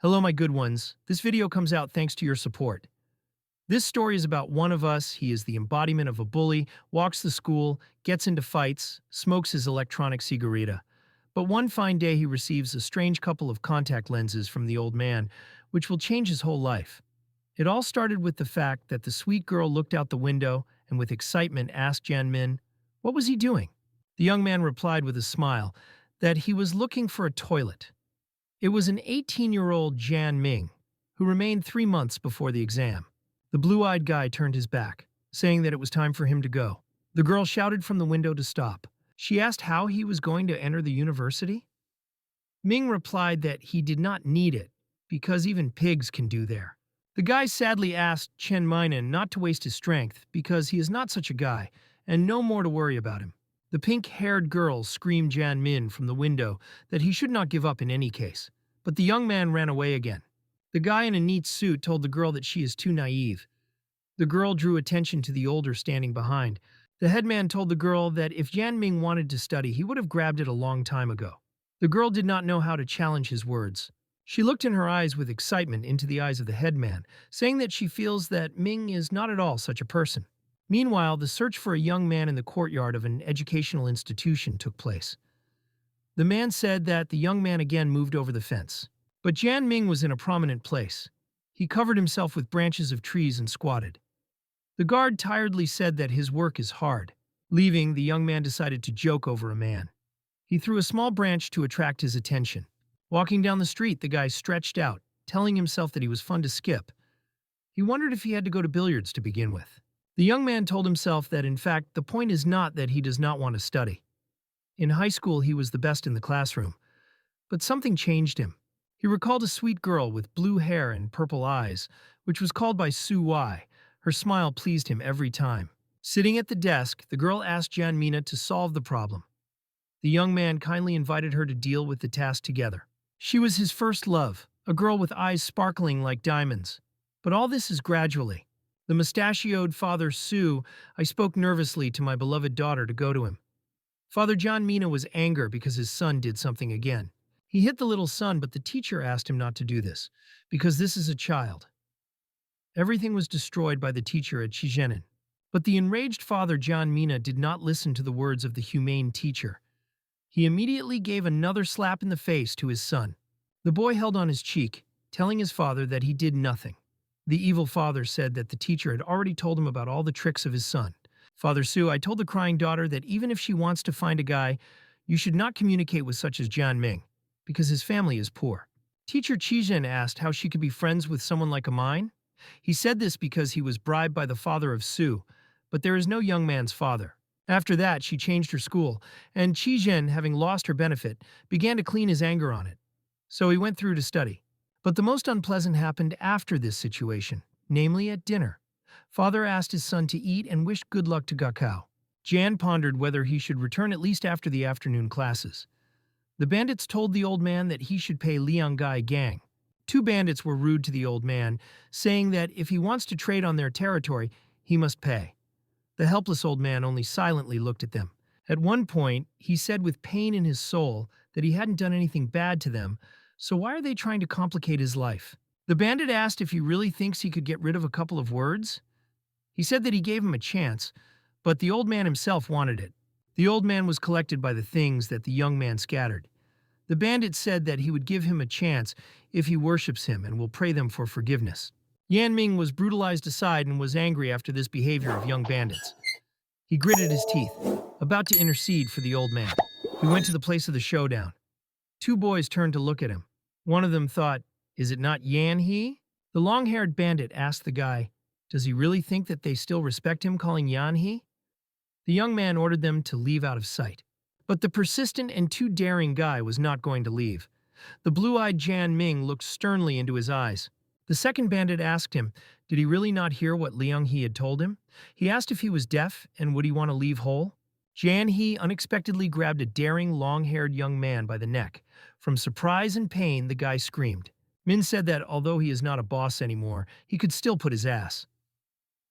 Hello, my good ones. This video comes out thanks to your support. This story is about one of us. He is the embodiment of a bully, walks to school, gets into fights, smokes his electronic cigarita. But one fine day he receives a strange couple of contact lenses from the old man, which will change his whole life. It all started with the fact that the sweet girl looked out the window and with excitement asked Jianmin, what was he doing? The young man replied with a smile that he was looking for a toilet. It was an 18-year-old Jan Ming, who remained 3 months before the exam. The blue-eyed guy turned his back, saying that it was time for him to go. The girl shouted from the window to stop. She asked how he was going to enter the university. Ming replied that he did not need it, because even pigs can do there. The guy sadly asked Chen Minan not to waste his strength, because he is not such a guy, and no more to worry about him. The pink-haired girl screamed Jan Min from the window that he should not give up in any case, but the young man ran away again. The guy in a neat suit told the girl that she is too naive. The girl drew attention to the older standing behind. The headman told the girl that if Jan Ming wanted to study, he would have grabbed it a long time ago. The girl did not know how to challenge his words. She looked in her eyes with excitement into the eyes of the headman, saying that she feels that Ming is not at all such a person. Meanwhile, the search for a young man in the courtyard of an educational institution took place. The man said that the young man again moved over the fence. But Jan Ming was in a prominent place. He covered himself with branches of trees and squatted. The guard tiredly said that his work is hard. Leaving, the young man decided to joke over a man. He threw a small branch to attract his attention. Walking down the street, the guy stretched out, telling himself that he was fun to skip. He wondered if he had to go to billiards to begin with. The young man told himself that, in fact, the point is not that he does not want to study. In high school, he was the best in the classroom. But something changed him. He recalled a sweet girl with blue hair and purple eyes, which was called by Su Wai. Her smile pleased him every time. Sitting at the desk, the girl asked Jan Mina to solve the problem. The young man kindly invited her to deal with the task together. She was his first love, a girl with eyes sparkling like diamonds. But all this is gradually. The mustachioed Father Su, I spoke nervously to my beloved daughter to go to him. Father John Mina was angry because his son did something again. He hit the little son, but the teacher asked him not to do this, because this is a child. Everything was destroyed by the teacher at Shizhenin. But the enraged Father John Mina did not listen to the words of the humane teacher. He immediately gave another slap in the face to his son. The boy held on his cheek, telling his father that he did nothing. The evil father said that the teacher had already told him about all the tricks of his son. Father Su, I told the crying daughter that even if she wants to find a guy, you should not communicate with such as Jian Ming, because his family is poor. Teacher Qizhen asked how she could be friends with someone like a mine. He said this because he was bribed by the father of Su, but there is no young man's father. After that, she changed her school, and Qizhen, having lost her benefit, began to clean his anger on it. So he went through to study. But the most unpleasant happened after this situation, namely at dinner. Father asked his son to eat and wished good luck to Gakao. Jan pondered whether he should return at least after the afternoon classes. The bandits told the old man that he should pay Lianggai gang. 2 bandits were rude to the old man, saying that if he wants to trade on their territory, he must pay. The helpless old man only silently looked at them. At one point, he said with pain in his soul that he hadn't done anything bad to them, so why are they trying to complicate his life? The bandit asked if he really thinks he could get rid of a couple of words. He said that he gave him a chance, but the old man himself wanted it. The old man was collected by the things that the young man scattered. The bandit said that he would give him a chance if he worships him and will pray them for forgiveness. Yan Ming was brutalized aside and was angry after this behavior of young bandits. He gritted his teeth, about to intercede for the old man. He went to the place of the showdown. 2 boys turned to look at him. One of them thought, is it not Yan He? The long-haired bandit asked the guy, does he really think that they still respect him calling Yan He? The young man ordered them to leave out of sight. But the persistent and too daring guy was not going to leave. The blue-eyed Jan Ming looked sternly into his eyes. The second bandit asked him, did he really not hear what Liang He had told him? He asked if he was deaf and would he want to leave whole? Jan He unexpectedly grabbed a daring, long-haired young man by the neck. From surprise and pain, the guy screamed. Min said that although he is not a boss anymore, he could still put his ass.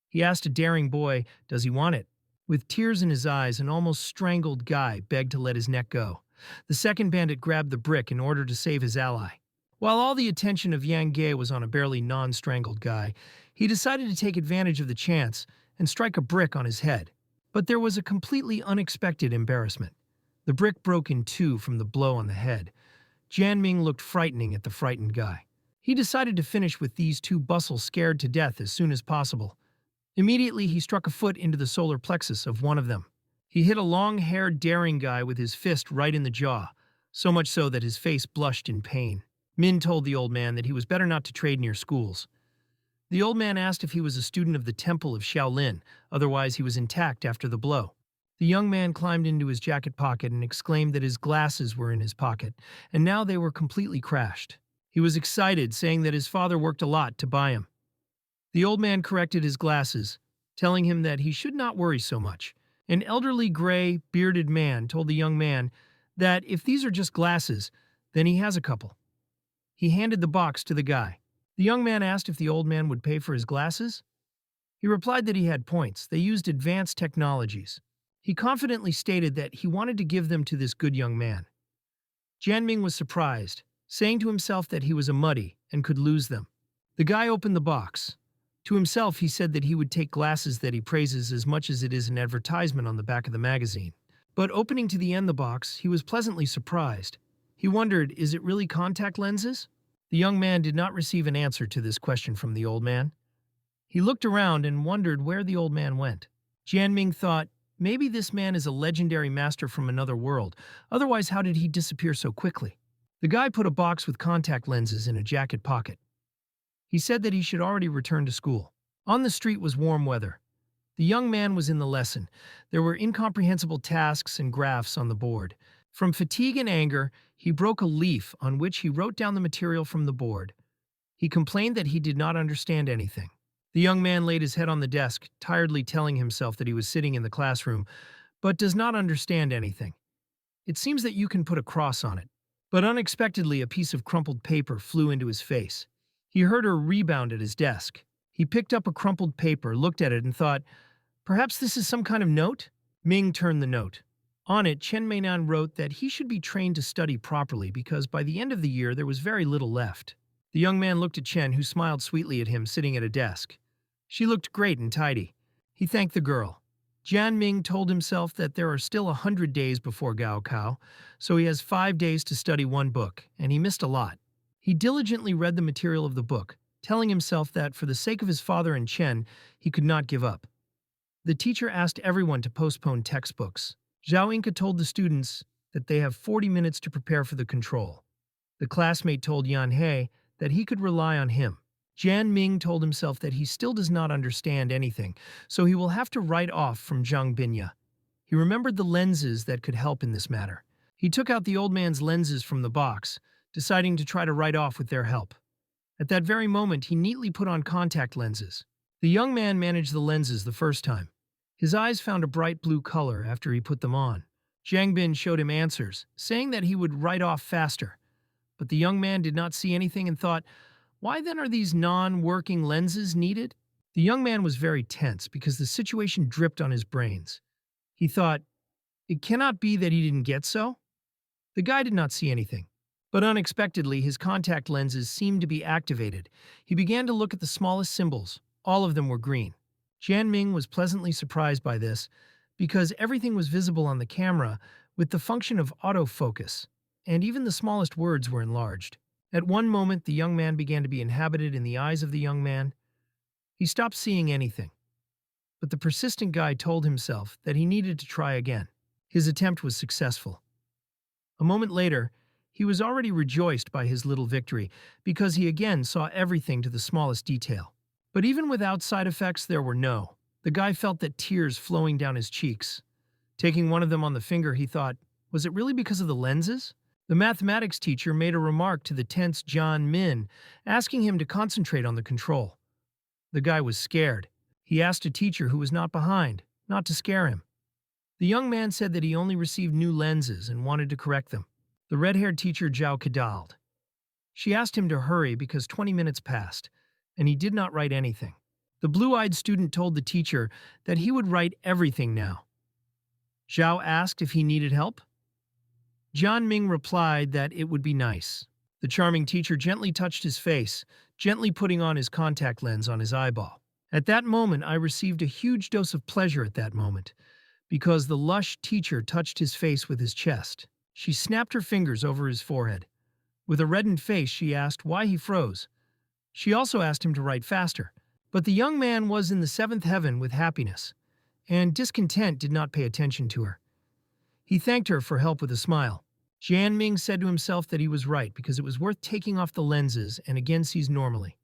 He asked a daring boy, does he want it? With tears in his eyes, an almost strangled guy begged to let his neck go. The second bandit grabbed the brick in order to save his ally. While all the attention of Yang Ge was on a barely non-strangled guy, he decided to take advantage of the chance and strike a brick on his head. But there was a completely unexpected embarrassment. The brick broke in two from the blow on the head. Jianming looked frightening at the frightened guy. He decided to finish with these two bustles scared to death as soon as possible. Immediately, he struck a foot into the solar plexus of one of them. He hit a long-haired, daring guy with his fist right in the jaw, so much so that his face blushed in pain. Min told the old man that he was better not to trade near schools. The old man asked if he was a student of the Temple of Shaolin, otherwise he was intact after the blow. The young man climbed into his jacket pocket and exclaimed that his glasses were in his pocket, and now they were completely crashed. He was excited, saying that his father worked a lot to buy him. The old man corrected his glasses, telling him that he should not worry so much. An elderly, gray, bearded man told the young man that if these are just glasses, then he has a couple. He handed the box to the guy. The young man asked if the old man would pay for his glasses. He replied that he had points. They used advanced technologies. He confidently stated that he wanted to give them to this good young man. Jianming was surprised, saying to himself that he was a muddy and could lose them. The guy opened the box. To himself, he said that he would take glasses that he praises as much as it is an advertisement on the back of the magazine. But opening to the end the box, he was pleasantly surprised. He wondered, is it really contact lenses? The young man did not receive an answer to this question from the old man. He looked around and wondered where the old man went. Jianming thought, maybe this man is a legendary master from another world, otherwise how did he disappear so quickly? The guy put a box with contact lenses in a jacket pocket. He said that he should already return to school. On the street was warm weather. The young man was in the lesson. There were incomprehensible tasks and graphs on the board. From fatigue and anger, he broke a leaf on which he wrote down the material from the board. He complained that he did not understand anything. The young man laid his head on the desk, tiredly telling himself that he was sitting in the classroom, but does not understand anything. It seems that you can put a cross on it. But unexpectedly, a piece of crumpled paper flew into his face. He heard a rebound at his desk. He picked up a crumpled paper, looked at it, and thought, perhaps this is some kind of note? Ming turned the note. On it, Chen Meinan wrote that he should be trained to study properly because by the end of the year there was very little left. The young man looked at Chen, who smiled sweetly at him sitting at a desk. She looked great and tidy. He thanked the girl. Jianming told himself that there are still 100 days before Gaokao, so he has 5 days to study one book, and he missed a lot. He diligently read the material of the book, telling himself that for the sake of his father and Chen, he could not give up. The teacher asked everyone to postpone textbooks. Zhao Inca told the students that they have 40 minutes to prepare for the control. The classmate told Yan He that he could rely on him. Jian Ming told himself that he still does not understand anything, so he will have to write off from Zhang Binya. He remembered the lenses that could help in this matter. He took out the old man's lenses from the box, deciding to try to write off with their help. At that very moment, he neatly put on contact lenses. The young man managed the lenses the first time. His eyes found a bright blue color after he put them on. Zhang Bin showed him answers, saying that he would write off faster. But the young man did not see anything and thought, why then are these non-working lenses needed? The young man was very tense because the situation dripped on his brains. He thought, it cannot be that he didn't get so? The guy did not see anything. But unexpectedly, his contact lenses seemed to be activated. He began to look at the smallest symbols. All of them were green. Jianming was pleasantly surprised by this because everything was visible on the camera with the function of autofocus, and even the smallest words were enlarged. At one moment, the young man began to be inhabited in the eyes of the young man. He stopped seeing anything. But the persistent guy told himself that he needed to try again. His attempt was successful. A moment later, he was already rejoiced by his little victory because he again saw everything to the smallest detail. But even without side effects, there were no. The guy felt that tears flowing down his cheeks. Taking one of them on the finger, he thought, was it really because of the lenses? The mathematics teacher made a remark to the tense John Min, asking him to concentrate on the control. The guy was scared. He asked a teacher who was not behind, not to scare him. The young man said that he only received new lenses and wanted to correct them. The red-haired teacher Jiao cadaled. She asked him to hurry because 20 minutes passed, and he did not write anything. The blue-eyed student told the teacher that he would write everything now. Zhao asked if he needed help. John Ming replied that it would be nice. The charming teacher gently touched his face, gently putting on his contact lens on his eyeball. At that moment, I received a huge dose of pleasure at that moment, because the lush teacher touched his face with his chest. She snapped her fingers over his forehead. With a reddened face, she asked why he froze. She also asked him to write faster. But the young man was in the seventh heaven with happiness, and discontent did not pay attention to her. He thanked her for help with a smile. Jianming said to himself that he was right because it was worth taking off the lenses and again sees normally.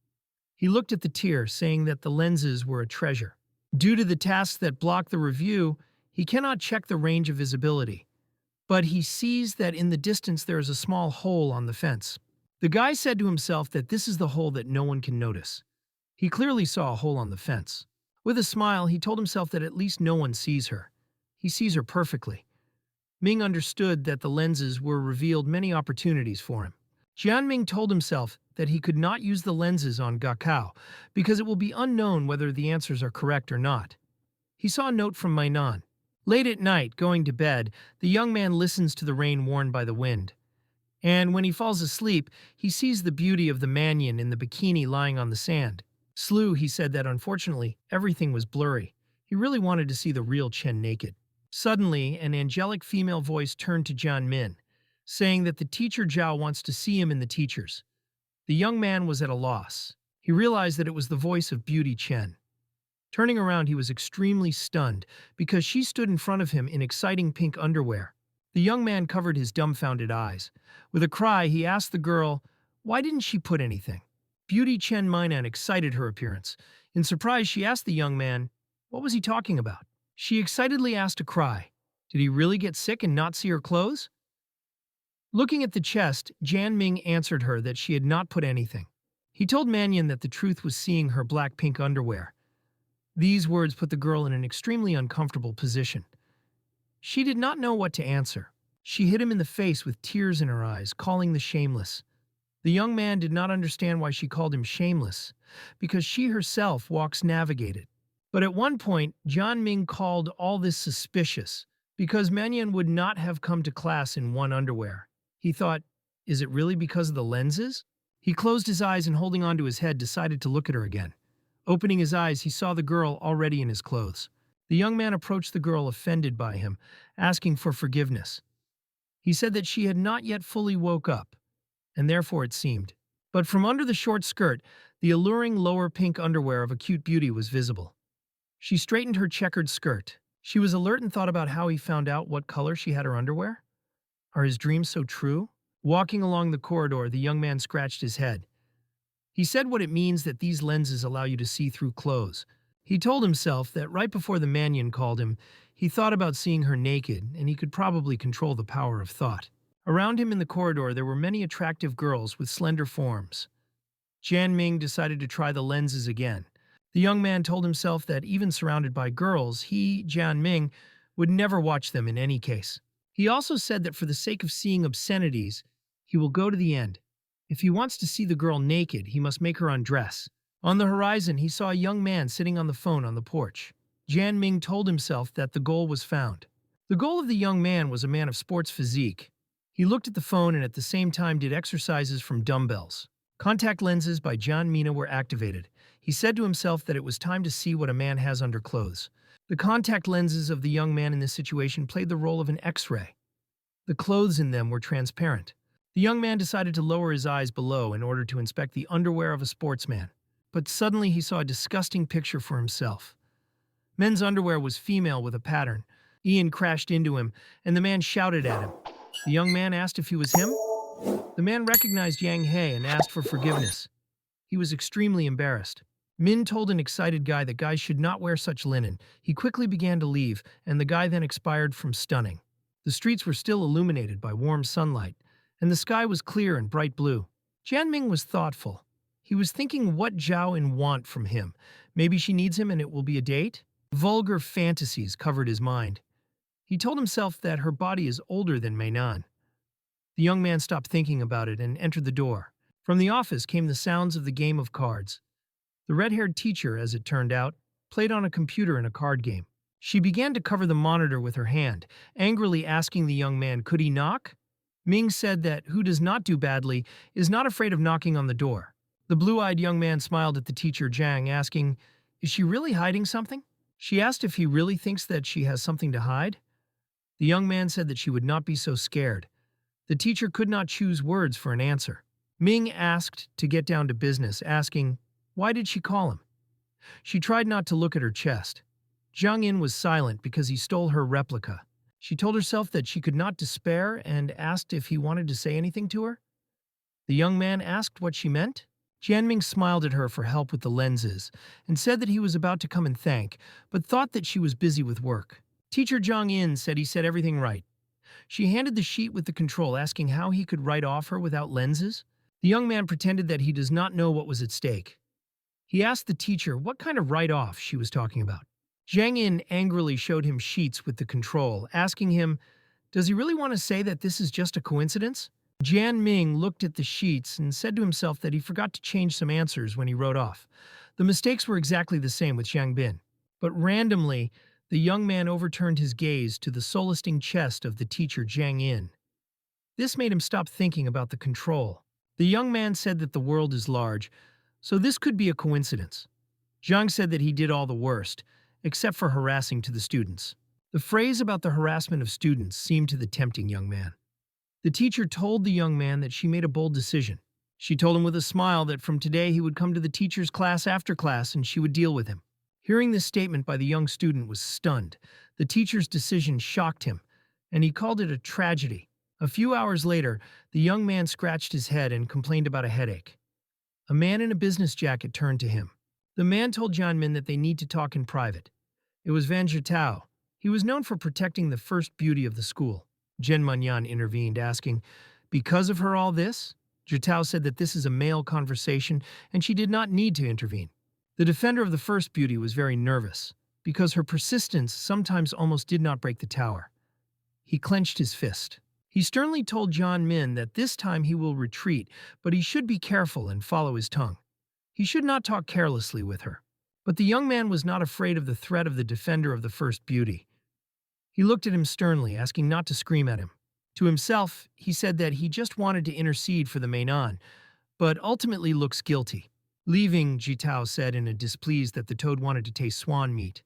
He looked at the tear, saying that the lenses were a treasure. Due to the tasks that block the review, he cannot check the range of visibility. But he sees that in the distance there is a small hole on the fence. The guy said to himself that this is the hole that no one can notice. He clearly saw a hole on the fence. With a smile, he told himself that at least no one sees her. He sees her perfectly. Ming understood that the lenses were revealed many opportunities for him. Jianming told himself that he could not use the lenses on Gakao because it will be unknown whether the answers are correct or not. He saw a note from Mainan. Late at night, going to bed, the young man listens to the rain worn by the wind. And when he falls asleep, he sees the beauty of the mannion in the bikini lying on the sand. He said that unfortunately, everything was blurry. He really wanted to see the real Chen naked. Suddenly, an angelic female voice turned to Jian Min, saying that the teacher Jiao wants to see him in the teachers. The young man was at a loss. He realized that it was the voice of Beauty Chen. Turning around, he was extremely stunned because she stood in front of him in exciting pink underwear. The young man covered his dumbfounded eyes. With a cry, he asked the girl, why didn't she put anything? Beauty Chen Mainan excited her appearance. In surprise, she asked the young man, what was he talking about? She excitedly asked a cry. Did he really get sick and not see her clothes? Looking at the chest, Jianming answered her that she had not put anything. He told Mannion that the truth was seeing her black pink underwear. These words put the girl in an extremely uncomfortable position. She did not know what to answer. She hit him in the face with tears in her eyes, calling the shameless. The young man did not understand why she called him shameless, because she herself walks navigated. But at one point, Jianming called all this suspicious, because Mannion would not have come to class in one underwear. He thought, is it really because of the lenses? He closed his eyes and holding onto his head decided to look at her again. Opening his eyes, he saw the girl already in his clothes. The young man approached the girl offended by him, asking for forgiveness. He said that she had not yet fully woke up, and therefore it seemed. But from under the short skirt, the alluring lower pink underwear of a cute beauty was visible. She straightened her checkered skirt. She was alert and thought about how he found out what color she had her underwear. Are his dreams so true? Walking along the corridor, the young man scratched his head. He said what it means that these lenses allow you to see through clothes. He told himself that right before the Mannion called him, he thought about seeing her naked, and he could probably control the power of thought. Around him in the corridor, there were many attractive girls with slender forms. Jianming decided to try the lenses again. The young man told himself that even surrounded by girls, he, Jianming, would never watch them in any case. He also said that for the sake of seeing obscenities, he will go to the end. If he wants to see the girl naked, he must make her undress. On the horizon, he saw a young man sitting on the phone on the porch. Jianming told himself that the goal was found. The goal of the young man was a man of sports physique. He looked at the phone and at the same time did exercises from dumbbells. Contact lenses by John Mina were activated. He said to himself that it was time to see what a man has under clothes. The contact lenses of the young man in this situation played the role of an X-ray. The clothes in them were transparent. The young man decided to lower his eyes below in order to inspect the underwear of a sportsman. But suddenly he saw a disgusting picture for himself. Men's underwear was female with a pattern. Ian crashed into him, and the man shouted at him. The young man asked if he was him. The man recognized Yang He and asked for forgiveness. He was extremely embarrassed. Min told an excited guy that guys should not wear such linen. He quickly began to leave, and the guy then expired from stunning. The streets were still illuminated by warm sunlight, and the sky was clear and bright blue. Jianming was thoughtful. He was thinking what Jiao in want from him. Maybe she needs him and it will be a date? Vulgar fantasies covered his mind. He told himself that her body is older than Mainan. The young man stopped thinking about it and entered the door. From the office came the sounds of the game of cards. The red-haired teacher, as it turned out, played on a computer in a card game. She began to cover the monitor with her hand, angrily asking the young man, could he knock? Ming said that who does not do badly is not afraid of knocking on the door. The blue-eyed young man smiled at the teacher Jiang, asking, "Is she really hiding something?" She asked if he really thinks that she has something to hide. The young man said that she would not be so scared. The teacher could not choose words for an answer. Ming asked to get down to business, asking, why did she call him? She tried not to look at her chest. Jiang Yin was silent because he stole her replica. She told herself that she could not despair and asked if he wanted to say anything to her. The young man asked what she meant. Jianming smiled at her for help with the lenses and said that he was about to come and thank, but thought that she was busy with work. Teacher Jiang Yin said he said everything right. She handed the sheet with the control, asking how he could write off her without lenses. The young man pretended that he does not know what was at stake. He asked the teacher what kind of write-off she was talking about. Jiang Yin angrily showed him sheets with the control, asking him, does he really want to say that this is just a coincidence? Jian Ming looked at the sheets and said to himself that he forgot to change some answers when he wrote off. The mistakes were exactly the same with Xiang Bin. But randomly, the young man overturned his gaze to the soul-listing chest of the teacher Jiang Yin. This made him stop thinking about the control. The young man said that the world is large, so this could be a coincidence. Jiang said that he did all the worst, except for harassing to the students. The phrase about the harassment of students seemed to the tempting young man. The teacher told the young man that she made a bold decision. She told him with a smile that from today he would come to the teacher's class after class and she would deal with him. Hearing this statement by the young student was stunned. The teacher's decision shocked him, and he called it a tragedy. A few hours later, the young man scratched his head and complained about a headache. A man in a business jacket turned to him. The man told Jianmin that they need to talk in private. It was Vanatau. He was known for protecting the first beauty of the school. Zhen Munyan intervened, asking, because of her all this? Jiao said that this is a male conversation and she did not need to intervene. The defender of the first beauty was very nervous, because her persistence sometimes almost did not break the tower. He clenched his fist. He sternly told Jian Min that this time he will retreat, but he should be careful and follow his tongue. He should not talk carelessly with her. But the young man was not afraid of the threat of the defender of the first beauty. He looked at him sternly, asking not to scream at him. To himself, he said that he just wanted to intercede for the Mainan, but ultimately looks guilty. Leaving, Jiao said in a displeased that the toad wanted to taste swan meat.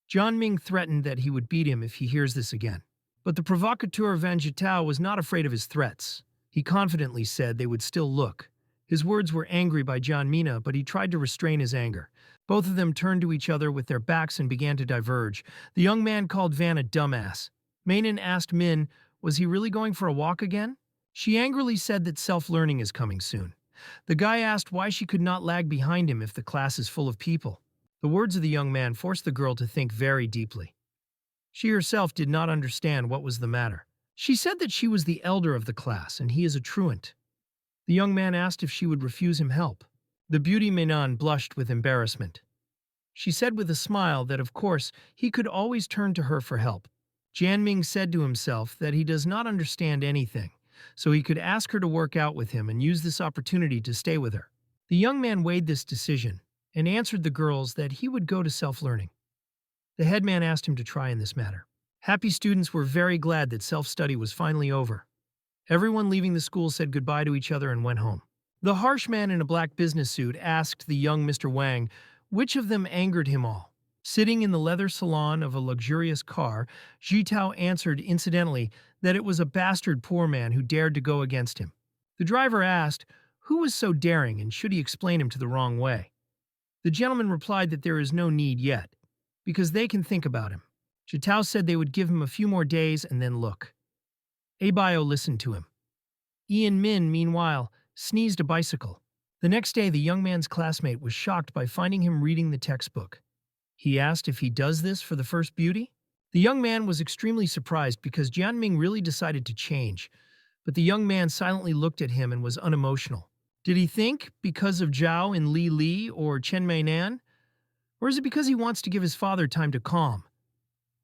Jian Ming threatened that he would beat him if he hears this again. But the provocateur Van Jiao was not afraid of his threats. He confidently said they would still look. His words were angry by Jian Mina, but he tried to restrain his anger. Both of them turned to each other with their backs and began to diverge. The young man called Van a dumbass. Mainan asked Min, was he really going for a walk again? She angrily said that self-learning is coming soon. The guy asked why she could not lag behind him if the class is full of people. The words of the young man forced the girl to think very deeply. She herself did not understand what was the matter. She said that she was the elder of the class and he is a truant. The young man asked if she would refuse him help. The beauty Mainan blushed with embarrassment. She said with a smile that of course he could always turn to her for help. Jianming said to himself that he does not understand anything, so he could ask her to work out with him and use this opportunity to stay with her. The young man weighed this decision and answered the girls that he would go to self-learning. The headman asked him to try in this matter. Happy students were very glad that self-study was finally over. Everyone leaving the school said goodbye to each other and went home. The harsh man in a black business suit asked the young Mr. Wang which of them angered him all. Sitting in the leather salon of a luxurious car, Jiao answered incidentally that it was a bastard poor man who dared to go against him. The driver asked who was so daring and should he explain him to the wrong way. The gentleman replied that there is no need yet, because they can think about him. Jiao said they would give him a few more days and then look. Abio listened to him. Ian Min, meanwhile, sneezed a bicycle. The next day, the young man's classmate was shocked by finding him reading the textbook. He asked if he does this for the first beauty. The young man was extremely surprised because Jianming really decided to change, but the young man silently looked at him and was unemotional. Did he think because of Jiao and Li Li or Chen Meinan? Or is it because he wants to give his father time to calm?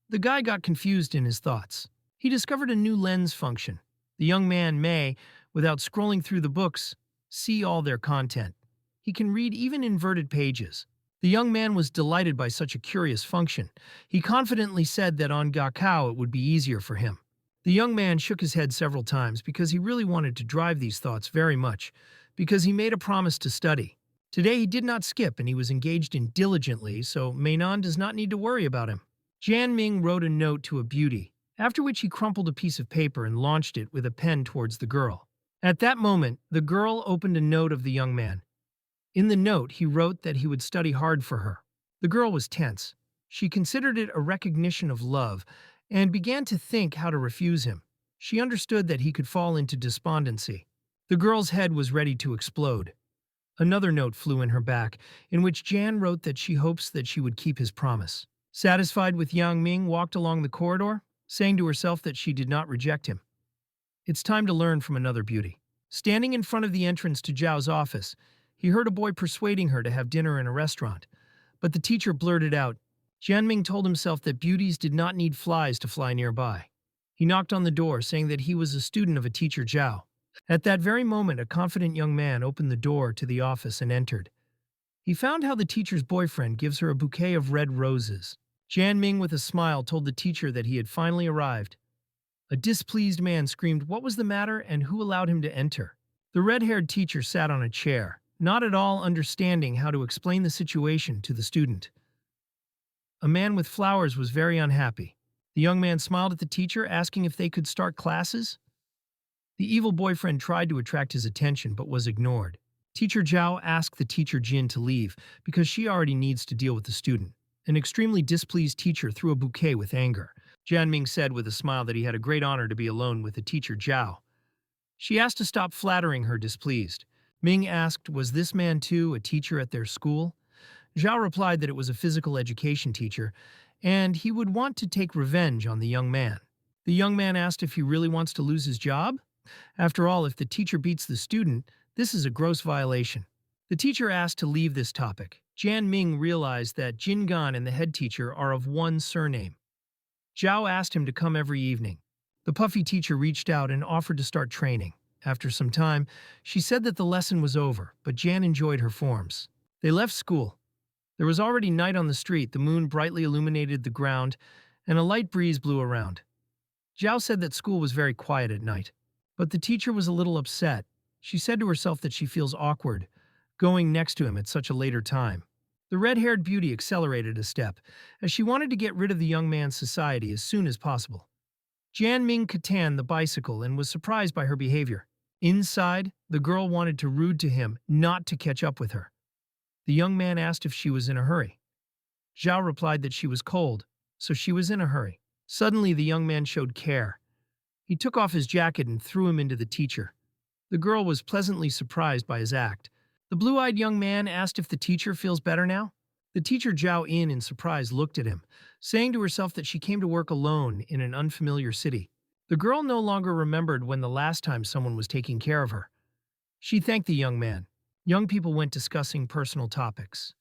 The guy got confused in his thoughts. He discovered a new lens function. The young man may, without scrolling through the books, see all their content. He can read even inverted pages. The young man was delighted by such a curious function. He confidently said that on Gakao it would be easier for him. The young man shook his head several times because he really wanted to drive these thoughts very much, because he made a promise to study. Today he did not skip and he was engaged in diligently, so Mainan does not need to worry about him. Jian Ming wrote a note to a beauty, after which he crumpled a piece of paper and launched it with a pen towards the girl. At that moment, the girl opened a note of the young man. In the note, he wrote that he would study hard for her. The girl was tense. She considered it a recognition of love and began to think how to refuse him. She understood that he could fall into despondency. The girl's head was ready to explode. Another note flew in her back, in which Jan wrote that she hopes that she would keep his promise. Satisfied with Yang Ming walked along the corridor, saying to herself that she did not reject him. It's time to learn from another beauty. Standing in front of the entrance to Jiao's office, he heard a boy persuading her to have dinner in a restaurant. But the teacher blurted out. Jianming told himself that beauties did not need flies to fly nearby. He knocked on the door, saying that he was a student of a teacher Jiao. At that very moment, a confident young man opened the door to the office and entered. He found how the teacher's boyfriend gives her a bouquet of red roses. Jianming, with a smile, told the teacher that he had finally arrived. A displeased man screamed, "What was the matter, and who allowed him to enter?" The red-haired teacher sat on a chair, not at all understanding how to explain the situation to the student. A man with flowers was very unhappy. The young man smiled at the teacher, asking if they could start classes. The evil boyfriend tried to attract his attention but was ignored. Teacher Jiao asked the teacher Jin to leave because she already needs to deal with the student. An extremely displeased teacher threw a bouquet with anger. Jianming said with a smile that he had a great honor to be alone with the teacher Jiao. She asked to stop flattering her displeased. Ming asked, was this man too a teacher at their school? Jiao replied that it was a physical education teacher, and he would want to take revenge on the young man. The young man asked if he really wants to lose his job. After all, if the teacher beats the student, this is a gross violation. The teacher asked to leave this topic. Jian Ming realized that Jin Gan and the head teacher are of one surname. Jiao asked him to come every evening. The puffy teacher reached out and offered to start training. After some time, she said that the lesson was over, but Jan enjoyed her forms. They left school. There was already night on the street, the moon brightly illuminated the ground, and a light breeze blew around. Jiao said that school was very quiet at night, but the teacher was a little upset. She said to herself that she feels awkward, going next to him at such a later time. The red-haired beauty accelerated a step, as she wanted to get rid of the young man's society as soon as possible. Jian Ming catan the bicycle and was surprised by her behavior. Inside, the girl wanted to rude to him, not to catch up with her. The young man asked if she was in a hurry. Zhao replied that she was cold, so she was in a hurry. Suddenly, the young man showed care. He took off his jacket and threw him into the teacher. The girl was pleasantly surprised by his act. The blue-eyed young man asked if the teacher feels better now. The teacher Zhao in surprise looked at him, saying to herself that she came to work alone in an unfamiliar city. The girl no longer remembered when the last time someone was taking care of her. She thanked the young man. Young people went discussing personal topics.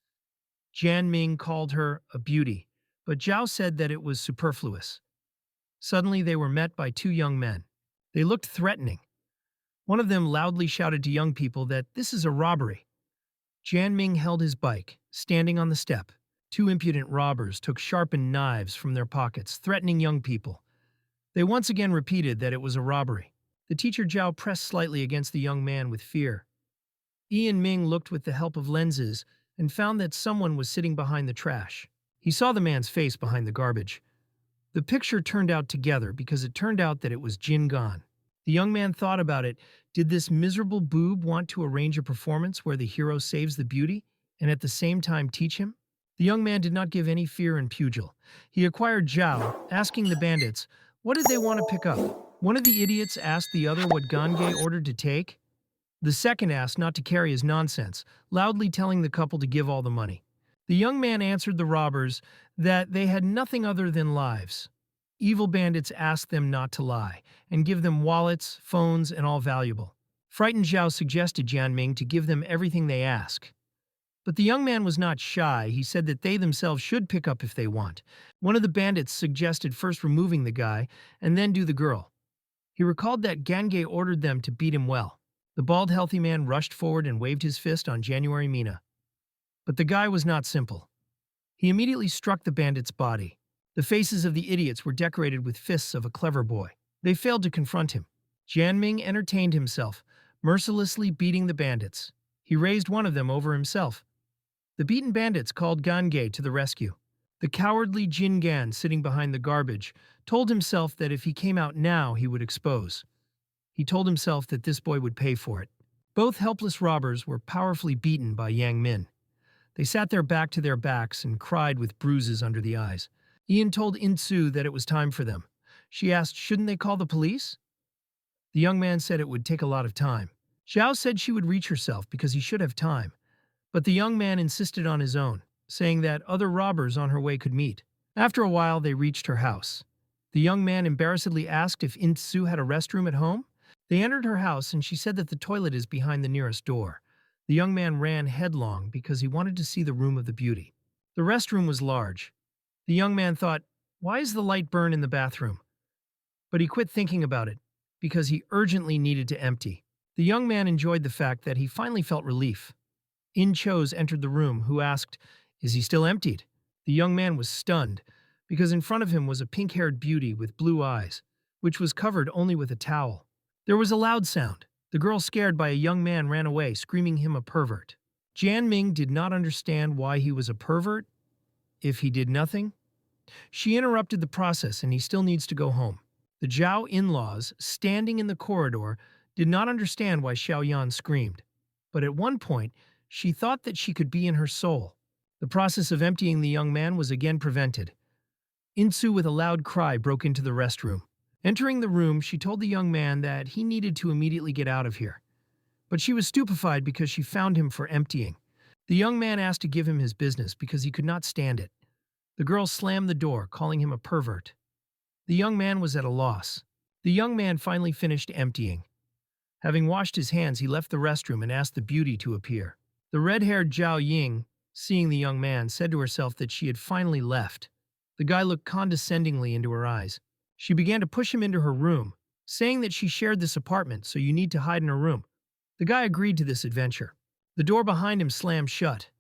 Jian Ming called her a beauty, but Zhao said that it was superfluous. Suddenly they were met by two young men. They looked threatening. One of them loudly shouted to young people that this is a robbery. Jian Ming held his bike, standing on the step. Two impudent robbers took sharpened knives from their pockets, threatening young people. They once again repeated that it was a robbery. The teacher Zhao pressed slightly against the young man with fear. Ian Ming looked with the help of lenses and found that someone was sitting behind the trash. He saw the man's face behind the garbage. The picture turned out together because it turned out that it was Jin Gan. The young man thought about it. Did this miserable boob want to arrange a performance where the hero saves the beauty and at the same time teach him? The young man did not give any fear in pugil. He acquired Jiao, asking the bandits, what did they want to pick up? One of the idiots asked the other what Gange ordered to take. The second asked not to carry his nonsense, loudly telling the couple to give all the money. The young man answered the robbers that they had nothing other than lives. Evil bandits asked them not to lie, and give them wallets, phones, and all valuable. Frightened Zhao suggested Jianming to give them everything they ask. But the young man was not shy. He said that they themselves should pick up if they want. One of the bandits suggested first removing the guy, and then do the girl. He recalled that Gange ordered them to beat him well. The bald, healthy man rushed forward and waved his fist on January Mina. But the guy was not simple. He immediately struck the bandit's body. The faces of the idiots were decorated with fists of a clever boy. They failed to confront him. Jianming entertained himself, mercilessly beating the bandits. He raised one of them over himself. The beaten bandits called Gange to the rescue. The cowardly Jin Gan, sitting behind the garbage, told himself that if he came out now, he would expose. He told himself that this boy would pay for it. Both helpless robbers were powerfully beaten by Yang Min. They sat there back to their backs and cried with bruises under the eyes. Ian told Insu that it was time for them. She asked, shouldn't they call the police? The young man said it would take a lot of time. Jiao said she would reach herself because he should have time. But the young man insisted on his own, saying that other robbers on her way could meet. After a while, they reached her house. The young man embarrassedly asked if Insu had a restroom at home. They entered her house and she said that the toilet is behind the nearest door. The young man ran headlong because he wanted to see the room of the beauty. The restroom was large. The young man thought, why is the light burn in the bathroom? But he quit thinking about it because he urgently needed to empty. The young man enjoyed the fact that he finally felt relief. In Cho's entered the room, who asked, is he still emptied? The young man was stunned because in front of him was a pink-haired beauty with blue eyes, which was covered only with a towel. There was a loud sound. The girl, scared by a young man, ran away, screaming him a pervert. Jianming did not understand why he was a pervert if he did nothing. She interrupted the process and he still needs to go home. The Jiao in-laws, standing in the corridor, did not understand why Xiaoyan screamed. But at one point, she thought that she could be in her soul. The process of emptying the young man was again prevented. Insu, with a loud cry, broke into the restroom. Entering the room, she told the young man that he needed to immediately get out of here. But she was stupefied because she found him for emptying. The young man asked to give him his business because he could not stand it. The girl slammed the door, calling him a pervert. The young man was at a loss. The young man finally finished emptying. Having washed his hands, he left the restroom and asked the beauty to appear. The red-haired Zhao Ying, seeing the young man, said to herself that she had finally left. The guy looked condescendingly into her eyes. She began to push him into her room, saying that she shared this apartment, so you need to hide in her room. The guy agreed to this adventure. The door behind him slammed shut.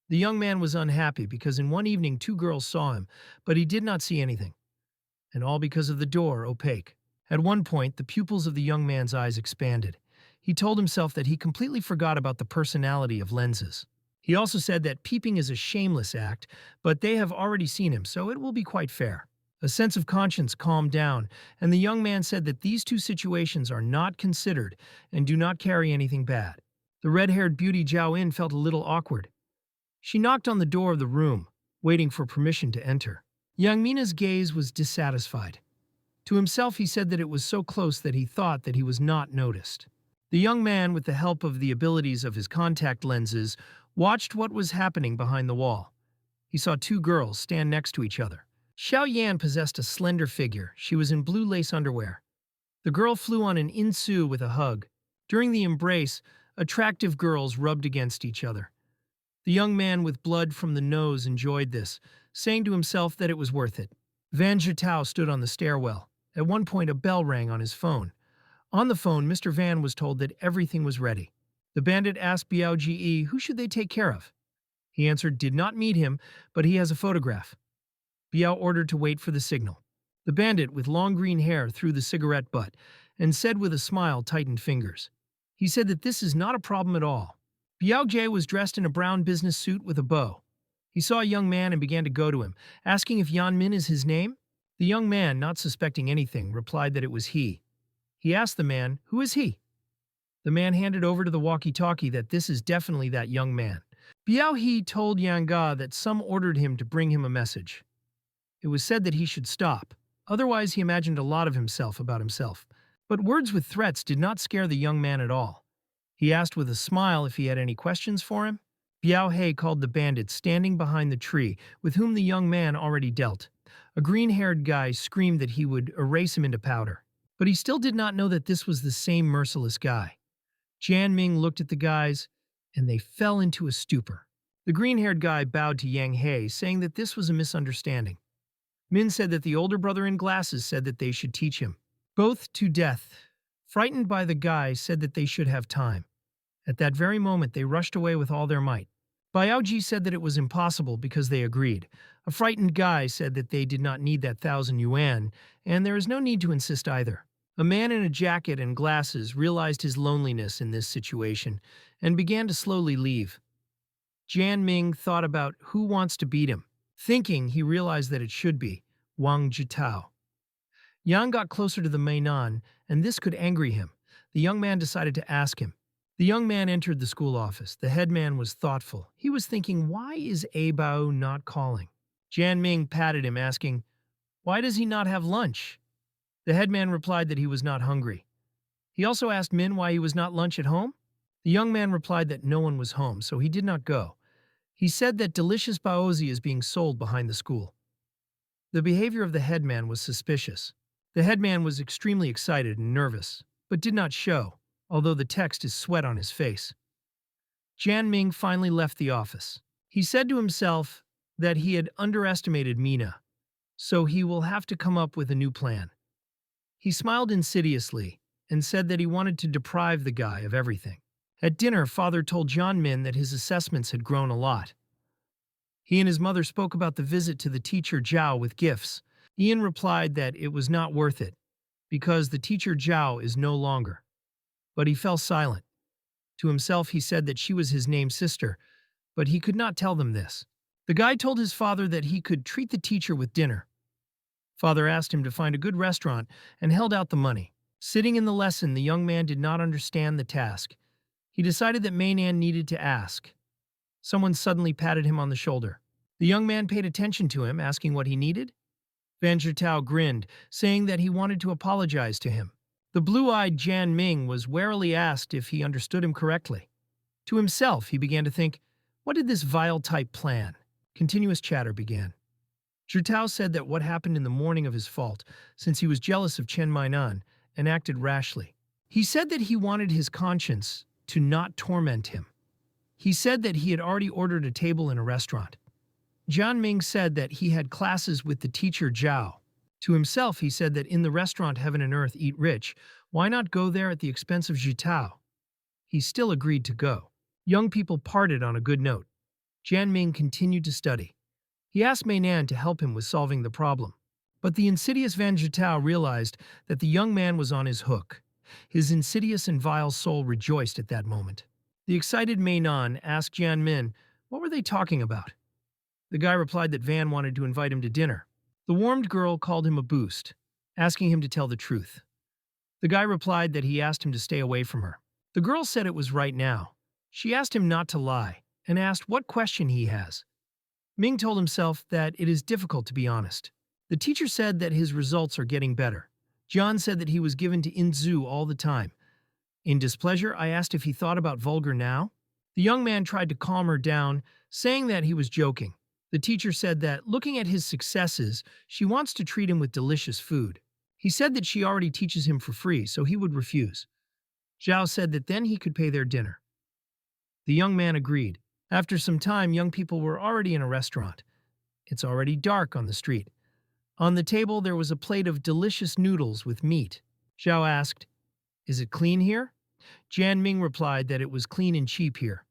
The young man was unhappy because in one evening 2 girls saw him, but he did not see anything. And all because of the door, opaque. At one point, the pupils of the young man's eyes expanded. He told himself that he completely forgot about the personality of lenses. He also said that peeping is a shameless act, but they have already seen him, so it will be quite fair. A sense of conscience calmed down, and the young man said that these 2 situations are not considered and do not carry anything bad. The red-haired beauty Zhao In felt a little awkward. She knocked on the door of the room, waiting for permission to enter. Yang Mina's gaze was dissatisfied. To himself, he said that it was so close that he thought that he was not noticed. The young man, with the help of the abilities of his contact lenses, watched what was happening behind the wall. He saw 2 girls stand next to each other. Xiao Yan possessed a slender figure. She was in blue lace underwear. The girl flew on an Insu with a hug. During the embrace, attractive girls rubbed against each other. The young man with blood from the nose enjoyed this, saying to himself that it was worth it. Vanatau stood on the stairwell. At one point, a bell rang on his phone. On the phone, Mr. Van was told that everything was ready. The bandit asked Biao Ge who should they take care of. He answered, did not meet him, but he has a photograph. Biao ordered to wait for the signal. The bandit with long green hair threw the cigarette butt and said with a smile, tightened fingers. He said that this is not a problem at all. Biao Ge was dressed in a brown business suit with a bow. He saw a young man and began to go to him, asking if Yan Min is his name. The young man, not suspecting anything, replied that it was he. He asked the man, who is he? The man handed over to the walkie-talkie that this is definitely that young man. Biao He told Yang Ga that some ordered him to bring him a message. It was said that he should stop, otherwise he imagined a lot of himself about himself. But words with threats did not scare the young man at all. He asked with a smile if he had any questions for him. Biao He called the bandit standing behind the tree, with whom the young man already dealt. A green-haired guy screamed that he would erase him into powder. But he still did not know that this was the same merciless guy. Jianming looked at the guys, and they fell into a stupor. The green-haired guy bowed to Yang He, saying that this was a misunderstanding. Min said that the older brother in glasses said that they should teach him. Both to death, frightened by the guy, said that they should have time. At that very moment, they rushed away with all their might. Biaoji said that it was impossible because they agreed. A frightened guy said that they did not need that 1,000 yuan, and there is no need to insist either. A man in a jacket and glasses realized his loneliness in this situation and began to slowly leave. Jian Ming thought about who wants to beat him. Thinking, he realized that it should be Wang Jitao. Yang got closer to the Mainan, and this could anger him. The young man decided to ask him. The young man entered the school office. The headman was thoughtful. He was thinking, why is Bao not calling? Jian Ming patted him, asking, why does he not have lunch? The headman replied that he was not hungry. He also asked Min why he was not lunch at home. The young man replied that no one was home, so he did not go. He said that delicious baozi is being sold behind the school. The behavior of the headman was suspicious. The headman was extremely excited and nervous, but did not show, although the text is sweat on his face. Jian Ming finally left the office. He said to himself that he had underestimated Mina, so he will have to come up with a new plan. He smiled insidiously and said that he wanted to deprive the guy of everything. At dinner, father told John Min that his assessments had grown a lot. He and his mother spoke about the visit to the teacher Jiao with gifts. Ian replied that it was not worth it, because the teacher Jiao is no longer. But he fell silent. To himself, he said that she was his named sister, but he could not tell them this. The guy told his father that he could treat the teacher with dinner. Father asked him to find a good restaurant and held out the money. Sitting in the lesson, the young man did not understand the task. He decided that Mainan needed to ask. Someone suddenly patted him on the shoulder. The young man paid attention to him, asking what he needed. Van Zhitao grinned, saying that he wanted to apologize to him. The blue-eyed Jian Ming was warily asked if he understood him correctly. To himself, he began to think, what did this vile type plan? Continuous chatter began. Zhitao said that what happened in the morning of his fault, since he was jealous of Chen Mainan and acted rashly. He said that he wanted his conscience to not torment him. He said that he had already ordered a table in a restaurant. Jian Ming said that he had classes with the teacher Jiao. To himself, he said that in the restaurant Heaven and Earth Eat Rich, why not go there at the expense of Zhitao? He still agreed to go. Young people parted on a good note. Jian Ming continued to study. He asked Mainan to help him with solving the problem. But the insidious Van Zhitao realized that the young man was on his hook. His insidious and vile soul rejoiced at that moment. The excited Mainan asked Jian Min, what were they talking about? The guy replied that Van wanted to invite him to dinner. The warmed girl called him a boost, asking him to tell the truth. The guy replied that he asked him to stay away from her. The girl said it was right now. She asked him not to lie, and asked what question he has. Ming told himself that it is difficult to be honest. The teacher said that his results are getting better. John said that he was given to Inzu all the time. In displeasure, I asked if he thought about vulgar now. The young man tried to calm her down, saying that he was joking. The teacher said that, looking at his successes, she wants to treat him with delicious food. He said that she already teaches him for free, so he would refuse. Jiao said that then he could pay their dinner. The young man agreed. After some time, young people were already in a restaurant. It's already dark on the street. On the table, there was a plate of delicious noodles with meat. Jiao asked, is it clean here? Jian Ming replied that it was clean and cheap here.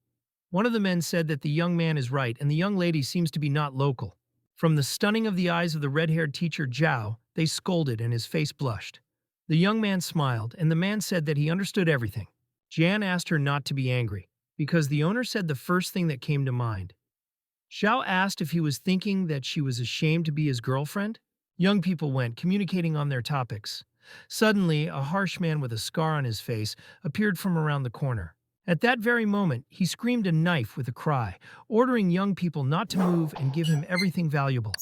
One of the men said that the young man is right and the young lady seems to be not local. From the stunning of the eyes of the red-haired teacher Jiao, they scolded and his face blushed. The young man smiled and the man said that he understood everything. Jian asked her not to be angry, because the owner said the first thing that came to mind. Xiao asked if he was thinking that she was ashamed to be his girlfriend. Young people went, communicating on their topics. Suddenly, a harsh man with a scar on his face appeared from around the corner. At that very moment, he screamed a knife with a cry, ordering young people not to move and give him everything valuable.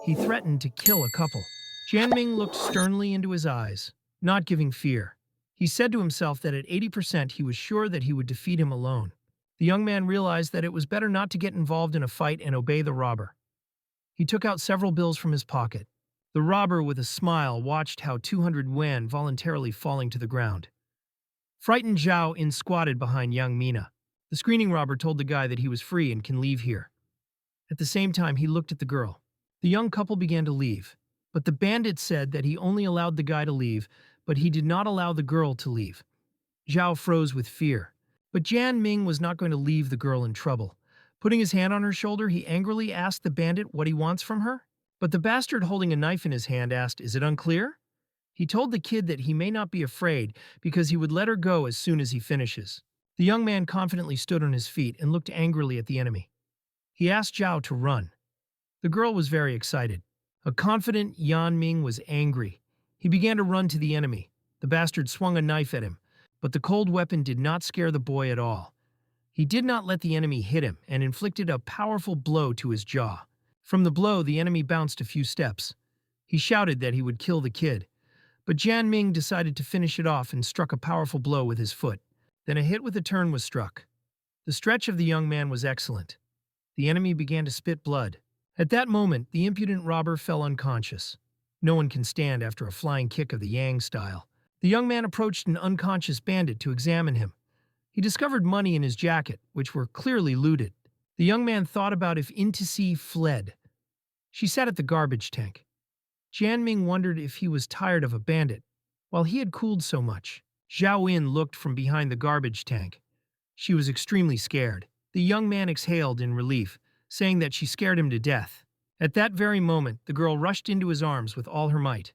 He threatened to kill a couple. Jian Ming looked sternly into his eyes, not giving fear. He said to himself that at 80% he was sure that he would defeat him alone. The young man realized that it was better not to get involved in a fight and obey the robber. He took out several bills from his pocket. The robber, with a smile, watched how 200 yuan voluntarily falling to the ground. Frightened Jiao squatted behind young Mina. The screening robber told the guy that he was free and can leave here. At the same time, he looked at the girl. The young couple began to leave, but the bandit said that he only allowed the guy to leave, but he did not allow the girl to leave. Jiao froze with fear, but Jian Ming was not going to leave the girl in trouble. Putting his hand on her shoulder, he angrily asked the bandit what he wants from her. But the bastard holding a knife in his hand asked, "Is it unclear?" He told the kid that he may not be afraid because he would let her go as soon as he finishes. The young man confidently stood on his feet and looked angrily at the enemy. He asked Jiao to run. The girl was very excited. A confident Yan Ming was angry. He began to run to the enemy. The bastard swung a knife at him, but the cold weapon did not scare the boy at all. He did not let the enemy hit him and inflicted a powerful blow to his jaw. From the blow, the enemy bounced a few steps. He shouted that he would kill the kid, but Jian Ming decided to finish it off and struck a powerful blow with his foot. Then a hit with a turn was struck. The stretch of the young man was excellent. The enemy began to spit blood. At that moment, the impudent robber fell unconscious. No one can stand after a flying kick of the Yang style. The young man approached an unconscious bandit to examine him. He discovered money in his jacket, which were clearly looted. The young man thought about if Intisi fled. She sat at the garbage tank. Jian Ming wondered if he was tired of a bandit, while he had cooled so much. Zhao Yin looked from behind the garbage tank. She was extremely scared. The young man exhaled in relief, saying that she scared him to death. At that very moment, the girl rushed into his arms with all her might.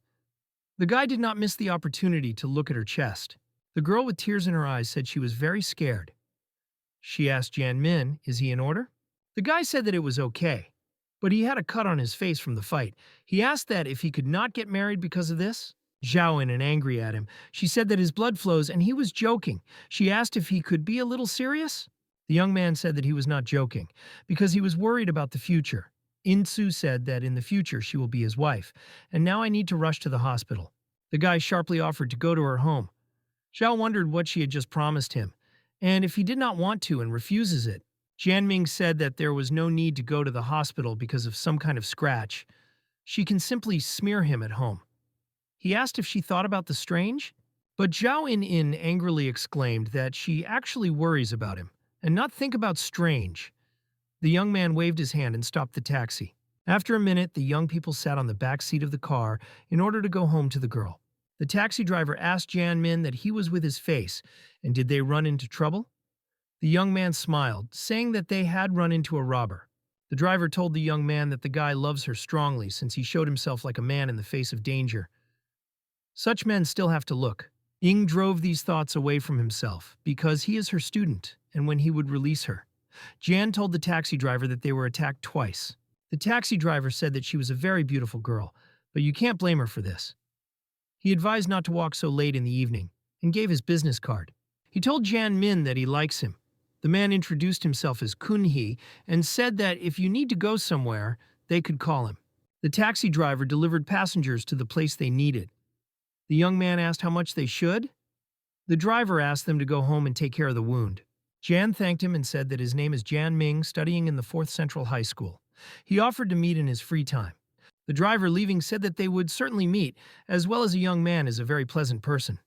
The guy did not miss the opportunity to look at her chest. The girl with tears in her eyes said she was very scared. She asked Jian Min, "Is he in order?" The guy said that it was okay, but he had a cut on his face from the fight. He asked that if he could not get married because of this. Zhao Yin and angry at him. She said that his blood flows and he was joking. She asked if he could be a little serious. The young man said that he was not joking, because he was worried about the future. Insu said that in the future she will be his wife, and now I need to rush to the hospital. The guy sharply offered to go to her home. Zhao wondered what she had just promised him, and if he did not want to and refuses it. Jian Ming said that there was no need to go to the hospital because of some kind of scratch. She can simply smear him at home. He asked if she thought about the strange, but Zhao Yin angrily exclaimed that she actually worries about him, and not think about strange. The young man waved his hand and stopped the taxi. After a minute, the young people sat on the back seat of the car in order to go home to the girl. The taxi driver asked Jian Min that he was with his face, and did they run into trouble? The young man smiled, saying that they had run into a robber. The driver told the young man that the guy loves her strongly since he showed himself like a man in the face of danger. Such men still have to look. Ying drove these thoughts away from himself, because he is her student, and when he would release her. Jian told the taxi driver that they were attacked twice. The taxi driver said that she was a very beautiful girl, but you can't blame her for this. He advised not to walk so late in the evening, and gave his business card. He told Jian Min that he likes him. The man introduced himself as Kunhee and said that if you need to go somewhere, they could call him. The taxi driver delivered passengers to the place they needed. The young man asked how much they should. The driver asked them to go home and take care of the wound. Jian thanked him and said that his name is Jian Ming, studying in the 4th Central High School. He offered to meet in his free time. The driver leaving said that they would certainly meet, as well as a young man is a very pleasant person.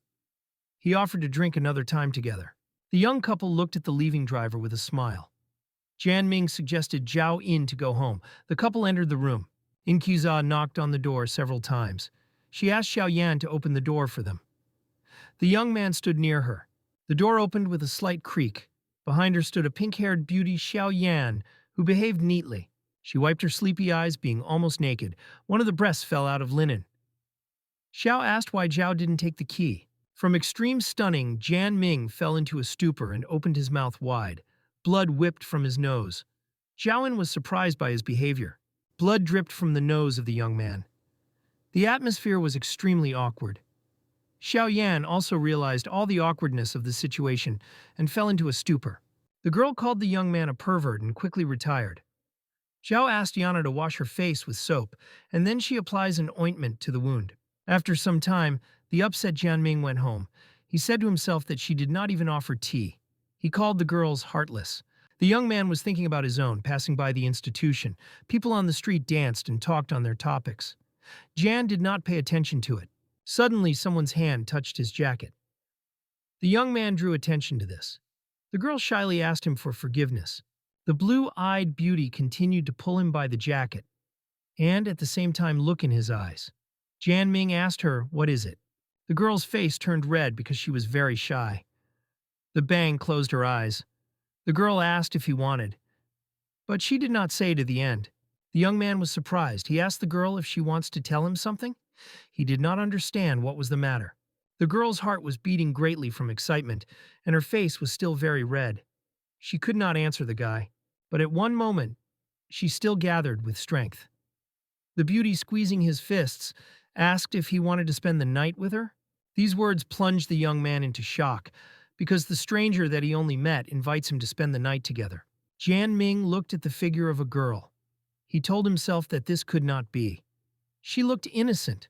He offered to drink another time together. The young couple looked at the leaving driver with a smile. Jian Ming suggested Zhao Yin to go home. The couple entered the room. Inqiza knocked on the door several times. She asked Xiao Yan to open the door for them. The young man stood near her. The door opened with a slight creak. Behind her stood a pink-haired beauty, Xiao Yan, who behaved neatly. She wiped her sleepy eyes, being almost naked. One of the breasts fell out of linen. Xiao asked why Zhao didn't take the key. From extreme stunning, Jian Ming fell into a stupor and opened his mouth wide. Blood whipped from his nose. Zhaoyin was surprised by his behavior. Blood dripped from the nose of the young man. The atmosphere was extremely awkward. Xiao Yan also realized all the awkwardness of the situation and fell into a stupor. The girl called the young man a pervert and quickly retired. Zhao asked Yana to wash her face with soap, and then she applies an ointment to the wound. After some time, the upset Jianming went home. He said to himself that she did not even offer tea. He called the girls heartless. The young man was thinking about his own, passing by the institution. People on the street danced and talked on their topics. Jan did not pay attention to it. Suddenly, someone's hand touched his jacket. The young man drew attention to this. The girl shyly asked him for forgiveness. The blue-eyed beauty continued to pull him by the jacket, and at the same time look in his eyes. Jian Ming asked her, "What is it?" The girl's face turned red because she was very shy. The bang closed her eyes. The girl asked if he wanted, but she did not say to the end. The young man was surprised. He asked the girl if she wants to tell him something. He did not understand what was the matter. The girl's heart was beating greatly from excitement, and her face was still very red. She could not answer the guy, but at one moment, she still gathered with strength. The beauty, squeezing his fists, asked if he wanted to spend the night with her. These words plunged the young man into shock, because the stranger that he only met invites him to spend the night together. Jian Ming looked at the figure of a girl. He told himself that this could not be. She looked innocent.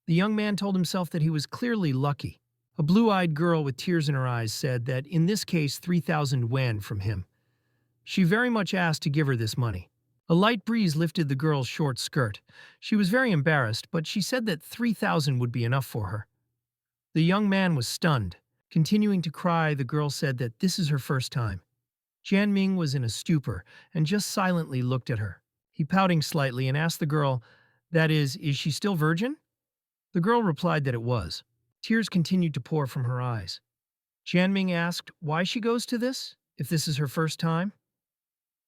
The young man told himself that he was clearly lucky. A blue-eyed girl with tears in her eyes said that in this case 3,000 yuan from him. She very much asked to give her this money. A light breeze lifted the girl's short skirt. She was very embarrassed, but she said that 3,000 would be enough for her. The young man was stunned. Continuing to cry, the girl said that this is her first time. Jian Ming was in a stupor and just silently looked at her. He pouting slightly and asked the girl, that is she still virgin? The girl replied that it was. Tears continued to pour from her eyes. Jian Ming asked why she goes to this, if this is her first time.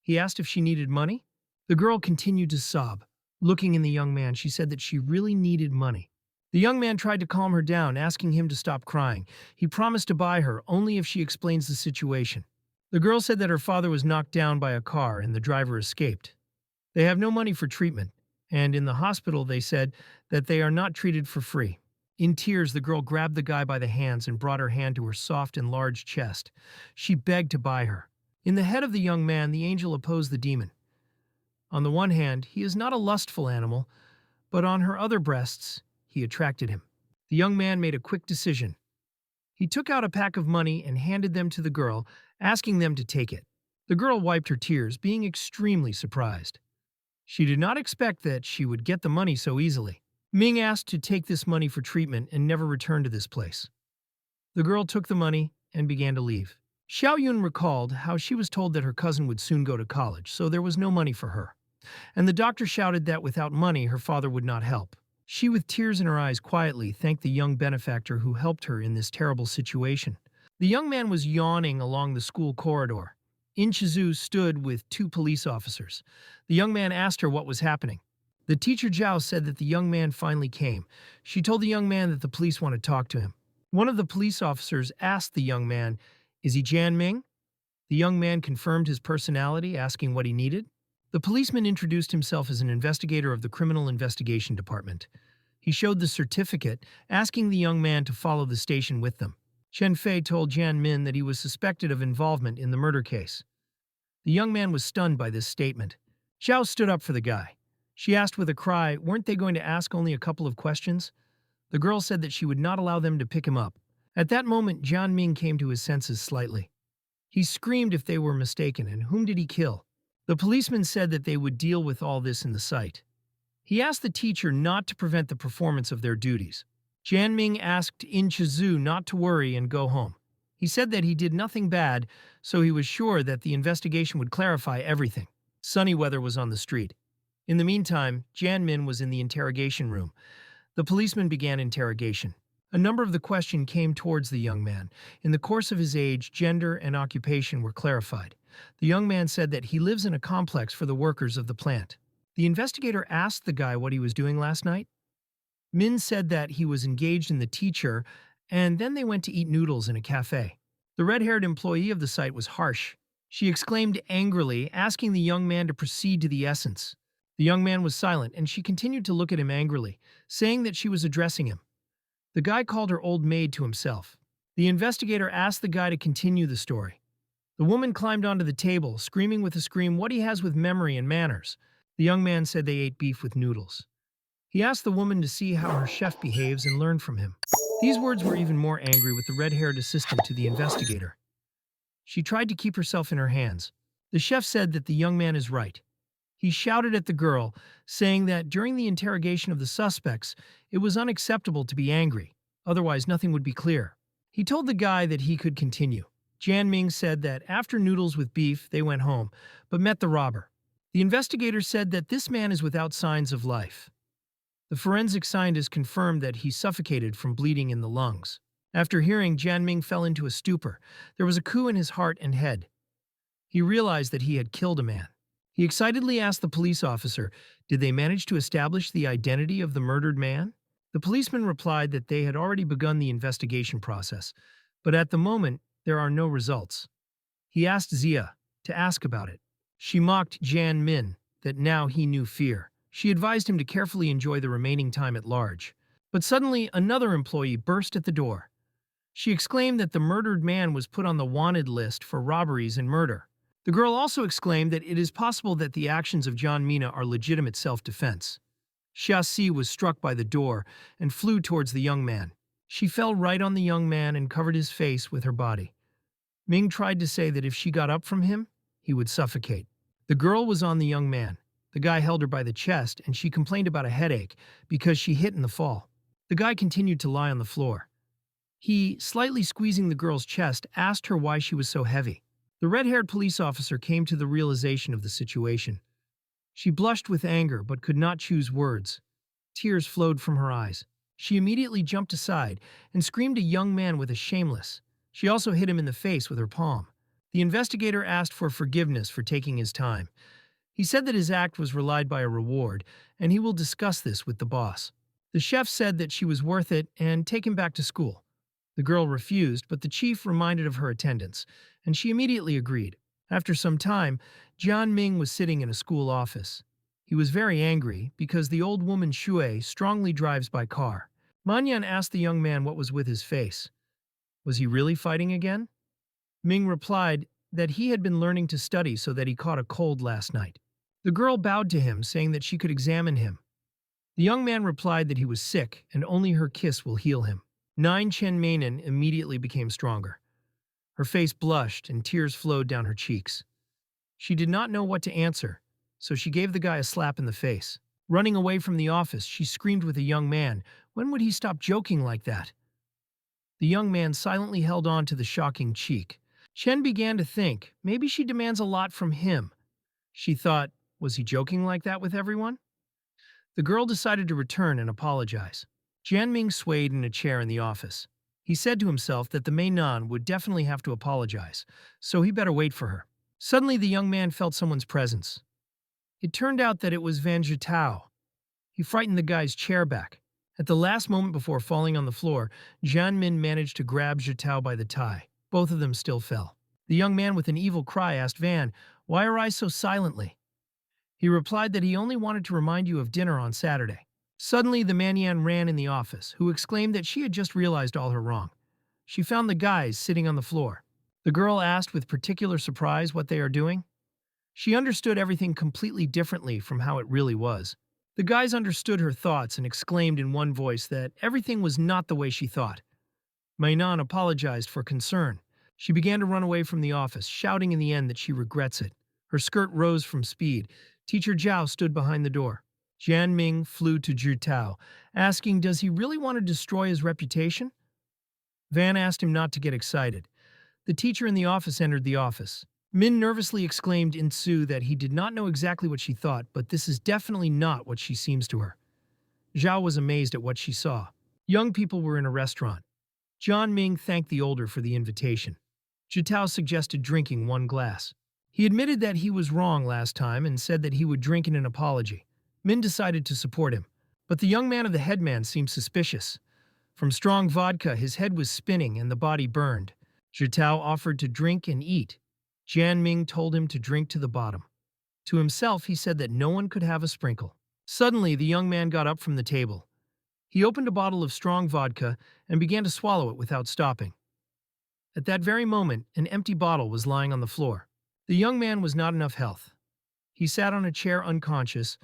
He asked if she needed money. The girl continued to sob. Looking in the young man, she said that she really needed money. The young man tried to calm her down, asking him to stop crying. He promised to buy her only if she explains the situation. The girl said that her father was knocked down by a car and the driver escaped. They have no money for treatment, and in the hospital they said that they are not treated for free. In tears, the girl grabbed the guy by the hands and brought her hand to her soft and large chest. She begged to buy her. In the head of the young man, the angel opposed the demon. On the one hand, he is not a lustful animal, but on her other breasts, he attracted him. The young man made a quick decision. He took out a pack of money and handed them to the girl, asking them to take it. The girl wiped her tears, being extremely surprised. She did not expect that she would get the money so easily. Ming asked to take this money for treatment and never return to this place. The girl took the money and began to leave. Xiao Yun recalled how she was told that her cousin would soon go to college, so there was no money for her. And the doctor shouted that without money, her father would not help. She, with tears in her eyes, quietly thanked the young benefactor who helped her in this terrible situation. The young man was yawning along the school corridor. In Chizu stood with 2 police officers. The young man asked her what was happening. The teacher Jiao said that the young man finally came. She told the young man that the police want to talk to him. One of the police officers asked the young man, "Is he Jian Ming?" The young man confirmed his personality, asking what he needed. The policeman introduced himself as an investigator of the Criminal Investigation Department. He showed the certificate, asking the young man to follow the station with them. Chen Fei told Jian Min that he was suspected of involvement in the murder case. The young man was stunned by this statement. Jiao stood up for the guy. She asked with a cry, weren't they going to ask only a couple of questions? The girl said that she would not allow them to pick him up. At that moment, Jian Ming came to his senses slightly. He screamed if they were mistaken, and whom did he kill? The policeman said that they would deal with all this in the site. He asked the teacher not to prevent the performance of their duties. Jian Ming asked In Chizu not to worry and go home. He said that he did nothing bad, so he was sure that the investigation would clarify everything. Sunny weather was on the street. In the meantime, Jian Min was in the interrogation room. The policeman began interrogation. A number of the questions came towards the young man. In the course of his age, gender, and occupation were clarified. The young man said that he lives in a complex for the workers of the plant. The investigator asked the guy what he was doing last night. Min said that he was engaged in the teacher, and then they went to eat noodles in a cafe. The red-haired employee of the site was harsh. She exclaimed angrily, asking the young man to proceed to the essence. The young man was silent, and she continued to look at him angrily, saying that she was addressing him. The guy called her old maid to himself. The investigator asked the guy to continue the story. The woman climbed onto the table, screaming with a scream what he has with memory and manners. The young man said they ate beef with noodles. He asked the woman to see how her chef behaves and learn from him. These words were even more angry with the red-haired assistant to the investigator. She tried to keep herself in her hands. The chef said that the young man is right. He shouted at the girl, saying that during the interrogation of the suspects, it was unacceptable to be angry, otherwise nothing would be clear. He told the guy that he could continue. Jian Ming said that after noodles with beef, they went home, but met the robber. The investigator said that this man is without signs of life. The forensic scientist confirmed that he suffocated from bleeding in the lungs. After hearing, Jian Ming fell into a stupor. There was a coup in his heart and head. He realized that he had killed a man. He excitedly asked the police officer, did they manage to establish the identity of the murdered man? The policeman replied that they had already begun the investigation process, but at the moment, there are no results. He asked Zia to ask about it. She mocked Jan Min that now he knew fear. She advised him to carefully enjoy the remaining time at large. But suddenly, another employee burst at the door. She exclaimed that the murdered man was put on the wanted list for robberies and murder. The girl also exclaimed that it is possible that the actions of John Mina are legitimate self-defense. Xia Si was struck by the door and flew towards the young man. She fell right on the young man and covered his face with her body. Ming tried to say that if she got up from him, he would suffocate. The girl was on the young man. The guy held her by the chest, and she complained about a headache because she hit in the fall. The guy continued to lie on the floor. He, slightly squeezing the girl's chest, asked her why she was so heavy. The red-haired police officer came to the realization of the situation. She blushed with anger but could not choose words. Tears flowed from her eyes. She immediately jumped aside and screamed a young man with a shameless. She also hit him in the face with her palm. The investigator asked for forgiveness for taking his time. He said that his act was relied by a reward, and he will discuss this with the boss. The chef said that she was worth it and take him back to school. The girl refused, but the chief reminded of her attendance, and she immediately agreed. After some time, Jian Ming was sitting in a school office. He was very angry because the old woman Xue strongly drives by car. Manyan asked the young man what was with his face. Was he really fighting again? Ming replied that he had been learning to study so that he caught a cold last night. The girl bowed to him, saying that she could examine him. The young man replied that he was sick and only her kiss will heal him. Nine Chen Mainen immediately became stronger. Her face blushed and tears flowed down her cheeks. She did not know what to answer, so she gave the guy a slap in the face. Running away from the office, she screamed with the young man, "When would he stop joking like that?" The young man silently held on to the shocking cheek. Chen began to think, maybe she demands a lot from him. She thought, was he joking like that with everyone? The girl decided to return and apologize. Jianming swayed in a chair in the office. He said to himself that the Mainan would definitely have to apologize, so he better wait for her. Suddenly, the young man felt someone's presence. It turned out that it was Vanatau. He frightened the guy's chair back. At the last moment before falling on the floor, Jianmin managed to grab Zhetao by the tie. Both of them still fell. The young man with an evil cry asked Van, "Why arise so silently?" He replied that he only wanted to remind you of dinner on Saturday. Suddenly, the Manyan ran in the office, who exclaimed that she had just realized all her wrong. She found the guys sitting on the floor. The girl asked with particular surprise what they are doing. She understood everything completely differently from how it really was. The guys understood her thoughts and exclaimed in one voice that everything was not the way she thought. Mainan apologized for concern. She began to run away from the office, shouting in the end that she regrets it. Her skirt rose from speed. Teacher Jiao stood behind the door. Jian Ming flew to Zhu, asking, does he really want to destroy his reputation? Van asked him not to get excited. The teacher in the office entered the office. Min nervously exclaimed in Tsu that he did not know exactly what she thought, but this is definitely not what she seems to her. Zhao was amazed at what she saw. Young people were in a restaurant. John Ming thanked the older for the invitation. Jitao suggested drinking one glass. He admitted that he was wrong last time and said that he would drink in an apology. Min decided to support him, but the young man of the headman seemed suspicious. From strong vodka, his head was spinning and the body burned. Jitao offered to drink and eat. Jian Ming told him to drink to the bottom. To himself, he said that no one could have a sprinkle. Suddenly, the young man got up from the table. He opened a bottle of strong vodka and began to swallow it without stopping. At that very moment, an empty bottle was lying on the floor. The young man was not enough health. He sat on a chair unconscious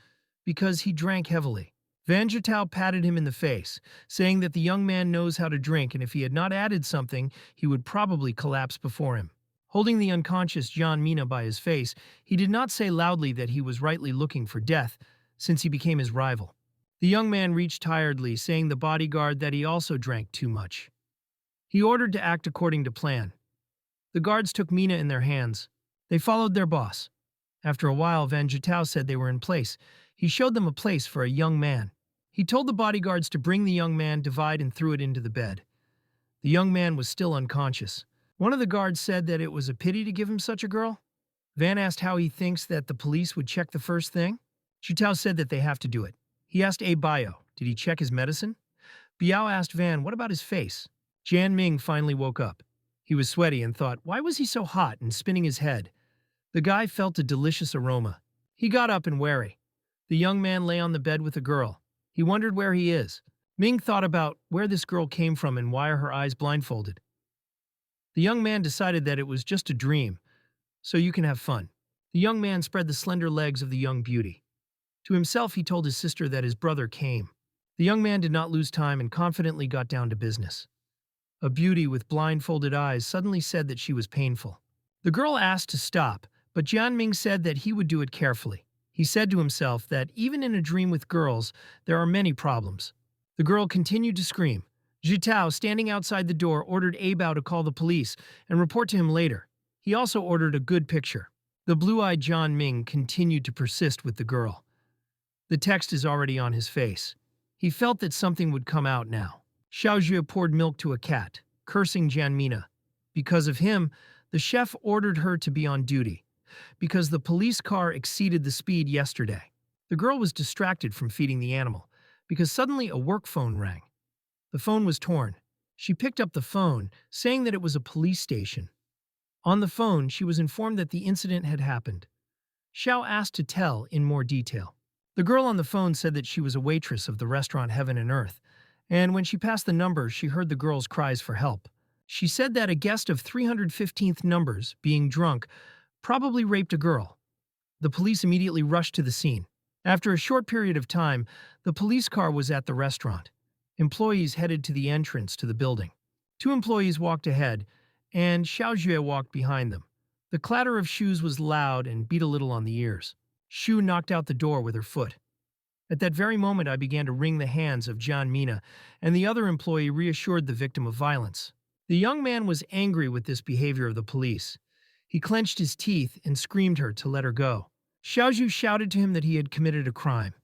because he drank heavily. Van Jitao patted him in the face, saying that the young man knows how to drink and if he had not added something, he would probably collapse before him. Holding the unconscious John Mina by his face, he did not say loudly that he was rightly looking for death, since he became his rival. The young man reached tiredly, saying the bodyguard that he also drank too much. He ordered to act according to plan. The guards took Mina in their hands. They followed their boss. After a while, Van Jitao said they were in place. He showed them a place for a young man. He told the bodyguards to bring the young man, divide, and threw it into the bed. The young man was still unconscious. One of the guards said that it was a pity to give him such a girl. Van asked how he thinks that the police would check the first thing. Jitao said that they have to do it. He asked Bio, did he check his medicine? Biao asked Van, what about his face? Jan Ming finally woke up. He was sweaty and thought, why was he so hot and spinning his head? The guy felt a delicious aroma. He got up and wary. The young man lay on the bed with a girl. He wondered where he is. Ming thought about where this girl came from and why are her eyes blindfolded. The young man decided that it was just a dream, so you can have fun. The young man spread the slender legs of the young beauty. To himself, he told his sister that his brother came. The young man did not lose time and confidently got down to business. A beauty with blindfolded eyes suddenly said that she was painful. The girl asked to stop, but Jianming said that he would do it carefully. He said to himself that even in a dream with girls, there are many problems. The girl continued to scream. Jiao, standing outside the door, ordered Abao to call the police and report to him later. He also ordered a good picture. The blue-eyed John Ming continued to persist with the girl. The text is already on his face. He felt that something would come out now. Xiaojue poured milk to a cat, cursing Jianmina. Because of him, the chef ordered her to be on duty, because the police car exceeded the speed yesterday. The girl was distracted from feeding the animal, because suddenly a work phone rang. The phone was torn. She picked up the phone, saying that it was a police station. On the phone, she was informed that the incident had happened. Xiao asked to tell in more detail. The girl on the phone said that she was a waitress of the restaurant Heaven and Earth, and when she passed the number, she heard the girl's cries for help. She said that a guest of 315th numbers, being drunk, probably raped a girl. The police immediately rushed to the scene. After a short period of time, the police car was at the restaurant. Employees headed to the entrance to the building. 2 employees walked ahead, and Xiaojue walked behind them. The clatter of shoes was loud and beat a little on the ears. Xu knocked out the door with her foot. At that very moment, I began to wring the hands of Jian Mina, and the other employee reassured the victim of violence. The young man was angry with this behavior of the police. He clenched his teeth and screamed her to let her go. Xiaozhu shouted to him that he had committed a crime.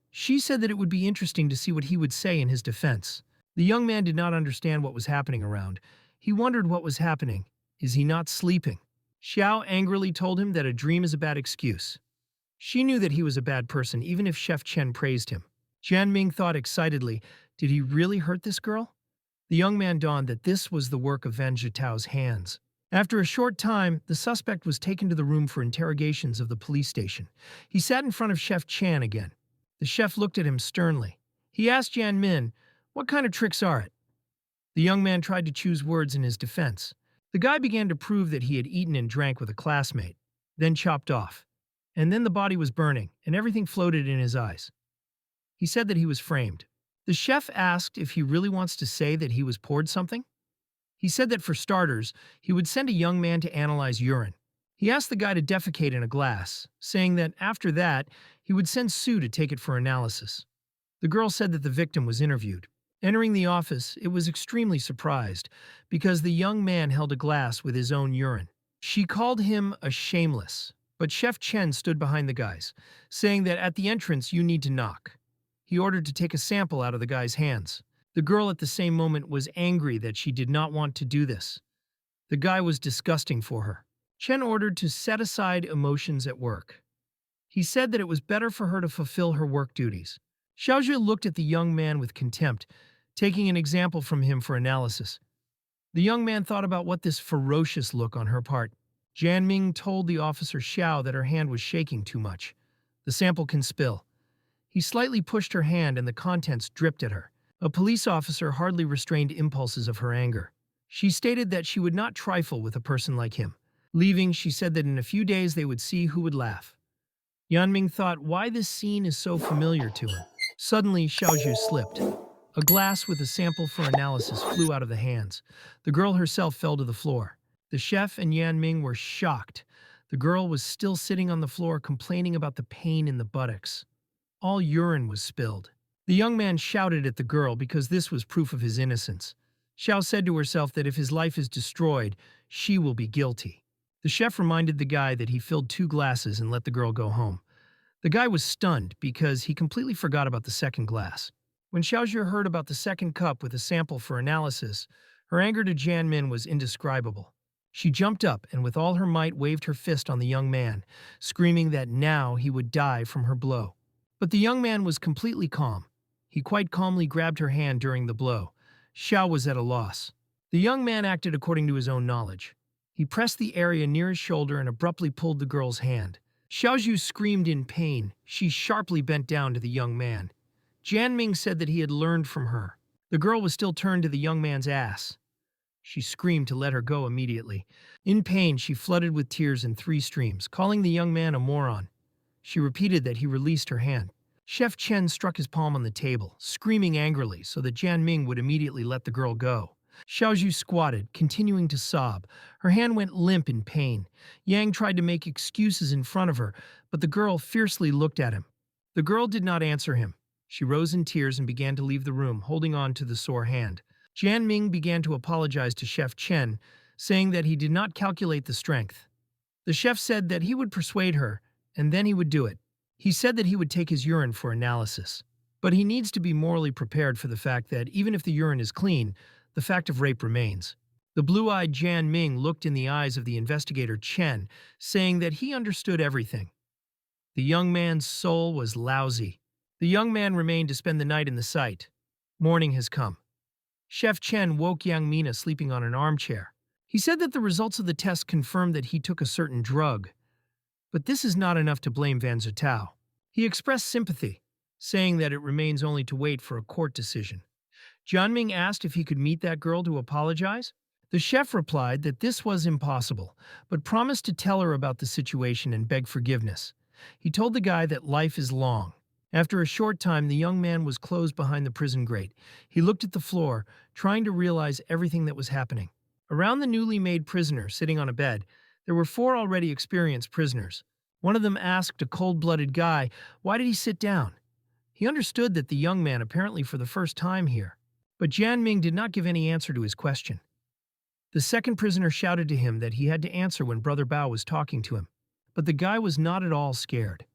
She said that it would be interesting to see what he would say in his defense. The young man did not understand what was happening around. He wondered what was happening. Is he not sleeping? Xiao angrily told him that a dream is a bad excuse. She knew that he was a bad person, even if Chef Chen praised him. Jianming thought excitedly, did he really hurt this girl? The young man dawned that this was the work of Van Zhitao's hands. After a short time, the suspect was taken to the room for interrogations of the police station. He sat in front of Chef Chan again. The chef looked at him sternly. He asked Jianmin, what kind of tricks are it? The young man tried to choose words in his defense. The guy began to prove that he had eaten and drank with a classmate, then chopped off. And then the body was burning, and everything floated in his eyes. He said that he was framed. The chef asked if he really wants to say that he was poured something. He said that for starters, he would send a young man to analyze urine. He asked the guy to defecate in a glass, saying that after that, he would send Sue to take it for analysis. The girl said that the victim was interviewed. Entering the office, it was extremely surprised because the young man held a glass with his own urine. She called him a shameless. But Chef Chen stood behind the guys, saying that at the entrance you need to knock. He ordered to take a sample out of the guy's hands. The girl at the same moment was angry that she did not want to do this. The guy was disgusting for her. Chen ordered to set aside emotions at work. He said that it was better for her to fulfill her work duties. Xiaozhu looked at the young man with contempt, taking an example from him for analysis. The young man thought about what this ferocious look on her part. Jianming told the officer Xiao that her hand was shaking too much. The sample can spill. He slightly pushed her hand and the contents dripped at her. A police officer hardly restrained impulses of her anger. She stated that she would not trifle with a person like him. Leaving, she said that in a few days they would see who would laugh. Yanming thought why this scene is so familiar to him. Suddenly, Xiaozhu slipped. A glass with a sample for analysis flew out of the hands. The girl herself fell to the floor. The chef and Yanming were shocked. The girl was still sitting on the floor complaining about the pain in the buttocks. All urine was spilled. The young man shouted at the girl because this was proof of his innocence. Xiao said to herself that if his life is destroyed, she will be guilty. The chef reminded the guy that he filled 2 glasses and let the girl go home. The guy was stunned because he completely forgot about the second glass. When Xiaozhu heard about the second cup with a sample for analysis, her anger to Jianmin was indescribable. She jumped up and with all her might waved her fist on the young man, screaming that now he would die from her blow. But the young man was completely calm. He quite calmly grabbed her hand during the blow. Xiao was at a loss. The young man acted according to his own knowledge. He pressed the area near his shoulder and abruptly pulled the girl's hand. Xiaozhu screamed in pain. She sharply bent down to the young man. Jianming said that he had learned from her. The girl was still turned to the young man's ass. She screamed to let her go immediately. In pain, she flooded with tears in 3 streams, calling the young man a moron. She repeated that he released her hand. Chef Chen struck his palm on the table, screaming angrily so that Jianming would immediately let the girl go. Xiaozhu squatted, continuing to sob. Her hand went limp in pain. Yang tried to make excuses in front of her, but the girl fiercely looked at him. The girl did not answer him. She rose in tears and began to leave the room, holding on to the sore hand. Jianming began to apologize to Chef Chen, saying that he did not calculate the strength. The chef said that he would persuade her, and then he would do it. He said that he would take his urine for analysis. But he needs to be morally prepared for the fact that even if the urine is clean, the fact of rape remains. The blue-eyed Jianming looked in the eyes of the investigator Chen, saying that he understood everything. The young man's soul was lousy. The young man remained to spend the night in the site. Morning has come. Chef Chen woke Yang Mina sleeping on an armchair. He said that the results of the test confirmed that he took a certain drug. But this is not enough to blame Vanatau. He expressed sympathy, saying that it remains only to wait for a court decision. Jianming asked if he could meet that girl to apologize. The chef replied that this was impossible, but promised to tell her about the situation and beg forgiveness. He told the guy that life is long. After a short time, the young man was closed behind the prison grate. He looked at the floor, trying to realize everything that was happening. Around the newly made prisoner sitting on a bed, there were 4 already experienced prisoners. One of them asked a cold-blooded guy, why did he sit down? He understood that the young man apparently for the first time here. But Jianming did not give any answer to his question. The second prisoner shouted to him that he had to answer when Brother Bao was talking to him. But the guy was not at all scared.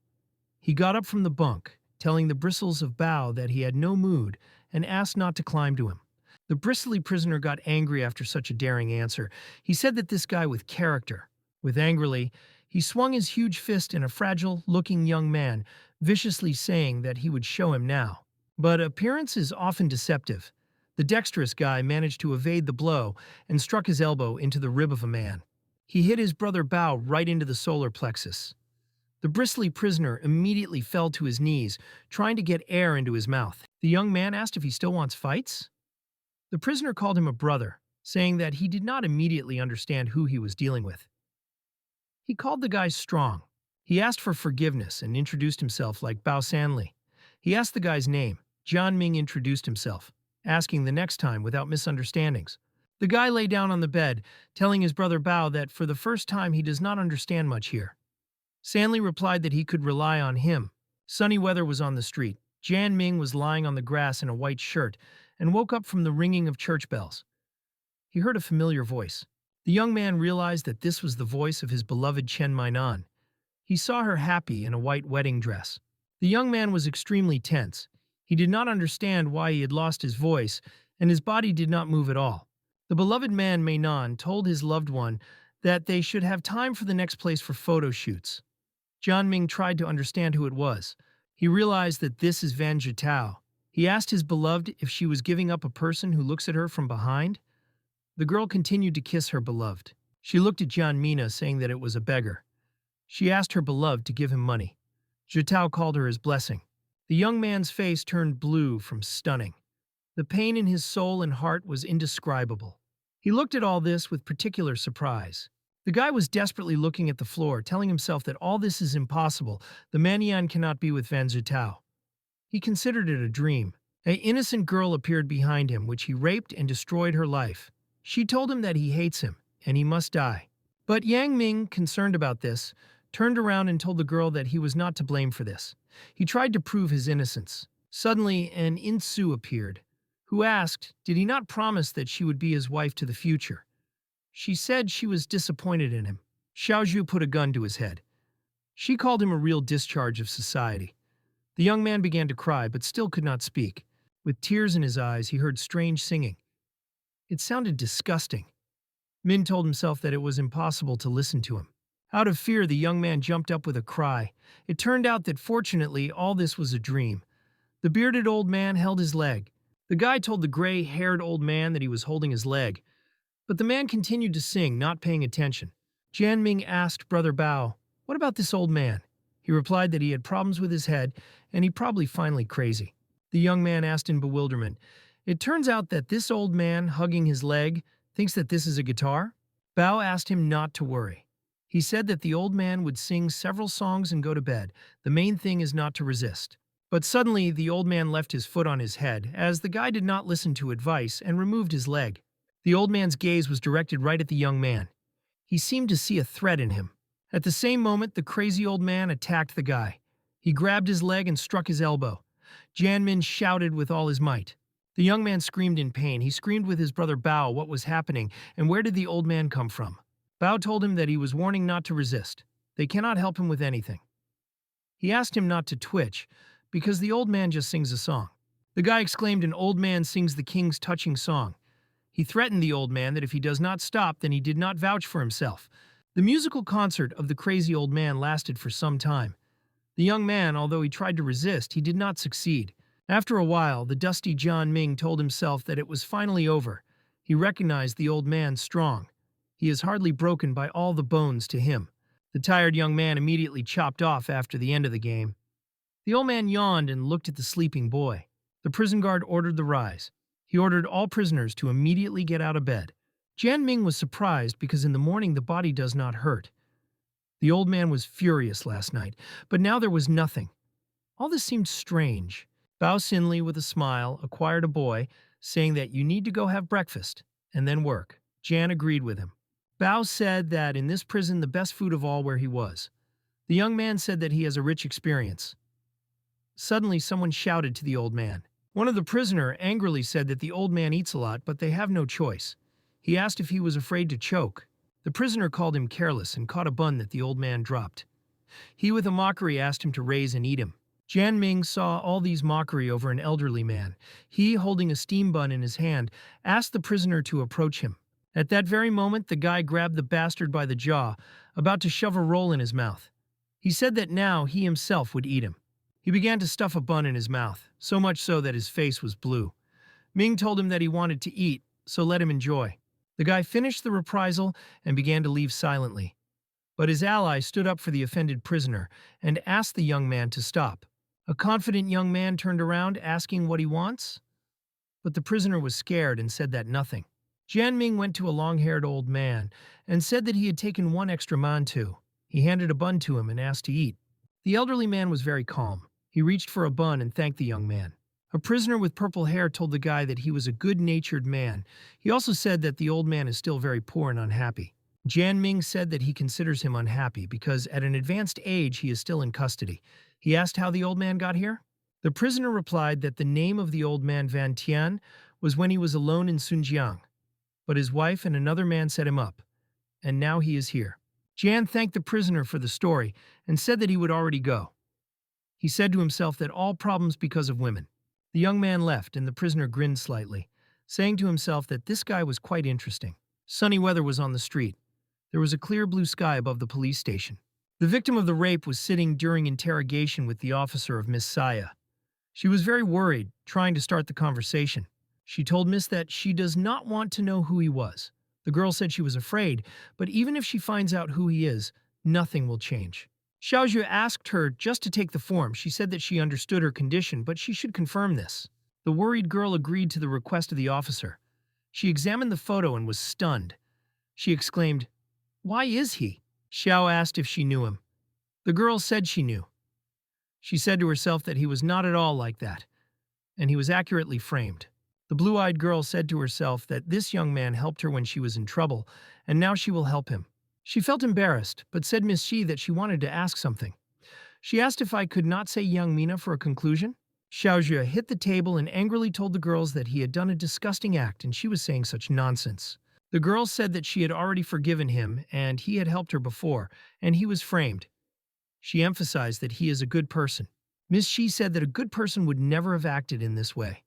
He got up from the bunk, telling the bristles of Bao that he had no mood and asked not to climb to him. The bristly prisoner got angry after such a daring answer. He said that this guy with character. With angrily, he swung his huge fist in a fragile-looking young man, viciously saying that he would show him now. But appearance is often deceptive. The dexterous guy managed to evade the blow and struck his elbow into the rib of a man. He hit his brother Bao right into the solar plexus. The bristly prisoner immediately fell to his knees, trying to get air into his mouth. The young man asked if he still wants fights. The prisoner called him a brother, saying that he did not immediately understand who he was dealing with. He called the guy strong. He asked for forgiveness and introduced himself like Bao Sanli. He asked the guy's name. Jianming introduced himself, asking the next time without misunderstandings. The guy lay down on the bed, telling his brother Bao that for the first time he does not understand much here. Sanli replied that he could rely on him. Sunny weather was on the street. Jianming was lying on the grass in a white shirt and woke up from the ringing of church bells. He heard a familiar voice. The young man realized that this was the voice of his beloved Chen Mainan. He saw her happy in a white wedding dress. The young man was extremely tense. He did not understand why he had lost his voice, and his body did not move at all. The beloved man Mainan told his loved one that they should have time for the next place for photo shoots. Jianming tried to understand who it was. He realized that this is Vanatau. He asked his beloved if she was giving up a person who looks at her from behind. The girl continued to kiss her beloved. She looked at Jianmina, saying that it was a beggar. She asked her beloved to give him money. Jiao called her his blessing. The young man's face turned blue from stunning. The pain in his soul and heart was indescribable. He looked at all this with particular surprise. The guy was desperately looking at the floor, telling himself that all this is impossible. The Manyan cannot be with Vanatau. He considered it a dream. An innocent girl appeared behind him, which he raped and destroyed her life. She told him that he hates him, and he must die. But Yang Ming, concerned about this, turned around and told the girl that he was not to blame for this. He tried to prove his innocence. Suddenly, an Insu appeared, who asked, did he not promise that she would be his wife to the future? She said she was disappointed in him. Xiaozhu put a gun to his head. She called him a real discharge of society. The young man began to cry, but still could not speak. With tears in his eyes, he heard strange singing. It sounded disgusting. Min told himself that it was impossible to listen to him. Out of fear, the young man jumped up with a cry. It turned out that fortunately all this was a dream. The bearded old man held his leg. The guy told the gray-haired old man that he was holding his leg, but the man continued to sing, not paying attention. Jianming asked Brother Bao, "What about this old man?" He replied that he had problems with his head, and he probably finally crazy. The young man asked in bewilderment, "It turns out that this old man hugging his leg thinks that this is a guitar?" Bao asked him not to worry. He said that the old man would sing several songs and go to bed. The main thing is not to resist. But suddenly, the old man left his foot on his head, as the guy did not listen to advice and removed his leg. The old man's gaze was directed right at the young man. He seemed to see a threat in him. At the same moment, the crazy old man attacked the guy. He grabbed his leg and struck his elbow. Jianmin shouted with all his might. The young man screamed in pain. He screamed with his brother Bao what was happening and where did the old man come from. Bao told him that he was warning not to resist. They cannot help him with anything. He asked him not to twitch, because the old man just sings a song. The guy exclaimed, "An old man sings the king's touching song." He threatened the old man that if he does not stop, then he did not vouch for himself. The musical concert of the crazy old man lasted for some time. The young man, although he tried to resist, he did not succeed. After a while, the dusty Jian Ming told himself that it was finally over. He recognized the old man strong. He is hardly broken by all the bones to him. The tired young man immediately chopped off after the end of the game. The old man yawned and looked at the sleeping boy. The prison guard ordered the rise. He ordered all prisoners to immediately get out of bed. Jian Ming was surprised because in the morning the body does not hurt. The old man was furious last night, but now there was nothing. All this seemed strange. Bao Xinli, with a smile, acquired a boy, saying that you need to go have breakfast and then work. Jan agreed with him. Bao said that in this prison the best food of all where he was. The young man said that he has a rich experience. Suddenly someone shouted to the old man. One of the prisoner angrily said that the old man eats a lot, but they have no choice. He asked if he was afraid to choke. The prisoner called him careless and caught a bun that the old man dropped. He with a mockery asked him to raise and eat him. Jian Ming saw all these mockery over an elderly man. He, holding a steam bun in his hand, asked the prisoner to approach him. At that very moment, the guy grabbed the bastard by the jaw, about to shove a roll in his mouth. He said that now he himself would eat him. He began to stuff a bun in his mouth, so much so that his face was blue. Ming told him that he wanted to eat, so let him enjoy. The guy finished the reprisal and began to leave silently. But his ally stood up for the offended prisoner and asked the young man to stop. A confident young man turned around, asking what he wants. But the prisoner was scared and said that nothing. Jian Ming went to a long-haired old man and said that he had taken one extra mantou. He handed a bun to him and asked to eat. The elderly man was very calm. He reached for a bun and thanked the young man. A prisoner with purple hair told the guy that he was a good-natured man. He also said that the old man is still very poor and unhappy. Jian Ming said that he considers him unhappy because at an advanced age he is still in custody. He asked how the old man got here. The prisoner replied that the name of the old man Van Tian was when he was alone in Sunjiang. But his wife and another man set him up, and now he is here. Jian thanked the prisoner for the story and said that he would already go. He said to himself that all problems because of women. The young man left and the prisoner grinned slightly, saying to himself that this guy was quite interesting. Sunny weather was on the street. There was a clear blue sky above the police station. The victim of the rape was sitting during interrogation with the officer of Miss Saya. She was very worried, trying to start the conversation. She told Miss that she does not want to know who he was. The girl said she was afraid, but even if she finds out who he is, nothing will change. Xiaozhu asked her just to take the form. She said that she understood her condition, but she should confirm this. The worried girl agreed to the request of the officer. She examined the photo and was stunned. She exclaimed, "Why is he?" Xiao asked if she knew him. The girl said she knew. She said to herself that he was not at all like that, and he was accurately framed. The blue-eyed girl said to herself that this young man helped her when she was in trouble, and now she will help him. She felt embarrassed, but said Miss Shi that she wanted to ask something. She asked if I could not say young Mina for a conclusion. Xiaozhu hit the table and angrily told the girls that he had done a disgusting act and she was saying such nonsense. The girls said that she had already forgiven him and he had helped her before, and he was framed. She emphasized that he is a good person. Miss Shi said that a good person would never have acted in this way.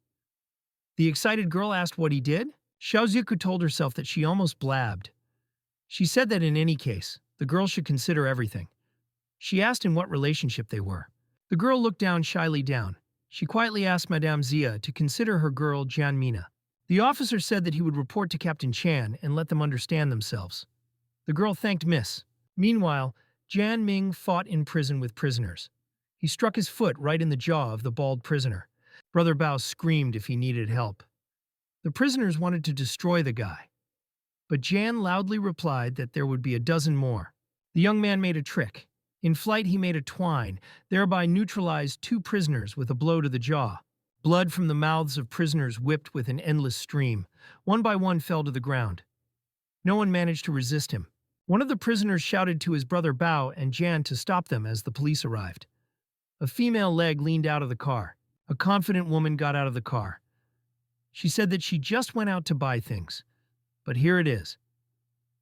The excited girl asked what he did. Xiaozuku told herself that she almost blabbed. She said that in any case, the girl should consider everything. She asked in what relationship they were. The girl looked down shyly down. She quietly asked Madame Zia to consider her girl Jianmina. The officer said that he would report to Captain Chan and let them understand themselves. The girl thanked Miss. Meanwhile, Jian Ming fought in prison with prisoners. He struck his foot right in the jaw of the bald prisoner. Brother Bao screamed if he needed help. The prisoners wanted to destroy the guy, but Jan loudly replied that there would be a dozen more. The young man made a trick. In flight, he made a twine, thereby neutralized 2 prisoners with a blow to the jaw. Blood from the mouths of prisoners whipped with an endless stream. One by one fell to the ground. No one managed to resist him. One of the prisoners shouted to his brother Bao and Jan to stop them as the police arrived. A female leg leaned out of the car. A confident woman got out of the car. She said that she just went out to buy things. But here it is.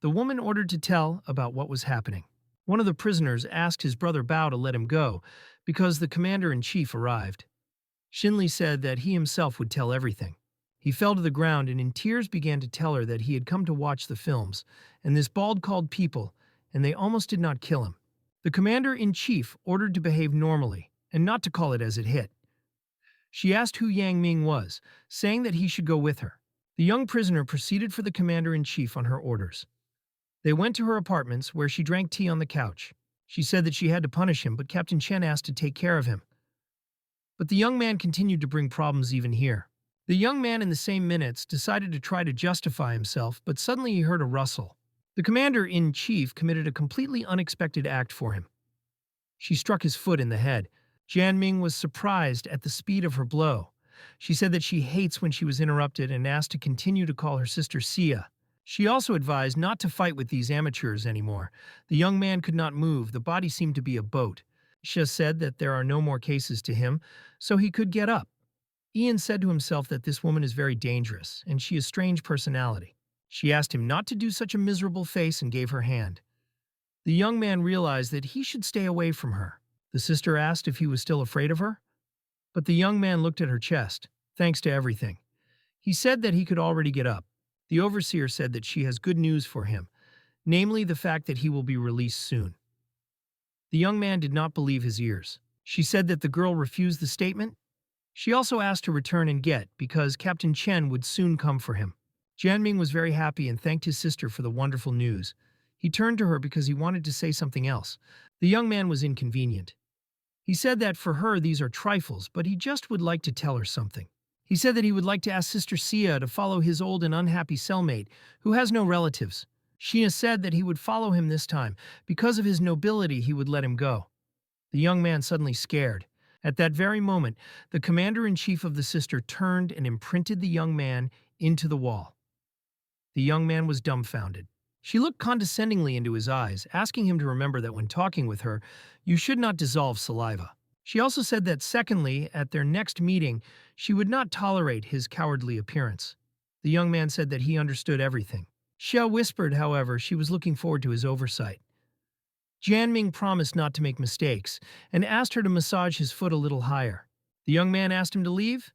The woman ordered to tell about what was happening. One of the prisoners asked his brother Bao to let him go because the commander-in-chief arrived. Shinli said that he himself would tell everything. He fell to the ground and in tears began to tell her that he had come to watch the films, and this bald called people, and they almost did not kill him. The commander-in-chief ordered to behave normally and not to call it as it hit. She asked who Yang Ming was, saying that he should go with her. The young prisoner proceeded for the commander-in-chief on her orders. They went to her apartments where she drank tea on the couch. She said that she had to punish him, but Captain Chen asked to take care of him. But the young man continued to bring problems even here. The young man in the same minutes decided to try to justify himself, but suddenly he heard a rustle. The commander-in-chief committed a completely unexpected act for him. She struck his foot in the head. Jian Ming was surprised at the speed of her blow. She said that she hates when she was interrupted and asked to continue to call her sister Sia. She also advised not to fight with these amateurs anymore. The young man could not move. The body seemed to be a boat. Xia said that there are no more cases to him, so he could get up. Ian said to himself that this woman is very dangerous, and she has strange personality. She asked him not to do such a miserable face and gave her hand. The young man realized that he should stay away from her. The sister asked if he was still afraid of her, but the young man looked at her chest, thanks to everything. He said that he could already get up. The overseer said that she has good news for him, namely the fact that he will be released soon. The young man did not believe his ears. She said that the girl refused the statement. She also asked to return and get, because Captain Chen would soon come for him. Jianming was very happy and thanked his sister for the wonderful news. He turned to her because he wanted to say something else. The young man was inconvenient. He said that for her these are trifles, but he just would like to tell her something. He said that he would like to ask Sister Sia to follow his old and unhappy cellmate, who has no relatives. Sheena said that he would follow him this time. Because of his nobility, he would let him go. The young man suddenly scared. At that very moment, the commander-in-chief of the sister turned and imprinted the young man into the wall. The young man was dumbfounded. She looked condescendingly into his eyes, asking him to remember that when talking with her, you should not dissolve saliva. She also said that secondly, at their next meeting, she would not tolerate his cowardly appearance. The young man said that he understood everything. Xia whispered, however, she was looking forward to his oversight. Jianming promised not to make mistakes and asked her to massage his foot a little higher. The young man asked him to leave.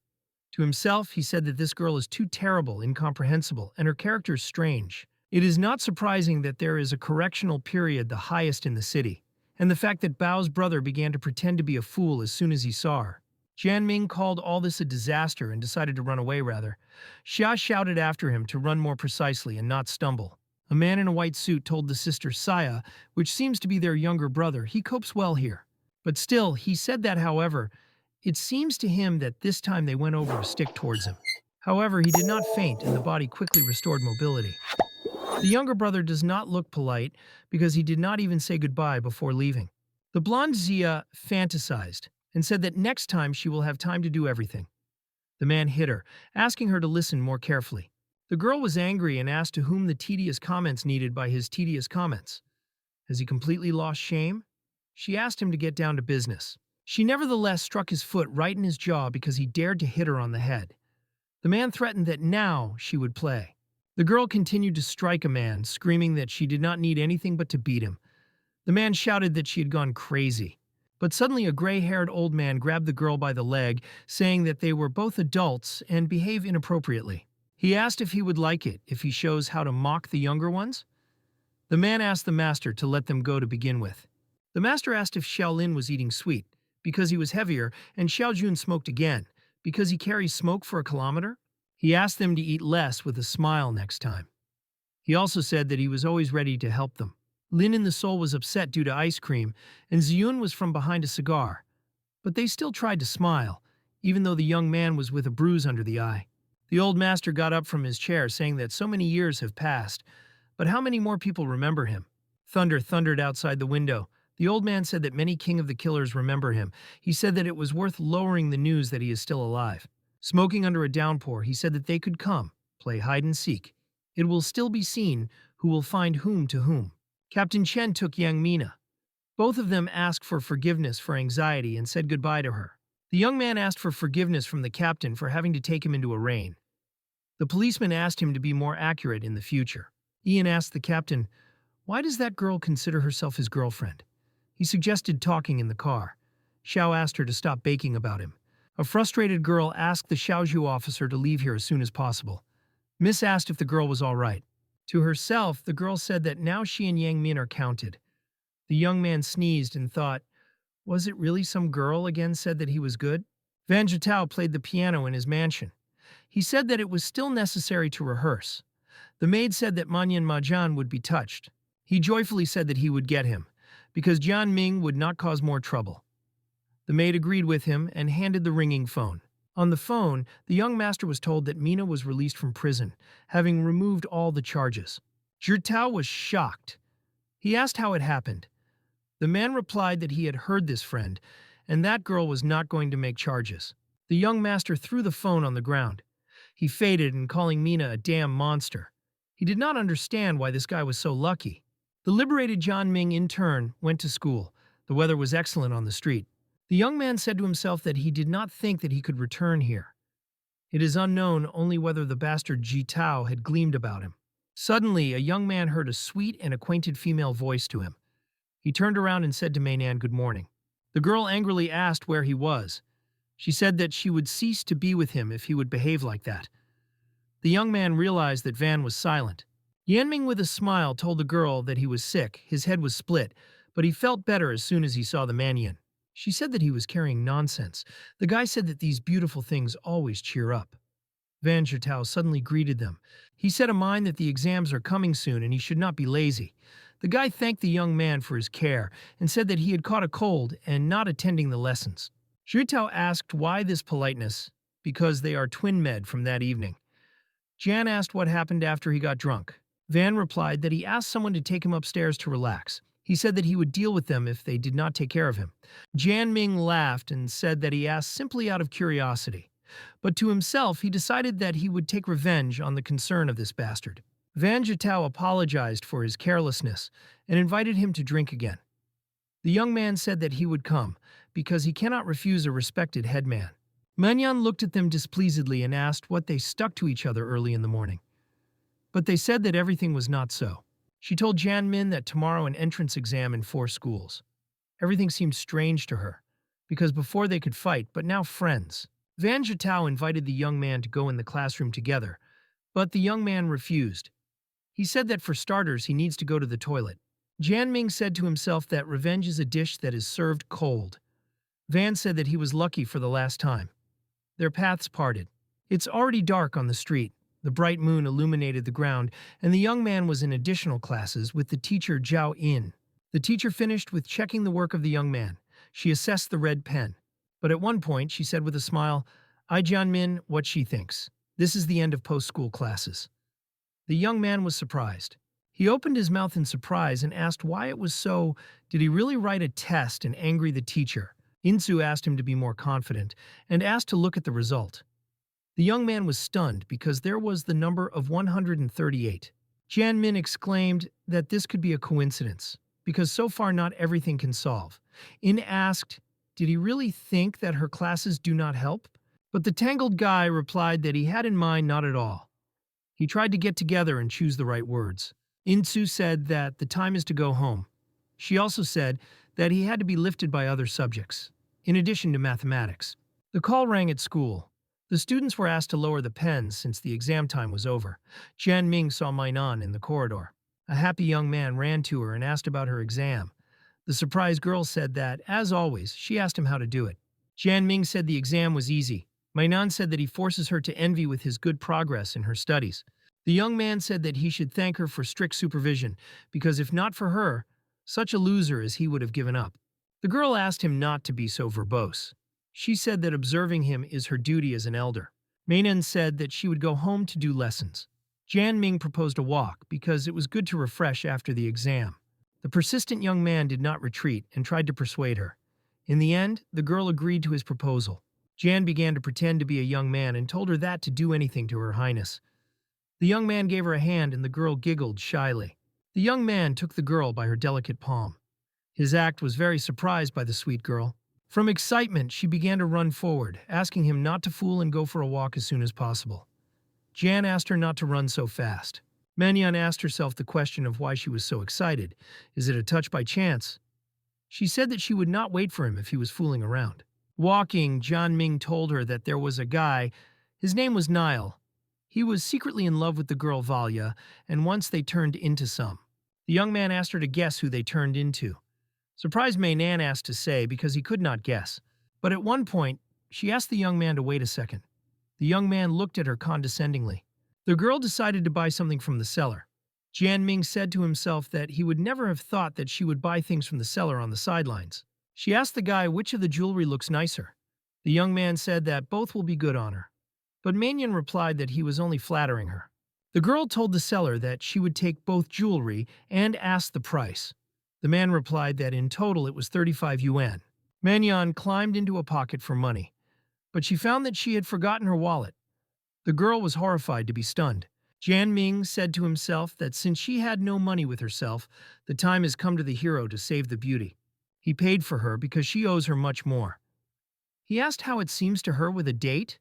To himself, he said that this girl is too terrible, incomprehensible, and her character is strange. It is not surprising that there is a correctional period the highest in the city, and the fact that Bao's brother began to pretend to be a fool as soon as he saw her. Jianming called all this a disaster and decided to run away rather. Xia shouted after him to run more precisely and not stumble. A man in a white suit told the sister Saya, which seems to be their younger brother, he copes well here. But still, he said that, however, it seems to him that this time they went over a stick towards him. However, he did not faint and the body quickly restored mobility. The younger brother does not look polite because he did not even say goodbye before leaving. The blonde Zia fantasized and said that next time she will have time to do everything. The man hit her, asking her to listen more carefully. The girl was angry and asked to whom the tedious comments needed by his tedious comments. Has he completely lost shame? She asked him to get down to business. She nevertheless struck his foot right in his jaw because he dared to hit her on the head. The man threatened that now she would play. The girl continued to strike a man, screaming that she did not need anything but to beat him. The man shouted that she had gone crazy. But suddenly a gray-haired old man grabbed the girl by the leg, saying that they were both adults and behave inappropriately. He asked if he would like it if he shows how to mock the younger ones. The man asked the master to let them go to begin with. The master asked if Xiaolin was eating sweet, because he was heavier, and Xiaojun smoked again, because he carries smoke for a kilometer. He asked them to eat less with a smile next time. He also said that he was always ready to help them. Lin in the Soul was upset due to ice cream, and Ziyun was from behind a cigar. But they still tried to smile, even though the young man was with a bruise under the eye. The old master got up from his chair, saying that so many years have passed, but how many more people remember him? Thunder thundered outside the window. The old man said that many King of the Killers remember him. He said that it was worth lowering the news that he is still alive. Smoking under a downpour, he said that they could come, play hide and seek. It will still be seen who will find whom to whom. Captain Chen took Yang Mina. Both of them asked for forgiveness for anxiety and said goodbye to her. The young man asked for forgiveness from the captain for having to take him into a rain. The policeman asked him to be more accurate in the future. Ian asked the captain, "Why does that girl consider herself his girlfriend?" He suggested talking in the car. Xiao asked her to stop baking about him. A frustrated girl asked the Xiaozhu officer to leave here as soon as possible. Miss asked if the girl was all right. To herself, the girl said that now she and Yang Min are counted. The young man sneezed and thought, was it really some girl again said that he was good? Vanatau played the piano in his mansion. He said that it was still necessary to rehearse. The maid said that Manyan Majan would be touched. He joyfully said that he would get him, because Jian Ming would not cause more trouble. The maid agreed with him and handed the ringing phone. On the phone, the young master was told that Mina was released from prison, having removed all the charges. Jiao was shocked. He asked how it happened. The man replied that he had heard this friend, and that girl was not going to make charges. The young master threw the phone on the ground. He faded and calling Mina a damn monster. He did not understand why this guy was so lucky. The liberated Jian Ming, in turn, went to school. The weather was excellent on the street. The young man said to himself that he did not think that he could return here. It is unknown only whether the bastard Jiao had gleamed about him. Suddenly, a young man heard a sweet and acquainted female voice to him. He turned around and said to Mainan, "Good morning." The girl angrily asked where he was. She said that she would cease to be with him if he would behave like that. The young man realized that Van was silent. Yanming with a smile told the girl that he was sick, his head was split, but he felt better as soon as he saw the Manyan. She said that he was carrying nonsense. The guy said that these beautiful things always cheer up. Van Jiao suddenly greeted them. He said a mind that the exams are coming soon and he should not be lazy. The guy thanked the young man for his care and said that he had caught a cold and not attending the lessons. Jiao asked why this politeness, because they are twin med from that evening. Jan asked what happened after he got drunk. Van replied that he asked someone to take him upstairs to relax. He said that he would deal with them if they did not take care of him. Jian Ming laughed and said that he asked simply out of curiosity. But to himself, he decided that he would take revenge on the concern of this bastard. Van Jiao apologized for his carelessness and invited him to drink again. The young man said that he would come, because he cannot refuse a respected headman. Manyan looked at them displeasedly and asked what they stuck to each other early in the morning. But they said that everything was not so. She told Jian Min that tomorrow an entrance exam in 4 schools. Everything seemed strange to her, because before they could fight, but now friends. Van Jiao invited the young man to go in the classroom together, but the young man refused. He said that for starters he needs to go to the toilet. Jian Ming said to himself that revenge is a dish that is served cold. Van said that he was lucky for the last time. Their paths parted. It's already dark on the street. The bright moon illuminated the ground, and the young man was in additional classes with the teacher Jiao In. The teacher finished with checking the work of the young man. She assessed the red pen. But at one point, she said with a smile, "I Jian Min, what she thinks. This is the end of post-school classes." The young man was surprised. He opened his mouth in surprise and asked why it was so. Did he really write a test and angry the teacher? Insu asked him to be more confident and asked to look at the result. The young man was stunned because there was the number of 138. Jian Min exclaimed that this could be a coincidence, because so far not everything can solve. In asked, did he really think that her classes do not help? But the tangled guy replied that he had in mind not at all. He tried to get together and choose the right words. Insu said that the time is to go home. She also said that he had to be lifted by other subjects, in addition to mathematics. The call rang at school. The students were asked to lower the pens since the exam time was over. Jian Ming saw Mainan in the corridor. A happy young man ran to her and asked about her exam. The surprised girl said that, as always, she asked him how to do it. Jian Ming said the exam was easy. Mainan said that he forces her to envy with his good progress in her studies. The young man said that he should thank her for strict supervision, because if not for her, such a loser as he would have given up. The girl asked him not to be so verbose. She said that observing him is her duty as an elder. Mainan said that she would go home to do lessons. Jian Ming proposed a walk because it was good to refresh after the exam. The persistent young man did not retreat and tried to persuade her. In the end, the girl agreed to his proposal. Jan began to pretend to be a young man and told her that to do anything to Her Highness. The young man gave her a hand and the girl giggled shyly. The young man took the girl by her delicate palm. His act was very surprised by the sweet girl. From excitement, she began to run forward, asking him not to fool and go for a walk as soon as possible. Jan asked her not to run so fast. Manhwa asked herself the question of why she was so excited. Is it a touch by chance? She said that she would not wait for him if he was fooling around. Walking, Jian Ming told her that there was a guy. His name was Nile. He was secretly in love with the girl Valya, and once they turned into some. The young man asked her to guess who they turned into. Surprised Mainan asked to say because he could not guess. But at one point, she asked the young man to wait a second. The young man looked at her condescendingly. The girl decided to buy something from the seller. Jian Ming said to himself that he would never have thought that she would buy things from the seller on the sidelines. She asked the guy which of the jewelry looks nicer. The young man said that both will be good on her. But Manhwa replied that he was only flattering her. The girl told the seller that she would take both jewelry and asked the price. The man replied that in total it was 35 yuan. Manhwa climbed into a pocket for money, but she found that she had forgotten her wallet. The girl was horrified to be stunned. Jian Ming said to himself that since she had no money with herself, the time has come to the hero to save the beauty. He paid for her because she owes her much more. He asked how it seems to her with a date.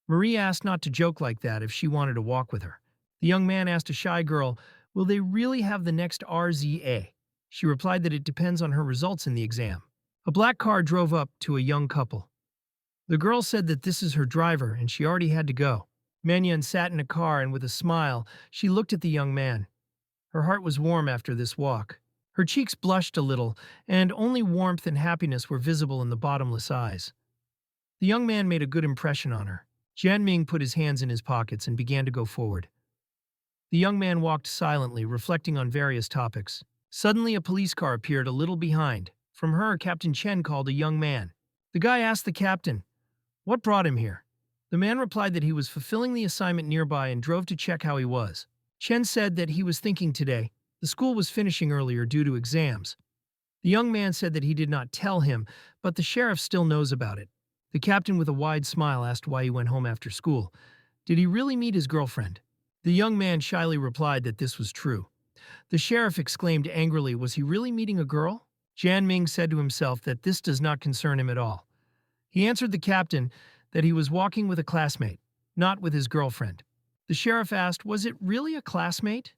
Marie asked not to joke like that if she wanted to walk with her. The young man asked a shy girl, will they really have the next RZA? She replied that it depends on her results in the exam. A black car drove up to a young couple. The girl said that this is her driver and she already had to go. Manhwa sat in a car and with a smile, she looked at the young man. Her heart was warm after this walk. Her cheeks blushed a little, and only warmth and happiness were visible in the bottomless eyes. The young man made a good impression on her. Jian Ming put his hands in his pockets and began to go forward. The young man walked silently, reflecting on various topics. Suddenly, a police car appeared a little behind. From her, Captain Chen called a young man. The guy asked the captain, what brought him here? The man replied that he was fulfilling the assignment nearby and drove to check how he was. Chen said that he was thinking today. The school was finishing earlier due to exams. The young man said that he did not tell him, but the sheriff still knows about it. The captain with a wide smile asked why he went home after school. Did he really meet his girlfriend? The young man shyly replied that this was true. The sheriff exclaimed angrily, was he really meeting a girl? Jian Ming said to himself that this does not concern him at all. He answered the captain that he was walking with a classmate, not with his girlfriend. The sheriff asked, was it really a classmate?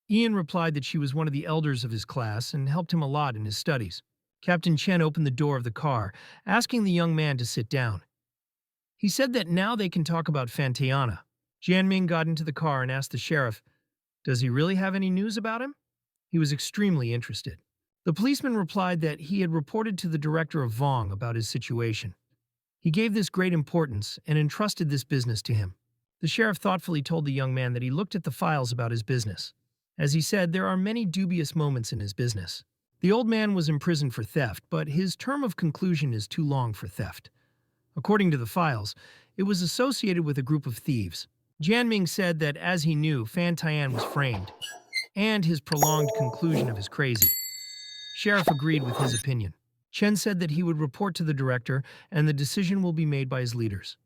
Ian replied that she was one of the elders of his class and helped him a lot in his studies. Captain Chen opened the door of the car, asking the young man to sit down. He said that now they can talk about Fantayana. Jian Ming got into the car and asked the sheriff, does he really have any news about him? He was extremely interested. The policeman replied that he had reported to the director of Fong about his situation. He gave this great importance and entrusted this business to him. The sheriff thoughtfully told the young man that he looked at the files about his business. As he said, there are many dubious moments in his business. The old man was imprisoned for theft, but his term of conclusion is too long for theft. According to the files, it was associated with a group of thieves. Jian Ming said that as he knew, Fan Tian was framed, and his prolonged conclusion of his crazy. Sheriff agreed with his opinion. Chen said that he would report to the director and the decision will be made by his leaders.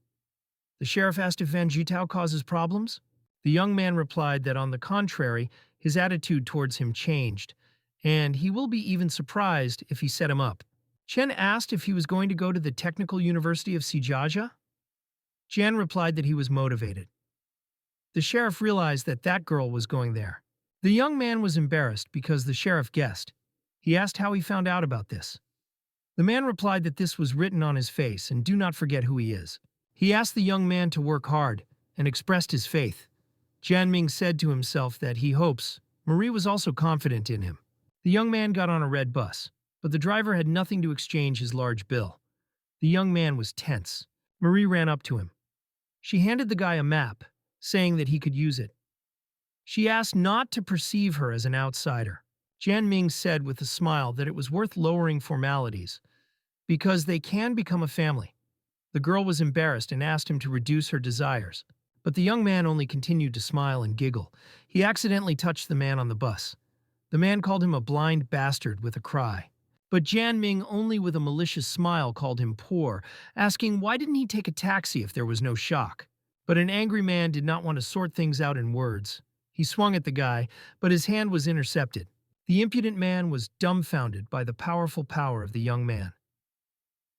The sheriff asked if Van Jitao causes problems. The young man replied that on the contrary, his attitude towards him changed, and he will be even surprised if he set him up. Chen asked if he was going to go to the Technical University of Sijaja. Jan replied that he was motivated. The sheriff realized that that girl was going there. The young man was embarrassed because the sheriff guessed. He asked how he found out about this. The man replied that this was written on his face and do not forget who he is. He asked the young man to work hard and expressed his faith. Jian Ming said to himself that he hopes Marie was also confident in him. The young man got on a red bus, but the driver had nothing to exchange his large bill. The young man was tense. Marie ran up to him. She handed the guy a map, saying that he could use it. She asked not to perceive her as an outsider. Jian Ming said with a smile that it was worth lowering formalities, because they can become a family. The girl was embarrassed and asked him to reduce her desires, but the young man only continued to smile and giggle. He accidentally touched the man on the bus. The man called him a blind bastard with a cry. But Jian Ming, only with a malicious smile, called him poor, asking why didn't he take a taxi if there was no shock. But an angry man did not want to sort things out in words. He swung at the guy, but his hand was intercepted. The impudent man was dumbfounded by the powerful power of the young man.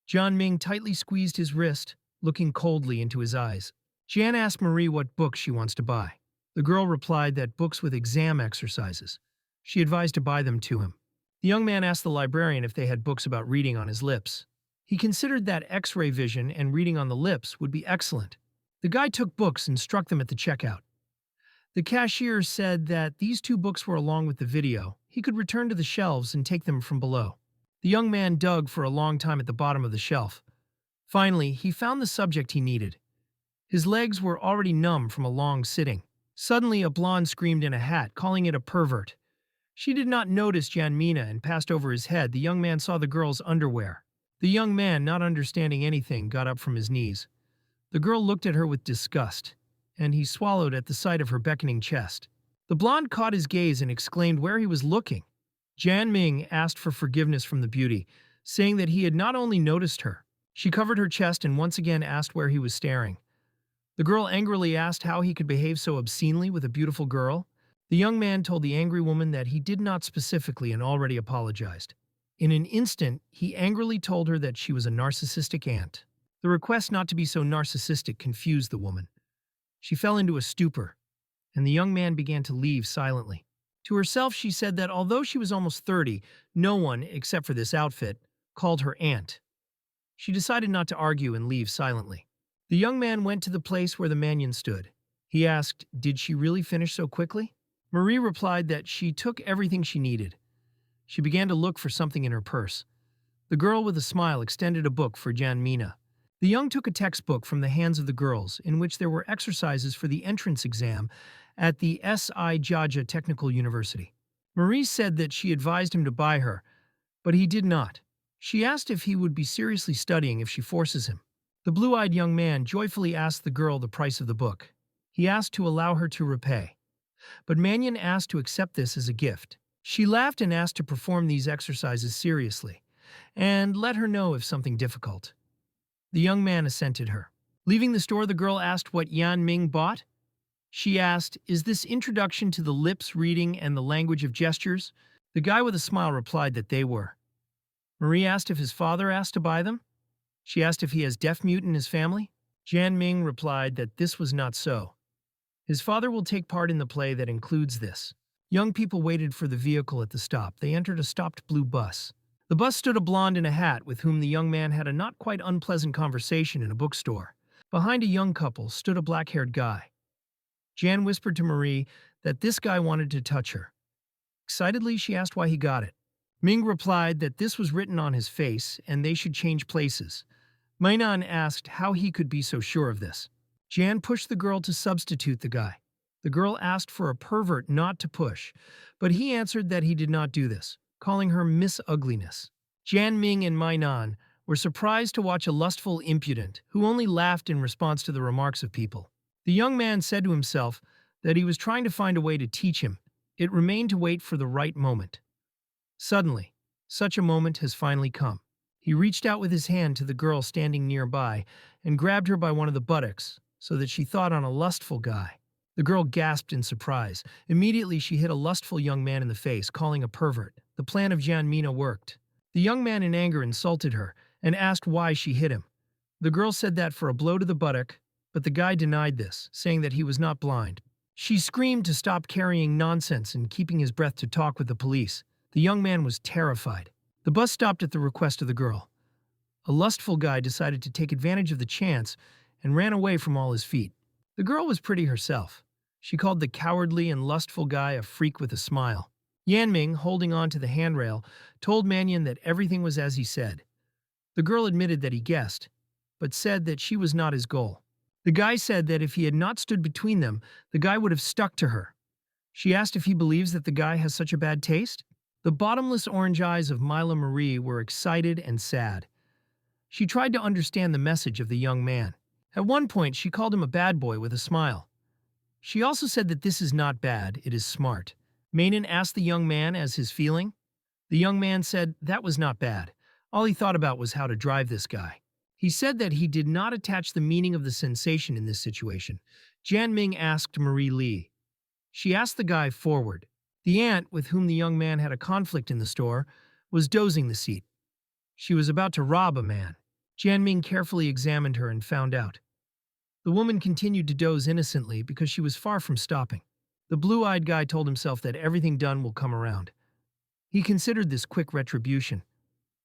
Jian Ming tightly squeezed his wrist, looking coldly into his eyes. Jian asked Marie what books she wants to buy. The girl replied that books with exam exercises. She advised to buy them to him. The young man asked the librarian if they had books about reading on his lips. He considered that X-ray vision and reading on the lips would be excellent. The guy took books and struck them at the checkout. The cashier said that these two books were along with the video. He could return to the shelves and take them from below. The young man dug for a long time at the bottom of the shelf. Finally, he found the subject he needed. His legs were already numb from a long sitting. Suddenly, a blonde screamed in a hat, calling it a pervert. She did not notice Janmina and passed over his head. The young man saw the girl's underwear. The young man, not understanding anything, got up from his knees. The girl looked at her with disgust, and he swallowed at the sight of her beckoning chest. The blonde caught his gaze and exclaimed where he was looking. Jian Ming asked for forgiveness from the beauty, saying that he had not only noticed her. She covered her chest and once again asked where he was staring. The girl angrily asked how he could behave so obscenely with a beautiful girl. The young man told the angry woman that he did not specifically and already apologized. In an instant, he angrily told her that she was a narcissistic aunt. The request not to be so narcissistic confused the woman. She fell into a stupor, and the young man began to leave silently. To herself, she said that although she was almost 30, no one, except for this outfit, called her aunt. She decided not to argue and leave silently. The young man went to the place where the mannion stood. He asked, did she really finish so quickly? Marie replied that she took everything she needed. She began to look for something in her purse. The girl with a smile extended a book for Janmina. The young took a textbook from the hands of the girls in which there were exercises for the entrance exam at the S.I. Jaja Technical University. Marie said that she advised him to buy her, but he did not. She asked if he would be seriously studying if she forces him. The blue-eyed young man joyfully asked the girl the price of the book. He asked to allow her to repay, but Mannion asked to accept this as a gift. She laughed and asked to perform these exercises seriously, and let her know if something difficult. The young man assented her. Leaving the store, the girl asked what Yan Ming bought. She asked, is this introduction to the lips reading and the language of gestures? The guy with a smile replied that they were. Marie asked if his father asked to buy them. She asked if he has deaf mute in his family. Jian Ming replied that this was not so. His father will take part in the play that includes this. Young people waited for the vehicle at the stop. They entered a stopped blue bus. The bus stood a blonde in a hat with whom the young man had a not quite unpleasant conversation in a bookstore. Behind a young couple stood a black-haired guy. Jan whispered to Marie that this guy wanted to touch her. Excitedly, she asked why he got it. Ming replied that this was written on his face and they should change places. Mainan asked how he could be so sure of this. Jan pushed the girl to substitute the guy. The girl asked for a pervert not to push, but he answered that he did not do this, calling her Miss Ugliness. Jan Ming and Mainan were surprised to watch a lustful impudent who only laughed in response to the remarks of people. The young man said to himself that he was trying to find a way to teach him. It remained to wait for the right moment. Suddenly, such a moment has finally come. He reached out with his hand to the girl standing nearby and grabbed her by one of the buttocks so that she thought on a lustful guy. The girl gasped in surprise. Immediately, she hit a lustful young man in the face, calling a pervert. The plan of Janmina worked. The young man in anger insulted her and asked why she hit him. The girl said that for a blow to the buttock, but the guy denied this, saying that he was not blind. She screamed to stop carrying nonsense and keeping his breath to talk with the police. The young man was terrified. The bus stopped at the request of the girl. A lustful guy decided to take advantage of the chance and ran away from all his feet. The girl was pretty herself. She called the cowardly and lustful guy a freak with a smile. Yanming, holding on to the handrail, told Mannion that everything was as he said. The girl admitted that he guessed, but said that she was not his goal. The guy said that if he had not stood between them, the guy would have stuck to her. She asked if he believes that the guy has such a bad taste. The bottomless orange eyes of Mila Marie were excited and sad. She tried to understand the message of the young man. At one point, she called him a bad boy with a smile. She also said that this is not bad, it is smart. Manon asked the young man as his feeling. The young man said that was not bad. All he thought about was how to drive this guy. He said that he did not attach the meaning of the sensation in this situation. Jan Ming asked Marie Lee. She asked the guy forward. The aunt, with whom the young man had a conflict in the store, was dozing the seat. She was about to rob a man. Jan Ming carefully examined her and found out. The woman continued to doze innocently because she was far from stopping. The blue-eyed guy told himself that everything done will come around. He considered this quick retribution.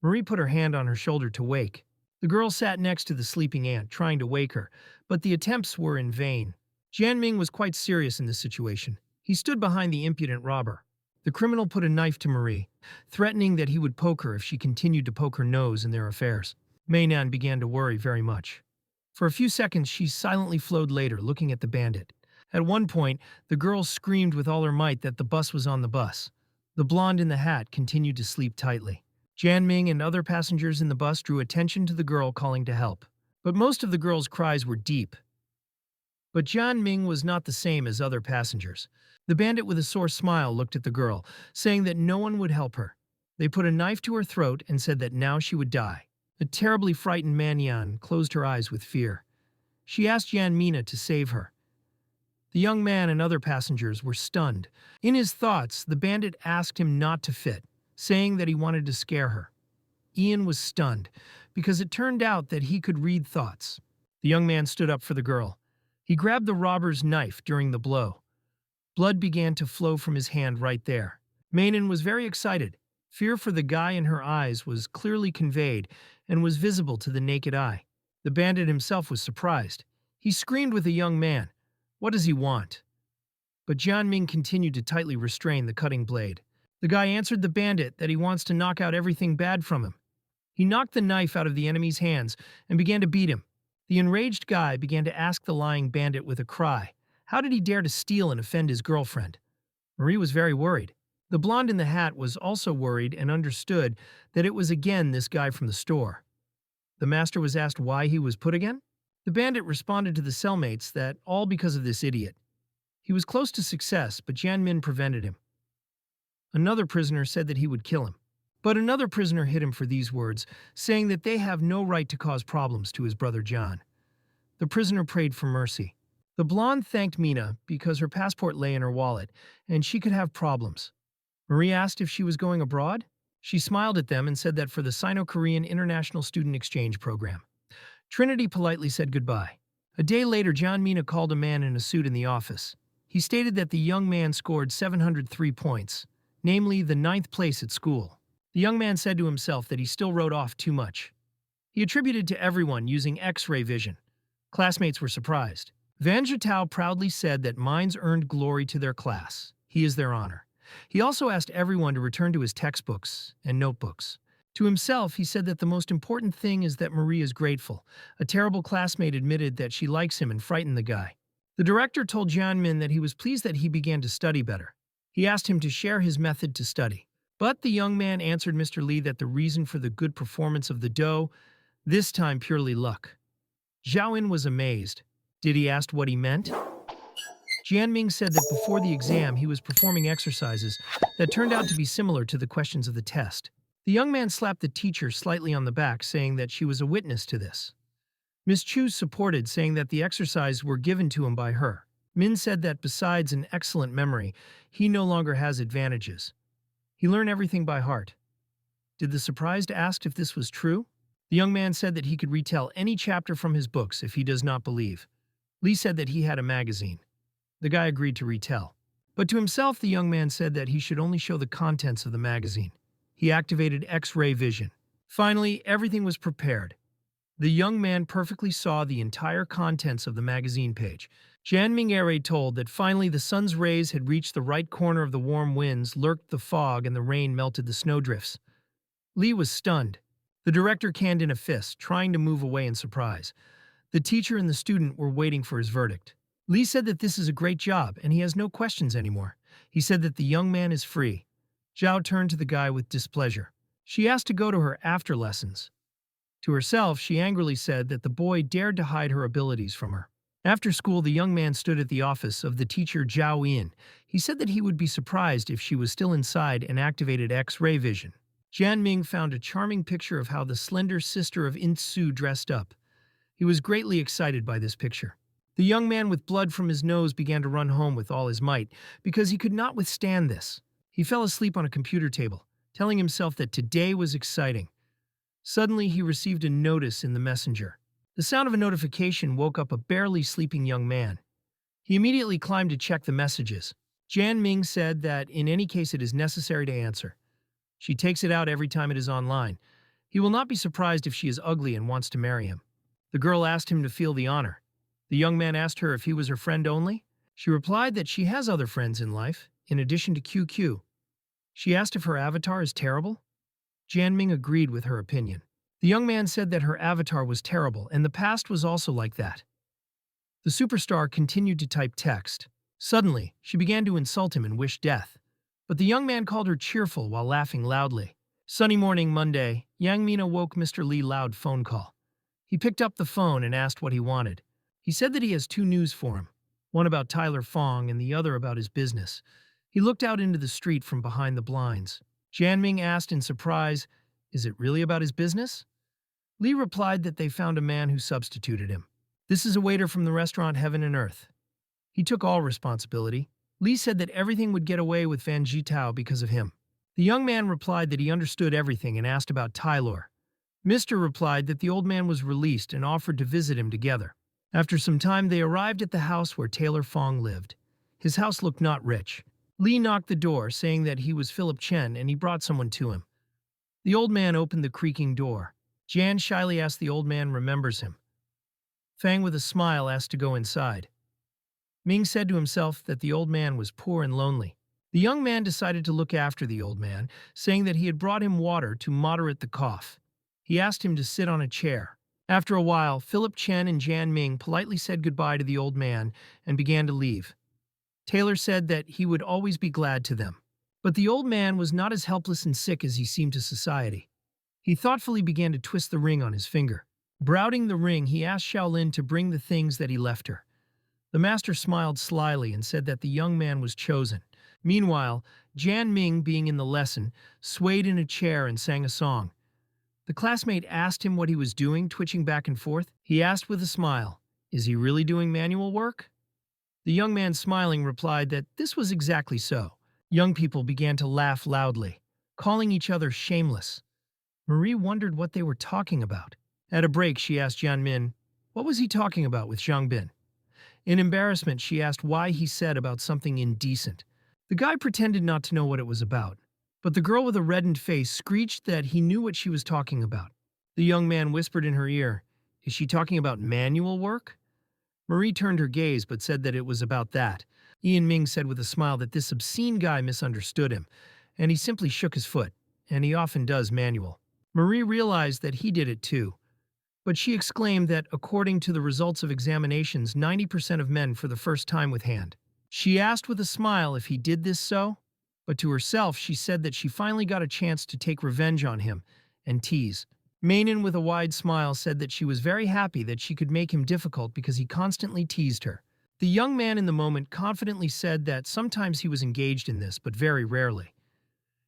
Marie put her hand on her shoulder to wake. The girl sat next to the sleeping aunt, trying to wake her, but the attempts were in vain. Jan Ming was quite serious in this situation. He stood behind the impudent robber. The criminal put a knife to Marie, threatening that he would poke her if she continued to poke her nose in their affairs. Meinan began to worry very much. For a few seconds, she silently flowed later, looking at the bandit. At one point, the girl screamed with all her might that the bus was on the bus. The blonde in the hat continued to sleep tightly. Jan Ming and other passengers in the bus drew attention to the girl calling to help. But most of the girl's cries were deep. But Jan Ming was not the same as other passengers. The bandit with a sore smile looked at the girl, saying that no one would help her. They put a knife to her throat and said that now she would die. A terribly frightened Manyan closed her eyes with fear. She asked Jan Mina to save her. The young man and other passengers were stunned. In his thoughts, the bandit asked him not to fit, saying that he wanted to scare her. Ian was stunned, because it turned out that he could read thoughts. The young man stood up for the girl. He grabbed the robber's knife during the blow. Blood began to flow from his hand right there. Manon was very excited. Fear for the guy in her eyes was clearly conveyed and was visible to the naked eye. The bandit himself was surprised. He screamed with the young man. What does he want? But Jian Ming continued to tightly restrain the cutting blade. The guy answered the bandit that he wants to knock out everything bad from him. He knocked the knife out of the enemy's hands and began to beat him. The enraged guy began to ask the lying bandit with a cry. How did he dare to steal and offend his girlfriend? Marie was very worried. The blonde in the hat was also worried and understood that it was again this guy from the store. The master was asked why he was put again. The bandit responded to the cellmates that all because of this idiot. He was close to success, but Jian Min prevented him. Another prisoner said that he would kill him. But another prisoner hit him for these words, saying that they have no right to cause problems to his brother John. The prisoner prayed for mercy. The blonde thanked Mina because her passport lay in her wallet, and she could have problems. Marie asked if she was going abroad. She smiled at them and said that for the Sino-Korean International Student Exchange Program. Trinity politely said goodbye. A day later, John Mina called a man in a suit in the office. He stated that the young man scored 703 points, namely the 9th place at school. The young man said to himself that he still wrote off too much. He attributed to everyone using X-ray vision. Classmates were surprised. Vanatau proudly said that minds earned glory to their class. He is their honor. He also asked everyone to return to his textbooks and notebooks. To himself, he said that the most important thing is that Marie is grateful. A terrible classmate admitted that she likes him and frightened the guy. The director told Jian Min that he was pleased that he began to study better. He asked him to share his method to study. But the young man answered Mr. Lee that the reason for the good performance of the dough, this time purely luck. Zhao-in was amazed. Did he ask what he meant? Jian Ming said that before the exam he was performing exercises that turned out to be similar to the questions of the test. The young man slapped the teacher slightly on the back, saying that she was a witness to this. Miss Chu supported, saying that the exercises were given to him by her. Min said that besides an excellent memory, he no longer has advantages. He learned everything by heart. Did the surprised ask if this was true? The young man said that he could retell any chapter from his books if he does not believe. Lee said that he had a magazine. The guy agreed to retell. But to himself, the young man said that he should only show the contents of the magazine. He activated X-ray vision. Finally, everything was prepared. The young man perfectly saw the entire contents of the magazine page. Janming Ere told that finally the sun's rays had reached the right corner of the warm winds, lurked the fog, and the rain melted the snowdrifts. Lee was stunned. The director canned in a fist, trying to move away in surprise. The teacher and the student were waiting for his verdict. Lee said that this is a great job, and he has no questions anymore. He said that the young man is free. Jiao turned to the guy with displeasure. She asked to go to her after lessons. To herself, she angrily said that the boy dared to hide her abilities from her. After school, the young man stood at the office of the teacher Jiao Yin. He said that he would be surprised if she was still inside and activated X-ray vision. Janming found a charming picture of how the slender sister of Intsu dressed up. He was greatly excited by this picture. The young man with blood from his nose began to run home with all his might because he could not withstand this. He fell asleep on a computer table, telling himself that today was exciting. Suddenly, he received a notice in the messenger. The sound of a notification woke up a barely sleeping young man. He immediately climbed to check the messages. Janming said that in any case it is necessary to answer. She takes it out every time it is online. He will not be surprised if she is ugly and wants to marry him. The girl asked him to feel the honor. The young man asked her if he was her friend only. She replied that she has other friends in life, in addition to QQ. She asked if her avatar is terrible. Janming agreed with her opinion. The young man said that her avatar was terrible, and the past was also like that. The superstar continued to type text. Suddenly, she began to insult him and wish death. But the young man called her cheerful while laughing loudly. Sunny morning Monday, Yang Mina woke Mr. Lee loud phone call. He picked up the phone and asked what he wanted. He said that he has two news for him, one about Tyler Fong and the other about his business. He looked out into the street from behind the blinds. Janming asked in surprise, "Is it really about his business?" Lee replied that they found a man who substituted him. "This is a waiter from the restaurant Heaven and Earth." He took all responsibility. Lee said that everything would get away with Van Jitao because of him. The young man replied that he understood everything and asked about Tyler. Mr. replied that the old man was released and offered to visit him together. After some time, they arrived at the house where Taylor Fong lived. His house looked not rich. Lee knocked the door, saying that he was Philip Chen and he brought someone to him. The old man opened the creaking door. Jan shyly asked the old man remembers him. Fang with a smile asked to go inside. Ming said to himself that the old man was poor and lonely. The young man decided to look after the old man, saying that he had brought him water to moderate the cough. He asked him to sit on a chair. After a while, Philip Chen and Jan Ming politely said goodbye to the old man and began to leave. Taylor said that he would always be glad to them. But the old man was not as helpless and sick as he seemed to society. He thoughtfully began to twist the ring on his finger. Browsing the ring, he asked Shaolin to bring the things that he left her. The master smiled slyly and said that the young man was chosen. Meanwhile, Jan Ming, being in the lesson, swayed in a chair and sang a song. The classmate asked him what he was doing, twitching back and forth. He asked with a smile, "Is he really doing manual work?" The young man, smiling, replied that this was exactly so. Young people began to laugh loudly, calling each other shameless. Marie wondered what they were talking about. At a break, she asked Jianmin, what was he talking about with Zhang Bin? In embarrassment, she asked why he said about something indecent. The guy pretended not to know what it was about, but the girl with a reddened face screeched that he knew what she was talking about. The young man whispered in her ear, "Is she talking about manual work?" Marie turned her gaze but said that it was about that. Ian Ming said with a smile that this obscene guy misunderstood him, and he simply shook his foot, and he often does manual. Marie realized that he did it too, but she exclaimed that according to the results of examinations, 90% of men for the first time with hand. She asked with a smile if he did this so, but to herself she said that she finally got a chance to take revenge on him and tease. Mainan with a wide smile said that she was very happy that she could make him difficult because he constantly teased her. The young man in the moment confidently said that sometimes he was engaged in this, but very rarely.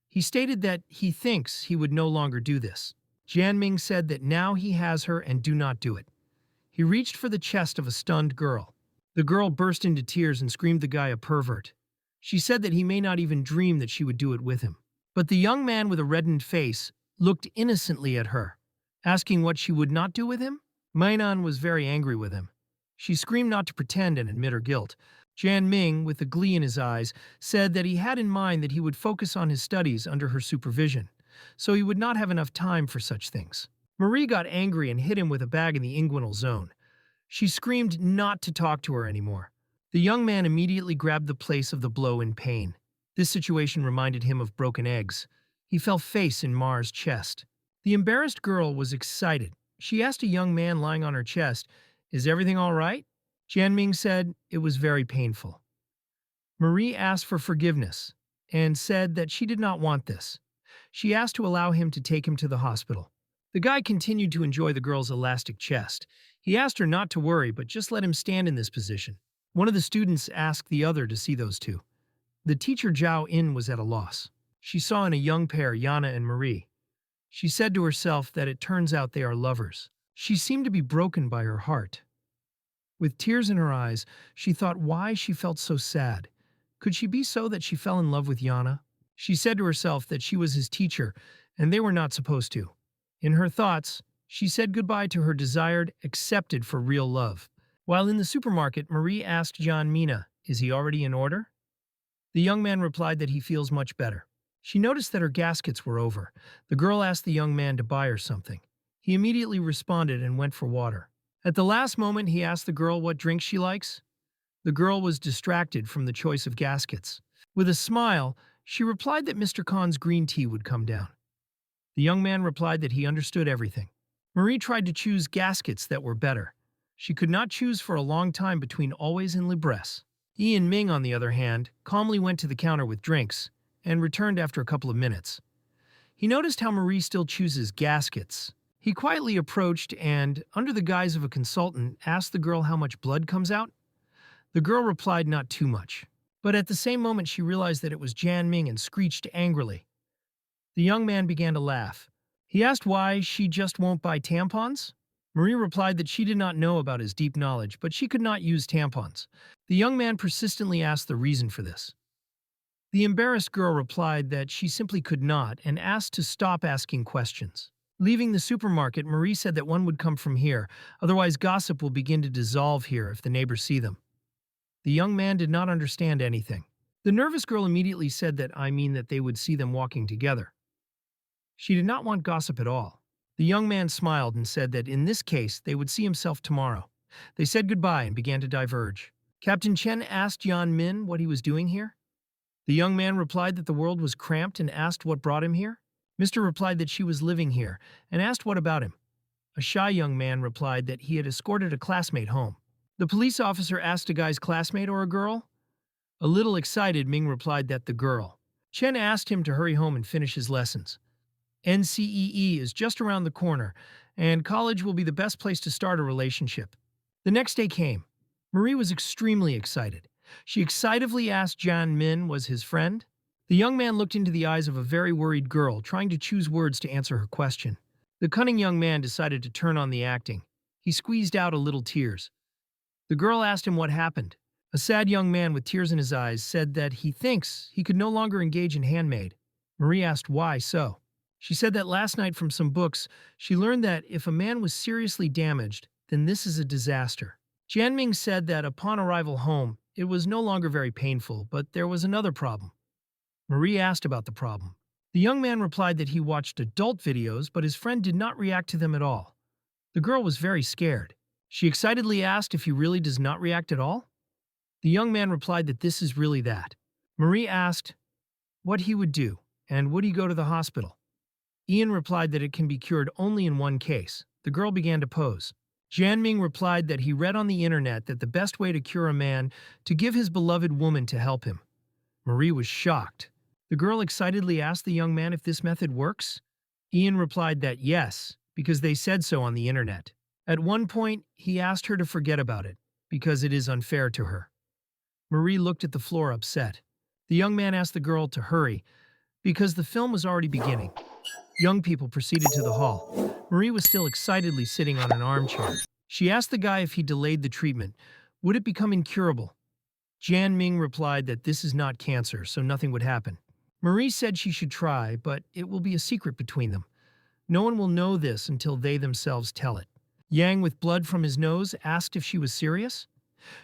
He stated that he thinks he would no longer do this. Janming said that now he has her and do not do it. He reached for the chest of a stunned girl. The girl burst into tears and screamed the guy a pervert. She said that he may not even dream that she would do it with him. But the young man with a reddened face looked innocently at her, asking what she would not do with him. Mainan was very angry with him. She screamed not to pretend and admit her guilt. Jan Ming, with the glee in his eyes, said that he had in mind that he would focus on his studies under her supervision, so he would not have enough time for such things. Marie got angry and hit him with a bag in the inguinal zone. She screamed not to talk to her anymore. The young man immediately grabbed the place of the blow in pain. This situation reminded him of broken eggs. He fell face in Mar's chest. The embarrassed girl was excited. She asked a young man lying on her chest, "Is everything all right?" Jianming said it was very painful. Marie asked for forgiveness and said that she did not want this. She asked to allow him to take him to the hospital. The guy continued to enjoy the girl's elastic chest. He asked her not to worry, but just let him stand in this position. One of the students asked the other to see those two. The teacher Jiao was at a loss. She saw in a young pair, Yana and Marie. She said to herself that it turns out they are lovers. She seemed to be broken by her heart. With tears in her eyes, she thought why she felt so sad. Could she be so that she fell in love with Yana? She said to herself that she was his teacher, and they were not supposed to. In her thoughts, she said goodbye to her desired, accepted for real love. While in the supermarket, Marie asked John Mina, "Is he already in order?" The young man replied that he feels much better. She noticed that her gaskets were over. The girl asked the young man to buy her something. He immediately responded and went for water. At the last moment, he asked the girl what drink she likes. The girl was distracted from the choice of gaskets. With a smile, she replied that Mr. Khan's green tea would come down. The young man replied that he understood everything. Marie tried to choose gaskets that were better. She could not choose for a long time between Always and Libresse. Ian Ming, on the other hand, calmly went to the counter with drinks and returned after a couple of minutes. He noticed how Marie still chooses gaskets. He quietly approached and, under the guise of a consultant, asked the girl how much blood comes out. The girl replied not too much. But at the same moment she realized that it was Jan Ming and screeched angrily. The young man began to laugh. He asked why she just won't buy tampons. Marie replied that she did not know about his deep knowledge, but she could not use tampons. The young man persistently asked the reason for this. The embarrassed girl replied that she simply could not and asked to stop asking questions. Leaving the supermarket, Marie said that one would come from here, otherwise gossip will begin to dissolve here if the neighbors see them. The young man did not understand anything. The nervous girl immediately said that they would see them walking together. She did not want gossip at all. The young man smiled and said that in this case they would see himself tomorrow. They said goodbye and began to diverge. Captain Chen asked Yan Min what he was doing here. The young man replied that the world was cramped and asked what brought him here. Mr. replied that she was living here and asked what about him. A shy young man replied that he had escorted a classmate home. The police officer asked a guy's classmate or a girl. A little excited, Ming replied that the girl. Chen asked him to hurry home and finish his lessons. NCEE is just around the corner, and college will be the best place to start a relationship. The next day came. Marie was extremely excited. She excitedly asked Jan Min was his friend. The young man looked into the eyes of a very worried girl, trying to choose words to answer her question. The cunning young man decided to turn on the acting. He squeezed out a little tears. The girl asked him what happened. A sad young man with tears in his eyes said that he thinks he could no longer engage in handmade. Marie asked why so. She said that last night from some books, she learned that if a man was seriously damaged, then this is a disaster. Jianming said that upon arrival home, it was no longer very painful, but there was another problem. Marie asked about the problem. The young man replied that he watched adult videos, but his friend did not react to them at all. The girl was very scared. She excitedly asked if he really does not react at all. The young man replied that this is really that. Marie asked what he would do, and would he go to the hospital. Ian replied that it can be cured only in one case. The girl began to pose. Jianming replied that he read on the internet that the best way to cure a man to give his beloved woman to help him. Marie was shocked. The girl excitedly asked the young man if this method works. Ian replied that yes, because they said so on the internet. At one point, he asked her to forget about it, because it is unfair to her. Marie looked at the floor upset. The young man asked the girl to hurry, because the film was already beginning. Young people proceeded to the hall. Marie was still excitedly sitting on an armchair. She asked the guy if he delayed the treatment, would it become incurable? Jan Ming replied that this is not cancer, so nothing would happen. Marie said she should try, but it will be a secret between them. No one will know this until they themselves tell it. Yang, with blood from his nose, asked if she was serious.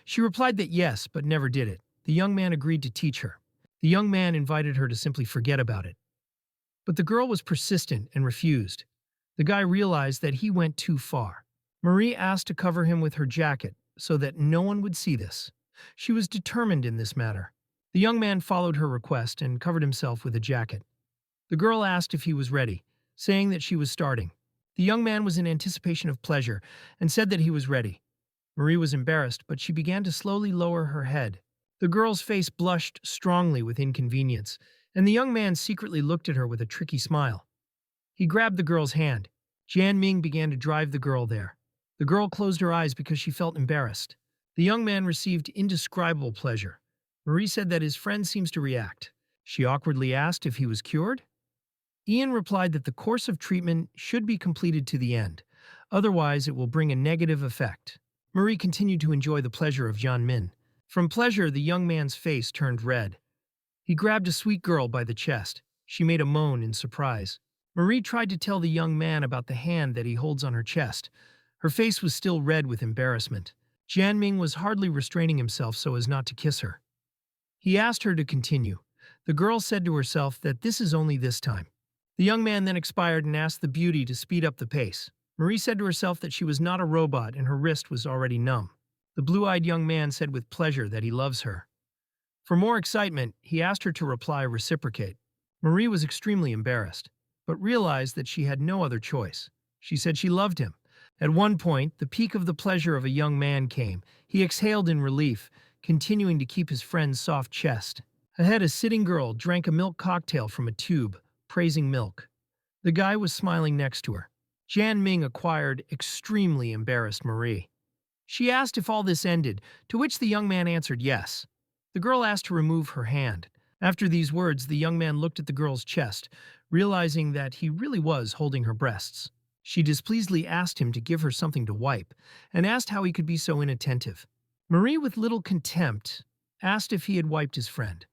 She replied that yes, but never did it. The young man agreed to teach her. The young man invited her to simply forget about it. But the girl was persistent and refused. The guy realized that he went too far. Marie asked to cover him with her jacket so that no one would see this. She was determined in this matter. The young man followed her request and covered himself with a jacket. The girl asked if he was ready, saying that she was starting. The young man was in anticipation of pleasure and said that he was ready. Marie was embarrassed, but she began to slowly lower her head. The girl's face blushed strongly with inconvenience, and the young man secretly looked at her with a tricky smile. He grabbed the girl's hand. Jan Ming began to drive the girl there. The girl closed her eyes because she felt embarrassed. The young man received indescribable pleasure. Marie said that his friend seems to react. She awkwardly asked if he was cured. Ian replied that the course of treatment should be completed to the end, otherwise it will bring a negative effect. Marie continued to enjoy the pleasure of Jian Min. From pleasure, the young man's face turned red. He grabbed a sweet girl by the chest. She made a moan in surprise. Marie tried to tell the young man about the hand that he holds on her chest. Her face was still red with embarrassment. Jian Ming was hardly restraining himself so as not to kiss her. He asked her to continue. The girl said to herself that this is only this time. The young man then expired and asked the beauty to speed up the pace. Marie said to herself that she was not a robot and her wrist was already numb. The blue-eyed young man said with pleasure that he loves her. For more excitement, he asked her to reply reciprocate. Marie was extremely embarrassed, but realized that she had no other choice. She said she loved him. At one point, the peak of the pleasure of a young man came. He exhaled in relief, continuing to keep his friend's soft chest. Ahead, a sitting girl drank a milk cocktail from a tube, praising milk. The guy was smiling next to her. Jian Ming acquired extremely embarrassed Marie. She asked if all this ended, to which the young man answered yes. The girl asked to remove her hand. After these words, the young man looked at the girl's chest, realizing that he really was holding her breasts. She displeasedly asked him to give her something to wipe, and asked how he could be so inattentive. Marie, with little contempt, asked if he had wiped his friend,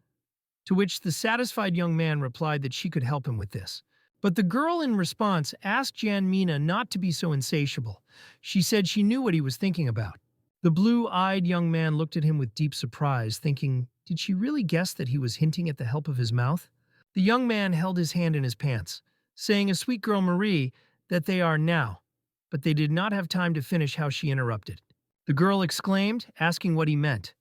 to which the satisfied young man replied that she could help him with this. But the girl in response asked Jian Mina not to be so insatiable. She said she knew what he was thinking about. The blue-eyed young man looked at him with deep surprise, thinking, did she really guess that he was hinting at the help of his mouth? The young man held his hand in his pants, saying a sweet girl Marie that they are now, but they did not have time to finish how she interrupted. The girl exclaimed, asking what he meant.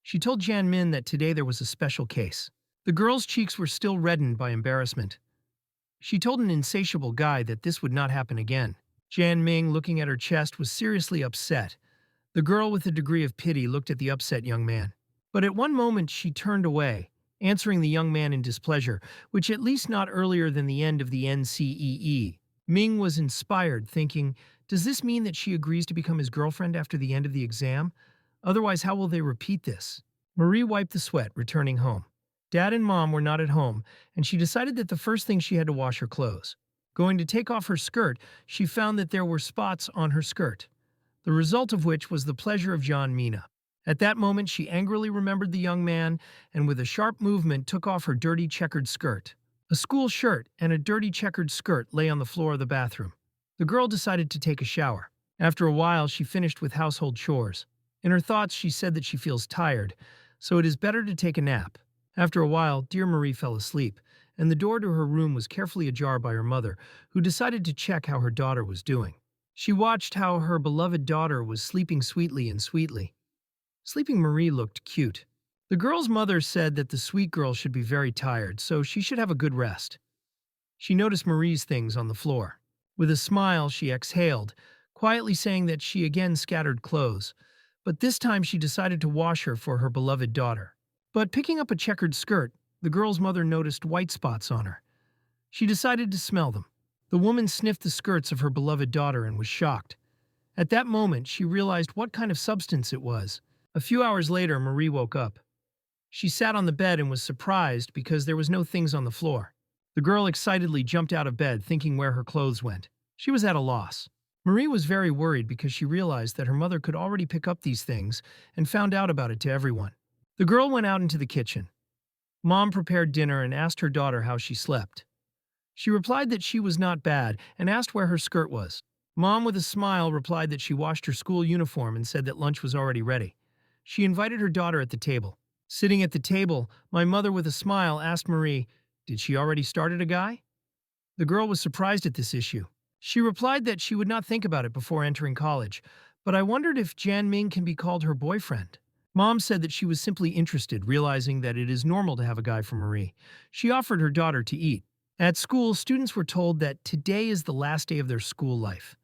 She told Jian Min that today there was a special case. The girl's cheeks were still reddened by embarrassment. She told an insatiable guy that this would not happen again. Jian Ming, looking at her chest, was seriously upset. The girl, with a degree of pity, looked at the upset young man. But at one moment she turned away, answering the young man in displeasure, which at least not earlier than the end of the NCEE. Ming was inspired, thinking, does this mean that she agrees to become his girlfriend after the end of the exam? Otherwise, how will they repeat this? Marie wiped the sweat, returning home. Dad and Mom were not at home, and she decided that the first thing she had to wash her clothes. Going to take off her skirt, she found that there were spots on her skirt, the result of which was the pleasure of Jian Mina. At that moment, she angrily remembered the young man and with a sharp movement took off her dirty checkered skirt. A school shirt and a dirty checkered skirt lay on the floor of the bathroom. The girl decided to take a shower. After a while, she finished with household chores. In her thoughts, she said that she feels tired, so it is better to take a nap. After a while, dear Marie fell asleep, and the door to her room was carefully ajar by her mother, who decided to check how her daughter was doing. She watched how her beloved daughter was sleeping sweetly and sweetly. Sleeping Marie looked cute. The girl's mother said that the sweet girl should be very tired, so she should have a good rest. She noticed Marie's things on the floor. With a smile, she exhaled, quietly saying that she again scattered clothes, but this time she decided to wash her for her beloved daughter. But picking up a checkered skirt, the girl's mother noticed white spots on her. She decided to smell them. The woman sniffed the skirts of her beloved daughter and was shocked. At that moment, she realized what kind of substance it was. A few hours later, Marie woke up. She sat on the bed and was surprised because there was no things on the floor. The girl excitedly jumped out of bed, thinking where her clothes went. She was at a loss. Marie was very worried because she realized that her mother could already pick up these things and found out about it to everyone. The girl went out into the kitchen. Mom prepared dinner and asked her daughter how she slept. She replied that she was not bad and asked where her skirt was. Mom, with a smile, replied that she washed her school uniform and said that lunch was already ready. She invited her daughter at the table. Sitting at the table, my mother, with a smile, asked Marie, did she already started a guy? The girl was surprised at this issue. She replied that she would not think about it before entering college, but I wondered if Jan Ming can be called her boyfriend. Mom said that she was simply interested, realizing that it is normal to have a guy for Marie. She offered her daughter to eat. At school, students were told that today is the last day of their school life.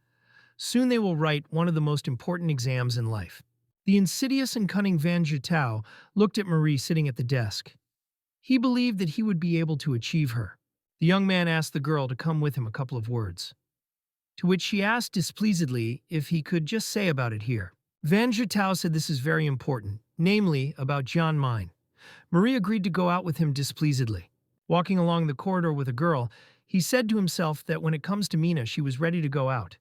Soon they will write one of the most important exams in life. The insidious and cunning Vanatau looked at Marie sitting at the desk. He believed that he would be able to achieve her. The young man asked the girl to come with him a couple of words, to which she asked displeasedly if he could just say about it here. Vanatau said this is very important, namely about John Mine. Marie agreed to go out with him displeasedly. Walking along the corridor with a girl, he said to himself that when it comes to Mina, she was ready to go out.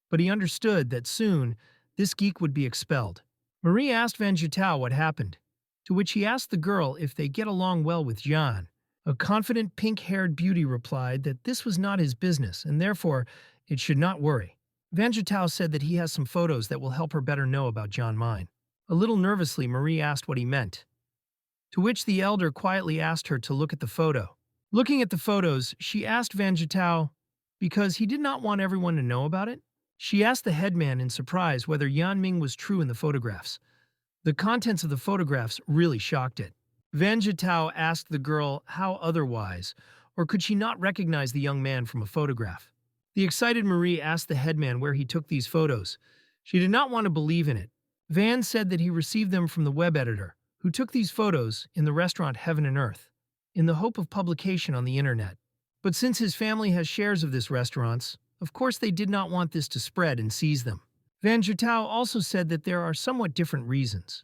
But he understood that soon, this geek would be expelled. Marie asked Vanatau what happened, to which he asked the girl if they get along well with John. A confident pink-haired beauty replied that this was not his business, and therefore it should not worry. Vanatau said that he has some photos that will help her better know about John Mine. A little nervously, Marie asked what he meant, to which the elder quietly asked her to look at the photo. Looking at the photos, she asked Vanatau because he did not want everyone to know about it. She asked the headman in surprise whether Yan Ming was true in the photographs. The contents of the photographs really shocked it. Vanatau asked the girl how otherwise, or could she not recognize the young man from a photograph? The excited Marie asked the headman where he took these photos. She did not want to believe in it. Van said that he received them from the web editor, who took these photos in the restaurant Heaven and Earth, in the hope of publication on the internet. But since his family has shares of this restaurants, of course they did not want this to spread and seize them. Vanatau also said that there are somewhat different reasons.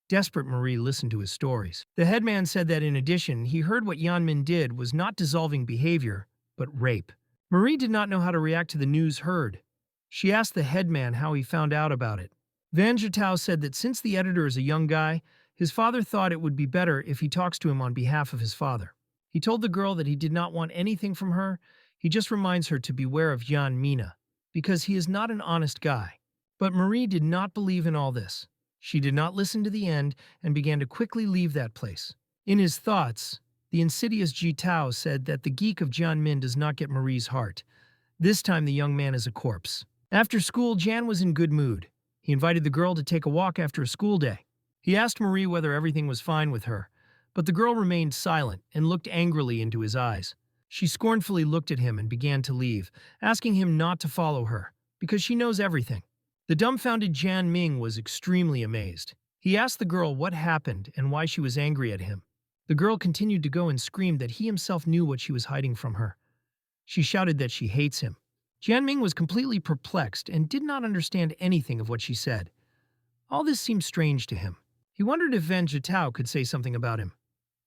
Desperate Marie listened to his stories. The headman said that in addition, he heard what Yan Min did was not dissolving behavior, but rape. Marie did not know how to react to the news heard. She asked the headman how he found out about it. Vanatau said that since the editor is a young guy, his father thought it would be better if he talks to him on behalf of his father. He told the girl that he did not want anything from her, he just reminds her to beware of Yan Mina, because he is not an honest guy. But Marie did not believe in all this. She did not listen to the end and began to quickly leave that place. In his thoughts, the insidious Jiao said that the geek of Jian Min does not get Marie's heart. This time the young man is a corpse. After school, Jan was in good mood. He invited the girl to take a walk after a school day. He asked Marie whether everything was fine with her, but the girl remained silent and looked angrily into his eyes. She scornfully looked at him and began to leave, asking him not to follow her, because she knows everything. The dumbfounded Jan Ming was extremely amazed. He asked the girl what happened and why she was angry at him. The girl continued to go and screamed that he himself knew what she was hiding from her. She shouted that she hates him. Jan Ming was completely perplexed and did not understand anything of what she said. All this seemed strange to him. He wondered if Vanatau could say something about him.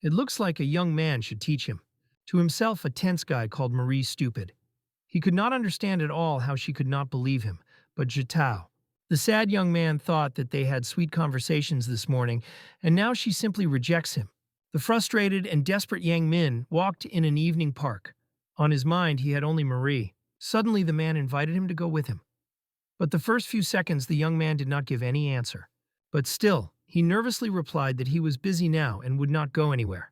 It looks like a young man should teach him. To himself, a tense guy called Marie stupid. He could not understand at all how she could not believe him, but Jiao. The sad young man thought that they had sweet conversations this morning, and now she simply rejects him. The frustrated and desperate Yang Min walked in an evening park. On his mind, he had only Marie. Suddenly, the man invited him to go with him. But the first few seconds, the young man did not give any answer. But still, he nervously replied that he was busy now and would not go anywhere.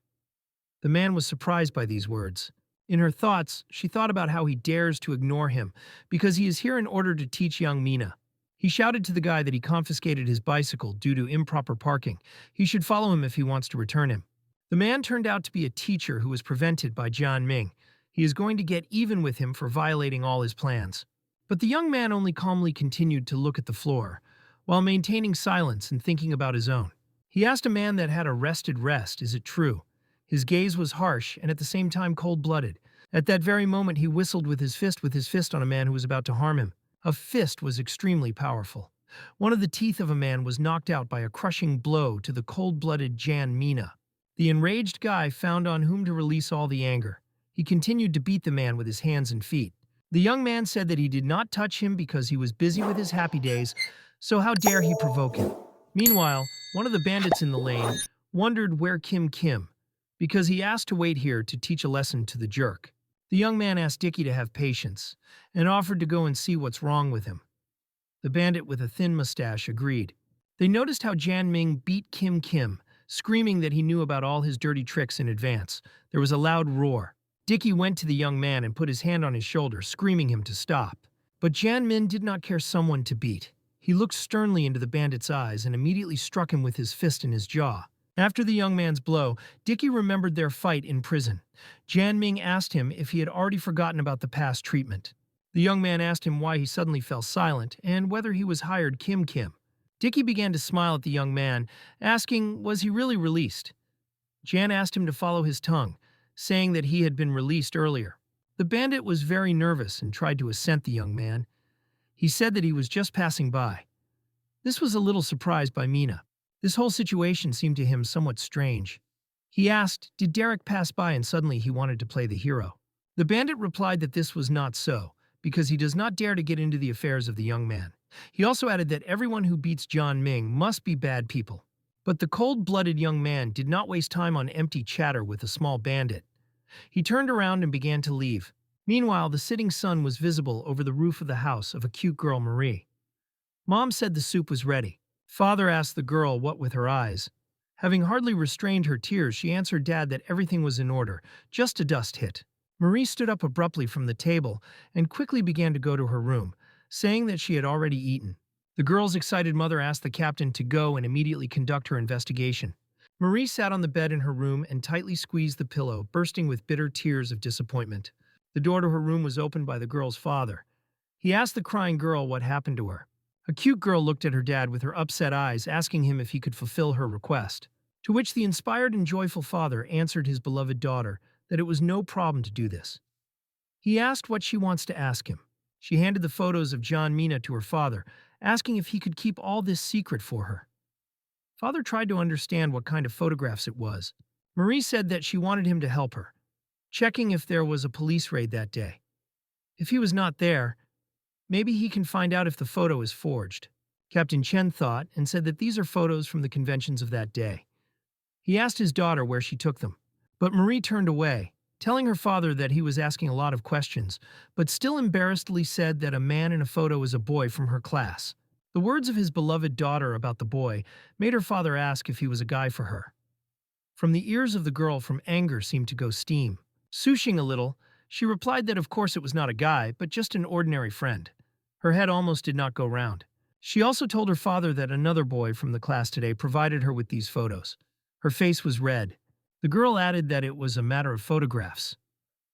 The man was surprised by these words. In her thoughts, she thought about how he dares to ignore him, because he is here in order to teach young Mina. He shouted to the guy that he confiscated his bicycle due to improper parking. He should follow him if he wants to return him. The man turned out to be a teacher who was prevented by Jian Ming. He is going to get even with him for violating all his plans. But the young man only calmly continued to look at the floor, while maintaining silence and thinking about his own. He asked a man that had arrested rest, is it true? His gaze was harsh and at the same time cold-blooded. At that very moment he whistled with his fist on a man who was about to harm him. A fist was extremely powerful. One of the teeth of a man was knocked out by a crushing blow to the cold-blooded Jan Mina. The enraged guy found on whom to release all the anger. He continued to beat the man with his hands and feet. The young man said that he did not touch him because he was busy with his happy days, so how dare he provoke him? Meanwhile, one of the bandits in the lane wondered where Kim, because he asked to wait here to teach a lesson to the jerk. The young man asked Dicky to have patience and offered to go and see what's wrong with him. The bandit with a thin mustache agreed. They noticed how Jan Ming beat Kim, screaming that he knew about all his dirty tricks in advance. There was a loud roar. Dicky went to the young man and put his hand on his shoulder, screaming him to stop. But Jan Min did not care someone to beat. He looked sternly into the bandit's eyes and immediately struck him with his fist in his jaw. After the young man's blow, Dicky remembered their fight in prison. Jan Ming asked him if he had already forgotten about the past treatment. The young man asked him why he suddenly fell silent and whether he was hired Kim Kim. Dicky began to smile at the young man, asking was he really released. Jan asked him to follow his tongue, saying that he had been released earlier. The bandit was very nervous and tried to assent the young man. He said that he was just passing by. This was a little surprised by Mina. This whole situation seemed to him somewhat strange. He asked, did Derek pass by and suddenly he wanted to play the hero? The bandit replied that this was not so, because he does not dare to get into the affairs of the young man. He also added that everyone who beats John Ming must be bad people. But the cold-blooded young man did not waste time on empty chatter with a small bandit. He turned around and began to leave. Meanwhile, the sitting sun was visible over the roof of the house of a cute girl, Marie. Mom said the soup was ready. Father asked the girl what with her eyes. Having hardly restrained her tears, she answered Dad that everything was in order, just a dust hit. Marie stood up abruptly from the table and quickly began to go to her room, saying that she had already eaten. The girl's excited mother asked the captain to go and immediately conduct her investigation. Marie sat on the bed in her room and tightly squeezed the pillow, bursting with bitter tears of disappointment. The door to her room was opened by the girl's father. He asked the crying girl what happened to her. A cute girl looked at her dad with her upset eyes, asking him if he could fulfill her request. To which the inspired and joyful father answered his beloved daughter that it was no problem to do this. He asked what she wants to ask him. She handed the photos of John Mina to her father, asking if he could keep all this secret for her. Father tried to understand what kind of photographs it was. Marie said that she wanted him to help her, checking if there was a police raid that day. If he was not there, maybe he can find out if the photo is forged. Captain Chen thought and said that these are photos from the conventions of that day. He asked his daughter where she took them, but Marie turned away, telling her father that he was asking a lot of questions, but still embarrassedly said that a man in a photo is a boy from her class. The words of his beloved daughter about the boy made her father ask if he was a guy for her. From the ears of the girl from anger seemed to go steam. Sushing a little, she replied that of course it was not a guy, but just an ordinary friend. Her head almost did not go round. She also told her father that another boy from the class today provided her with these photos. Her face was red. The girl added that it was a matter of photographs,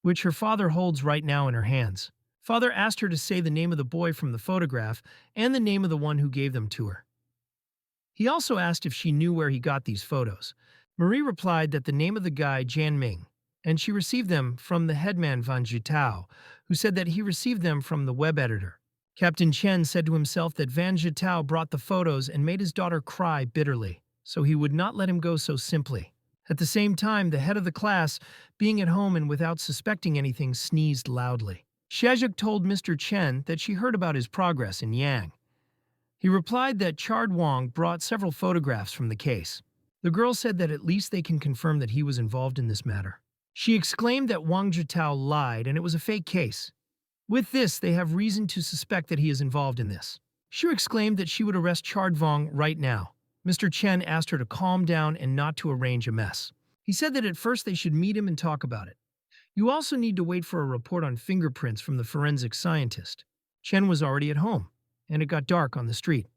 which her father holds right now in her hands. Father asked her to say the name of the boy from the photograph and the name of the one who gave them to her. He also asked if she knew where he got these photos. Marie replied that the name of the guy, Jan Ming, and she received them from the headman Vanatau, who said that he received them from the web editor. Captain Chen said to himself that Vanatau brought the photos and made his daughter cry bitterly, so he would not let him go so simply. At the same time, the head of the class, being at home and without suspecting anything, sneezed loudly. Shezhuk told Mr. Chen that she heard about his progress in Yang. He replied that Chard Wang brought several photographs from the case. The girl said that at least they can confirm that he was involved in this matter. She exclaimed that Wang Jitao lied and it was a fake case. With this, they have reason to suspect that he is involved in this. Shu exclaimed that she would arrest Chard Wang right now. Mr. Chen asked her to calm down and not to arrange a mess. He said that at first they should meet him and talk about it. You also need to wait for a report on fingerprints from the forensic scientist. Chen was already at home, and it got dark on the street.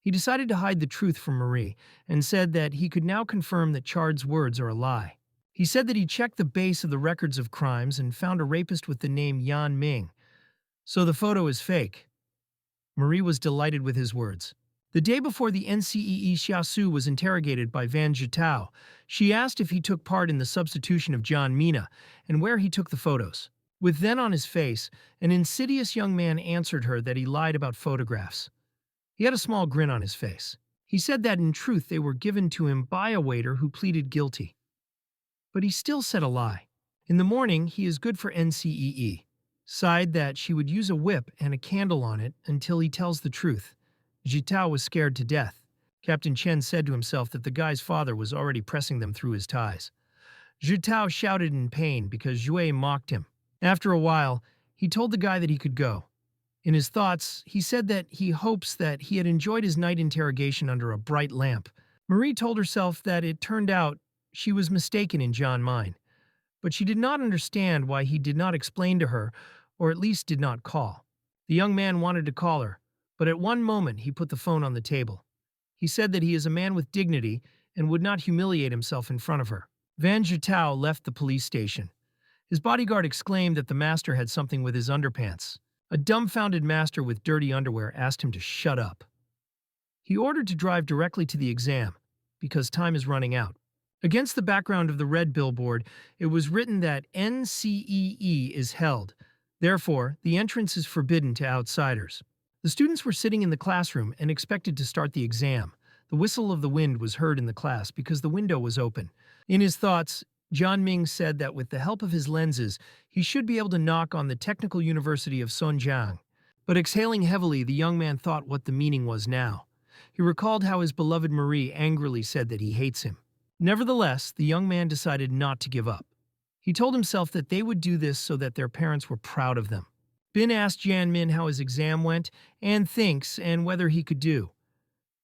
He decided to hide the truth from Marie and said that he could now confirm that Chard's words are a lie. He said that he checked the base of the records of crimes and found a rapist with the name Yan Ming. So the photo is fake. Marie was delighted with his words. The day before the NCEE Xiaosu was interrogated by Van Jitao, she asked if he took part in the substitution of John Mina and where he took the photos. With then on his face, an insidious young man answered her that he lied about photographs. He had a small grin on his face. He said that in truth they were given to him by a waiter who pleaded guilty. But he still said a lie. In the morning, he is good for NCEE. Sighed that she would use a whip and a candle on it until he tells the truth. Jitao was scared to death. Captain Chen said to himself that the guy's father was already pressing them through his ties. Jitao shouted in pain because Jue mocked him. After a while, he told the guy that he could go. In his thoughts, he said that he hopes that he had enjoyed his night interrogation under a bright lamp. Marie told herself that it turned out she was mistaken in John Mine. but she did not understand why he did not explain to her, or at least did not call. The young man wanted to call her, but at one moment he put the phone on the table. He said that he is a man with dignity and would not humiliate himself in front of her. Vanatau left the police station. His bodyguard exclaimed that the master had something with his underpants. A dumbfounded master with dirty underwear asked him to shut up. He ordered to drive directly to the exam, because time is running out. Against the background of the red billboard, it was written that NCEE is held. Therefore, the entrance is forbidden to outsiders. The students were sitting in the classroom and expected to start the exam. The whistle of the wind was heard in the class because the window was open. In his thoughts, John Ming said that with the help of his lenses, he should be able to knock on the Technical University of Sonjiang. But exhaling heavily, the young man thought what the meaning was now. He recalled how his beloved Marie angrily said that he hates him. Nevertheless, the young man decided not to give up. He told himself that they would do this so that their parents were proud of them. Bin asked Jianmin how his exam went and thinks and whether he could do.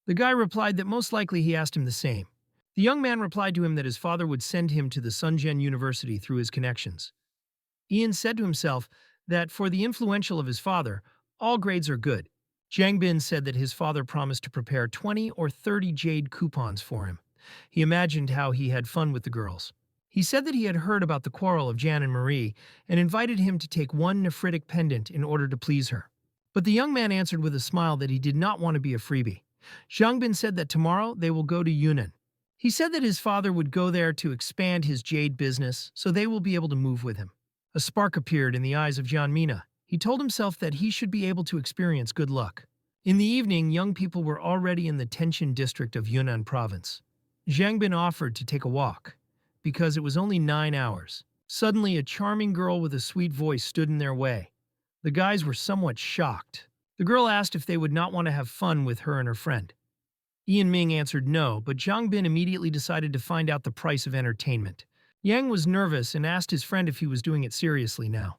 The guy replied that most likely he asked him the same. The young man replied to him that his father would send him to the Sunjian University through his connections. Ian said to himself that for the influential of his father, all grades are good. Jiang Bin said that his father promised to prepare 20 or 30 Jade coupons for him. He imagined how he had fun with the girls. He said that he had heard about the quarrel of Jan and Marie and invited him to take one nephritic pendant in order to please her. But the young man answered with a smile that he did not want to be a freebie. Jiang Bin said that tomorrow they will go to Yunnan. He said that his father would go there to expand his jade business, so they will be able to move with him. A spark appeared in the eyes of Jian Mina. He told himself that he should be able to experience good luck. In the evening, young people were already in the Tianjin district of Yunnan province. Jiang Bin offered to take a walk, because it was only 9 hours. Suddenly, a charming girl with a sweet voice stood in their way. The guys were somewhat shocked. The girl asked if they would not want to have fun with her and her friend. Ian Ming answered no, but Jiang Bin immediately decided to find out the price of entertainment. Yang was nervous and asked his friend if he was doing it seriously now.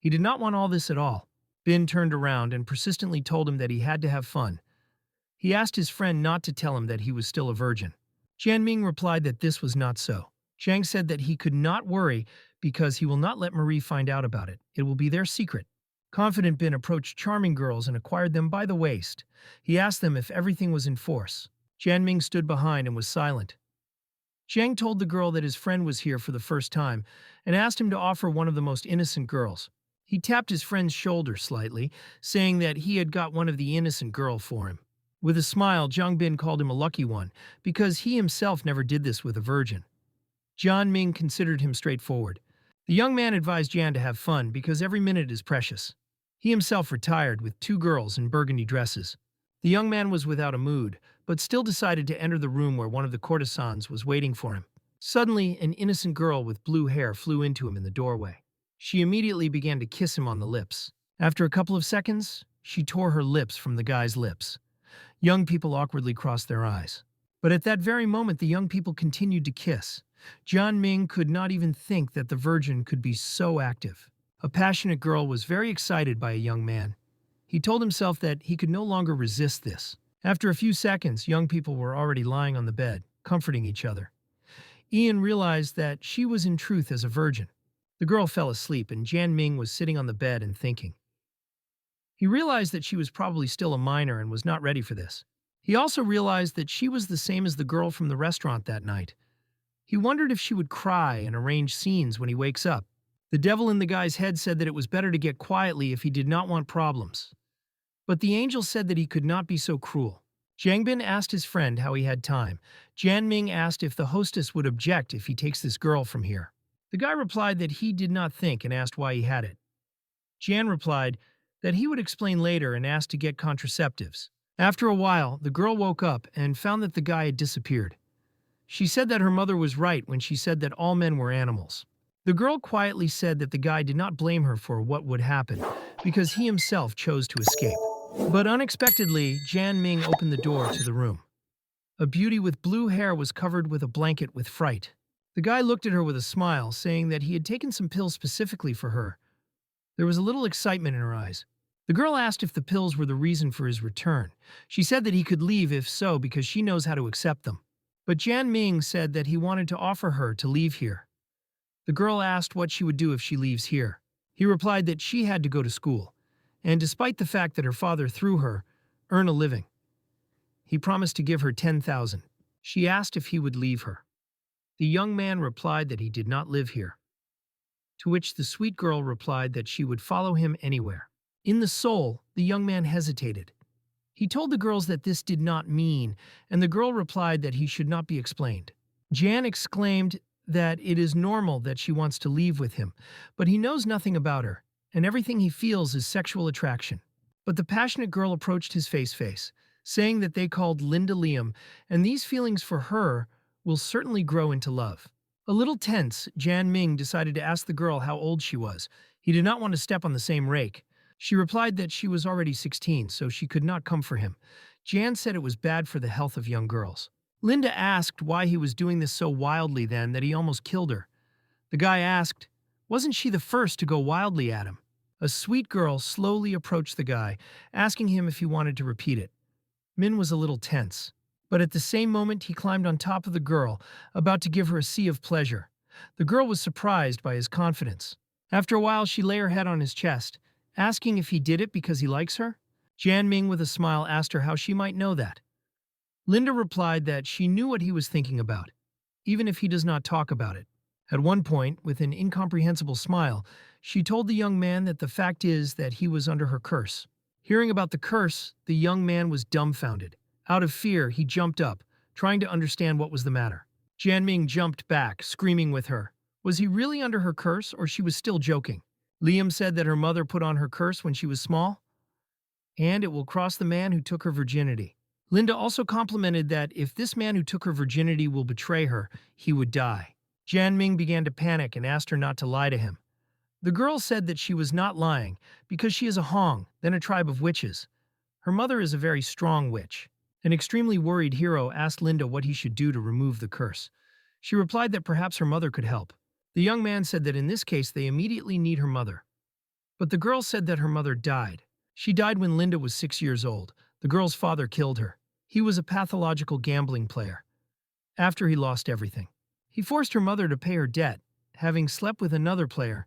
He did not want all this at all. Bin turned around and persistently told him that he had to have fun. He asked his friend not to tell him that he was still a virgin. Jian Ming replied that this was not so. Jiang said that he could not worry because he will not let Marie find out about it. It will be their secret. Confident Bin approached charming girls and acquired them by the waist. He asked them if everything was in force. Jian Ming stood behind and was silent. Jiang told the girl that his friend was here for the first time and asked him to offer one of the most innocent girls. He tapped his friend's shoulder slightly, saying that he had got one of the innocent girl for him. With a smile, Jiang Bin called him a lucky one because he himself never did this with a virgin. Jian Ming considered him straightforward. The young man advised Jian to have fun because every minute is precious. He himself retired with 2 girls in burgundy dresses. The young man was without a mood, but still decided to enter the room where one of the courtesans was waiting for him. Suddenly, an innocent girl with blue hair flew into him in the doorway. She immediately began to kiss him on the lips. After a couple of seconds, she tore her lips from the guy's lips. Young people awkwardly crossed their eyes. But at that very moment, the young people continued to kiss. Jian Ming could not even think that the virgin could be so active. A passionate girl was very excited by a young man. He told himself that he could no longer resist this. After a few seconds, young people were already lying on the bed, comforting each other. Ian realized that she was in truth as a virgin. The girl fell asleep and Jian Ming was sitting on the bed and thinking. He realized that she was probably still a minor and was not ready for this. He also realized that she was the same as the girl from the restaurant that night. He wondered if she would cry and arrange scenes when he wakes up. The devil in the guy's head said that it was better to get quietly if he did not want problems. But the angel said that he could not be so cruel. Jiang Bin asked his friend how he had time. Jian Ming asked if the hostess would object if he takes this girl from here. The guy replied that he did not think and asked why he had it. Jian replied that he would explain later and asked to get contraceptives. After a while, the girl woke up and found that the guy had disappeared. She said that her mother was right when she said that all men were animals. The girl quietly said that the guy did not blame her for what would happen because he himself chose to escape. But unexpectedly, Jian Ming opened the door to the room. A beauty with blue hair was covered with a blanket with fright. The guy looked at her with a smile, saying that he had taken some pills specifically for her. There was a little excitement in her eyes. The girl asked if the pills were the reason for his return. She said that he could leave if so because she knows how to accept them. But Jian Ming said that he wanted to offer her to leave here. The girl asked what she would do if she leaves here. He replied that she had to go to school, and despite the fact that her father threw her, earn a living. He promised to give her 10,000. She asked if he would leave her. The young man replied that he did not live here, to which the sweet girl replied that she would follow him anywhere. In the soul, the young man hesitated. He told the girls that this did not mean, and the girl replied that he should not be explained. Jan exclaimed that it is normal that she wants to leave with him, but he knows nothing about her, and everything he feels is sexual attraction. But the passionate girl approached his face, saying that they called Linda Liam, and these feelings for her will certainly grow into love. A little tense, Jan Ming decided to ask the girl how old she was. He did not want to step on the same rake. She replied that she was already 16, so she could not come for him. Jan said it was bad for the health of young girls. Linda asked why he was doing this so wildly then that he almost killed her. The guy asked, wasn't she the first to go wildly at him? A sweet girl slowly approached the guy, asking him if he wanted to repeat it. Min was a little tense, but at the same moment he climbed on top of the girl, about to give her a sea of pleasure. The girl was surprised by his confidence. After a while she lay her head on his chest, asking if he did it because he likes her. Jan Ming with a smile asked her how she might know that. Linda replied that she knew what he was thinking about, even if he does not talk about it. At one point, with an incomprehensible smile, she told the young man that the fact is that he was under her curse. Hearing about the curse, the young man was dumbfounded. Out of fear, he jumped up, trying to understand what was the matter. Jan Ming jumped back, screaming with her. Was he really under her curse, or she was still joking? Liam said that her mother put on her curse when she was small, and it will cross the man who took her virginity. Linda also complimented that if this man who took her virginity will betray her, he would die. Jan Ming began to panic and asked her not to lie to him. The girl said that she was not lying because she is a Hong, then a tribe of witches. Her mother is a very strong witch. An extremely worried hero asked Linda what he should do to remove the curse. She replied that perhaps her mother could help. The young man said that in this case they immediately need her mother. But the girl said that her mother died. She died when Linda was 6 years old. The girl's father killed her. He was a pathological gambling player. After he lost everything, he forced her mother to pay her debt, having slept with another player.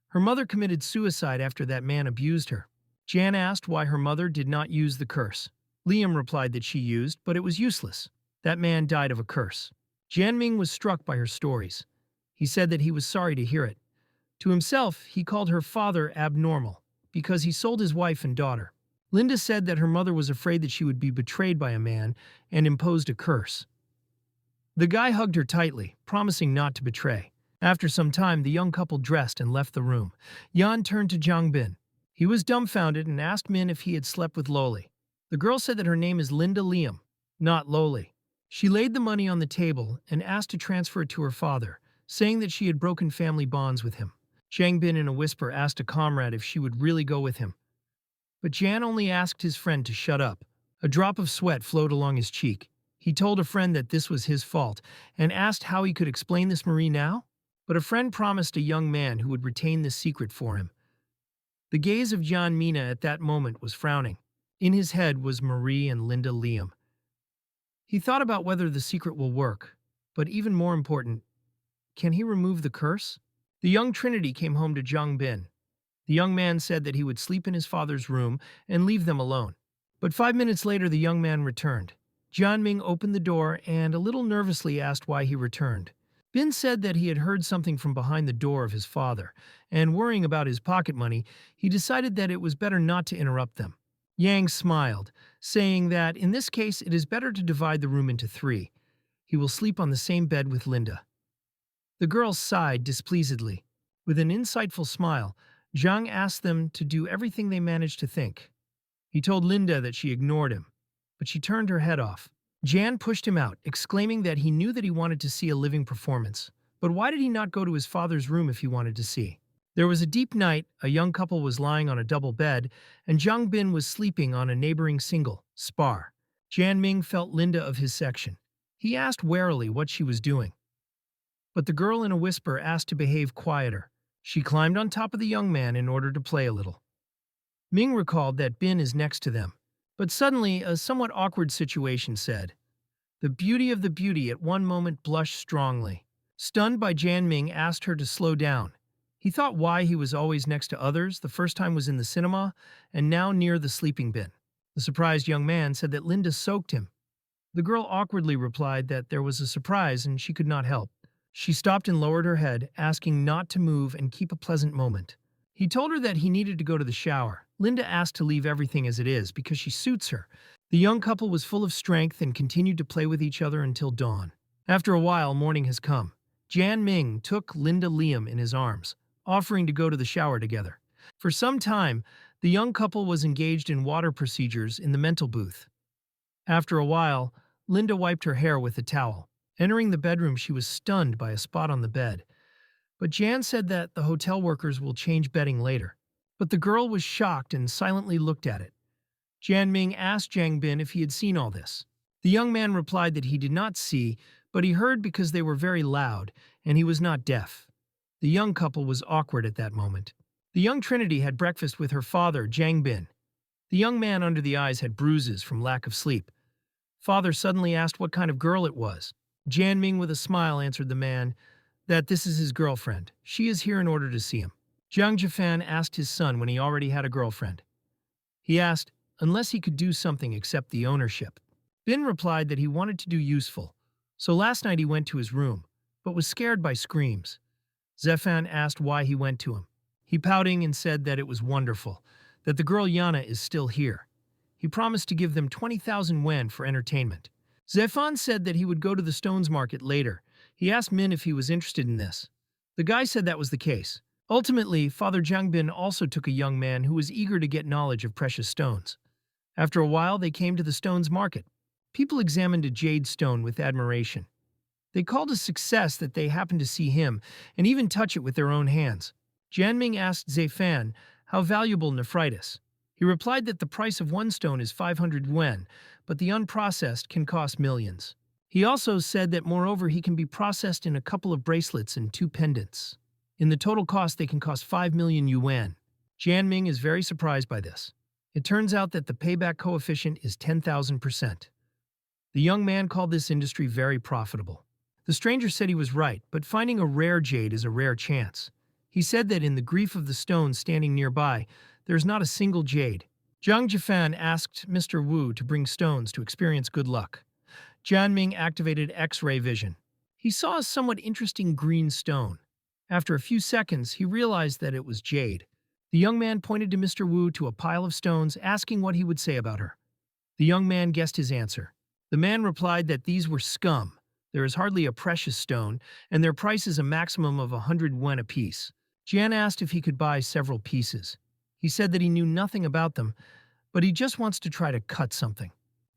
Her mother committed suicide after that man abused her. Jan asked why her mother did not use the curse. Liam replied that she used, but it was useless. That man died of a curse. Jan Ming was struck by her stories. He said that he was sorry to hear it. To himself, he called her father abnormal, because he sold his wife and daughter. Linda said that her mother was afraid that she would be betrayed by a man and imposed a curse. The guy hugged her tightly, promising not to betray. After some time, the young couple dressed and left the room. Yan turned to Zhang Bin. He was dumbfounded and asked Min if he had slept with Loli. The girl said that her name is Linda Liam, not Loli. She laid the money on the table and asked to transfer it to her father, saying that she had broken family bonds with him. Zhang Bin in a whisper asked a comrade if she would really go with him. But Jan only asked his friend to shut up. A drop of sweat flowed along his cheek. He told a friend that this was his fault and asked how he could explain this Marie now. But a friend promised a young man who would retain this secret for him. The gaze of John Mina at that moment was frowning. In his head was Marie and Linda Liam. He thought about whether the secret will work, but even more important, can he remove the curse? The young Trinity came home to Zhang Bin. The young man said that he would sleep in his father's room and leave them alone. But 5 minutes later, the young man returned. Jian Ming opened the door and a little nervously asked why he returned. Bin said that he had heard something from behind the door of his father, and worrying about his pocket money, he decided that it was better not to interrupt them. Yang smiled, saying that in this case it is better to divide the room into 3. He will sleep on the same bed with Linda. The girls sighed displeasedly. With an insightful smile, Zhang asked them to do everything they managed to think. He told Linda that she ignored him, but she turned her head off. Jan pushed him out, exclaiming that he knew that he wanted to see a living performance. But why did he not go to his father's room if he wanted to see? There was a deep night, a young couple was lying on a double bed, and Zhang Bin was sleeping on a neighboring single, spar. Jan Ming felt Linda of his section. He asked warily what she was doing. But the girl in a whisper asked to behave quieter. She climbed on top of the young man in order to play a little. Ming recalled that Bin is next to them. But suddenly, a somewhat awkward situation said. The beauty of the beauty at one moment blushed strongly. Stunned by Jan Ming asked her to slow down. He thought why he was always next to others. The first time was in the cinema, and now near the sleeping bin. The surprised young man said that Linda soaked him. The girl awkwardly replied that there was a surprise and she could not help. She stopped and lowered her head, asking not to move and keep a pleasant moment. He told her that he needed to go to the shower. Linda asked to leave everything as it is because she suits her. The young couple was full of strength and continued to play with each other until dawn. After a while, morning has come. Jan Ming took Linda Liam in his arms, offering to go to the shower together. For some time, the young couple was engaged in water procedures in the mental booth. After a while, Linda wiped her hair with a towel. Entering the bedroom, she was stunned by a spot on the bed. But Jan said that the hotel workers will change bedding later. But the girl was shocked and silently looked at it. Jan Ming asked Jiang Bin if he had seen all this. The young man replied that he did not see, but he heard because they were very loud, and he was not deaf. The young couple was awkward at that moment. The young Trinity had breakfast with her father, Jiang Bin. The young man under the eyes had bruises from lack of sleep. Father suddenly asked what kind of girl it was. Jan Ming with a smile answered the man that this is his girlfriend. She is here in order to see him. Jiang Jifan asked his son when he already had a girlfriend. He asked, unless he could do something accept the ownership. Bin replied that he wanted to do useful, so last night he went to his room, but was scared by screams. Zefan asked why he went to him. He pouting and said that it was wonderful, that the girl Yana is still here. He promised to give them 20,000 wen for entertainment. Zefan said that he would go to the stones market later. He asked Min if he was interested in this. The guy said that was the case. Ultimately, Father Jiang Bin also took a young man who was eager to get knowledge of precious stones. After a while, they came to the stones market. People examined a jade stone with admiration. They called a success that they happened to see him and even touch it with their own hands. Jianming asked Zefan how valuable nephritis. He replied that the price of one stone is 500 yuan, but the unprocessed can cost millions. He also said that moreover he can be processed in a couple of bracelets and 2 pendants. In the total cost they can cost 5 million yuan. Jianming is very surprised by this. It turns out that the payback coefficient is 10,000%. The young man called this industry very profitable. The stranger said he was right, but finding a rare jade is a rare chance. He said that in the grief of the stones standing nearby, there is not a single jade. Zhang Jifan asked Mr. Wu to bring stones to experience good luck. Jianming activated X-ray vision. He saw a somewhat interesting green stone. After a few seconds, he realized that it was jade. The young man pointed to Mr. Wu to a pile of stones, asking what he would say about her. The young man guessed his answer. The man replied that these were scum. There is hardly a precious stone, and their price is a maximum of 100 yuan apiece. Jian asked if he could buy several pieces. He said that he knew nothing about them, but he just wants to try to cut something.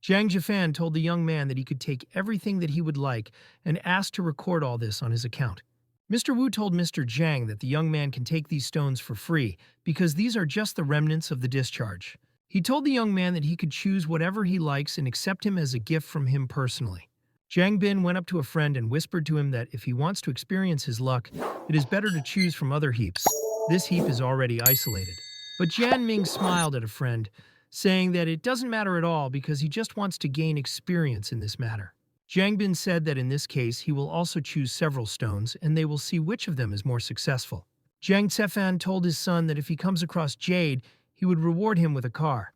Zhang Jifan told the young man that he could take everything that he would like and asked to record all this on his account. Mr. Wu told Mr. Zhang that the young man can take these stones for free because these are just the remnants of the discharge. He told the young man that he could choose whatever he likes and accept him as a gift from him personally. Jiang Bin went up to a friend and whispered to him that if he wants to experience his luck, it is better to choose from other heaps. This heap is already isolated. But Jian Ming smiled at a friend, saying that it doesn't matter at all because he just wants to gain experience in this matter. Jiang Bin said that in this case he will also choose several stones and they will see which of them is more successful. Jiang Cefan told his son that if he comes across Jade, he would reward him with a car.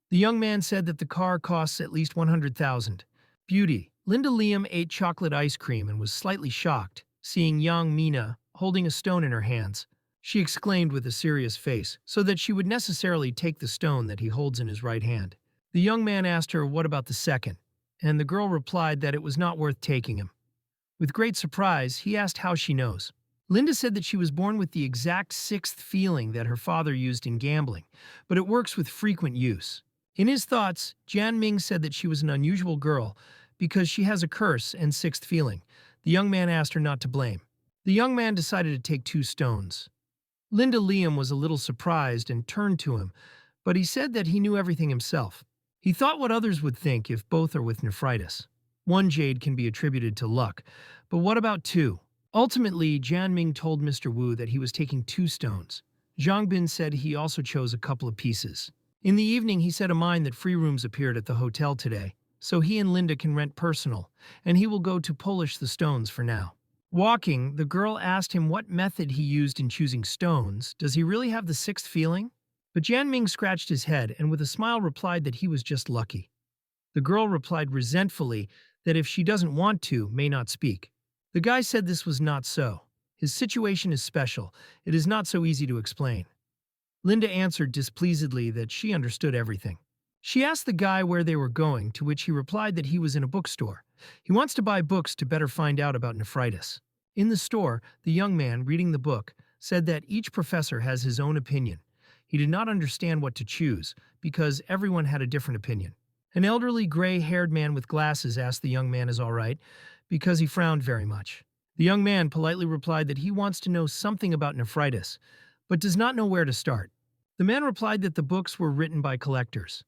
The young man said that the car costs at least 100,000. Beauty. Linda Liam ate chocolate ice cream and was slightly shocked, seeing young Mina holding a stone in her hands. She exclaimed with a serious face, so that she would necessarily take the stone that he holds in his right hand. The young man asked her what about the second, and the girl replied that it was not worth taking him. With great surprise, he asked how she knows. Linda said that she was born with the exact 6th feeling that her father used in gambling, but it works with frequent use. In his thoughts, Jian Ming said that she was an unusual girl because she has a curse and 6th feeling. The young man asked her not to blame. The young man decided to take 2 stones. Linda Liam was a little surprised and turned to him, but he said that he knew everything himself. He thought what others would think if both are with nephritis. 1 jade can be attributed to luck, but what about 2? Ultimately, Jian Ming told Mr. Wu that he was taking 2 stones. Zhang Bin said he also chose a couple of pieces. In the evening, he said a mind that free rooms appeared at the hotel today, so he and Linda can rent personal, and he will go to polish the stones for now. Walking, the girl asked him what method he used in choosing stones. Does he really have the sixth feeling? But Jianming scratched his head and with a smile replied that he was just lucky. The girl replied resentfully that if she doesn't want to, may not speak. The guy said this was not so. His situation is special. It is not so easy to explain. Linda answered displeasedly that she understood everything. She asked the guy where they were going, to which he replied that he was in a bookstore. He wants to buy books to better find out about nephritis. In the store, the young man, reading the book, said that each professor has his own opinion. He did not understand what to choose, because everyone had a different opinion. An elderly, gray-haired man with glasses asked the young man is all right, because he frowned very much. The young man politely replied that he wants to know something about nephritis, but does not know where to start. The man replied that the books were written by collectors.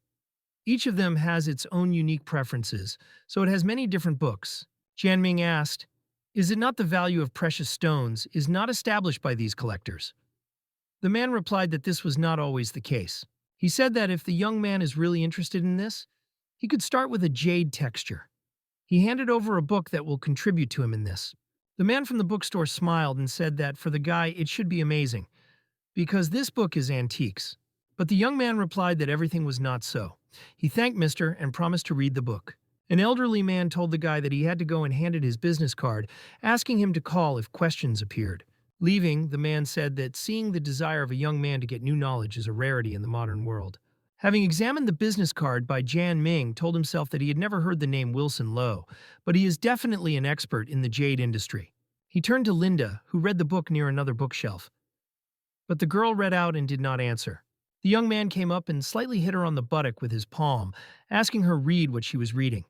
Each of them has its own unique preferences, so it has many different books. Jianming asked, "Is it not the value of precious stones is not established by these collectors?" The man replied that this was not always the case. He said that if the young man is really interested in this, he could start with a jade texture. He handed over a book that will contribute to him in this. The man from the bookstore smiled and said that for the guy it should be amazing, because this book is antiques. But the young man replied that everything was not so. He thanked Mr. and promised to read the book. An elderly man told the guy that he had to go and handed his business card, asking him to call if questions appeared. Leaving, the man said that seeing the desire of a young man to get new knowledge is a rarity in the modern world. Having examined the business card by Jan Ming, told himself that he had never heard the name Wilson Lowe, but he is definitely an expert in the jade industry. He turned to Linda, who read the book near another bookshelf. But the girl read out and did not answer. The young man came up and slightly hit her on the buttock with his palm, asking her read what she was reading.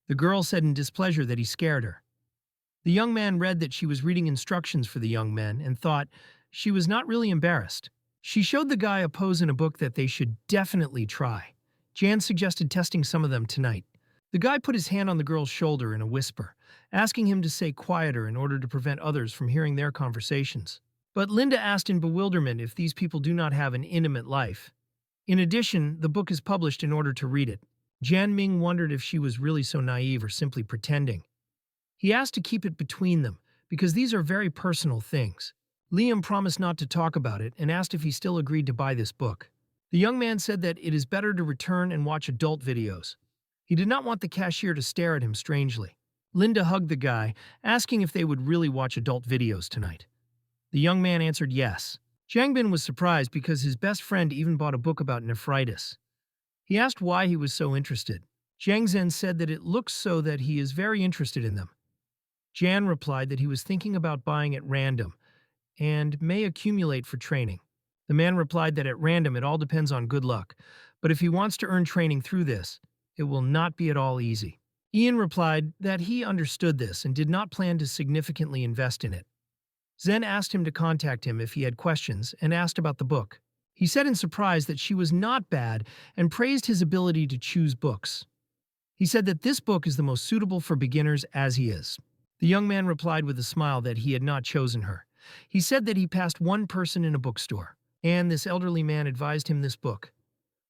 The girl said in displeasure that he scared her. The young man read that she was reading instructions for the young men and thought she was not really embarrassed. She showed the guy a pose in a book that they should definitely try. Jan suggested testing some of them tonight. The guy put his hand on the girl's shoulder in a whisper, asking him to say quieter in order to prevent others from hearing their conversations. But Linda asked in bewilderment if these people do not have an intimate life. In addition, the book is published in order to read it. Jan Ming wondered if she was really so naive or simply pretending. He asked to keep it between them, because these are very personal things. Liam promised not to talk about it and asked if he still agreed to buy this book. The young man said that it is better to return and watch adult videos. He did not want the cashier to stare at him strangely. Linda hugged the guy, asking if they would really watch adult videos tonight. The young man answered yes. Jiang Bin was surprised because his best friend even bought a book about nephritis. He asked why he was so interested. Jiang Zhen said that it looks so that he is very interested in them. Jan replied that he was thinking about buying at random and may accumulate for training. The man replied that at random it all depends on good luck, but if he wants to earn training through this, it will not be at all easy. Ian replied that he understood this and did not plan to significantly invest in it. Zen asked him to contact him if he had questions and asked about the book. He said in surprise that she was not bad and praised his ability to choose books. He said that this book is the most suitable for beginners as he is. The young man replied with a smile that he had not chosen her. He said that he passed one person in a bookstore, and this elderly man advised him this book.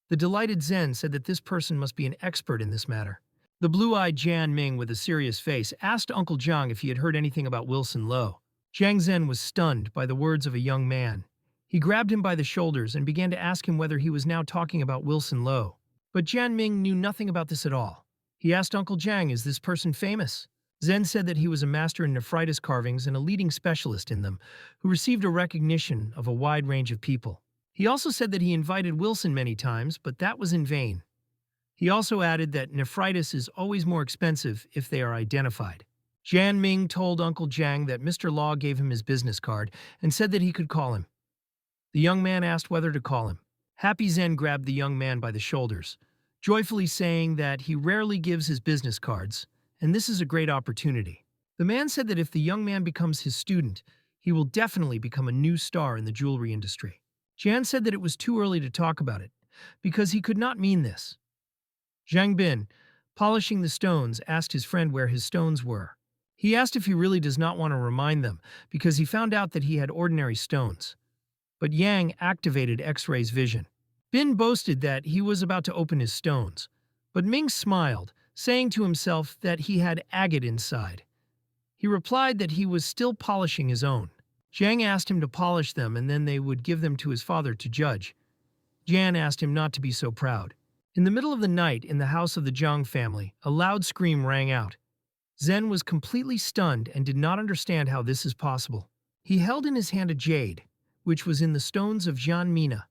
The delighted Zen said that this person must be an expert in this matter. The blue-eyed Jan Ming with a serious face asked Uncle Zhang if he had heard anything about Wilson Lowe. Jiang Zhen was stunned by the words of a young man. He grabbed him by the shoulders and began to ask him whether he was now talking about Wilson Lowe. But Jan Ming knew nothing about this at all. He asked Uncle Zhang, is this person famous? Zhen said that he was a master in nephritis carvings and a leading specialist in them, who received a recognition of a wide range of people. He also said that he invited Wilson many times, but that was in vain. He also added that nephritis is always more expensive if they are identified. Jan Ming told Uncle Zhang that Mr. Law gave him his business card and said that he could call him. The young man asked whether to call him. Happy Zen grabbed the young man by the shoulders, joyfully saying that he rarely gives his business cards, and this is a great opportunity. The man said that if the young man becomes his student, he will definitely become a new star in the jewelry industry. Jan said that it was too early to talk about it, because he could not mean this. Zhang Bin, polishing the stones, asked his friend where his stones were. He asked if he really does not want to remind them, because he found out that he had ordinary stones. But Yang activated X-Ray's vision. Bin boasted that he was about to open his stones, but Ming smiled, saying to himself that he had agate inside. He replied that he was still polishing his own. Jiang asked him to polish them and then they would give them to his father to judge. Jan asked him not to be so proud. In the middle of the night, in the house of the Jiang family, a loud scream rang out. Zen was completely stunned and did not understand how this is possible. He held in his hand a jade, which was in the stones of Jian Mina.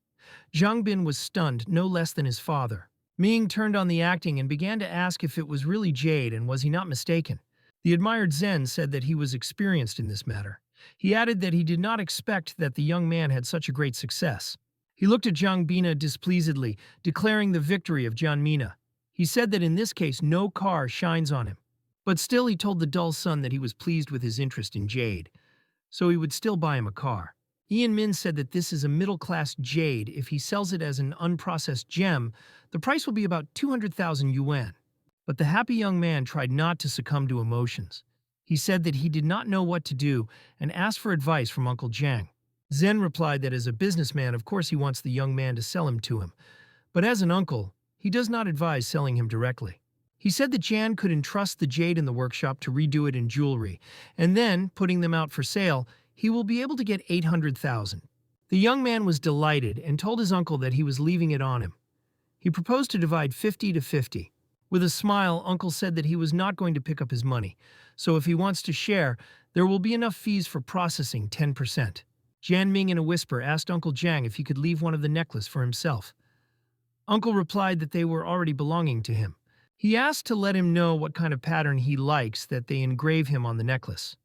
Zhang Bin was stunned no less than his father. Ming turned on the acting and began to ask if it was really Jade and was he not mistaken. The admired Zen said that he was experienced in this matter. He added that he did not expect that the young man had such a great success. He looked at Jiang Bina displeasedly, declaring the victory of Jian Mina. He said that in this case no car shines on him. But still he told the dull son that he was pleased with his interest in Jade, so he would still buy him a car. Ian Min said that this is a middle-class Jade. If he sells it as an unprocessed gem, the price will be about 200,000 yuan. But the happy young man tried not to succumb to emotions. He said that he did not know what to do and asked for advice from Uncle Jiang. Zen replied that as a businessman, of course he wants the young man to sell him to him. But as an uncle, he does not advise selling him directly. He said that Jan could entrust the jade in the workshop to redo it in jewelry, and then, putting them out for sale, he will be able to get 800,000. The young man was delighted and told his uncle that he was leaving it on him. He proposed to divide 50 to 50. With a smile, Uncle said that he was not going to pick up his money, so if he wants to share, there will be enough fees for processing 10%. Jian Ming in a whisper asked Uncle Jiang if he could leave one of the necklace for himself. Uncle replied that they were already belonging to him. He asked to let him know what kind of pattern he likes that they engrave him on the necklace.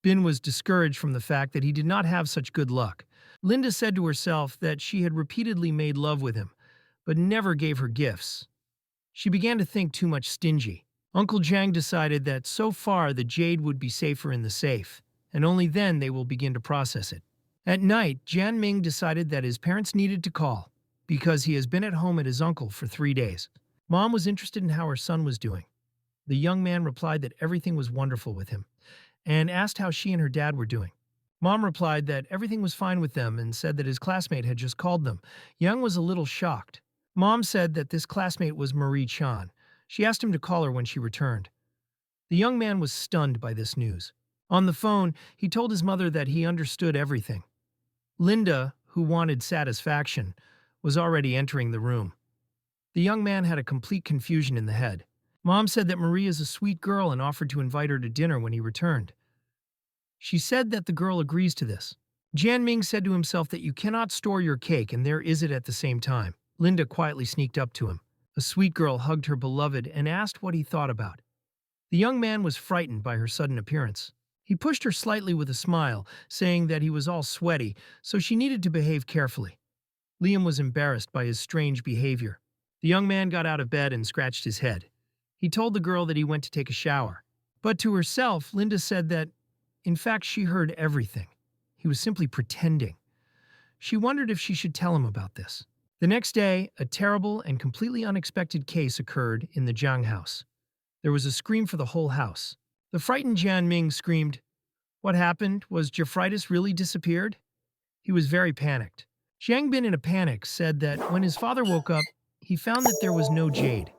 Bin was discouraged from the fact that he did not have such good luck. Linda said to herself that she had repeatedly made love with him, but never gave her gifts. She began to think too much stingy. Uncle Jiang decided that so far the jade would be safer in the safe, and only then they will begin to process it. At night, Jian Ming decided that his parents needed to call, because he has been at home at his uncle for 3 days. Mom was interested in how her son was doing. The young man replied that everything was wonderful with him, and asked how she and her dad were doing. Mom replied that everything was fine with them and said that his classmate had just called them. Young was a little shocked. Mom said that this classmate was Marie Chan. She asked him to call her when she returned. The young man was stunned by this news. On the phone, he told his mother that he understood everything. Linda, who wanted satisfaction, was already entering the room. The young man had a complete confusion in the head. Mom said that Marie is a sweet girl and offered to invite her to dinner when he returned. She said that the girl agrees to this. Jian Ming said to himself that you cannot store your cake and there is it at the same time. Linda quietly sneaked up to him. A sweet girl hugged her beloved and asked what he thought about. The young man was frightened by her sudden appearance. He pushed her slightly with a smile, saying that he was all sweaty, so she needed to behave carefully. Liam was embarrassed by his strange behavior. The young man got out of bed and scratched his head. He told the girl that he went to take a shower. But to herself, Linda said that, in fact, she heard everything. He was simply pretending. She wondered if she should tell him about this. The next day, a terrible and completely unexpected case occurred in the Jiang house. There was a scream for the whole house. The frightened Jian Ming screamed, "What happened? Was Jeffritis really disappeared?" He was very panicked. Jiang Bin, in a panic, said that when his father woke up, he found that there was no jade.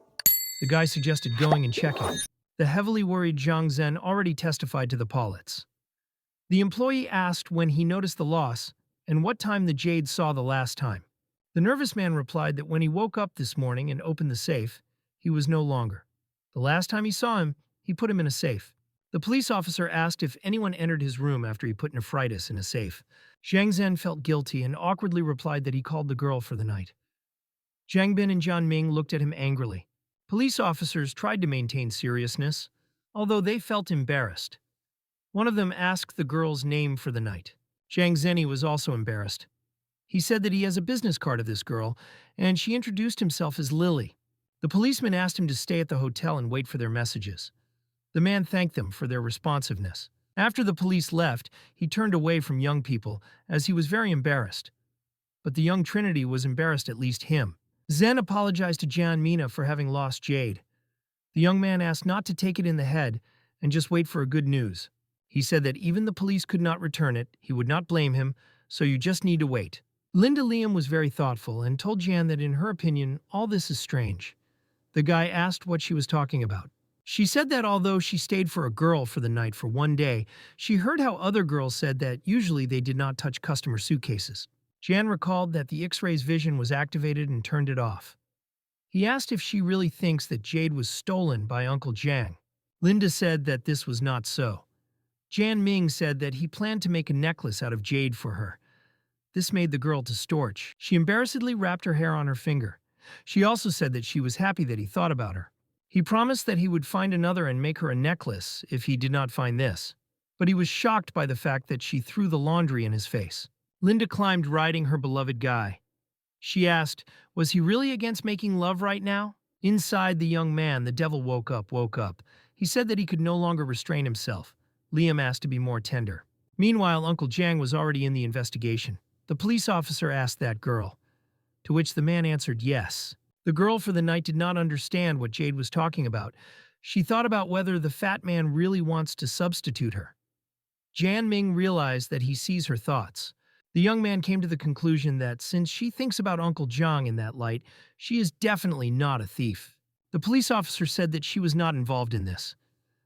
The guy suggested going and checking. The heavily worried Zhang Zhen already testified to the police. The employee asked when he noticed the loss and what time the jade saw the last time. The nervous man replied that when he woke up this morning and opened the safe, he was no longer. The last time he saw him, he put him in a safe. The police officer asked if anyone entered his room after he put nephritis in a safe. Zhang Zhen felt guilty and awkwardly replied that he called the girl for the night. Jiang Bin and Jian Ming looked at him angrily. Police officers tried to maintain seriousness, although they felt embarrassed. One of them asked the girl's name for the night. Zhang Zhenyi was also embarrassed. He said that he has a business card of this girl, and she introduced himself as Lily. The policeman asked him to stay at the hotel and wait for their messages. The man thanked them for their responsiveness. After the police left, he turned away from young people, as he was very embarrassed. But the young Trinity was embarrassed, at least him. Zen apologized to Jian Mina for having lost Jade. The young man asked not to take it in the head and just wait for a good news. He said that even the police could not return it, he would not blame him, so you just need to wait. Linda Liam was very thoughtful and told Jan that in her opinion, all this is strange. The guy asked what she was talking about. She said that although she stayed for a girl for the night for one day, she heard how other girls said that usually they did not touch customer suitcases. Jan recalled that the X-ray's vision was activated and turned it off. He asked if she really thinks that Jade was stolen by Uncle Jiang. Linda said that this was not so. Jan Ming said that he planned to make a necklace out of jade for her. This made the girl to storch. She embarrassedly wrapped her hair on her finger. She also said that she was happy that he thought about her. He promised that he would find another and make her a necklace if he did not find this. But he was shocked by the fact that she threw the laundry in his face. Linda climbed riding her beloved guy. She asked, was he really against making love right now? Inside the young man, the devil woke up. He said that he could no longer restrain himself. Liam asked to be more tender. Meanwhile, Uncle Jiang was already in the investigation. The police officer asked that girl, to which the man answered yes. The girl for the night did not understand what Jade was talking about. She thought about whether the fat man really wants to substitute her. Jan Ming realized that he sees her thoughts. The young man came to the conclusion that since she thinks about Uncle Jiang in that light, she is definitely not a thief. The police officer said that she was not involved in this.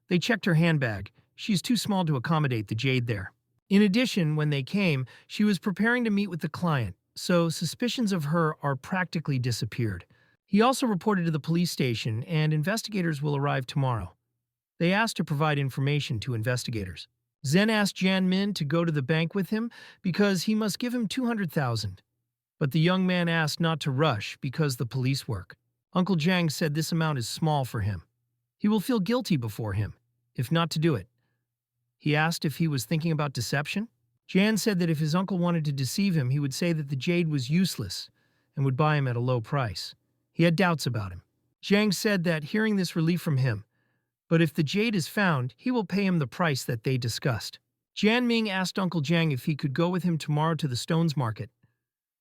They checked her handbag. She is too small to accommodate the Jade there. In addition, when they came, she was preparing to meet with the client, so suspicions of her are practically disappeared. He also reported to the police station, and investigators will arrive tomorrow. They asked to provide information to investigators. Zen asked Jan Min to go to the bank with him because he must give him 200,000. But the young man asked not to rush because the police work. Uncle Jiang said this amount is small for him. He will feel guilty before him, if not to do it. He asked if he was thinking about deception. Jan said that if his uncle wanted to deceive him, he would say that the jade was useless and would buy him at a low price. He had doubts about him. Jiang said that hearing this relief from him, but if the jade is found, he will pay him the price that they discussed. Jan Ming asked Uncle Jiang if he could go with him tomorrow to the stones market.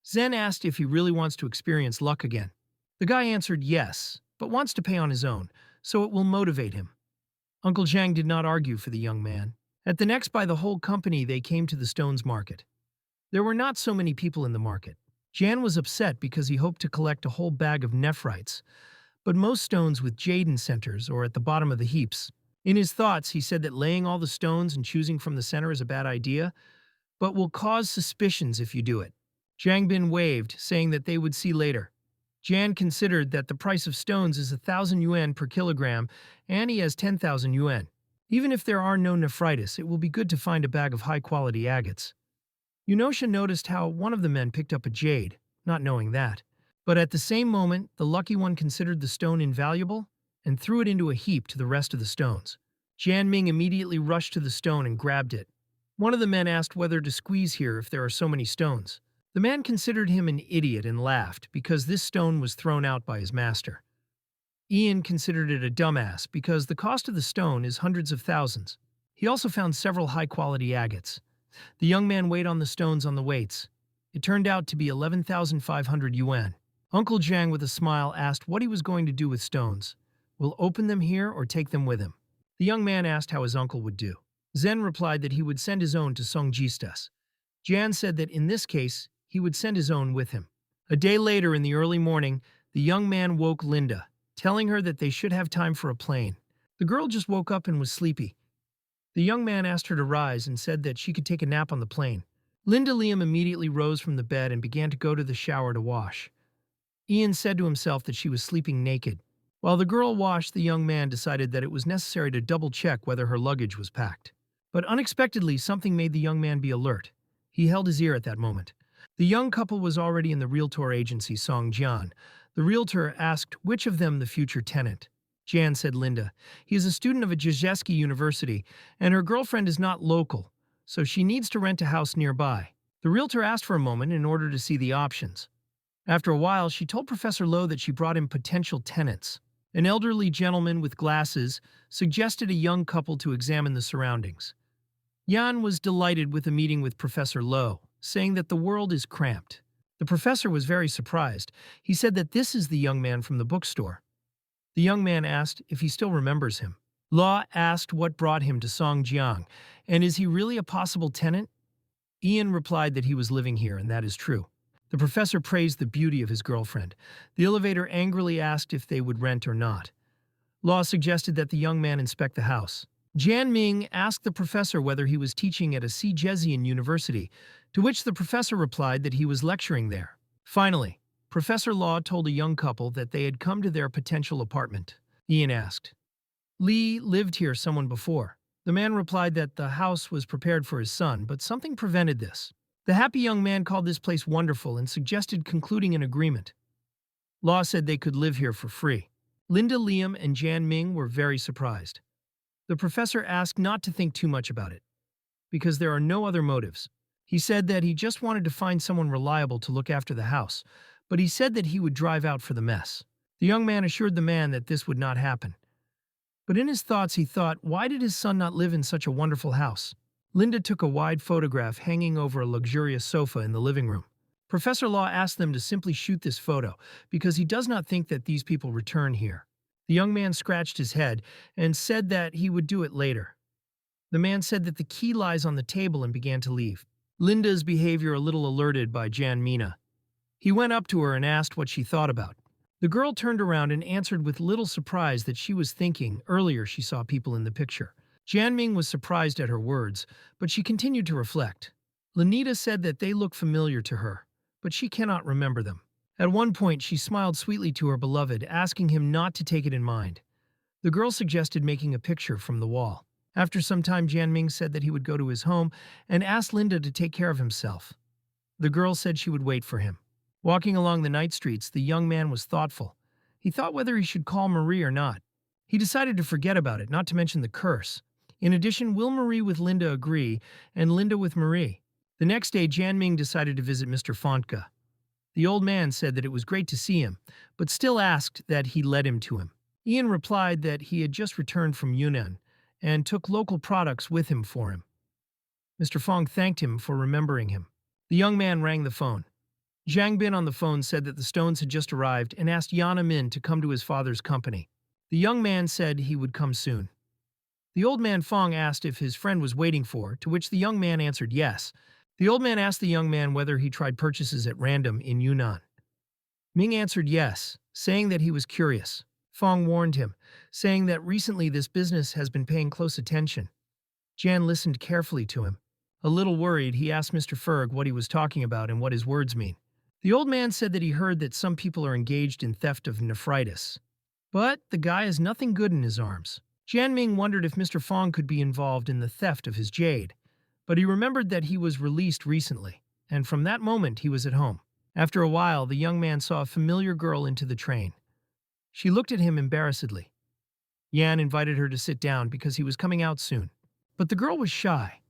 Zen asked if he really wants to experience luck again. The guy answered yes, but wants to pay on his own, so it will motivate him. Uncle Jiang did not argue for the young man. At the next by the whole company, they came to the stones market. There were not so many people in the market. Jan was upset because he hoped to collect a whole bag of nephrites, but most stones with jade in centers or at the bottom of the heaps. In his thoughts, he said that laying all the stones and choosing from the center is a bad idea, but will cause suspicions if you do it. Jiang Bin waved, saying that they would see later. Jan considered that the price of stones is 1,000 yuan per kilogram, and he has 10,000 yuan. Even if there are no nephritis, it will be good to find a bag of high-quality agates. Yunosha noticed how one of the men picked up a jade, not knowing that. But at the same moment, the lucky one considered the stone invaluable and threw it into a heap to the rest of the stones. Jan Ming immediately rushed to the stone and grabbed it. One of the men asked whether to squeeze here if there are so many stones. The man considered him an idiot and laughed because this stone was thrown out by his master. Ian considered it a dumbass because the cost of the stone is hundreds of thousands. He also found several high-quality agates. The young man weighed on the stones on the weights. It turned out to be 11,500 yuan. Uncle Jiang, with a smile, asked what he was going to do with stones. Will open them here or take them with him? The young man asked how his uncle would do. Zen replied that he would send his own to Song Jistas. Jan said that in this case, he would send his own with him. A day later in the early morning, the young man woke Linda, telling her that they should have time for a plane. The girl just woke up and was sleepy. The young man asked her to rise and said that she could take a nap on the plane. Linda Liam immediately rose from the bed and began to go to the shower to wash. Ian said to himself that she was sleeping naked. While the girl washed, the young man decided that it was necessary to double-check whether her luggage was packed. But unexpectedly, something made the young man be alert. He held his ear at that moment. The young couple was already in the realtor agency Song Jian. The realtor asked which of them the future tenant. Jan said Linda. He is a student of a Jizeski University, and her girlfriend is not local, so she needs to rent a house nearby. The realtor asked for a moment in order to see the options. After a while, she told Professor Lowe that she brought him potential tenants. An elderly gentleman with glasses suggested a young couple to examine the surroundings. Jan was delighted with a meeting with Professor Lowe, saying that the world is cramped. The professor was very surprised. He said that this is the young man from the bookstore. The young man asked if he still remembers him. Law asked what brought him to Songjiang, and is he really a possible tenant? Ian replied that he was living here, and that is true. The professor praised the beauty of his girlfriend. The elevator angrily asked if they would rent or not. Law suggested that the young man inspect the house. Jan Ming asked the professor whether he was teaching at a Czezian university, to which the professor replied that he was lecturing there. Finally, Professor Law told a young couple that they had come to their potential apartment. Ian asked, "Lee lived here someone before." The man replied that the house was prepared for his son, but something prevented this. The happy young man called this place wonderful and suggested concluding an agreement. Law said they could live here for free. Linda, Liam, and Jan Ming were very surprised. The professor asked not to think too much about it, because there are no other motives. He said that he just wanted to find someone reliable to look after the house, but he said that he would drive out for the mess. The young man assured the man that this would not happen. But in his thoughts he thought, why did his son not live in such a wonderful house? Linda took a wide photograph hanging over a luxurious sofa in the living room. Professor Law asked them to simply shoot this photo, because he does not think that these people return here. The young man scratched his head and said that he would do it later. The man said that the key lies on the table and began to leave. Linda's behavior a little alerted by Jan Mina. He went up to her and asked what she thought about. The girl turned around and answered with little surprise that she was thinking earlier she saw people in the picture. Jan Ming was surprised at her words, but she continued to reflect. Lenita said that they look familiar to her, but she cannot remember them. At one point, she smiled sweetly to her beloved, asking him not to take it in mind. The girl suggested making a picture from the wall. After some time, Jan Ming said that he would go to his home and asked Linda to take care of himself. The girl said she would wait for him. Walking along the night streets, the young man was thoughtful. He thought whether he should call Marie or not. He decided to forget about it, not to mention the curse. In addition, will Marie with Linda agree, and Linda with Marie? The next day, Jan Ming decided to visit Mr. Fontka. The old man said that it was great to see him, but still asked that he led him to him. Ian replied that he had just returned from Yunnan and took local products with him for him. Mr. Fong thanked him for remembering him. The young man rang the phone. Zhang Bin on the phone said that the stones had just arrived and asked Yana Min to come to his father's company. The young man said he would come soon. The old man Fong asked if his friend was waiting for, to which the young man answered yes. The old man asked the young man whether he tried purchases at random in Yunnan. Ming answered yes, saying that he was curious. Fong warned him, saying that recently this business has been paying close attention. Jan listened carefully to him. A little worried, he asked Mr. Ferg what he was talking about and what his words mean. The old man said that he heard that some people are engaged in theft of nephritis. But the guy has nothing good in his arms. Jan Ming wondered if Mr. Fong could be involved in the theft of his Jade. But he remembered that he was released recently, and from that moment he was at home. After a while, the young man saw a familiar girl into the train. She looked at him embarrassedly. Yan invited her to sit down because he was coming out soon. But the girl was shy.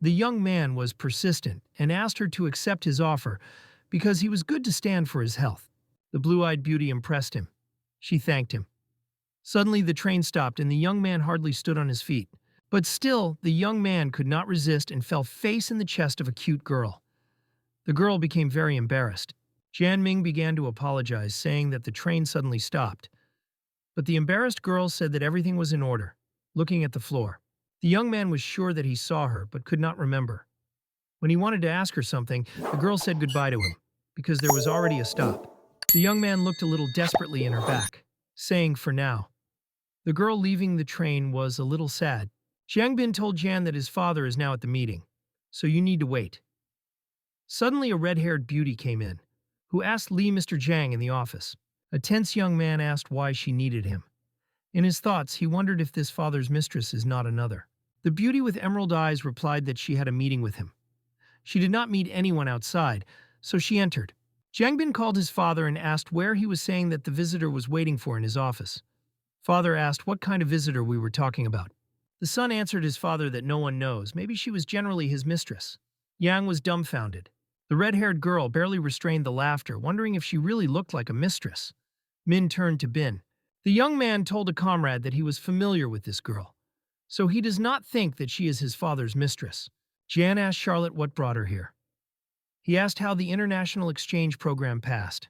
The young man was persistent and asked her to accept his offer because he was good to stand for his health. The blue-eyed beauty impressed him. She thanked him. Suddenly the train stopped and the young man hardly stood on his feet. But still, the young man could not resist and fell face in the chest of a cute girl. The girl became very embarrassed. Jan Ming began to apologize, saying that the train suddenly stopped. But the embarrassed girl said that everything was in order, looking at the floor. The young man was sure that he saw her, but could not remember. When he wanted to ask her something, the girl said goodbye to him, because there was already a stop. The young man looked a little desperately in her back, saying, "For now." The girl leaving the train was a little sad. Jiang Bin told Jan that his father is now at the meeting, so you need to wait. Suddenly a red-haired beauty came in, who asked Li Mr. Jiang in the office. A tense young man asked why she needed him. In his thoughts, he wondered if this father's mistress is not another. The beauty with emerald eyes replied that she had a meeting with him. She did not meet anyone outside, so she entered. Jiang Bin called his father and asked where he was saying that the visitor was waiting for in his office. Father asked what kind of visitor we were talking about. The son answered his father that no one knows. Maybe she was generally his mistress. Yang was dumbfounded. The red-haired girl barely restrained the laughter, wondering if she really looked like a mistress. Min turned to Bin. The young man told a comrade that he was familiar with this girl, so he does not think that she is his father's mistress. Jan asked Charlotte what brought her here. He asked how the international exchange program passed.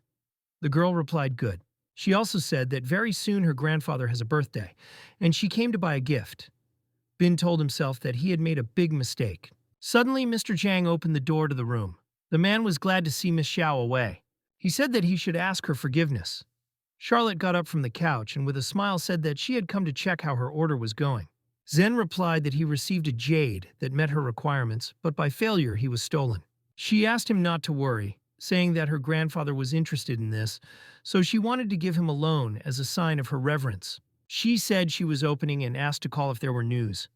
The girl replied good. She also said that very soon her grandfather has a birthday, and she came to buy a gift. Bin told himself that he had made a big mistake. Suddenly, Mr. Jiang opened the door to the room. The man was glad to see Miss Xiao away. He said that he should ask her forgiveness. Charlotte got up from the couch and with a smile said that she had come to check how her order was going. Zen replied that he received a Jade that met her requirements, but by failure he was stolen. She asked him not to worry, saying that her grandfather was interested in this, so she wanted to give him a loan as a sign of her reverence. She said she was opening and asked to call if there were news.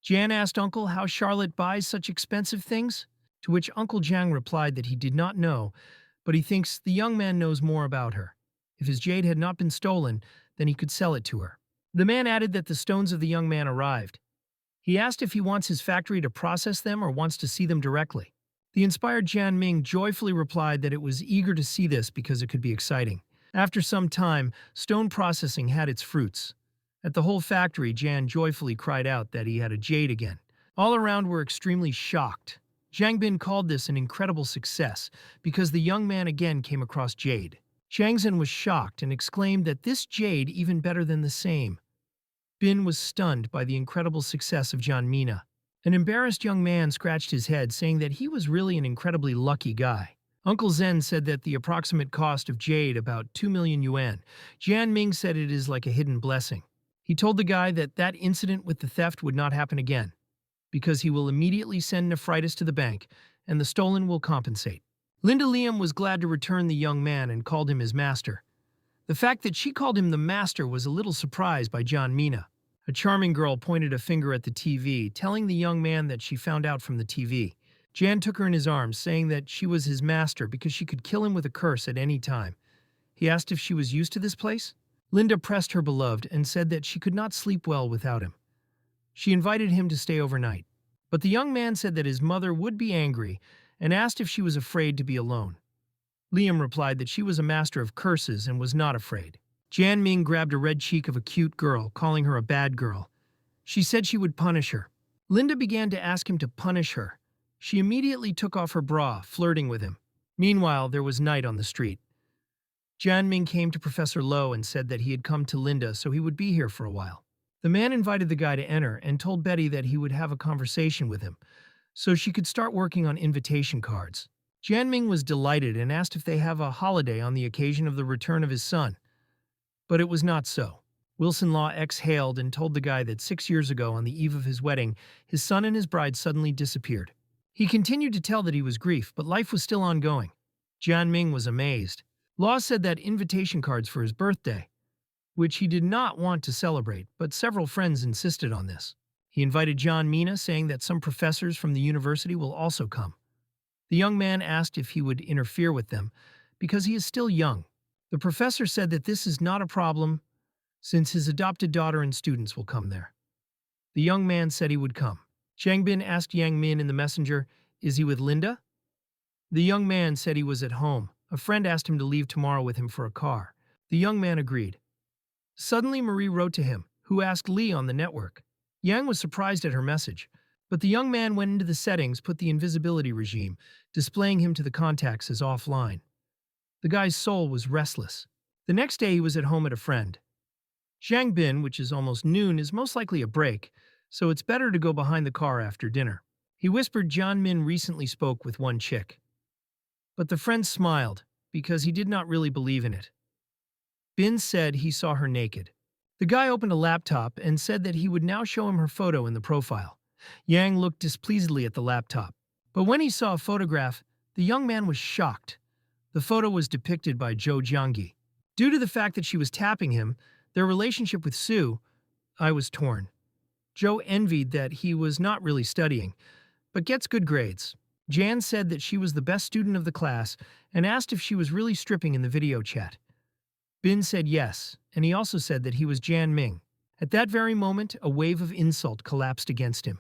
Jan asked Uncle how Charlotte buys such expensive things, to which Uncle Jiang replied that he did not know, but he thinks the young man knows more about her. If his jade had not been stolen, then he could sell it to her. The man added that the stones of the young man arrived. He asked if he wants his factory to process them or wants to see them directly. The inspired Jian Ming joyfully replied that it was eager to see this because it could be exciting. After some time, stone processing had its fruits. At the whole factory, Jian joyfully cried out that he had a jade again. All around were extremely shocked. Zhang Bin called this an incredible success because the young man again came across Jade. Zhang Zhen was shocked and exclaimed that this Jade even better than the same. Bin was stunned by the incredible success of Jian Mina. An embarrassed young man scratched his head, saying that he was really an incredibly lucky guy. Uncle Zen said that the approximate cost of Jade about 2 million yuan. Jian Ming said it is like a hidden blessing. He told the guy that that incident with the theft would not happen again, because he will immediately send nephritis to the bank, and the stolen will compensate. Linda Liam was glad to return the young man and called him his master. The fact that she called him the master was a little surprised by John Mina. A charming girl pointed a finger at the TV, telling the young man that she found out from the TV. Jan took her in his arms, saying that she was his master because she could kill him with a curse at any time. He asked if she was used to this place. Linda pressed her beloved and said that she could not sleep well without him. She invited him to stay overnight. But the young man said that his mother would be angry and asked if she was afraid to be alone. Liam replied that she was a master of curses and was not afraid. Jian Ming grabbed a red cheek of a cute girl, calling her a bad girl. She said she would punish her. Linda began to ask him to punish her. She immediately took off her bra, flirting with him. Meanwhile, there was night on the street. Jian Ming came to Professor Lo and said that he had come to Linda so he would be here for a while. The man invited the guy to enter and told Betty that he would have a conversation with him, so she could start working on invitation cards. Jian Ming was delighted and asked if they have a holiday on the occasion of the return of his son. But it was not so. Wilson Law exhaled and told the guy that 6 years ago, on the eve of his wedding, his son and his bride suddenly disappeared. He continued to tell that he was grief, but life was still ongoing. Jian Ming was amazed. Law said that invitation cards for his birthday, which he did not want to celebrate, but several friends insisted on this. He invited John Mina, saying that some professors from the university will also come. The young man asked if he would interfere with them, because he is still young. The professor said that this is not a problem, since his adopted daughter and students will come there. The young man said he would come. Zhang Bin asked Yang Min in the messenger, "Is he with Linda?" The young man said he was at home. A friend asked him to leave tomorrow with him for a car. The young man agreed. Suddenly Marie wrote to him, who asked Li on the network. Yang was surprised at her message, but the young man went into the settings, put the invisibility regime, displaying him to the contacts as offline. The guy's soul was restless. The next day he was at home at a friend. Zhang Bin, which is almost noon, is most likely a break, so it's better to go behind the car after dinner. He whispered Jian Min recently spoke with one chick. But the friend smiled, because he did not really believe in it. Bin said he saw her naked. The guy opened a laptop and said that he would now show him her photo in the profile. Yang looked displeasedly at the laptop. But when he saw a photograph, the young man was shocked. The photo was depicted by Zhou Jiangyi. Due to the fact that she was tapping him, their relationship with Sue, I was torn. Zhou envied that he was not really studying, but gets good grades. Jan said that she was the best student of the class and asked if she was really stripping in the video chat. Bin said yes, and he also said that he was Jian Ming. At that very moment, a wave of insult collapsed against him.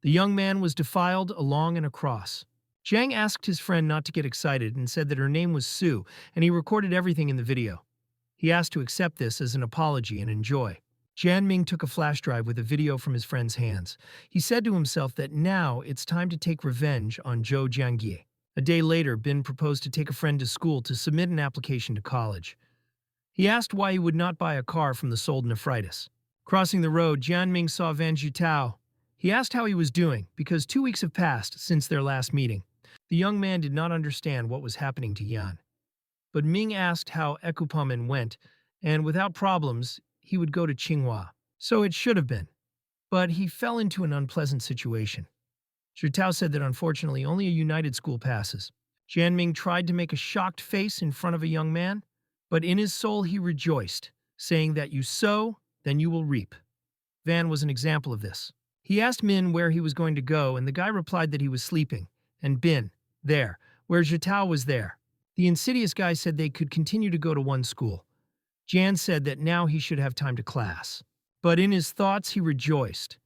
The young man was defiled along and across. Zhang asked his friend not to get excited and said that her name was Sue, and he recorded everything in the video. He asked to accept this as an apology and enjoy. Jian Ming took a flash drive with a video from his friend's hands. He said to himself that now it's time to take revenge on Zhou Jiangyi. A day later, Bin proposed to take a friend to school to submit an application to college. He asked why he would not buy a car from the sold nephritis. Crossing the road, Jian Ming saw Vanatau. He asked how he was doing, because 2 weeks have passed since their last meeting. The young man did not understand what was happening to Yan. But Ming asked how Ekupamen went, and without problems, he would go to Tsinghua. So it should have been. But he fell into an unpleasant situation. Jiao said that unfortunately only a united school passes. Jianming tried to make a shocked face in front of a young man, but in his soul he rejoiced, saying that you sow, then you will reap. Van was an example of this. He asked Min where he was going to go, and the guy replied that he was sleeping, and Bin, there, where Jiao was there. The insidious guy said they could continue to go to one school. Jan said that now he should have time to class. But in his thoughts he rejoiced,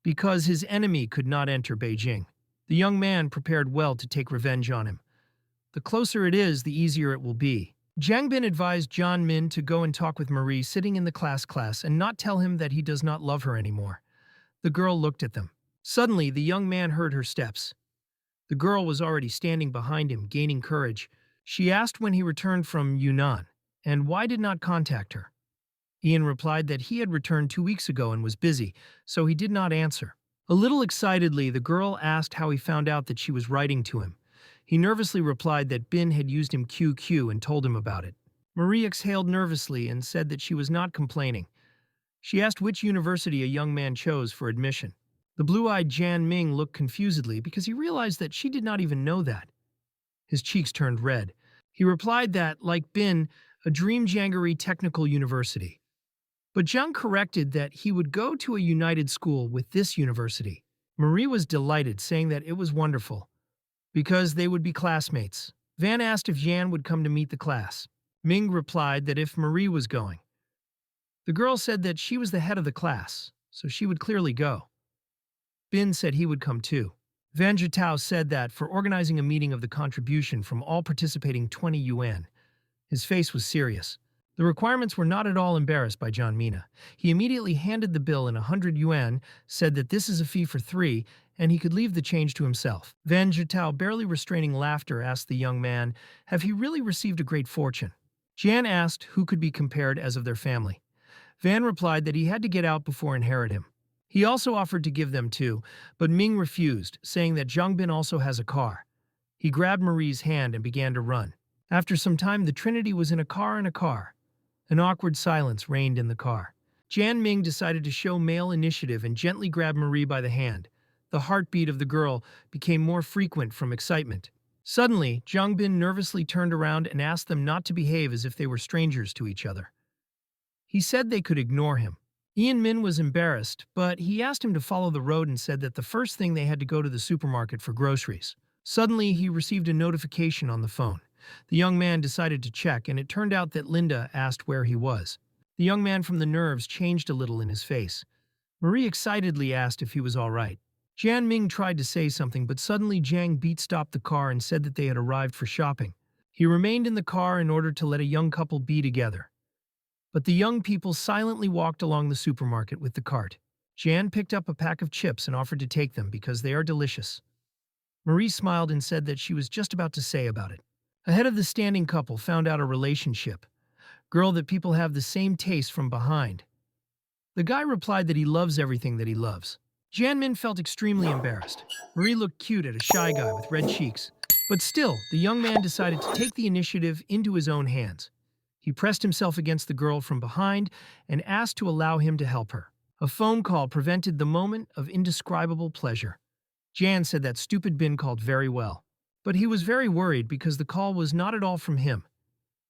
because his enemy could not enter Beijing. The young man prepared well to take revenge on him. The closer it is, the easier it will be. Jiang Bin advised John Min to go and talk with Marie sitting in the class and not tell him that he does not love her anymore. The girl looked at them. Suddenly, the young man heard her steps. The girl was already standing behind him, gaining courage. She asked when he returned from Yunnan, and why did not contact her. Ian replied that he had returned 2 weeks ago and was busy, so he did not answer. A little excitedly, the girl asked how he found out that she was writing to him. He nervously replied that Bin had used him QQ and told him about it. Marie exhaled nervously and said that she was not complaining. She asked which university a young man chose for admission. The blue-eyed Jan Ming looked confusedly because he realized that she did not even know that. His cheeks turned red. He replied that, like Bin, a dream Jangaree Technical University. But Zhang corrected that he would go to a united school with this university. Marie was delighted, saying that it was wonderful, because they would be classmates. Van asked if Jan would come to meet the class. Ming replied that if Marie was going. The girl said that she was the head of the class, so she would clearly go. Bin said he would come too. Van Jiao said that for organizing a meeting of the contribution from all participating 20 yuan. His face was serious. The requirements were not at all embarrassed by John Mina. He immediately handed the bill in 100 yuan, said that this is a fee for 3, and he could leave the change to himself. Van Jiao, barely restraining laughter, asked the young man, have he really received a great fortune? Jan asked who could be compared as of their family. Van replied that he had to get out before inherit him. He also offered to give them 2, but Ming refused, saying that Zhangbin also has a car. He grabbed Marie's hand and began to run. After some time, the Trinity was in a car. An awkward silence reigned in the car. Jan Ming decided to show male initiative and gently grabbed Marie by the hand. The heartbeat of the girl became more frequent from excitement. Suddenly, Zhangbin nervously turned around and asked them not to behave as if they were strangers to each other. He said they could ignore him. Ian Min was embarrassed, but he asked him to follow the road and said that the first thing they had to go to the supermarket for groceries. Suddenly, he received a notification on the phone. The young man decided to check, and it turned out that Linda asked where he was. The young man from the nerves changed a little in his face. Marie excitedly asked if he was all right. Jan Ming tried to say something, but suddenly Jiang Beat stopped the car and said that they had arrived for shopping. He remained in the car in order to let a young couple be together. But the young people silently walked along the supermarket with the cart. Jan picked up a pack of chips and offered to take them because they are delicious. Marie smiled and said that she was just about to say about it. Ahead of the standing couple found out a relationship. Girl that people have the same taste from behind. The guy replied that he loves everything that he loves. Janmin felt extremely embarrassed. Marie looked cute at a shy guy with red cheeks. But still, the young man decided to take the initiative into his own hands. He pressed himself against the girl from behind and asked to allow him to help her. A phone call prevented the moment of indescribable pleasure. Jan said that stupid Bin called very well. But he was very worried because the call was not at all from him.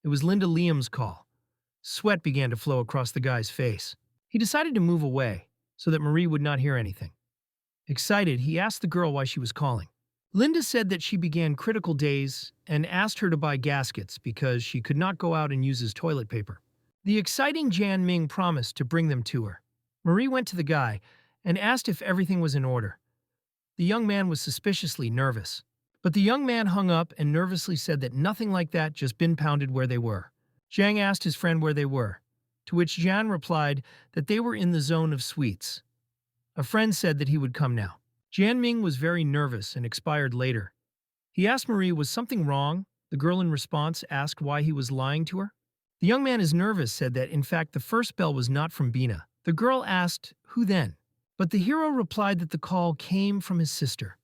It was Linda Liam's call. Sweat began to flow across the guy's face. He decided to move away so that Marie would not hear anything. Excited, he asked the girl why she was calling. Linda said that she began critical days and asked her to buy gaskets because she could not go out and use his toilet paper. The exciting Jan Ming promised to bring them to her. Marie went to the guy and asked if everything was in order. The young man was suspiciously nervous. But the young man hung up and nervously said that nothing like that, just been pounded where they were. Zhang asked his friend where they were, to which Jan replied that they were in the zone of sweets. A friend said that he would come now. Jan Ming was very nervous and expired later. He asked Marie was something wrong. The girl in response asked why he was lying to her. The young man is nervous said that in fact the first bell was not from Bina. The girl asked, who then? But the hero replied that the call came from his sister.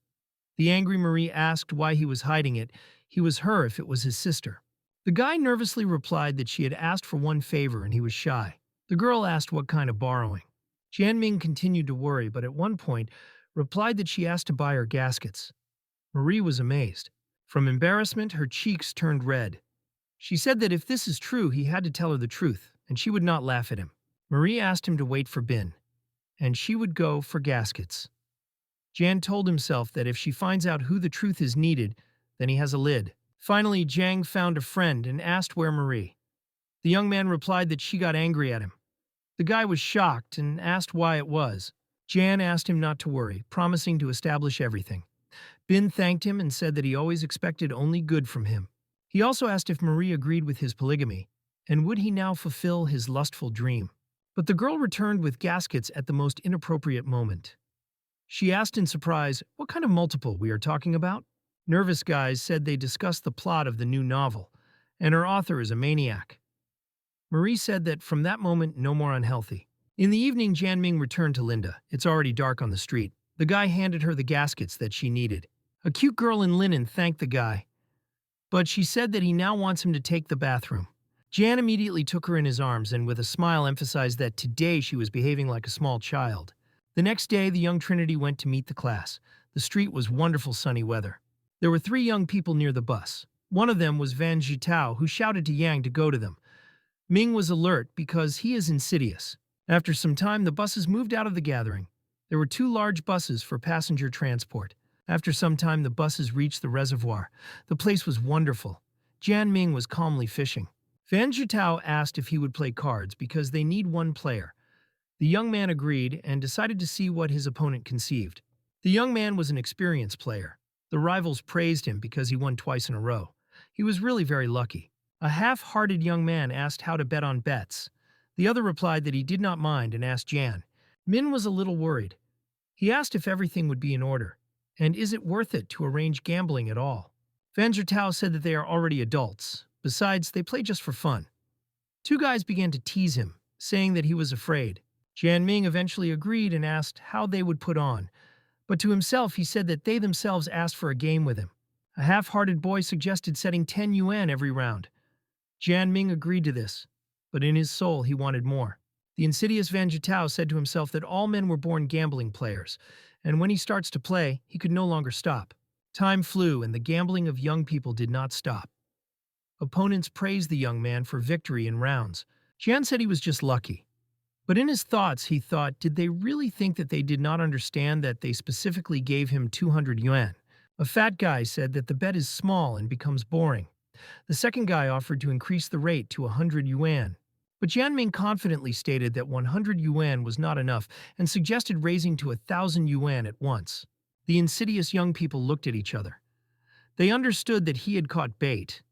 The angry Marie asked why he was hiding it. He was her if it was his sister. The guy nervously replied that she had asked for one favor and he was shy. The girl asked what kind of borrowing. Jianming continued to worry, but at one point replied that she asked to buy her gaskets. Marie was amazed. From embarrassment, her cheeks turned red. She said that if this is true, he had to tell her the truth, and she would not laugh at him. Marie asked him to wait for Bin, and she would go for gaskets. Jan told himself that if she finds out who the truth is needed, then he has a lid. Finally, Jiang found a friend and asked where Marie. The young man replied that she got angry at him. The guy was shocked and asked why it was. Jan asked him not to worry, promising to establish everything. Bin thanked him and said that he always expected only good from him. He also asked if Marie agreed with his polygamy, and would he now fulfill his lustful dream. But the girl returned with gaskets at the most inappropriate moment. She asked in surprise what kind of multiple we are talking about. Nervous guys said they discussed the plot of the new novel, and her author is a maniac. Marie said that from that moment, no more unhealthy. In the evening, Jianming returned to Linda. It's already dark on the street. The guy handed her the gaskets that she needed. A cute girl in linen thanked the guy, but she said that he now wants him to take the bathroom. Jan immediately took her in his arms and with a smile emphasized that today she was behaving like a small child. The next day, the young Trinity went to meet the class. The street was wonderful sunny weather. There were 3 young people near the bus. One of them was Van Jitao, who shouted to Yang to go to them. Ming was alert because he is insidious. After some time, the buses moved out of the gathering. There were 2 large buses for passenger transport. After some time, the buses reached the reservoir. The place was wonderful. Jian Ming was calmly fishing. Van Jitao asked if he would play cards because they need 1 player. The young man agreed and decided to see what his opponent conceived. The young man was an experienced player. The rivals praised him because he won twice in a row. He was really very lucky. A half-hearted young man asked how to bet on bets. The other replied that he did not mind and asked Jan. Min was a little worried. He asked if everything would be in order, and is it worth it to arrange gambling at all. Van Jitao said that they are already adults. Besides, they play just for fun. 2 guys began to tease him, saying that he was afraid. Jian Ming eventually agreed and asked how they would put on, but to himself he said that they themselves asked for a game with him. A half-hearted boy suggested setting 10 yuan every round. Jian Ming agreed to this, but in his soul he wanted more. The insidious Van Jitao said to himself that all men were born gambling players, and when he starts to play, he could no longer stop. Time flew, and the gambling of young people did not stop. Opponents praised the young man for victory in rounds. Jian said he was just lucky. But in his thoughts, he thought, did they really think that they did not understand that they specifically gave him 200 yuan? A fat guy said that the bet is small and becomes boring. The second guy offered to increase the rate to 100 yuan. But Jianming confidently stated that 100 yuan was not enough and suggested raising to 1,000 yuan at once. The insidious young people looked at each other. They understood that he had caught bait.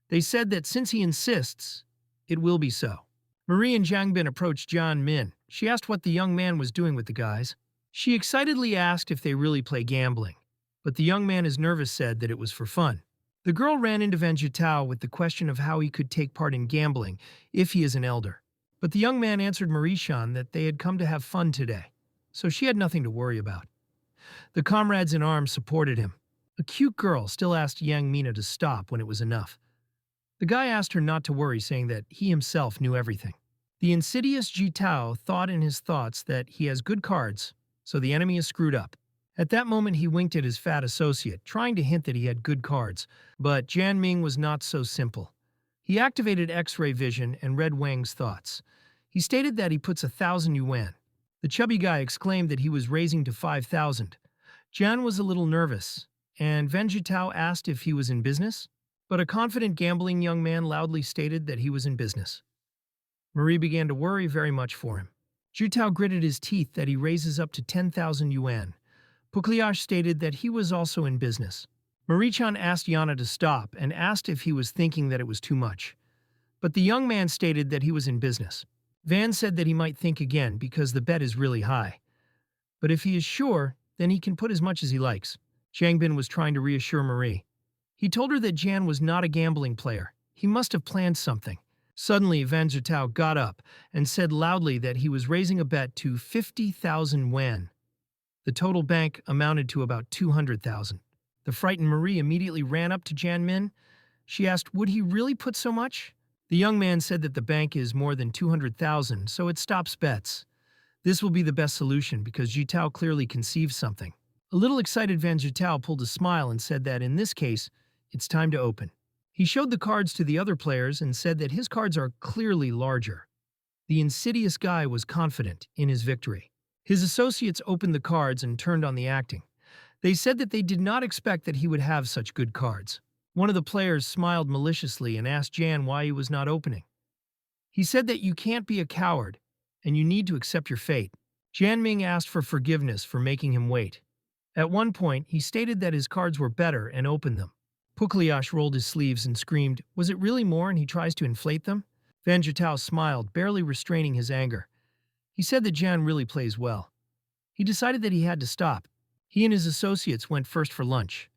They said that since he insists, it will be so. Marie and Jiangbin approached Jian Min. She asked what the young man was doing with the guys. She excitedly asked if they really play gambling, but the young man, as nervous, said that it was for fun. The girl ran into Van Jitao with the question of how he could take part in gambling if he is an elder. But the young man answered Marie-chan that they had come to have fun today, so she had nothing to worry about. The comrades in arms supported him. A cute girl still asked Yang Mina to stop when it was enough. The guy asked her not to worry, saying that he himself knew everything. The insidious Jitao thought in his thoughts that he has good cards, so the enemy is screwed up. At that moment, he winked at his fat associate, trying to hint that he had good cards. But Jian Ming was not so simple. He activated X-ray vision and read Wang's thoughts. He stated that he puts 1,000 yuan. The chubby guy exclaimed that he was raising to 5,000. Jian was a little nervous, and Van Jitao asked if he was in business. But a confident gambling young man loudly stated that he was in business. Marie began to worry very much for him. Jitao gritted his teeth that he raises up to 10,000 yuan. Pugliash stated that he was also in business. Marie-chan asked Yana to stop and asked if he was thinking that it was too much. But the young man stated that he was in business. Van said that he might think again because the bet is really high. But if he is sure, then he can put as much as he likes. Changbin was trying to reassure Marie. He told her that Jan was not a gambling player. He must have planned something. Suddenly, Van Zertao got up and said loudly that he was raising a bet to 50,000 yuan. The total bank amounted to about 200,000. The frightened Marie immediately ran up to Jan Min. She asked, would he really put so much? The young man said that the bank is more than 200,000, so it stops bets. This will be the best solution because Jiao clearly conceives something. A little excited Vanatau pulled a smile and said that in this case, it's time to open. He showed the cards to the other players and said that his cards are clearly larger. The insidious guy was confident in his victory. His associates opened the cards and turned on the acting. They said that they did not expect that he would have such good cards. One of the players smiled maliciously and asked Jan why he was not opening. He said that you can't be a coward, and you need to accept your fate. Jan Ming asked for forgiveness for making him wait. At one point, he stated that his cards were better and opened them. Pukliash rolled his sleeves and screamed, was it really more, and he tries to inflate them? Vanatau smiled, barely restraining his anger. He said that Jan really plays well. He decided that he had to stop. He and his associates went first for lunch.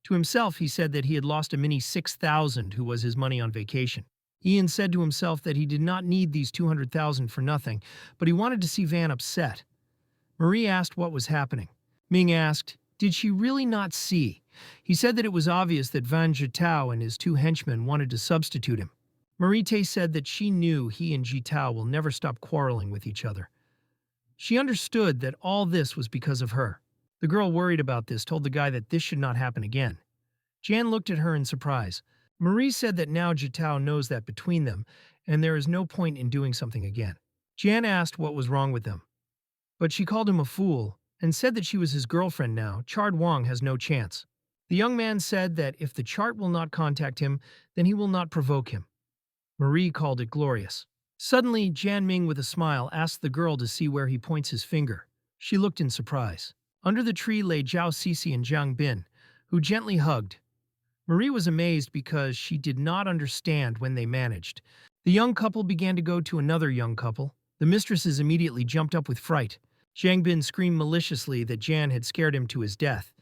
To himself, he said that he had lost a mini 6,000 who was his money on vacation. Ian said to himself that he did not need these 200,000 for nothing, but he wanted to see Van upset. Marie asked what was happening. Ming asked, did she really not see? He said that it was obvious that Vanatau and his two henchmen wanted to substitute him. Marie said that she knew he and Jiao will never stop quarreling with each other. She understood that all this was because of her. The girl, worried about this, told the guy that this should not happen again. Jan looked at her in surprise. Marie said that now Jiao knows that between them, and there is no point in doing something again. Jan asked what was wrong with them. But she called him a fool, and said that she was his girlfriend now. Chard Wang has no chance. The young man said that if the chart will not contact him, then he will not provoke him. Marie called it glorious. Suddenly, Jan Ming with a smile asked the girl to see where he points his finger. She looked in surprise. Under the tree lay Jiao Cece and Jiang Bin, who gently hugged. Marie was amazed because she did not understand when they managed. The young couple began to go to another young couple. The mistresses immediately jumped up with fright. Jiang Bin screamed maliciously that Jan had scared him to his death.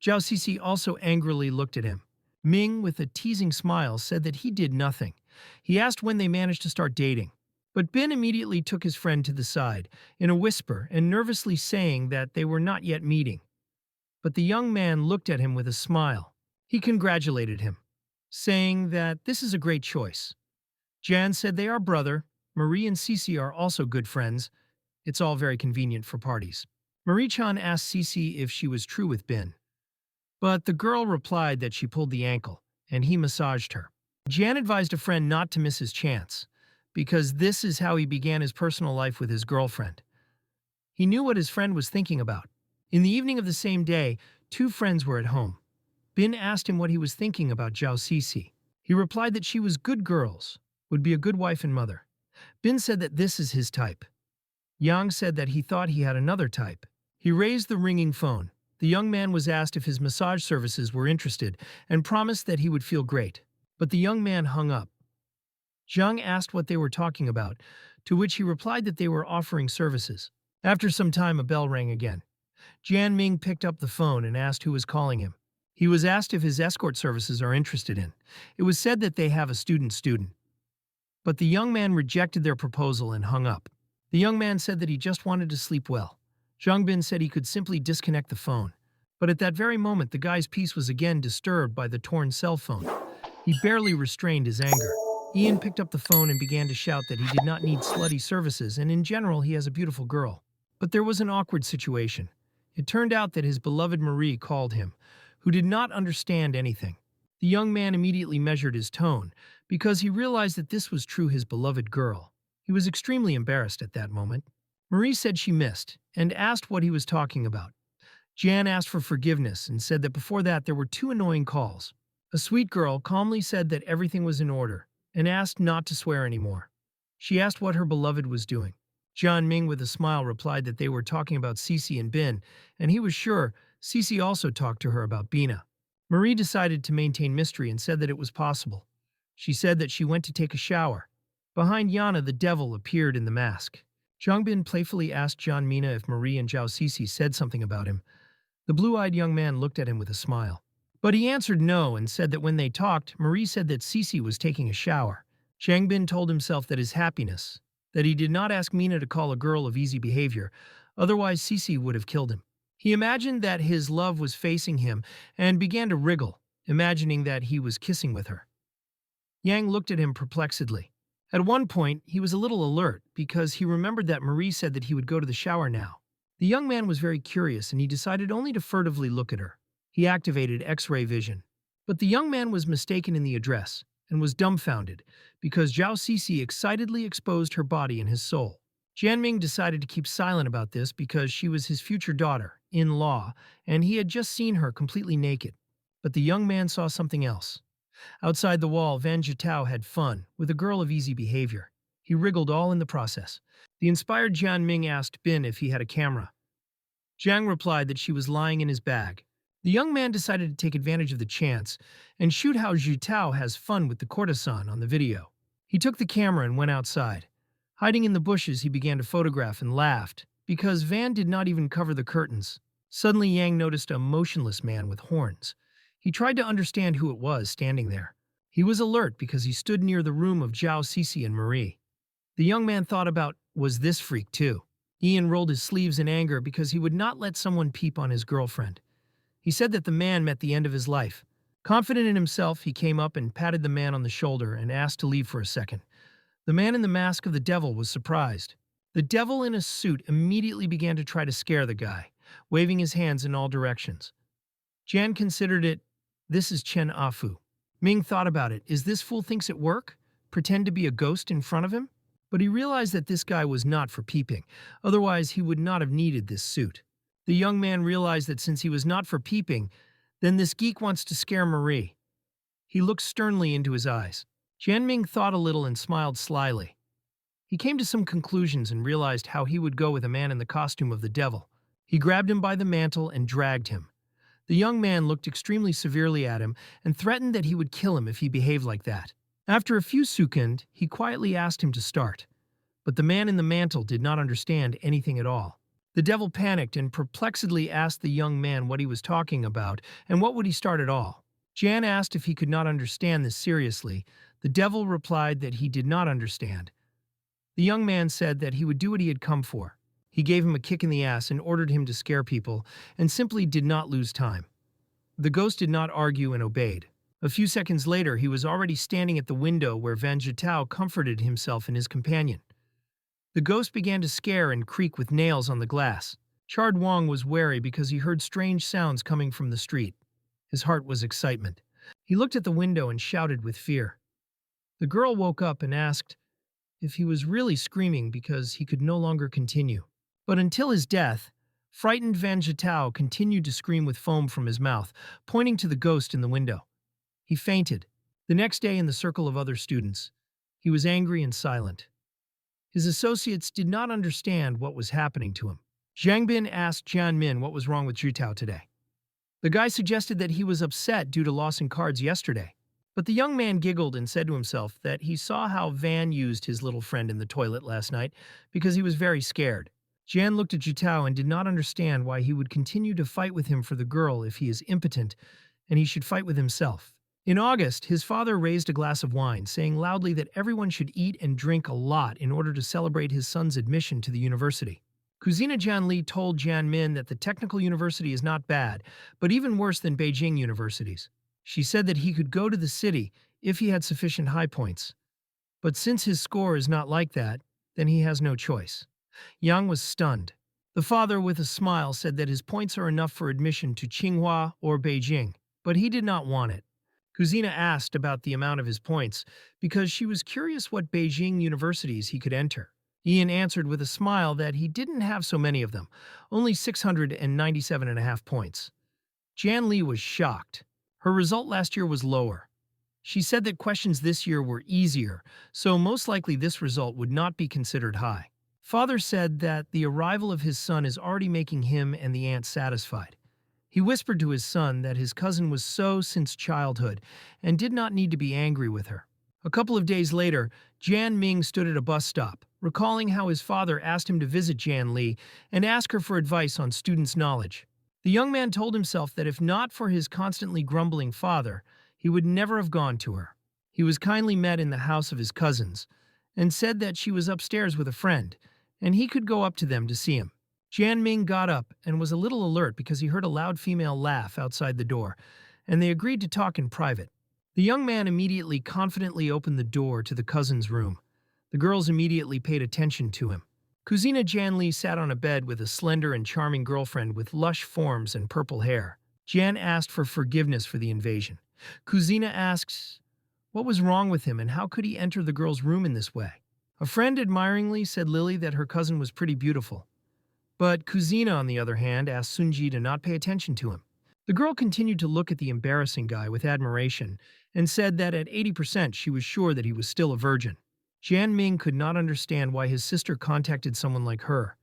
Jiao Cece also angrily looked at him. Ming, with a teasing smile, said that he did nothing. He asked when they managed to start dating. But Bin immediately took his friend to the side, in a whisper and nervously saying that they were not yet meeting. But the young man looked at him with a smile. He congratulated him, saying that this is a great choice. Jan said they are brother. Marie and Cece are also good friends. It's all very convenient for parties. Marie-chan asked Cece if she was true with Bin. But the girl replied that she pulled the ankle, and he massaged her. Jan advised a friend not to miss his chance, because this is how he began his personal life with his girlfriend. He knew what his friend was thinking about. In the evening of the same day, two friends were at home. Bin asked him what he was thinking about Jiao Cece. He replied that she was good girls, would be a good wife and mother. Bin said that this is his type. Yang said that he thought he had another type. He raised the ringing phone. The young man was asked if his massage services were interested and promised that he would feel great. But the young man hung up. Zhang asked what they were talking about, to which he replied that they were offering services. After some time, a bell rang again. Jan Ming picked up the phone and asked who was calling him. He was asked if his escort services are interested in. It was said that they have a student. But the young man rejected their proposal and hung up. The young man said that he just wanted to sleep well. Zhang Bin said he could simply disconnect the phone. But at that very moment, the guy's peace was again disturbed by the torn cell phone. He barely restrained his anger. Ian picked up the phone and began to shout that he did not need slutty services, and in general he has a beautiful girl. But there was an awkward situation. It turned out that his beloved Marie called him, who did not understand anything. The young man immediately measured his tone, because he realized that this was true his beloved girl. He was extremely embarrassed at that moment. Marie said she missed, and asked what he was talking about. Jan asked for forgiveness and said that before that there were two annoying calls. A sweet girl calmly said that everything was in order, and asked not to swear anymore. She asked what her beloved was doing. Jian Ming with a smile replied that they were talking about Cece and Bin, and he was sure Cece also talked to her about Bina. Marie decided to maintain mystery and said that it was possible. She said that she went to take a shower. Behind Yana, the devil appeared in the mask. Zhang Bin playfully asked John Mina if Marie and Jiao Cece said something about him. The blue-eyed young man looked at him with a smile. But he answered no and said that when they talked, Marie said that Cece was taking a shower. Zhang Bin told himself that his happiness, that he did not ask Mina to call a girl of easy behavior, otherwise Cece would have killed him. He imagined that his love was facing him and began to wriggle, imagining that he was kissing with her. Yang looked at him perplexedly. At one point, he was a little alert because he remembered that Marie said that he would go to the shower now. The young man was very curious and he decided only to furtively look at her. He activated X-ray vision. But the young man was mistaken in the address and was dumbfounded because Jiao Cece excitedly exposed her body and his soul. Jianming decided to keep silent about this because she was his future daughter-in-law and he had just seen her completely naked. But the young man saw something else. Outside the wall, Vanatau had fun with a girl of easy behavior. He wriggled all in the process. The inspired Jianming asked Bin if he had a camera. Jiang replied that she was lying in his bag. The young man decided to take advantage of the chance and shoot how Zhutao has fun with the courtesan on the video. He took the camera and went outside. Hiding in the bushes, he began to photograph and laughed because Van did not even cover the curtains. Suddenly, Yang noticed a motionless man with horns. He tried to understand who it was standing there. He was alert because he stood near the room of Jiao Cece and Marie. The young man thought about, was this freak too? Ian rolled his sleeves in anger because he would not let someone peep on his girlfriend. He said that the man met the end of his life. Confident in himself, he came up and patted the man on the shoulder and asked to leave for a second. The man in the mask of the devil was surprised. The devil in a suit immediately began to try to scare the guy, waving his hands in all directions. Jan considered it, this is Chen Afu. Ming thought about it, is this fool thinks it work? Pretend to be a ghost in front of him? But he realized that this guy was not for peeping, otherwise he would not have needed this suit. The young man realized that since he was not for peeping, then this geek wants to scare Marie. He looked sternly into his eyes. Jianming thought a little and smiled slyly. He came to some conclusions and realized how he would go with a man in the costume of the devil. He grabbed him by the mantle and dragged him. The young man looked extremely severely at him and threatened that he would kill him if he behaved like that. After a few seconds, he quietly asked him to start. But the man in the mantle did not understand anything at all. The devil panicked and perplexedly asked the young man what he was talking about and what would he start at all. Jan asked if he could not understand this seriously. The devil replied that he did not understand. The young man said that he would do what he had come for. He gave him a kick in the ass and ordered him to scare people and simply did not lose time. The ghost did not argue and obeyed. A few seconds later, he was already standing at the window where Vanatau comforted himself and his companion. The ghost began to scare and creak with nails on the glass. Chard Wong was wary because he heard strange sounds coming from the street. His heart was excitement. He looked at the window and shouted with fear. The girl woke up and asked if he was really screaming because he could no longer continue. But until his death, frightened Vanatau continued to scream with foam from his mouth, pointing to the ghost in the window. He fainted. The next day in the circle of other students, he was angry and silent. His associates did not understand what was happening to him. Zhang Bin asked Jian Min what was wrong with Zhutao today. The guy suggested that he was upset due to loss in cards yesterday. But the young man giggled and said to himself that he saw how Van used his little friend in the toilet last night because he was very scared. Jian looked at Zhutao and did not understand why he would continue to fight with him for the girl if he is impotent and he should fight with himself. In August, his father raised a glass of wine, saying loudly that everyone should eat and drink a lot in order to celebrate his son's admission to the university. Cousina Jianli told Jian Min that the technical university is not bad, but even worse than Beijing universities. She said that he could go to the city if he had sufficient high points. But since his score is not like that, then he has no choice. Yang was stunned. The father, with a smile, said that his points are enough for admission to Tsinghua or Beijing, but he did not want it. Cousina asked about the amount of his points because she was curious what Beijing universities he could enter. Ian answered with a smile that he didn't have so many of them, only 697.5 points. Jan Li was shocked. Her result last year was lower. She said that questions this year were easier, so most likely this result would not be considered high. Father said that the arrival of his son is already making him and the aunt satisfied. He whispered to his son that his cousin was so since childhood and did not need to be angry with her. A couple of days later, Jan Ming stood at a bus stop, recalling how his father asked him to visit Jan Li and ask her for advice on students' knowledge. The young man told himself that if not for his constantly grumbling father, he would never have gone to her. He was kindly met in the house of his cousins and said that she was upstairs with a friend, and he could go up to them to see him. Jian Ming got up and was a little alert because he heard a loud female laugh outside the door, and they agreed to talk in private. The young man immediately confidently opened the door to the cousin's room. The girls immediately paid attention to him. Cousina Janli sat on a bed with a slender and charming girlfriend with lush forms and purple hair. Jan asked for forgiveness for the invasion. Cousina asks what was wrong with him and how could he enter the girl's room in this way. A friend admiringly said Lily that her cousin was pretty beautiful. But Cousina, on the other hand, asked Sunji to not pay attention to him. The girl continued to look at the embarrassing guy with admiration and said that at 80% she was sure that he was still a virgin. Jan Ming could not understand why his sister contacted someone like her,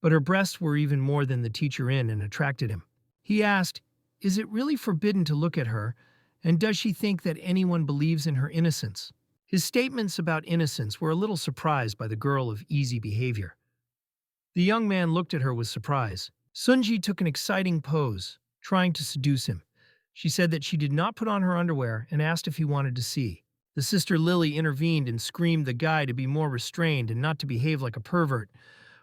but her breasts were even more than the teacher in and attracted him. He asked, is it really forbidden to look at her, and does she think that anyone believes in her innocence? His statements about innocence were a little surprised by the girl of easy behavior. The young man looked at her with surprise. Sunji took an exciting pose, trying to seduce him. She said that she did not put on her underwear and asked if he wanted to see. The sister Lily intervened and screamed the guy to be more restrained and not to behave like a pervert,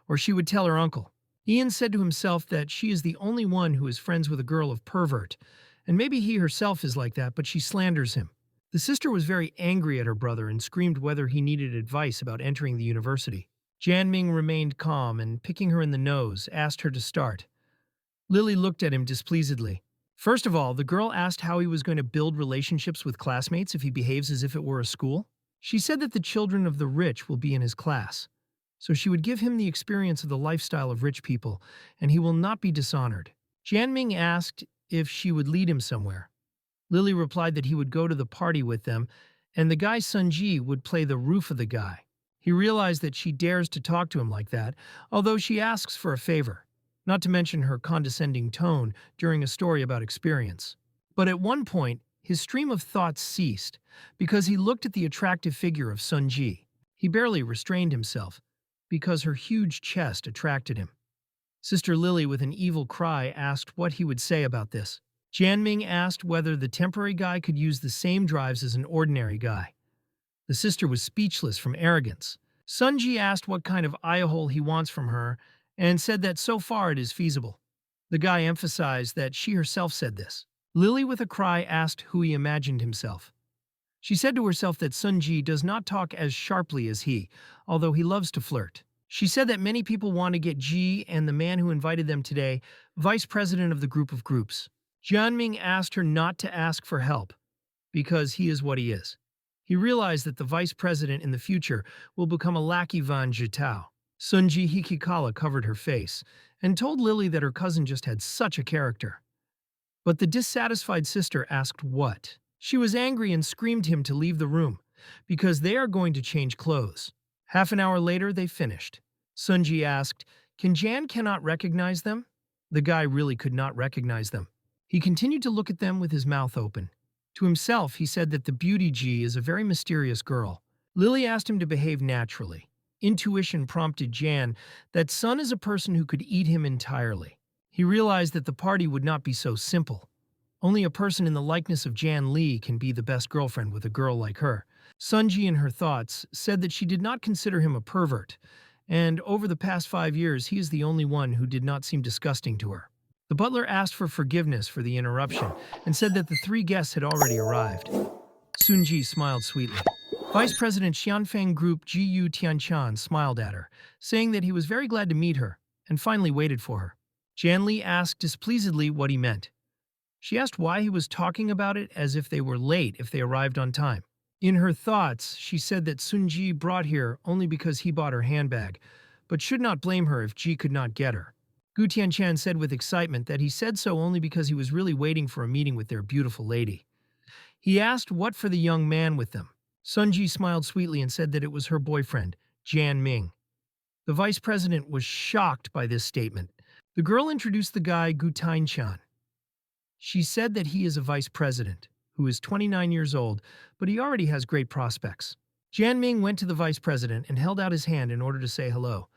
or she would tell her uncle. Ian said to himself that she is the only one who is friends with a girl of pervert, and maybe he herself is like that, but she slanders him. The sister was very angry at her brother and screamed whether he needed advice about entering the university. Jan Ming remained calm and, picking her in the nose, asked her to start. Lily looked at him displeasedly. First of all, the girl asked how he was going to build relationships with classmates if he behaves as if it were a school. She said that the children of the rich will be in his class, so she would give him the experience of the lifestyle of rich people, and he will not be dishonored. Jan Ming asked if she would lead him somewhere. Lily replied that he would go to the party with them, and the guy Sunji would play the roof of the guy. He realized that she dares to talk to him like that, although she asks for a favor, not to mention her condescending tone during a story about experience. But at one point, his stream of thoughts ceased because he looked at the attractive figure of Sunji. He barely restrained himself because her huge chest attracted him. Sister Lily, with an evil cry, asked what he would say about this. Jan Ming asked whether the temporary guy could use the same drives as an ordinary guy. The sister was speechless from arrogance. Sunji asked what kind of eye-hole he wants from her and said that so far it is feasible. The guy emphasized that she herself said this. Lily, with a cry, asked who he imagined himself. She said to herself that Sunji does not talk as sharply as he, although he loves to flirt. She said that many people want to get Ji and the man who invited them today, vice president of the group of groups. Jianming asked her not to ask for help, because he is what he is. He realized that the vice president in the future will become a lackey Van Jiao. Sunji Hikikala covered her face and told Lily that her cousin just had such a character. But the dissatisfied sister asked what. She was angry and screamed him to leave the room, because they are going to change clothes. Half an hour later, they finished. Sunji asked, "Can Jan cannot recognize them?" The guy really could not recognize them. He continued to look at them with his mouth open. To himself, he said that the beauty Ji is a very mysterious girl. Lily asked him to behave naturally. Intuition prompted Jan that Sun is a person who could eat him entirely. He realized that the party would not be so simple. Only a person in the likeness of Jan Li can be the best girlfriend with a girl like her. Sunji, in her thoughts, said that she did not consider him a pervert, and over the past 5 years he is the only one who did not seem disgusting to her. The butler asked for forgiveness for the interruption and said that the 3 guests had already arrived. Sunji smiled sweetly. Vice President Xianfeng Group Jiu Tianchan smiled at her, saying that he was very glad to meet her, and finally waited for her. Janli asked displeasedly what he meant. She asked why he was talking about it as if they were late if they arrived on time. In her thoughts, she said that Sunji brought here only because he bought her handbag, but should not blame her if Ji could not get her. Gu Tianchan said with excitement that he said so only because he was really waiting for a meeting with their beautiful lady. He asked what for the young man with them. Sunji smiled sweetly and said that it was her boyfriend, Jan Ming. The vice president was shocked by this statement. The girl introduced the guy Gu Tianchan. She said that he is a vice president, who is 29 years old, but he already has great prospects. Jan Ming went to the vice president and held out his hand in order to say hello,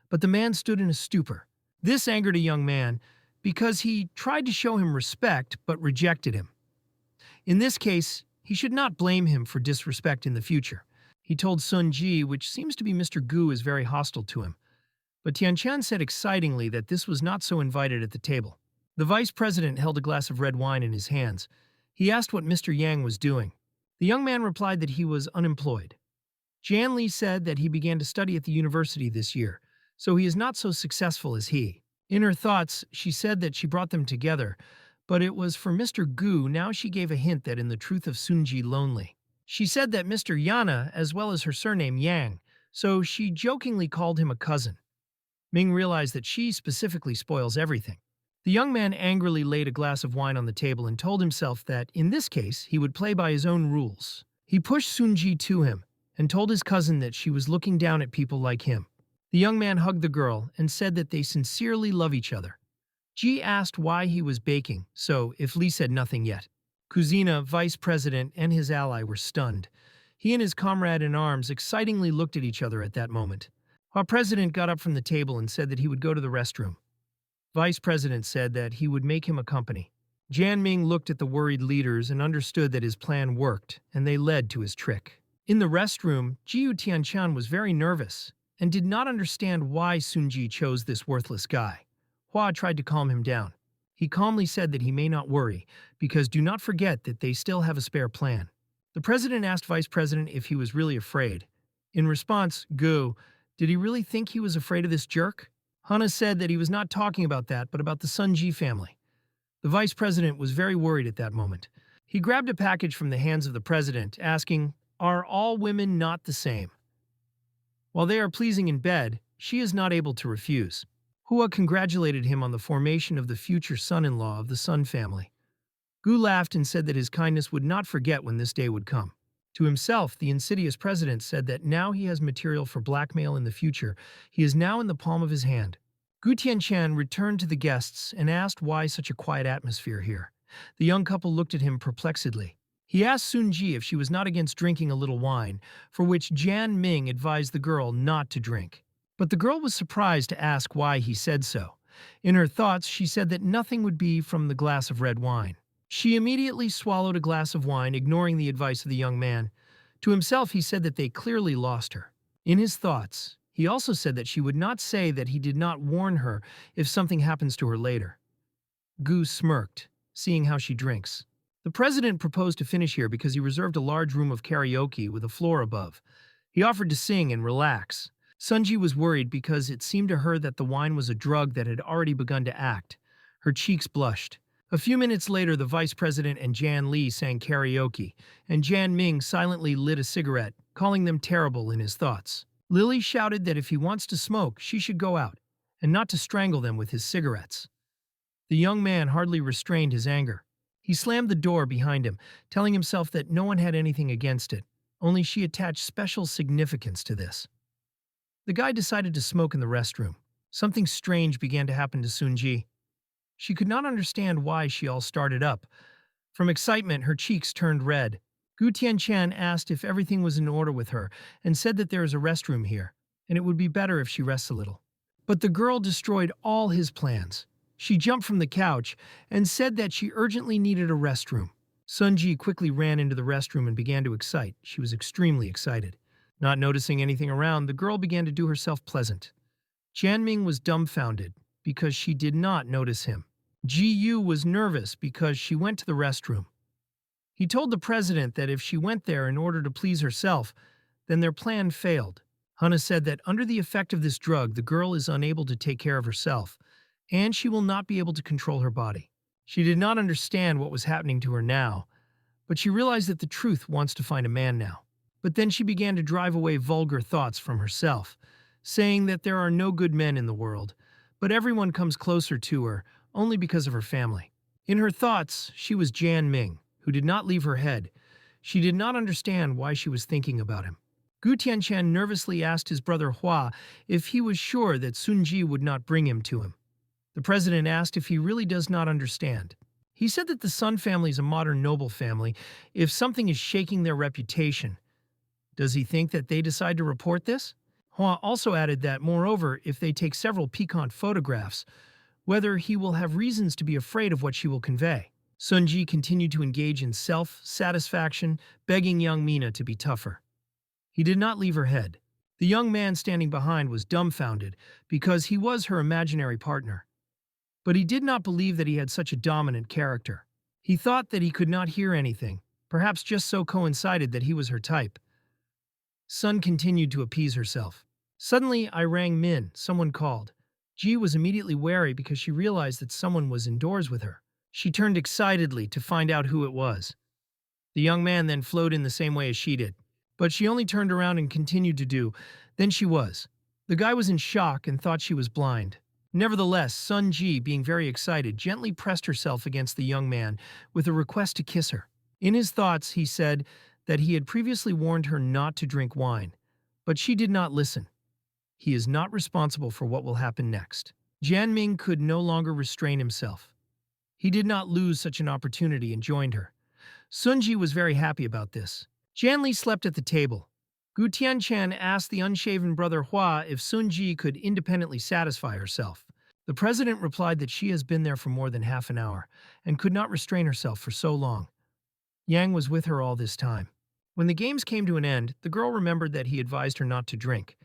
but the man stood in a stupor. This angered a young man because he tried to show him respect but rejected him. In this case, he should not blame him for disrespect in the future. He told Sun Ji, which seems to be Mr. Gu is very hostile to him. But Tianchan said excitingly that this was not so invited at the table. The vice president held a glass of red wine in his hands. He asked what Mr. Yang was doing. The young man replied that he was unemployed. Jan Li said that he began to study at the university this year, so he is not so successful as he. In her thoughts, she said that she brought them together, but it was for Mr. Gu. Now she gave a hint that in the truth of Sunji lonely. She said that Mr. Yana, as well as her surname Yang, so she jokingly called him a cousin. Ming realized that she specifically spoils everything. The young man angrily laid a glass of wine on the table and told himself that, in this case, he would play by his own rules. He pushed Sunji to him and told his cousin that she was looking down at people like him. The young man hugged the girl and said that they sincerely love each other. Ji asked why he was baking, so if Li said nothing yet. Kuzina, vice president, and his ally were stunned. He and his comrade in arms excitingly looked at each other at that moment. Our president got up from the table and said that he would go to the restroom. Vice president said that he would make him a company. Jan Ming looked at the worried leaders and understood that his plan worked, and they led to his trick. In the restroom, Jiu Tianchan was very nervous and did not understand why Sunji chose this worthless guy. Hua tried to calm him down. He calmly said that he may not worry, because do not forget that they still have a spare plan. The president asked vice president if he was really afraid. In response, Gu, did he really think he was afraid of this jerk? Hana said that he was not talking about that, but about the Sunji family. The vice president was very worried at that moment. He grabbed a package from the hands of the president, asking, "Are all women not the same?" While they are pleasing in bed, she is not able to refuse. Hua congratulated him on the formation of the future son-in-law of the Sun family. Gu laughed and said that his kindness would not forget when this day would come. To himself, the insidious president said that now he has material for blackmail in the future. He is now in the palm of his hand. Gu Tianchan returned to the guests and asked why such a quiet atmosphere here. The young couple looked at him perplexedly. He asked Sunji if she was not against drinking a little wine, for which Jan Ming advised the girl not to drink. But the girl was surprised to ask why he said so. In her thoughts, she said that nothing would be from the glass of red wine. She immediately swallowed a glass of wine, ignoring the advice of the young man. To himself, he said that they clearly lost her. In his thoughts, he also said that she would not say that he did not warn her if something happens to her later. Gu smirked, seeing how she drinks. The president proposed to finish here because he reserved a large room of karaoke with a floor above. He offered to sing and relax. Sunji was worried because it seemed to her that the wine was a drug that had already begun to act. Her cheeks blushed. A few minutes later, the vice president and Jan Li sang karaoke, and Jan Ming silently lit a cigarette, calling them terrible in his thoughts. Lily shouted that if he wants to smoke, she should go out, and not to strangle them with his cigarettes. The young man hardly restrained his anger. He slammed the door behind him, telling himself that no one had anything against it, only she attached special significance to this. The guy decided to smoke in the restroom. Something strange began to happen to Sunji. She could not understand why she all started up. From excitement, her cheeks turned red. Gu Tianchan asked if everything was in order with her and said that there is a restroom here, and it would be better if she rests a little. But the girl destroyed all his plans. She jumped from the couch and said that she urgently needed a restroom. Sunji quickly ran into the restroom and began to excite. She was extremely excited. Not noticing anything around, the girl began to do herself pleasant. Jianming was dumbfounded because she did not notice him. Ji Yu was nervous because she went to the restroom. He told the president that if she went there in order to please herself, then their plan failed. Hana said that under the effect of this drug, the girl is unable to take care of herself, and she will not be able to control her body. She did not understand what was happening to her now, but she realized that the truth wants to find a man now. But then she began to drive away vulgar thoughts from herself, saying that there are no good men in the world, but everyone comes closer to her only because of her family. In her thoughts, she was Jan Ming, who did not leave her head. She did not understand why she was thinking about him. Gu Tianchan nervously asked his brother Hua if he was sure that Sunji would not bring him to him. The president asked if he really does not understand. He said that the Sun family is a modern noble family. If something is shaking their reputation, does he think that they decide to report this? Hua also added that, moreover, if they take several piquant photographs, whether he will have reasons to be afraid of what she will convey. Sunji continued to engage in self-satisfaction, begging young Mina to be tougher. He did not leave her head. The young man standing behind was dumbfounded because he was her imaginary partner. But he did not believe that he had such a dominant character. He thought that he could not hear anything, Perhaps just so coincided that he was her type. Sun continued to appease herself. Suddenly, I rang Min. Someone called. Ji was immediately wary because she realized that someone was indoors with her. She turned excitedly to find out who it was. The young man then flowed in the same way as she did. But she only turned around and continued to do. Then she was. The guy was in shock and thought she was blind. Nevertheless, Sun Ji, being very excited, gently pressed herself against the young man with a request to kiss her. In his thoughts, he said that he had previously warned her not to drink wine, but she did not listen. He is not responsible for what will happen next. Jianming could no longer restrain himself. He did not lose such an opportunity and joined her. Sunji was very happy about this. Janli slept at the table. Gu Tianchan asked the unshaven brother Hua if Sunji could independently satisfy herself. The president replied that she has been there for more than half an hour and could not restrain herself for so long. Yang was with her all this time. When the games came to an end, the girl remembered that he advised her not to drink.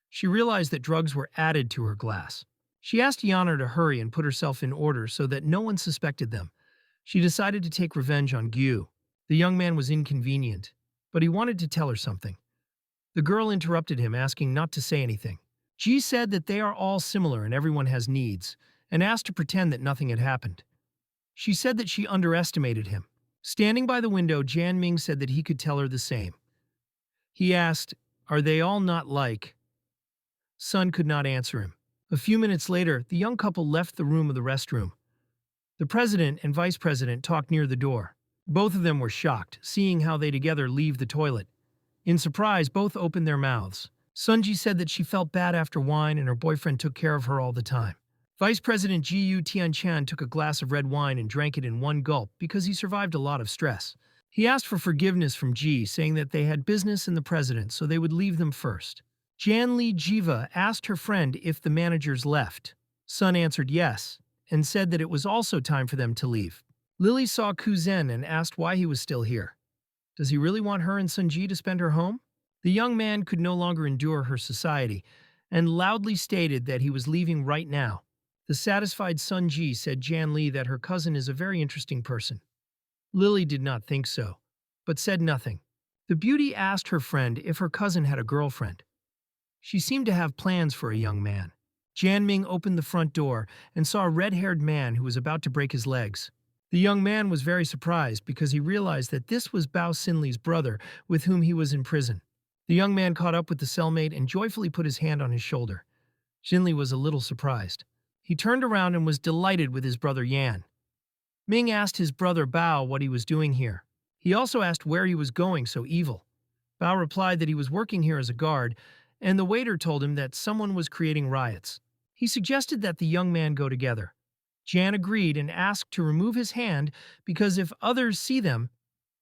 She realized that drugs were added to her glass. She asked Yana to hurry and put herself in order so that no one suspected them. She decided to take revenge on Gyu. The young man was inconvenient, but he wanted to tell her something. The girl interrupted him, asking not to say anything. Ji said that they are all similar and everyone has needs, and asked to pretend that nothing had happened. She said that she underestimated him. Standing by the window, Jianming said that he could tell her the same. He asked, "Are they all not like?" Sun could not answer him. A few minutes later, the young couple left the room of the restroom. The president and vice president talked near the door. Both of them were shocked, seeing how they together leave the toilet. In surprise, both opened their mouths. Sunji said that she felt bad after wine and her boyfriend took care of her all the time. Vice President Jiu Tianchan took a glass of red wine and drank it in one gulp because he survived a lot of stress. He asked for forgiveness from Ji, saying that they had business in the president, so they would leave them first. Janli Jiva asked her friend if the managers left. Sun answered yes, and said that it was also time for them to leave. Lily saw Kuzen and asked why he was still here. Does he really want her and Sunji to spend her home? The young man could no longer endure her society, and loudly stated that he was leaving right now. The satisfied Sunji said Janli that her cousin is a very interesting person. Lily did not think so, but said nothing. The beauty asked her friend if her cousin had a girlfriend. She seemed to have plans for a young man. Jianming opened the front door and saw a red-haired man who was about to break his legs. The young man was very surprised because he realized that this was Bao Xinli's brother with whom he was in prison. The young man caught up with the cellmate and joyfully put his hand on his shoulder. Xinli was a little surprised. He turned around and was delighted with his brother Yan. Ming asked his brother Bao what he was doing here. He also asked where he was going so evil. Bao replied that he was working here as a guard, and the waiter told him that someone was creating riots. He suggested that the young man go together. Jan agreed and asked to remove his hand because if others see them,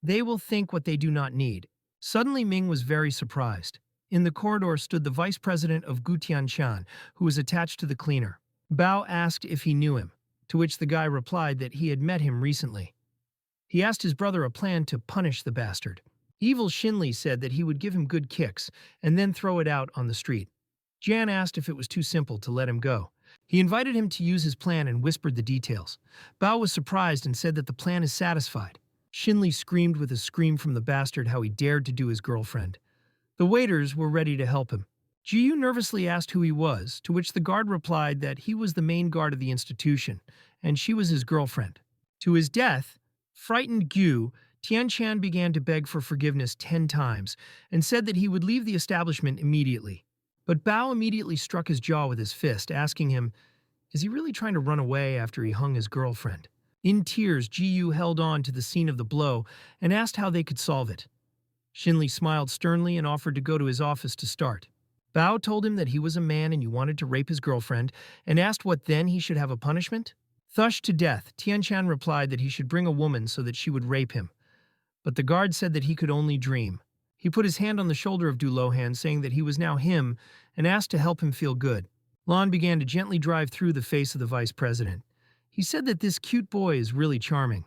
they will think what they do not need. Suddenly Ming was very surprised. In the corridor stood the vice president of Gutianshan, who was attached to the cleaner. Bao asked if he knew him, to which the guy replied that he had met him recently. He asked his brother a plan to punish the bastard. Evil Xinli said that he would give him good kicks and then throw it out on the street. Jan asked if it was too simple to let him go. He invited him to use his plan and whispered the details. Bao was surprised and said that the plan is satisfied. Xinli screamed with a scream from the bastard how he dared to do his girlfriend. The waiters were ready to help him. Jiu nervously asked who he was, to which the guard replied that he was the main guard of the institution, and she was his girlfriend. To his death, frightened Gyu, Tianchan began to beg for forgiveness 10 times and said that he would leave the establishment immediately. But Bao immediately struck his jaw with his fist, asking him, is he really trying to run away after he hung his girlfriend? In tears, Jiu held on to the scene of the blow and asked how they could solve it. Xinli smiled sternly and offered to go to his office to start. Bao told him that he was a man and you wanted to rape his girlfriend, and asked what then he should have a punishment. Thushed to death, Tianchan replied that he should bring a woman so that she would rape him. But the guard said that he could only dream. He put his hand on the shoulder of Du Lohan, saying that he was now him, and asked to help him feel good. Lan began to gently drive through the face of the vice president. He said that this cute boy is really charming.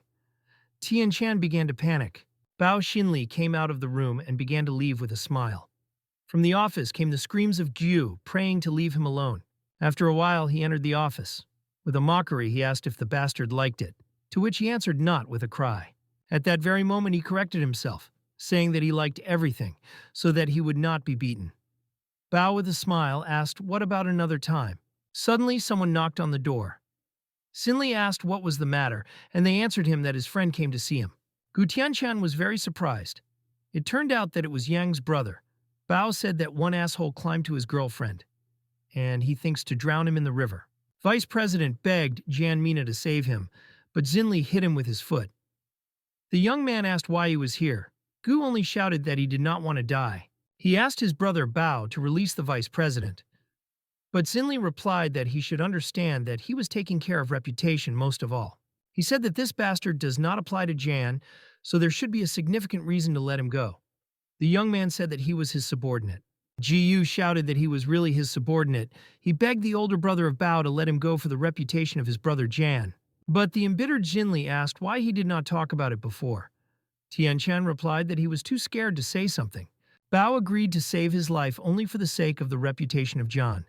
Tianchan began to panic. Bao Xinli came out of the room and began to leave with a smile. From the office came the screams of Jiu, praying to leave him alone. After a while, he entered the office. With a mockery, he asked if the bastard liked it, to which he answered not with a cry. At that very moment, he corrected himself, saying that he liked everything, so that he would not be beaten. Bao, with a smile, asked, "What about another time?" Suddenly, someone knocked on the door. Sinli asked what was the matter, and they answered him that his friend came to see him. Gu Tianshan was very surprised. It turned out that it was Yang's brother. Bao said that one asshole climbed to his girlfriend, and he thinks to drown him in the river. Vice President begged Jian Mina to save him, but Xinli hit him with his foot. The young man asked why he was here. Gu only shouted that he did not want to die. He asked his brother Bao to release the vice president. But Xinli replied that he should understand that he was taking care of reputation most of all. He said that this bastard does not apply to Jan, so there should be a significant reason to let him go. The young man said that he was his subordinate. Jiao shouted that he was really his subordinate. He begged the older brother of Bao to let him go for the reputation of his brother Jan. But the embittered Xinli asked why he did not talk about it before. Tianshan replied that he was too scared to say something. Bao agreed to save his life only for the sake of the reputation of John.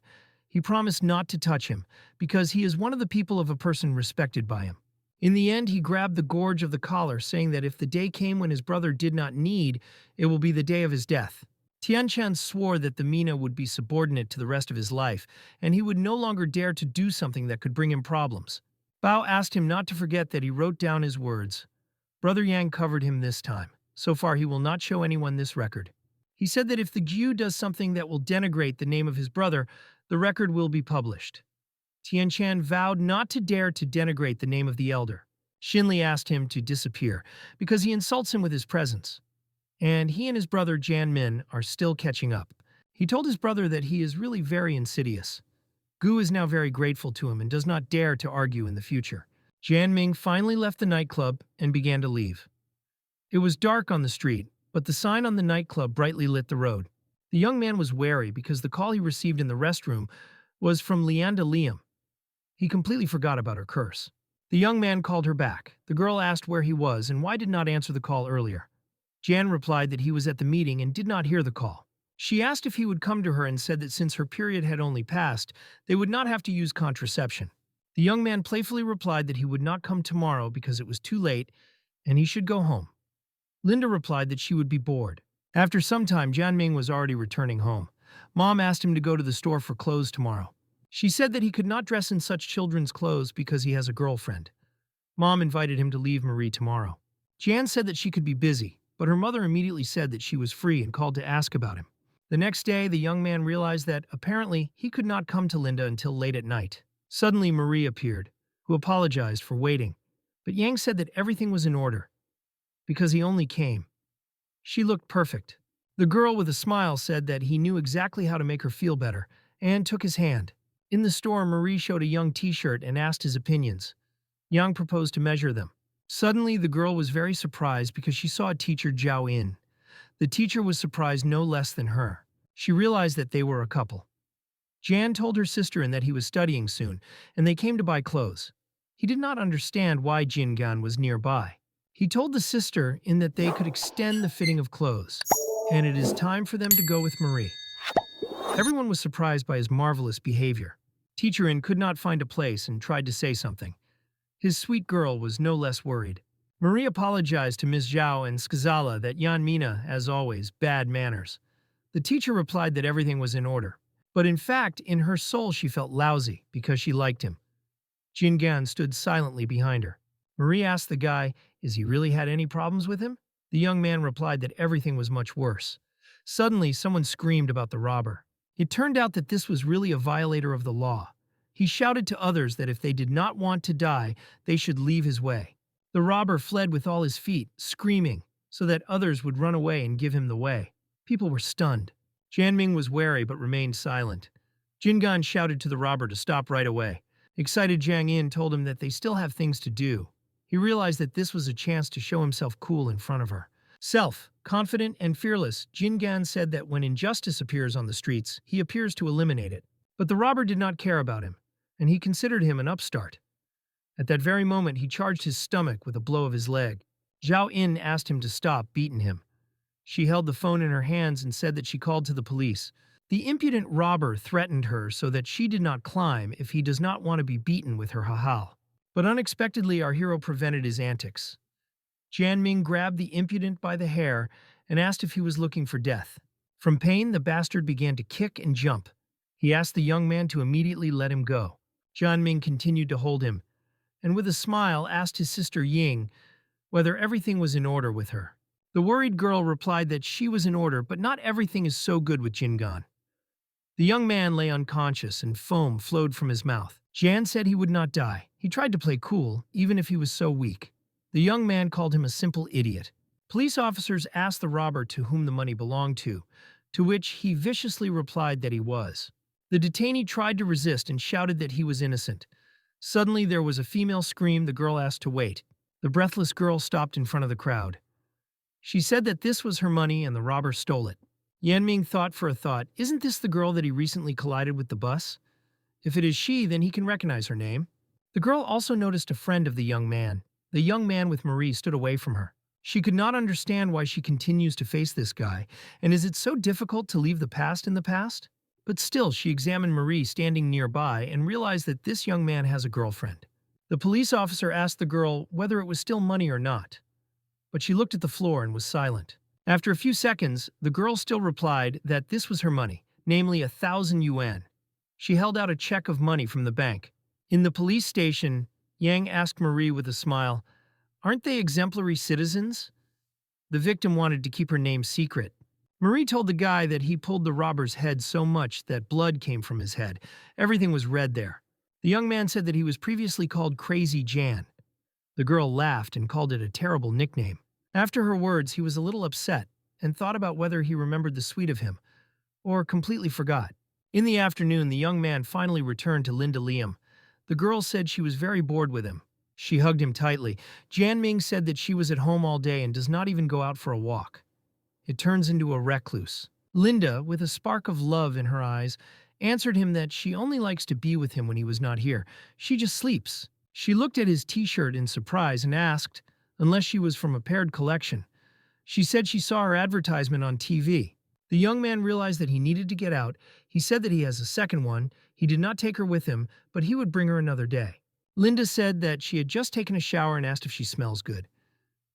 He promised not to touch him, because he is one of the people of a person respected by him. In the end, he grabbed the gorge of the collar, saying that if the day came when his brother did not need, it will be the day of his death. Tianshan swore that the Mina would be subordinate to the rest of his life, and he would no longer dare to do something that could bring him problems. Bao asked him not to forget that he wrote down his words. Brother Yang covered him this time. So far, he will not show anyone this record. He said that if the Jiao does something that will denigrate the name of his brother, the record will be published. Tianshan vowed not to dare to denigrate the name of the elder. Xinli asked him to disappear, because he insults him with his presence. And he and his brother Jan Min are still catching up. He told his brother that he is really very insidious. Gu is now very grateful to him and does not dare to argue in the future. Jan Ming finally left the nightclub and began to leave. It was dark on the street, but the sign on the nightclub brightly lit the road. The young man was wary because the call he received in the restroom was from Lianda Liam. He completely forgot about her curse. The young man called her back. The girl asked where he was and why did not answer the call earlier. Jan replied that he was at the meeting and did not hear the call. She asked if he would come to her and said that since her period had only passed, they would not have to use contraception. The young man playfully replied that he would not come tomorrow because it was too late and he should go home. Linda replied that she would be bored. After some time, Jianming was already returning home. Mom asked him to go to the store for clothes tomorrow. She said that he could not dress in such children's clothes because he has a girlfriend. Mom invited him to leave Marie tomorrow. Jan said that she could be busy, but her mother immediately said that she was free and called to ask about him. The next day, the young man realized that, apparently, he could not come to Linda until late at night. Suddenly, Marie appeared, who apologized for waiting, but Yang said that everything was in order, because he only came. She looked perfect. The girl with a smile said that he knew exactly how to make her feel better, and took his hand. In the store, Marie showed a Young t-shirt and asked his opinions. Yang proposed to measure them. Suddenly, the girl was very surprised because she saw a teacher Jiao in. The teacher was surprised no less than her. She realized that they were a couple. Jan told her sister in that he was studying soon, and they came to buy clothes. He did not understand why Jingan was nearby. He told the sister in that they could extend the fitting of clothes, and it is time for them to go with Marie. Everyone was surprised by his marvelous behavior. Teacher In could not find a place and tried to say something. His sweet girl was no less worried. Marie apologized to Ms. Zhao and Skazala that Yan Mina, as always, bad manners. The teacher replied that everything was in order. But in fact, in her soul she felt lousy because she liked him. Jingan stood silently behind her. Marie asked the guy, is he really had any problems with him? The young man replied that everything was much worse. Suddenly, someone screamed about the robber. It turned out that this was really a violator of the law. He shouted to others that if they did not want to die, they should leave his way. The robber fled with all his feet, screaming, so that others would run away and give him the way. People were stunned. Jianming was wary but remained silent. Jingan shouted to the robber to stop right away. Excited Jiang Yin told him that they still have things to do. He realized that this was a chance to show himself cool in front of her. Confident and fearless, Jingan said that when injustice appears on the streets, he appears to eliminate it. But the robber did not care about him, and he considered him an upstart. At that very moment, he charged his stomach with a blow of his leg. Zhao In asked him to stop beating him. She held the phone in her hands and said that she called to the police. The impudent robber threatened her so that she did not climb if he does not want to be beaten with her hahal. But unexpectedly, our hero prevented his antics. Jianming grabbed the impudent by the hair and asked if he was looking for death. From pain, the bastard began to kick and jump. He asked the young man to immediately let him go. Jianming continued to hold him, and with a smile asked his sister Ying whether everything was in order with her. The worried girl replied that she was in order, but not everything is so good with Jingan. The young man lay unconscious and foam flowed from his mouth. Jan said he would not die. He tried to play cool, even if he was so weak. The young man called him a simple idiot. Police officers asked the robber to whom the money belonged to which he viciously replied that he was. The detainee tried to resist and shouted that he was innocent. Suddenly there was a female scream. The girl asked to wait. The breathless girl stopped in front of the crowd. She said that this was her money and the robber stole it. Yanming thought for a thought, isn't this the girl that he recently collided with the bus? If it is she, then he can recognize her name. The girl also noticed a friend of the young man. The young man with Marie stood away from her. She could not understand why she continues to face this guy, and is it so difficult to leave the past in the past? But still, she examined Marie standing nearby and realized that this young man has a girlfriend. The police officer asked the girl whether it was still money or not, but she looked at the floor and was silent. After a few seconds, the girl still replied that this was her money, namely 1,000 yuan. She held out a check of money from the bank. In the police station, Yang asked Marie with a smile, "Aren't they exemplary citizens?" The victim wanted to keep her name secret. Marie told the guy that he pulled the robber's head so much that blood came from his head. Everything was red there. The young man said that he was previously called Crazy Jan. The girl laughed and called it a terrible nickname. After her words, he was a little upset and thought about whether he remembered the sweet of him or completely forgot. In the afternoon, the young man finally returned to Linda Liam. The girl said she was very bored with him. She hugged him tightly. Jianming said that she was at home all day and does not even go out for a walk. It turns into a recluse. Linda, with a spark of love in her eyes, answered him that she only likes to be with him when he was not here. She just sleeps. She looked at his t-shirt in surprise and asked, unless she was from a paired collection. She said she saw her advertisement on TV. The young man realized that he needed to get out. He said that he has a second one. He did not take her with him, but he would bring her another day. Linda said that she had just taken a shower and asked if she smells good.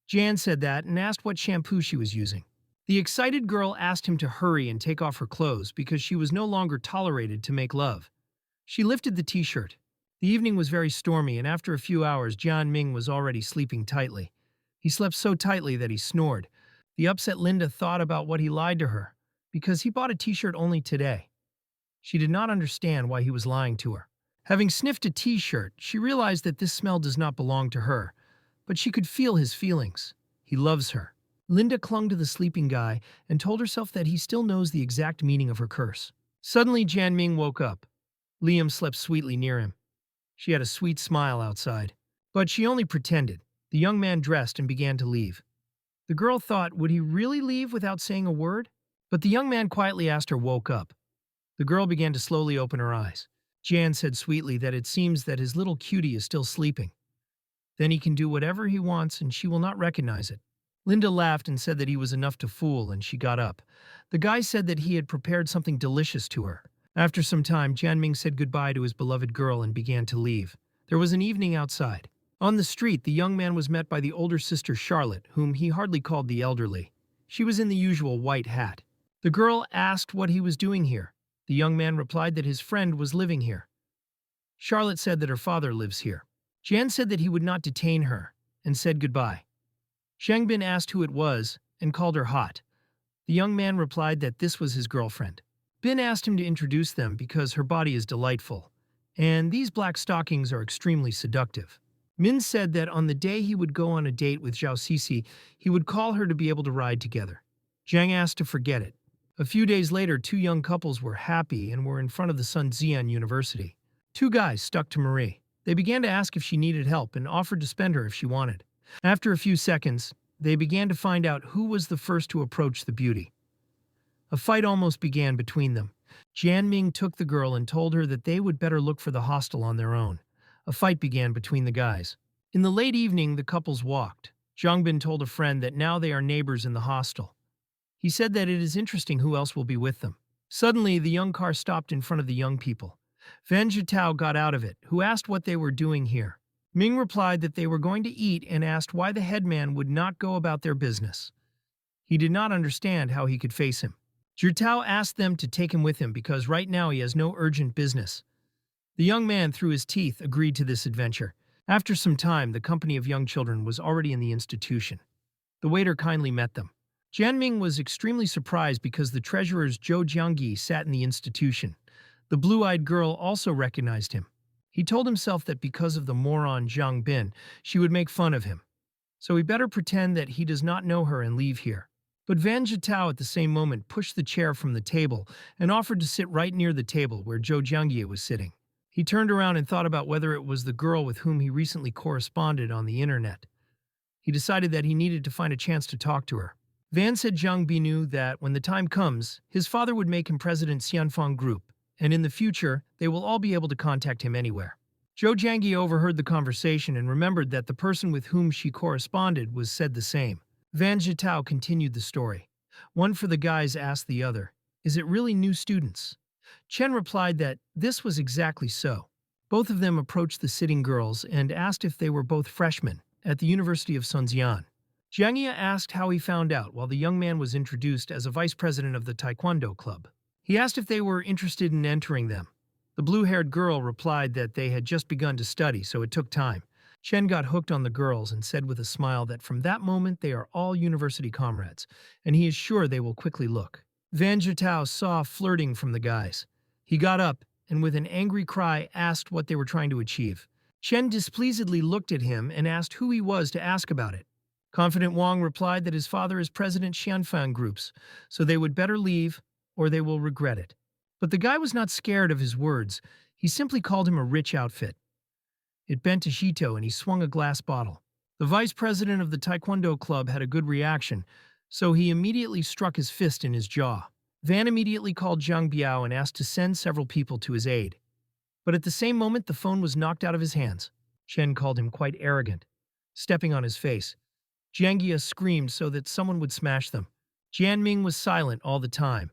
Jan said that and asked what shampoo she was using. The excited girl asked him to hurry and take off her clothes because she was no longer tolerated to make love. She lifted the t-shirt. The evening was very stormy, and after a few hours, Jianming was already sleeping tightly. He slept so tightly that he snored. The upset Linda thought about what he lied to her, because he bought a t-shirt only today. She did not understand why he was lying to her. Having sniffed a t-shirt, she realized that this smell does not belong to her, but she could feel his feelings. He loves her. Linda clung to the sleeping guy and told herself that he still knows the exact meaning of her curse. Suddenly, Jianming woke up. Liam slept sweetly near him. She had a sweet smile outside. But she only pretended. The young man dressed and began to leave. The girl thought, would he really leave without saying a word? But the young man quietly asked her woke up. The girl began to slowly open her eyes. Jan said sweetly that it seems that his little cutie is still sleeping. Then he can do whatever he wants and she will not recognize it. Linda laughed and said that he was enough to fool, and she got up. The guy said that he had prepared something delicious to her. After some time, Jianming said goodbye to his beloved girl and began to leave. There was an evening outside. On the street, the young man was met by the older sister Charlotte, whom he hardly called the elderly. She was in the usual white hat. The girl asked what he was doing here. The young man replied that his friend was living here. Charlotte said that her father lives here. Jan said that he would not detain her, and said goodbye. Shangbin asked who it was, and called her hot. The young man replied that this was his girlfriend. Bin asked him to introduce them because her body is delightful, and these black stockings are extremely seductive. Min said that on the day he would go on a date with Zhao Sisi, he would call her to be able to ride together. Zhang asked to forget it. A few days later, two young couples were happy and were in front of the Sun Xian University. Two guys stuck to Marie. They began to ask if she needed help and offered to spend her if she wanted. After a few seconds, they began to find out who was the first to approach the beauty. A fight almost began between them. Jianming took the girl and told her that they would better look for the hostel on their own. A fight began between the guys. In the late evening, the couples walked. Zhangbin told a friend that now they are neighbors in the hostel. He said that it is interesting who else will be with them. Suddenly, the young car stopped in front of the young people. Vanatau got out of it, who asked what they were doing here. Ming replied that they were going to eat and asked why the headman would not go about their business. He did not understand how he could face him. Jiao asked them to take him with him because right now he has no urgent business. The young man, through his teeth, agreed to this adventure. After some time, the company of young children was already in the institution. The waiter kindly met them. Jianming was extremely surprised because the treasurer's Zhou Jiangyi sat in the institution. The blue-eyed girl also recognized him. He told himself that because of the moron Zhang Bin, she would make fun of him. So he better pretend that he does not know her and leave here. But Van Jitao at the same moment pushed the chair from the table and offered to sit right near the table where Zhou Jiangyi was sitting. He turned around and thought about whether it was the girl with whom he recently corresponded on the internet. He decided that he needed to find a chance to talk to her. Van said Zhang Bi knew that when the time comes, his father would make him president Xianfang Group, and in the future, they will all be able to contact him anywhere. Zhou Jiangyi overheard the conversation and remembered that the person with whom she corresponded was said the same. Van Jitao continued the story. One for the guys asked the other, "Is it really new students?" Chen replied that this was exactly so. Both of them approached the sitting girls and asked if they were both freshmen at the University of Sunxian. Jiangye asked how he found out while the young man was introduced as a vice president of the Taekwondo club. He asked if they were interested in entering them. The blue-haired girl replied that they had just begun to study, so it took time. Chen got hooked on the girls and said with a smile that from that moment they are all university comrades, and he is sure they will quickly look. Van Jitao saw flirting from the guys. He got up and with an angry cry asked what they were trying to achieve. Chen displeasedly looked at him and asked who he was to ask about it. Confident Wang replied that his father is president Xianfang Groups, so they would better leave or they will regret it. But the guy was not scared of his words. He simply called him a rich outfit. It bent to Shito and he swung a glass bottle. The vice president of the Taekwondo club had a good reaction, so he immediately struck his fist in his jaw. Van immediately called Zhang Biao and asked to send several people to his aid. But at the same moment, the phone was knocked out of his hands. Chen called him quite arrogant, stepping on his face. Jiangye screamed so that someone would smash them. Jianming was silent all the time.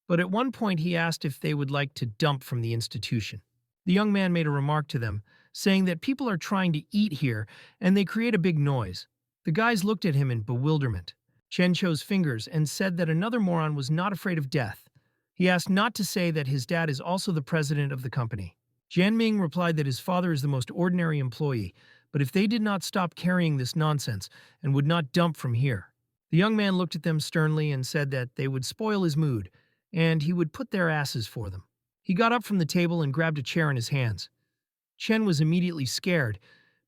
But at one point he asked if they would like to dump from the institution. The young man made a remark to them, saying that people are trying to eat here and they create a big noise. The guys looked at him in bewilderment. Chen chose fingers and said that another moron was not afraid of death. He asked not to say that his dad is also the president of the company. Jianming replied that his father is the most ordinary employee, but if they did not stop carrying this nonsense and would not dump from here. The young man looked at them sternly and said that they would spoil his mood, and he would put their asses for them. He got up from the table and grabbed a chair in his hands. Chen was immediately scared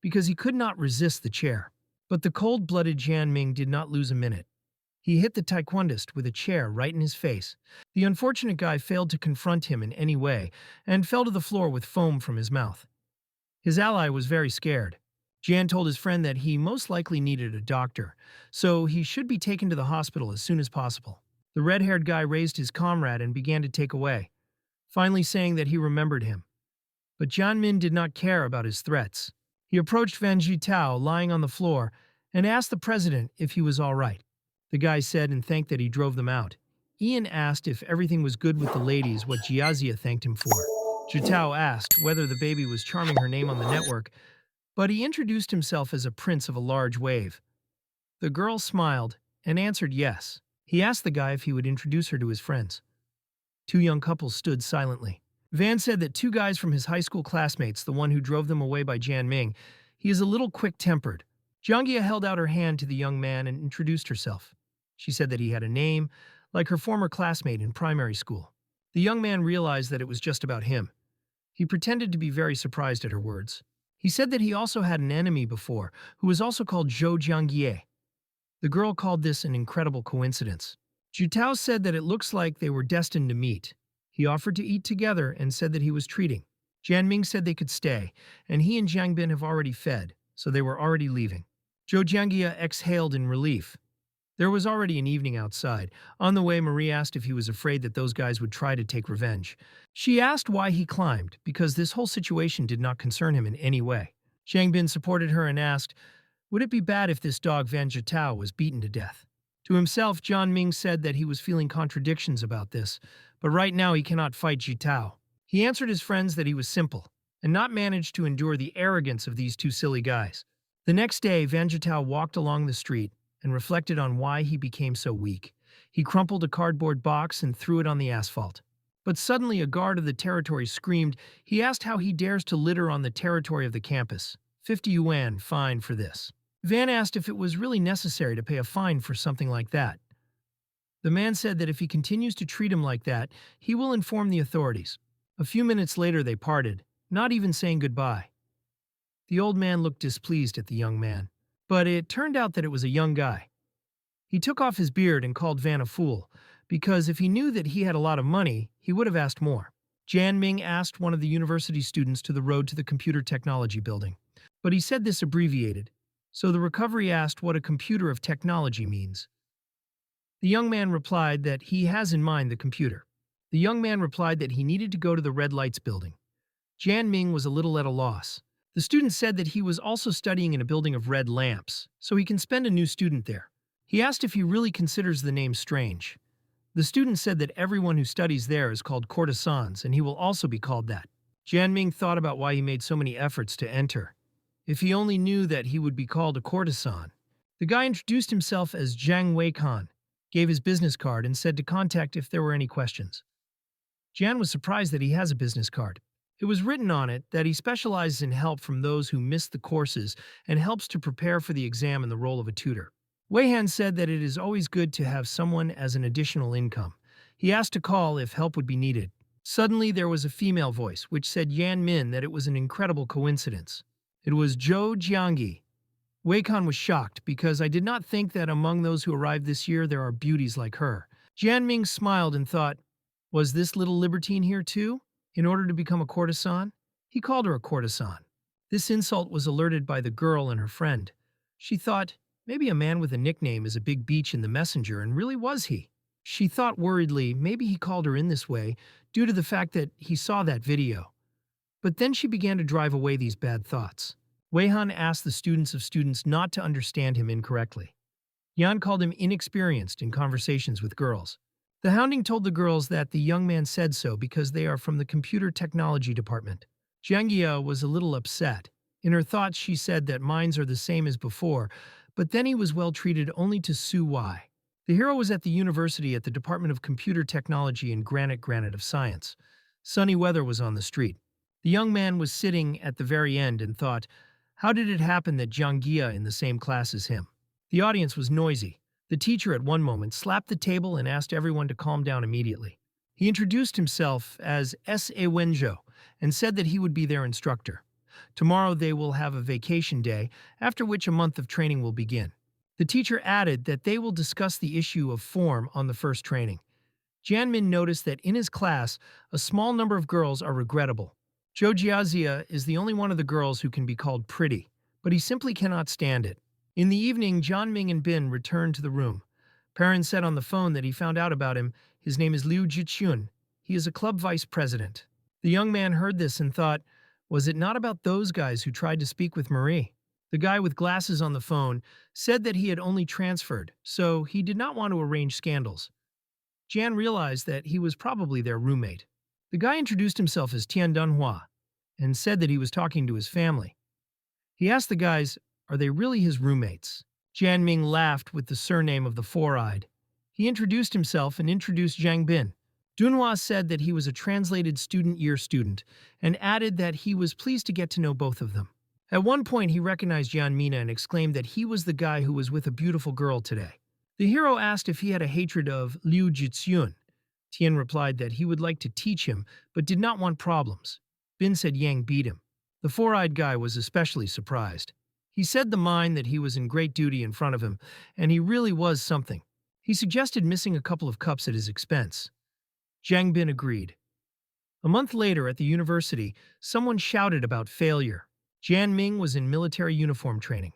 because he could not resist the chair. But the cold-blooded Jianming did not lose a minute. He hit the taekwondist with a chair right in his face. The unfortunate guy failed to confront him in any way and fell to the floor with foam from his mouth. His ally was very scared. Jian told his friend that he most likely needed a doctor, so he should be taken to the hospital as soon as possible. The red-haired guy raised his comrade and began to take away, finally saying that he remembered him. But Jianmin did not care about his threats. He approached Van Jitao lying on the floor and asked the president if he was all right. The guy said and thanked that he drove them out. Ian asked if everything was good with the ladies, what Jiazia thanked him for. Jitao asked whether the baby was charming her name on the network, but he introduced himself as a prince of a large wave. The girl smiled and answered yes. He asked the guy if he would introduce her to his friends. Two young couples stood silently. Van said that two guys from his high school classmates, the one who drove them away by Jianming, he is a little quick-tempered. Jiangye held out her hand to the young man and introduced herself. She said that he had a name, like her former classmate in primary school. The young man realized that it was just about him. He pretended to be very surprised at her words. He said that he also had an enemy before, who was also called Zhou Jiangye. The girl called this an incredible coincidence. Jutao said that it looks like they were destined to meet. He offered to eat together and said that he was treating. Jianming said they could stay, and he and Jiang Bin have already fed, so they were already leaving. Zhou Jiangye exhaled in relief. There was already an evening outside. On the way, Marie asked if he was afraid that those guys would try to take revenge. She asked why he climbed, because this whole situation did not concern him in any way. Jiang Bin supported her and asked, would it be bad if this dog Van Jitao was beaten to death? To himself, John Ming said that he was feeling contradictions about this, but right now he cannot fight Jitao. He answered his friends that he was simple. and not manage to endure the arrogance of these two silly guys. The next day, Vanatau walked along the street and reflected on why he became so weak. He crumpled a cardboard box and threw it on the asphalt. But suddenly a guard of the territory screamed. He asked how he dares to litter on the territory of the campus. 50 yuan fine for this. Van asked if it was really necessary to pay a fine for something like that. The man said that if he continues to treat him like that, he will inform the authorities. A few minutes later they parted, not even saying goodbye. The old man looked displeased at the young man, but it turned out that it was a young guy. He took off his beard and called Van a fool, because if he knew that he had a lot of money, he would have asked more. Jan Ming asked one of the university students to the road to the computer technology building, but he said this abbreviated, so the recovery asked what a computer of technology means. The young man replied that he has in mind the computer. The young man replied that he needed to go to the red lights building. Jan Ming was a little at a loss. The student said that he was also studying in a building of red lamps, so he can spend a new student there. He asked if he really considers the name strange. The student said that everyone who studies there is called courtesans, and he will also be called that. Jan Ming thought about why he made so many efforts to enter. If he only knew that he would be called a courtesan. The guy introduced himself as Zhang Weikan, gave his business card, and said to contact if there were any questions. Jan was surprised that he has a business card. It was written on it that he specializes in help from those who missed the courses and helps to prepare for the exam in the role of a tutor. Weihan said that it is always good to have someone as an additional income. He asked to call if help would be needed. Suddenly there was a female voice which said Yan Min that it was an incredible coincidence. It was Zhou Jiangyi. Weikan was shocked because I did not think that among those who arrived this year there are beauties like her. Jian Ming smiled and thought, was this little libertine here too, in order to become a courtesan? He called her a courtesan. This insult was alerted by the girl and her friend. She thought, maybe a man with a nickname is a big beach in the messenger, and really was he. She thought worriedly maybe he called her in this way due to the fact that he saw that video. But then she began to drive away these bad thoughts. Weihan asked the students of students not to understand him incorrectly. Yan called him inexperienced in conversations with girls. The hounding told the girls that the young man said so because they are from the computer technology department. Jiang Ye was a little upset. In her thoughts she said that minds are the same as before, but then he was well treated only to sue why. The hero was at the university at the Department of Computer Technology in Granite of Science. Sunny weather was on the street. The young man was sitting at the very end and thought, how did it happen that Jiang Ye in the same class as him? The audience was noisy. The teacher at one moment slapped the table and asked everyone to calm down immediately. He introduced himself as S.A. Wenzhou and said that he would be their instructor. Tomorrow they will have a vacation day, after which a month of training will begin. The teacher added that they will discuss the issue of form on the first training. Jianmin noticed that in his class, a small number of girls are regrettable. Zhou Jiazia is the only one of the girls who can be called pretty, but he simply cannot stand it. In the evening, John Ming and Bin returned to the room. Perrin said on the phone that he found out about him. His name is Liu Jichun. He is a club vice president. The young man heard this and thought, was it not about those guys who tried to speak with Marie? The guy with glasses on the phone said that he had only transferred, so he did not want to arrange scandals. Jan realized that he was probably their roommate. The guy introduced himself as Tian Dunhua and said that he was talking to his family. He asked the guys, are they really his roommates? Jian Ming laughed with the surname of the four-eyed. He introduced himself and introduced Zhang Bin. Dunhua said that he was a translated student and added that he was pleased to get to know both of them. At one point, he recognized Jian Mina and exclaimed that he was the guy who was with a beautiful girl today. The hero asked if he had a hatred of Liu Jixun. Tian replied that he would like to teach him, but did not want problems. Bin said Yang beat him. The four-eyed guy was especially surprised. He said the mind that he was in great duty in front of him, and he really was something. He suggested missing a couple of cups at his expense. Zhang Bin agreed. A month later at the university, someone shouted about failure. Jian Ming was in military uniform training.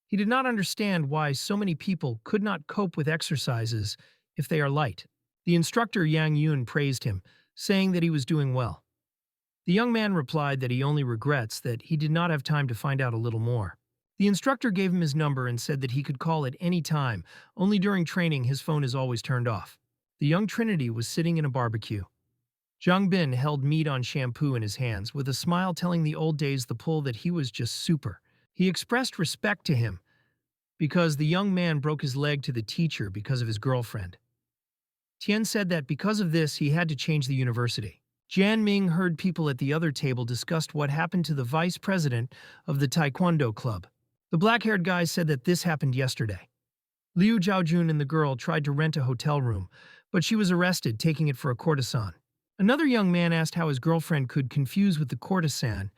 He did not understand why so many people could not cope with exercises if they are light. The instructor Yang Yun praised him, saying that he was doing well. The young man replied that he only regrets that he did not have time to find out a little more. The instructor gave him his number and said that he could call at any time, only during training his phone is always turned off. The young Trinity was sitting in a barbecue. Zhang Bin held meat-on shampoo in his hands, with a smile telling the old days the pull that he was just super. He expressed respect to him, because the young man broke his leg to the teacher because of his girlfriend. Tian said that because of this, he had to change the university. Jian Ming heard people at the other table discussed what happened to the vice president of the taekwondo club. The black-haired guy said that this happened yesterday. Liu Zhaojun and the girl tried to rent a hotel room, but she was arrested, taking it for a courtesan. Another young man asked how his girlfriend could confuse with the courtesan.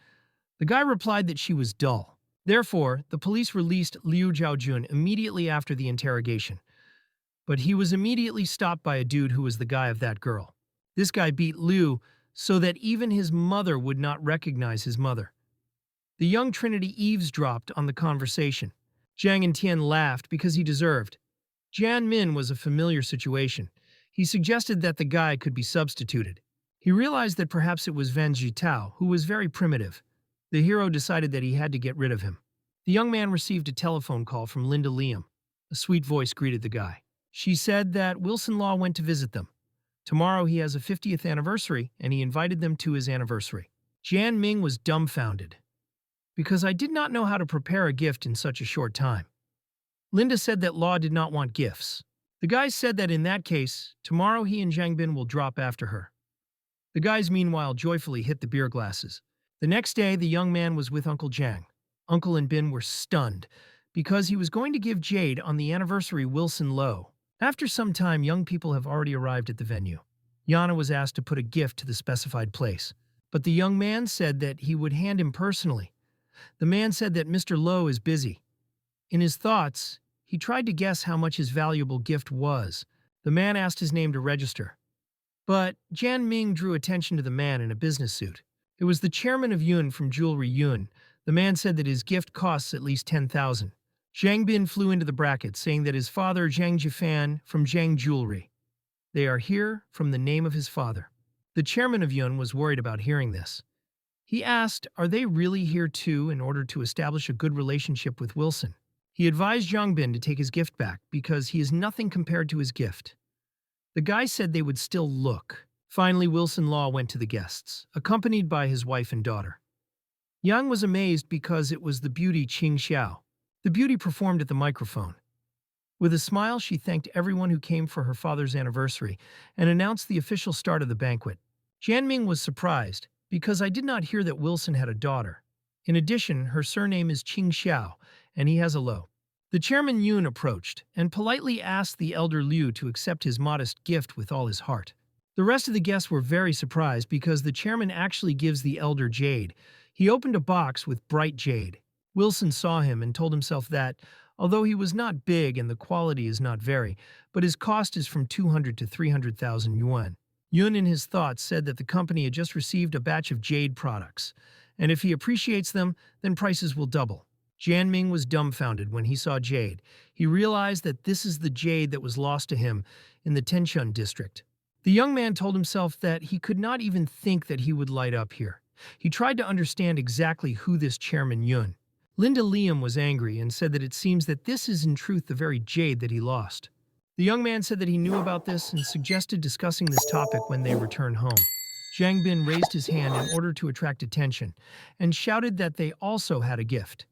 The guy replied that she was dull. Therefore, the police released Liu Zhaojun immediately after the interrogation. But he was immediately stopped by a dude who was the guy of that girl. This guy beat Liu so that even his mother would not recognize his mother. The young Trinity eavesdropped on the conversation. Zhang and Tian laughed because he deserved. Jian Min was a familiar situation. He suggested that the guy could be substituted. He realized that perhaps it was Van Jitao, who was very primitive. The hero decided that he had to get rid of him. The young man received a telephone call from Linda Liam. A sweet voice greeted the guy. She said that Wilson Law went to visit them. Tomorrow he has a 50th anniversary, and he invited them to his anniversary. Jian Ming was dumbfounded. Because I did not know how to prepare a gift in such a short time. Linda said that Law did not want gifts. The guys said that in that case, tomorrow he and Zhang Bin will drop after her. The guys meanwhile joyfully hit the beer glasses. The next day, the young man was with Uncle Zhang. Uncle and Bin were stunned, because he was going to give Jade on the anniversary Wilson Low. After some time, young people have already arrived at the venue. Yana was asked to put a gift to the specified place, but the young man said that he would hand him personally. The man said that Mr. Low is busy. In his thoughts, he tried to guess how much his valuable gift was. The man asked his name to register. But Jian Ming drew attention to the man in a business suit. It was the chairman of Yun from Jewelry Yun. The man said that his gift costs at least 10,000. Zhang Bin flew into the bracket, saying that his father, Zhang Jifan, from Zhang Jewelry. They are here from the name of his father. The chairman of Yun was worried about hearing this. He asked, are they really here too in order to establish a good relationship with Wilson? He advised Zhang Bin to take his gift back because he is nothing compared to his gift. The guy said they would still look. Finally, Wilson Law went to the guests, accompanied by his wife and daughter. Yang was amazed because it was the beauty Qing Xiao. The beauty performed at the microphone. With a smile, she thanked everyone who came for her father's anniversary and announced the official start of the banquet. Jian Ming was surprised, because I did not hear that Wilson had a daughter. In addition, her surname is Qing Xiao, and he has a Lo. The chairman Yun approached and politely asked the elder Liu to accept his modest gift with all his heart. The rest of the guests were very surprised because the chairman actually gives the elder Jade. He opened a box with bright jade. Wilson saw him and told himself that, although he was not big and the quality is not very, but his cost is from 200 to 300,000 yuan. Yun in his thoughts said that the company had just received a batch of jade products, and if he appreciates them, then prices will double. Jian Ming was dumbfounded when he saw jade. He realized that this is the jade that was lost to him in the Tenshun district. The young man told himself that he could not even think that he would light up here. He tried to understand exactly who this chairman Yun. Linda Liam was angry and said that it seems that this is in truth the very jade that he lost. The young man said that he knew about this and suggested discussing this topic when they returned home. Zhang Bin raised his hand in order to attract attention and shouted that they also had a gift.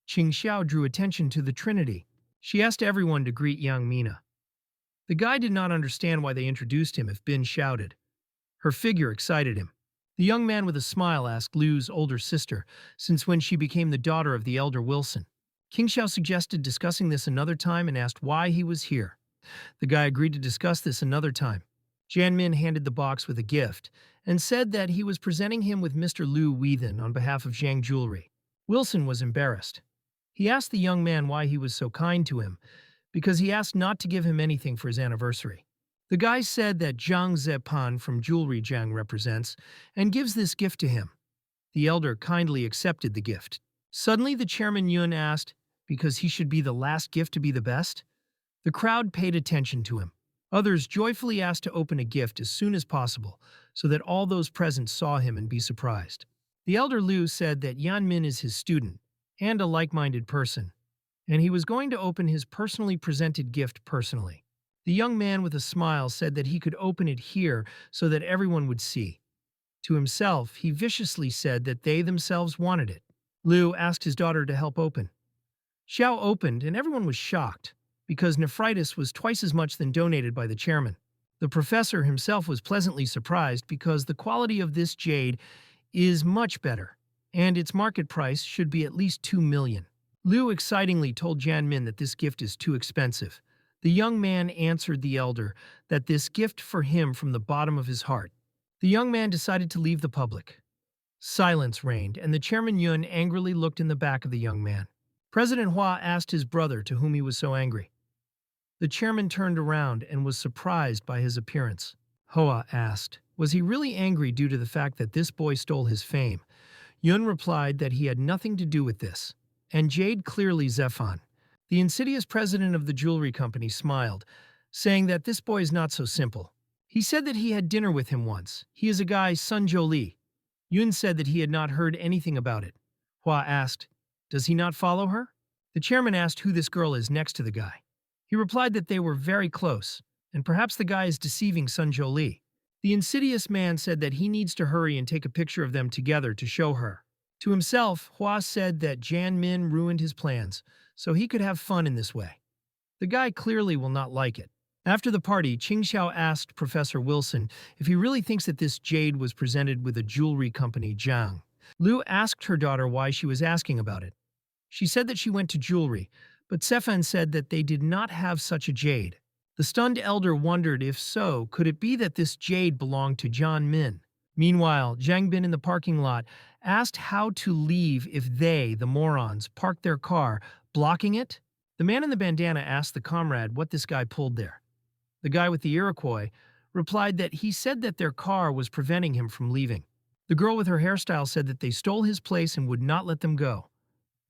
Qing Xiao drew attention to the Trinity. She asked everyone to greet young Mina. The guy did not understand why they introduced him if Bin shouted. Her figure excited him. The young man with a smile asked Liu's older sister, since when she became the daughter of the elder Wilson. Qing Xiao suggested discussing this another time and asked why he was here. The guy agreed to discuss this another time. Jian Min handed the box with a gift and said that he was presenting him with Mr. Liu Weithen on behalf of Zhang Jewelry. Wilson was embarrassed. He asked the young man why he was so kind to him, because he asked not to give him anything for his anniversary. The guy said that Zhang Zepan from Jewelry Zhang represents and gives this gift to him. The elder kindly accepted the gift. Suddenly the chairman Yun asked, because he should be the last gift to be the best? The crowd paid attention to him. Others joyfully asked to open a gift as soon as possible so that all those present saw him and be surprised. The elder Liu said that Yan Min is his student and a like-minded person, and he was going to open his personally presented gift personally. The young man with a smile said that he could open it here so that everyone would see. To himself, he viciously said that they themselves wanted it. Liu asked his daughter to help open. Xiao opened, and everyone was shocked, because nephritis was twice as much than donated by the chairman. The professor himself was pleasantly surprised because the quality of this jade is much better, and its market price should be at least 2 million. Liu excitingly told Jianmin that this gift is too expensive. The young man answered the elder that this gift for him from the bottom of his heart. The young man decided to leave the public. Silence reigned, and the chairman Yun angrily looked in the back of the young man. President Hua asked his brother to whom he was so angry. The chairman turned around and was surprised by his appearance. Hua asked, was he really angry due to the fact that this boy stole his fame? Yun replied that he had nothing to do with this. And Jade clearly Zephon. The insidious president of the jewelry company smiled, saying that this boy is not so simple. He said that he had dinner with him once. He is a guy, Sun Jolie. Yun said that he had not heard anything about it. Hua asked, does he not follow her? The chairman asked who this girl is next to the guy. He replied that they were very close, and perhaps the guy is deceiving Sun Jolie. The insidious man said that he needs to hurry and take a picture of them together to show her. To himself, Hua said that Jian Min ruined his plans, so he could have fun in this way. The guy clearly will not like it. After the party, Qingxiao asked Professor Wilson if he really thinks that this jade was presented with a jewelry company, Jiang. Liu asked her daughter why she was asking about it. She said that she went to jewelry, but Sefan said that they did not have such a jade. The stunned elder wondered if so, could it be that this jade belonged to Jian Min? Meanwhile, Zhang Bin in the parking lot asked how to leave if they, the morons, parked their car, blocking it. The man in the bandana asked the comrade what this guy pulled there. The guy with the Iroquois replied that he said that their car was preventing him from leaving. The girl with her hairstyle said that they stole his place and would not let them go.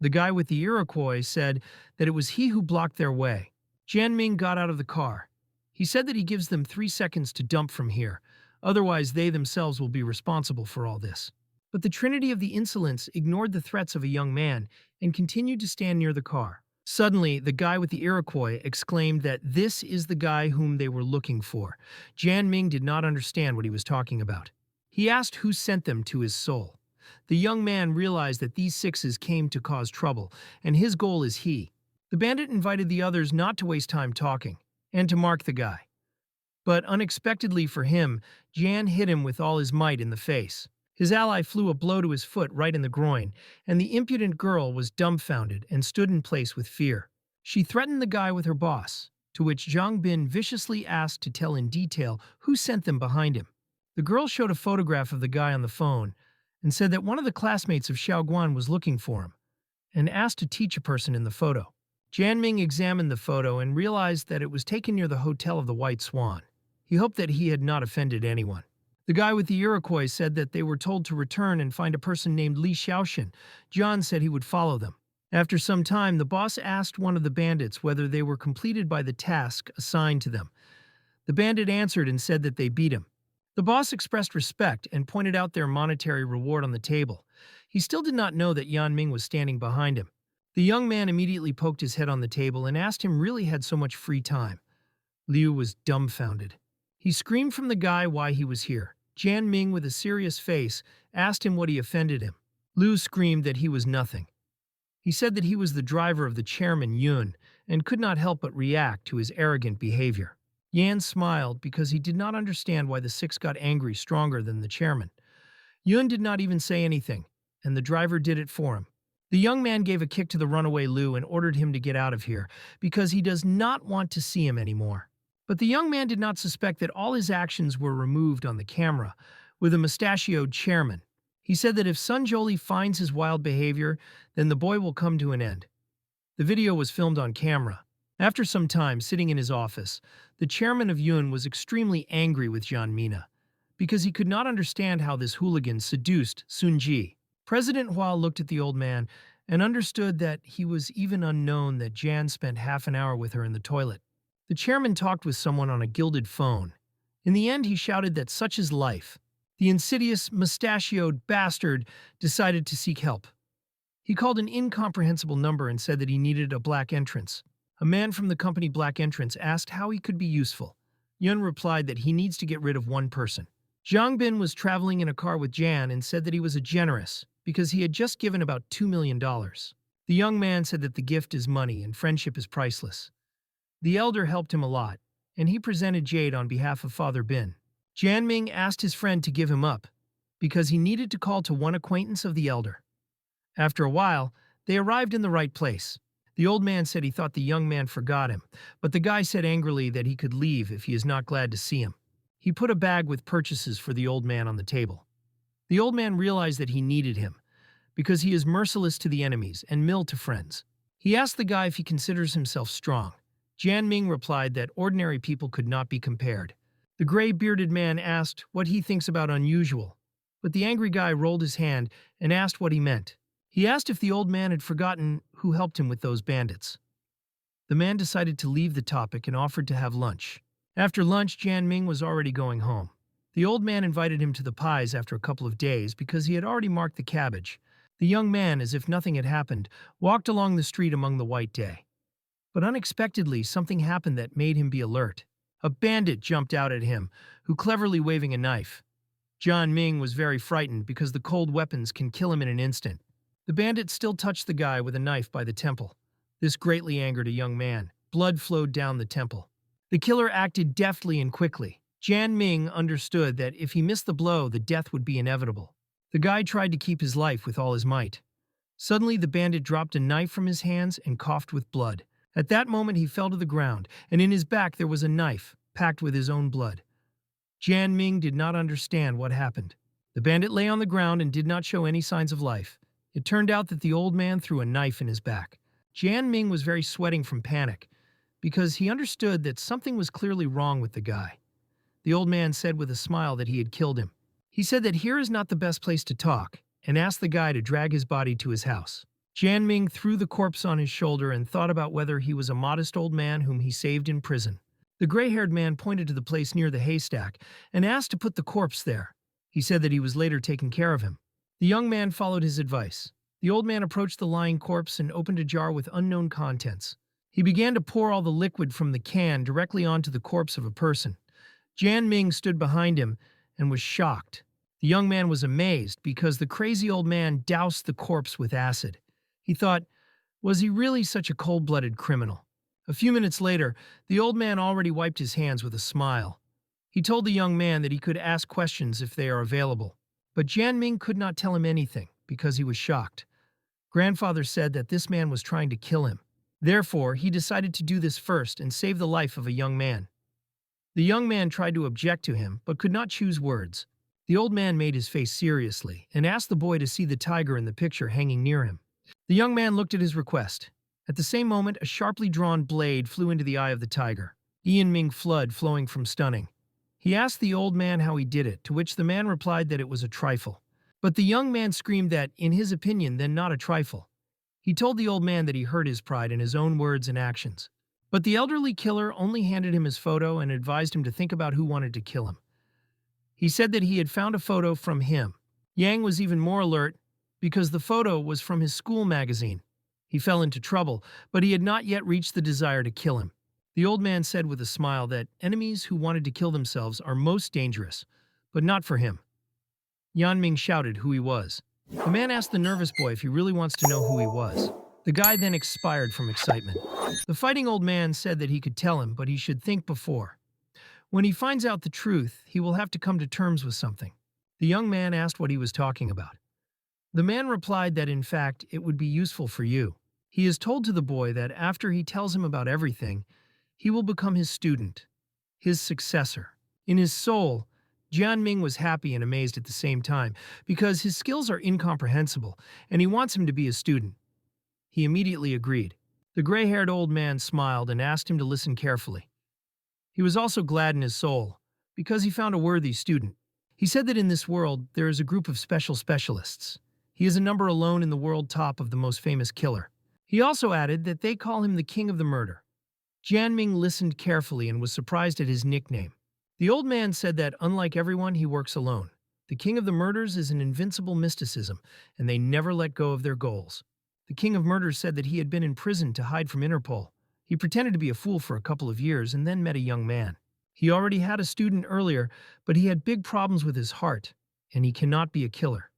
The guy with the Iroquois said that it was he who blocked their way. Jianming got out of the car. He said that he gives them 3 seconds to dump from here, otherwise they themselves will be responsible for all this. But the trinity of the insolence ignored the threats of a young man and continued to stand near the car. Suddenly, the guy with the Iroquois exclaimed that this is the guy whom they were looking for. Jianming did not understand what he was talking about. He asked who sent them to his soul. The young man realized that these sixes came to cause trouble, and his goal is he. The bandit invited the others not to waste time talking, and to mark the guy. But unexpectedly for him, Jian hit him with all his might in the face. His ally flew a blow to his foot right in the groin, and the impudent girl was dumbfounded and stood in place with fear. She threatened the guy with her boss, to which Zhang Bin viciously asked to tell in detail who sent them behind him. The girl showed a photograph of the guy on the phone and said that one of the classmates of Xiao Guan was looking for him, and asked to teach a person in the photo. Jianming examined the photo and realized that it was taken near the Hotel of the White Swan. He hoped that he had not offended anyone. The guy with the Iroquois said that they were told to return and find a person named Li Xiaoxin. John said he would follow them. After some time, the boss asked one of the bandits whether they were completed by the task assigned to them. The bandit answered and said that they beat him. The boss expressed respect and pointed out their monetary reward on the table. He still did not know that Yan Ming was standing behind him. The young man immediately poked his head on the table and asked him really had so much free time. Liu was dumbfounded. He screamed from the guy why he was here. Jian Ming, with a serious face, asked him what he offended him. Liu screamed that he was nothing. He said that he was the driver of the chairman Yun and could not help but react to his arrogant behavior. Yan smiled because he did not understand why the six got angry stronger than the chairman. Yun did not even say anything, and the driver did it for him. The young man gave a kick to the runaway Liu and ordered him to get out of here because he does not want to see him anymore. But the young man did not suspect that all his actions were removed on the camera, with a mustachioed chairman. He said that if Sun Jolie finds his wild behavior, then the boy will come to an end. The video was filmed on camera. After some time sitting in his office, the chairman of Yun was extremely angry with Jian Mina, because he could not understand how this hooligan seduced Sun Ji. President Hua looked at the old man and understood that he was even unknown that Jan spent half an hour with her in the toilet. The chairman talked with someone on a gilded phone. In the end, he shouted that such is life. The insidious, mustachioed bastard decided to seek help. He called an incomprehensible number and said that he needed a black entrance. A man from the company Black Entrance asked how he could be useful. Yun replied that he needs to get rid of one person. Zhang Bin was traveling in a car with Jan and said that he was a generous because he had just given about $2 million. The young man said that the gift is money and friendship is priceless. The elder helped him a lot, and he presented Jade on behalf of Father Bin. Janming asked his friend to give him up because he needed to call to one acquaintance of the elder. After a while, they arrived in the right place. The old man said he thought the young man forgot him, but the guy said angrily that he could leave if he is not glad to see him. He put a bag with purchases for the old man on the table. The old man realized that he needed him, because he is merciless to the enemies and mild to friends. He asked the guy if he considers himself strong. Janming replied that ordinary people could not be compared. The gray-bearded man asked what he thinks about unusual, but the angry guy rolled his hand and asked what he meant. He asked if the old man had forgotten who helped him with those bandits. The man decided to leave the topic and offered to have lunch. After lunch, Janming was already going home. The old man invited him to the pies after a couple of days because he had already marked the cabbage. The young man, as if nothing had happened, walked along the street among the white day. But unexpectedly, something happened that made him be alert. A bandit jumped out at him, who cleverly waving a knife. John Ming was very frightened because the cold weapons can kill him in an instant. The bandit still touched the guy with a knife by the temple. This greatly angered a young man. Blood flowed down the temple. The killer acted deftly and quickly. Jan Ming understood that if he missed the blow, the death would be inevitable. The guy tried to keep his life with all his might. Suddenly, the bandit dropped a knife from his hands and coughed with blood. At that moment, he fell to the ground, and in his back there was a knife, packed with his own blood. Jan Ming did not understand what happened. The bandit lay on the ground and did not show any signs of life. It turned out that the old man threw a knife in his back. Jan Ming was very sweating from panic, because he understood that something was clearly wrong with the guy. The old man said with a smile that he had killed him. He said that here is not the best place to talk, and asked the guy to drag his body to his house. Jan Ming threw the corpse on his shoulder and thought about whether he was a modest old man whom he saved in prison. The gray-haired man pointed to the place near the haystack and asked to put the corpse there. He said that he was later taking care of him. The young man followed his advice. The old man approached the lying corpse and opened a jar with unknown contents. He began to pour all the liquid from the can directly onto the corpse of a person. Jan Ming stood behind him and was shocked. The young man was amazed because the crazy old man doused the corpse with acid. He thought, was he really such a cold-blooded criminal? A few minutes later, the old man already wiped his hands with a smile. He told the young man that he could ask questions if they are available. But Jan Ming could not tell him anything because he was shocked. Grandfather said that this man was trying to kill him. Therefore, he decided to do this first and save the life of a young man. The young man tried to object to him, but could not choose words. The old man made his face seriously and asked the boy to see the tiger in the picture hanging near him. The young man looked at his request. At the same moment, a sharply drawn blade flew into the eye of the tiger. Ian Ming flood flowing from stunning. He asked the old man how he did it, to which the man replied that it was a trifle. But the young man screamed that, in his opinion, then not a trifle. He told the old man that he hurt his pride in his own words and actions. But the elderly killer only handed him his photo and advised him to think about who wanted to kill him. He said that he had found a photo from him. Yang was even more alert because the photo was from his school magazine. He fell into trouble, but he had not yet reached the desire to kill him. The old man said with a smile that enemies who wanted to kill themselves are most dangerous, but not for him. Yan Ming shouted who he was. The man asked the nervous boy if he really wants to know who he was. The guy then expired from excitement. The fighting old man said that he could tell him, but he should think before. When he finds out the truth, he will have to come to terms with something. The young man asked what he was talking about. The man replied that, in fact, it would be useful for you. He is told to the boy that after he tells him about everything, he will become his student, his successor. In his soul, Jian Ming was happy and amazed at the same time because his skills are incomprehensible and he wants him to be a student. He immediately agreed. The gray-haired old man smiled and asked him to listen carefully. He was also glad in his soul because he found a worthy student. He said that in this world there is a group of special specialists. He is a number alone in the world top of the most famous killer. He also added that they call him the king of the murder. Jian Ming listened carefully and was surprised at his nickname. The old man said that, unlike everyone, he works alone. The king of the murders is an invincible mysticism, and they never let go of their goals. The king of murders said that he had been in prison to hide from Interpol. He pretended to be a fool for a couple of years and then met a young man. He already had a student earlier, but he had big problems with his heart, and he cannot be a killer.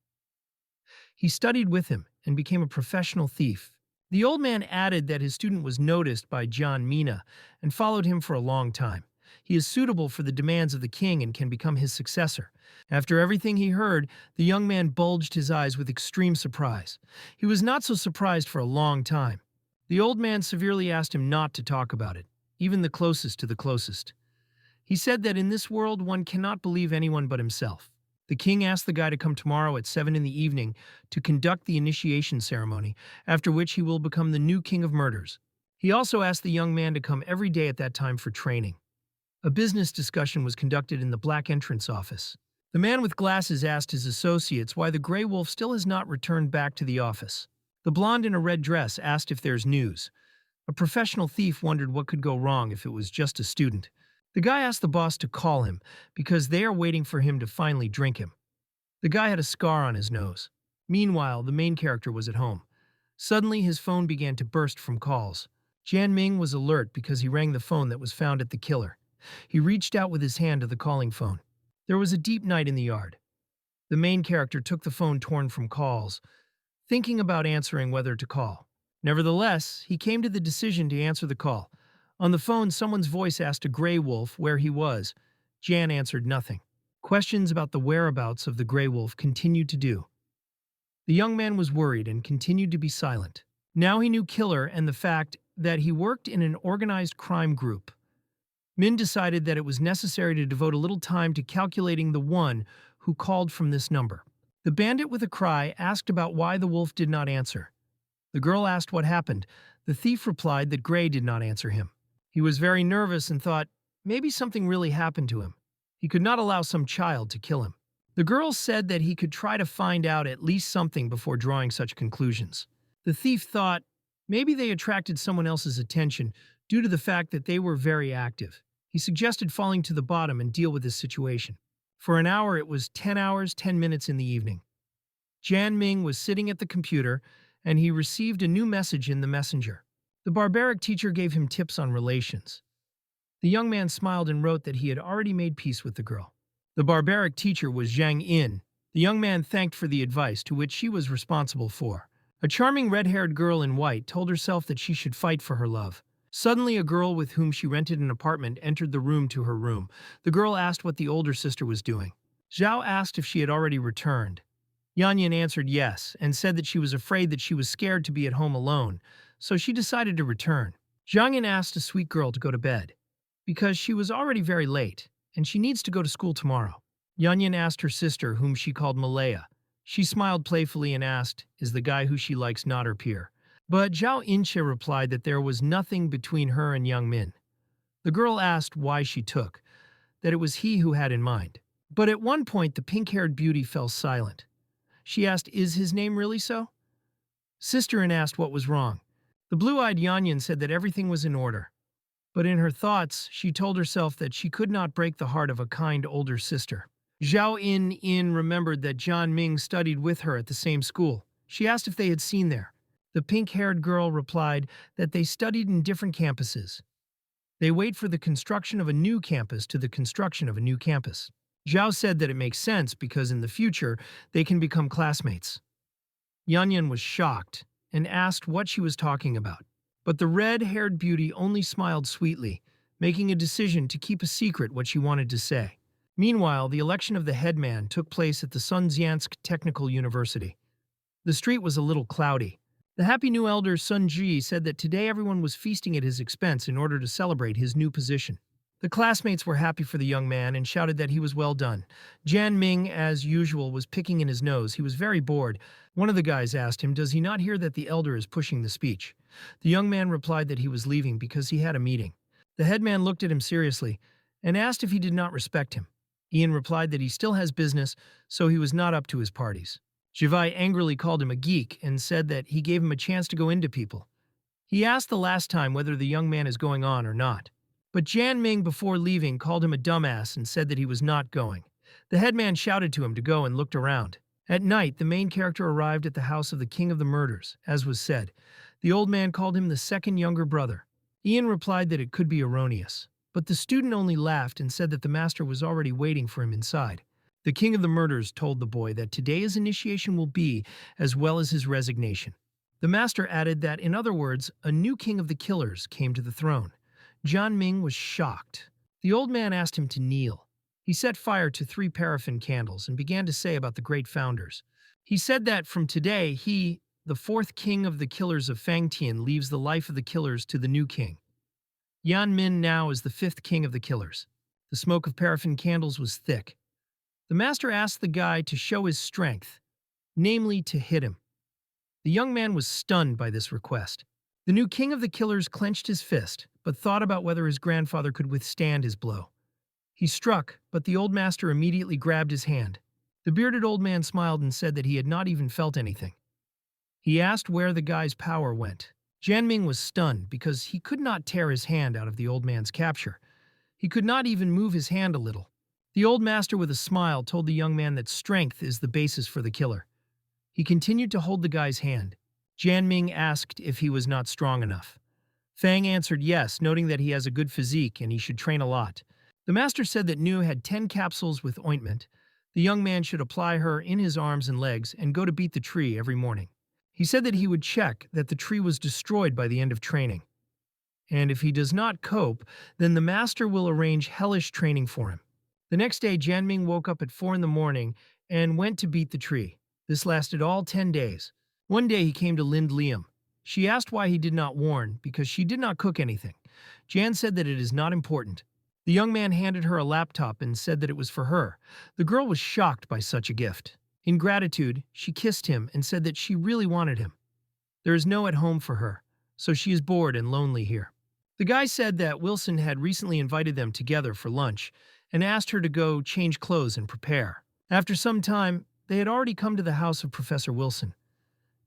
He studied with him and became a professional thief. The old man added that his student was noticed by John Mina and followed him for a long time. He is suitable for the demands of the king and can become his successor. After everything he heard, the young man bulged his eyes with extreme surprise. He was not so surprised for a long time. The old man severely asked him not to talk about it, even the closest to the closest. He said that in this world one cannot believe anyone but himself. The king asked the guy to come tomorrow at 7 in the evening to conduct the initiation ceremony, after which he will become the new king of murders. He also asked the young man to come every day at that time for training. A business discussion was conducted in the black entrance office. The man with glasses asked his associates why the gray wolf still has not returned back to the office. The blonde in a red dress asked if there's news. A professional thief wondered what could go wrong if it was just a student. The guy asked the boss to call him because they are waiting for him to finally drink him. The guy had a scar on his nose. Meanwhile, the main character was at home. Suddenly, his phone began to burst from calls. Jan Ming was alert because he rang the phone that was found at the killer. He reached out with his hand to the calling phone. There was a deep night in the yard. The main character took the phone torn from calls, thinking about answering whether to call. Nevertheless, he came to the decision to answer the call. On the phone, someone's voice asked a gray wolf where he was. Jan answered nothing. Questions about the whereabouts of the gray wolf continued to do. The young man was worried and continued to be silent. Now he knew Killer and the fact that he worked in an organized crime group. Min decided that it was necessary to devote a little time to calculating the one who called from this number. The bandit with a cry asked about why the wolf did not answer. The girl asked what happened. The thief replied that Gray did not answer him. He was very nervous and thought maybe something really happened to him. He could not allow some child to kill him. The girl said that he could try to find out at least something before drawing such conclusions. The thief thought maybe they attracted someone else's attention due to the fact that they were very active. He suggested falling to the bottom and deal with this situation. For an hour, it was 10 hours, 10 minutes in the evening. Jan Ming was sitting at the computer, and he received a new message in the messenger. The barbaric teacher gave him tips on relations. The young man smiled and wrote that he had already made peace with the girl. The barbaric teacher was Zhang Yin. The young man thanked for the advice to which she was responsible for. A charming red-haired girl in white told herself that she should fight for her love. Suddenly, a girl with whom she rented an apartment entered the room to her room. The girl asked what the older sister was doing. Jiao asked if she had already returned. Yanyan answered yes and said that she was afraid that she was scared to be at home alone, so she decided to return. Zhangyan asked a sweet girl to go to bed because she was already very late and she needs to go to school tomorrow. Yanyan asked her sister, whom she called Malaya. She smiled playfully and asked, "Is the guy who she likes not her peer?" But Zhao Inche replied that there was nothing between her and Young Min. The girl asked why she took, that it was he who had in mind. But at one point, the pink-haired beauty fell silent. She asked, "Is his name really so?" Sister-in asked what was wrong. The blue-eyed Yanyan said that everything was in order. But in her thoughts, she told herself that she could not break the heart of a kind older sister. Zhao In remembered that John Ming studied with her at the same school. She asked if they had seen there. The pink-haired girl replied that they studied in different campuses. They wait for the construction of a new campus to the construction of a new campus. Zhao said that it makes sense because in the future, they can become classmates. Yanyan was shocked and asked what she was talking about. But the red-haired beauty only smiled sweetly, making a decision to keep a secret what she wanted to say. Meanwhile, the election of the headman took place at the Sunxiansk Technical University. The street was a little cloudy. The happy new elder Sun Ji said that today everyone was feasting at his expense in order to celebrate his new position. The classmates were happy for the young man and shouted that he was well done. Jan Ming, as usual, was picking in his nose. He was very bored. One of the guys asked him, "Does he not hear that the elder is pushing the speech?" The young man replied that he was leaving because he had a meeting. The headman looked at him seriously and asked if he did not respect him. Ian replied that he still has business, so he was not up to his parties. Jivai angrily called him a geek and said that he gave him a chance to go into people. He asked the last time whether the young man is going on or not. But Jan Ming, before leaving, called him a dumbass and said that he was not going. The headman shouted to him to go and looked around. At night, the main character arrived at the house of the king of the murders, as was said. The old man called him the second younger brother. Ian replied that it could be erroneous, but the student only laughed and said that the master was already waiting for him inside. The king of the murders told the boy that today his initiation will be, as well as his resignation. The master added that, in other words, a new king of the killers came to the throne. Jian Ming was shocked. The old man asked him to kneel. He set fire to 3 paraffin candles and began to say about the great founders. He said that from today he, the 4th king of the killers of Fangtian, leaves the life of the killers to the new king. Yan Min now is the 5th king of the killers. The smoke of paraffin candles was thick. The master asked the guy to show his strength, namely to hit him. The young man was stunned by this request. The new king of the killers clenched his fist, but thought about whether his grandfather could withstand his blow. He struck, but the old master immediately grabbed his hand. The bearded old man smiled and said that he had not even felt anything. He asked where the guy's power went. Jian Ming was stunned because he could not tear his hand out of the old man's capture. He could not even move his hand a little. The old master, with a smile, told the young man that strength is the basis for the killer. He continued to hold the guy's hand. Jian Ming asked if he was not strong enough. Fang answered yes, noting that he has a good physique and he should train a lot. The master said that Nu had 10 capsules with ointment. The young man should apply her in his arms and legs and go to beat the tree every morning. He said that he would check that the tree was destroyed by the end of training. And if he does not cope, then the master will arrange hellish training for him. The next day, Jian Ming woke up at 4 in the morning and went to beat the tree. This lasted all 10 days. One day he came to Lind Liam. She asked why he did not warn, because she did not cook anything. Jan said that it is not important. The young man handed her a laptop and said that it was for her. The girl was shocked by such a gift. In gratitude, she kissed him and said that she really wanted him. There is no at home for her, so she is bored and lonely here. The guy said that Wilson had recently invited them together for lunch and asked her to go change clothes and prepare. After some time, they had already come to the house of Professor Wilson.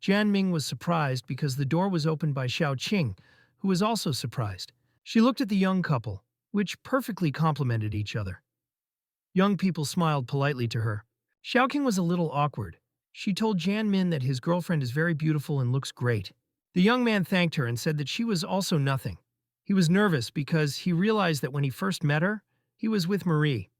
Jian Ming was surprised because the door was opened by Xiao Qing, who was also surprised. She looked at the young couple, which perfectly complemented each other. Young people smiled politely to her. Xiao Qing was a little awkward. She told Jian Min that his girlfriend is very beautiful and looks great. The young man thanked her and said that she was also nothing. He was nervous because he realized that when he first met her, he was with Marie.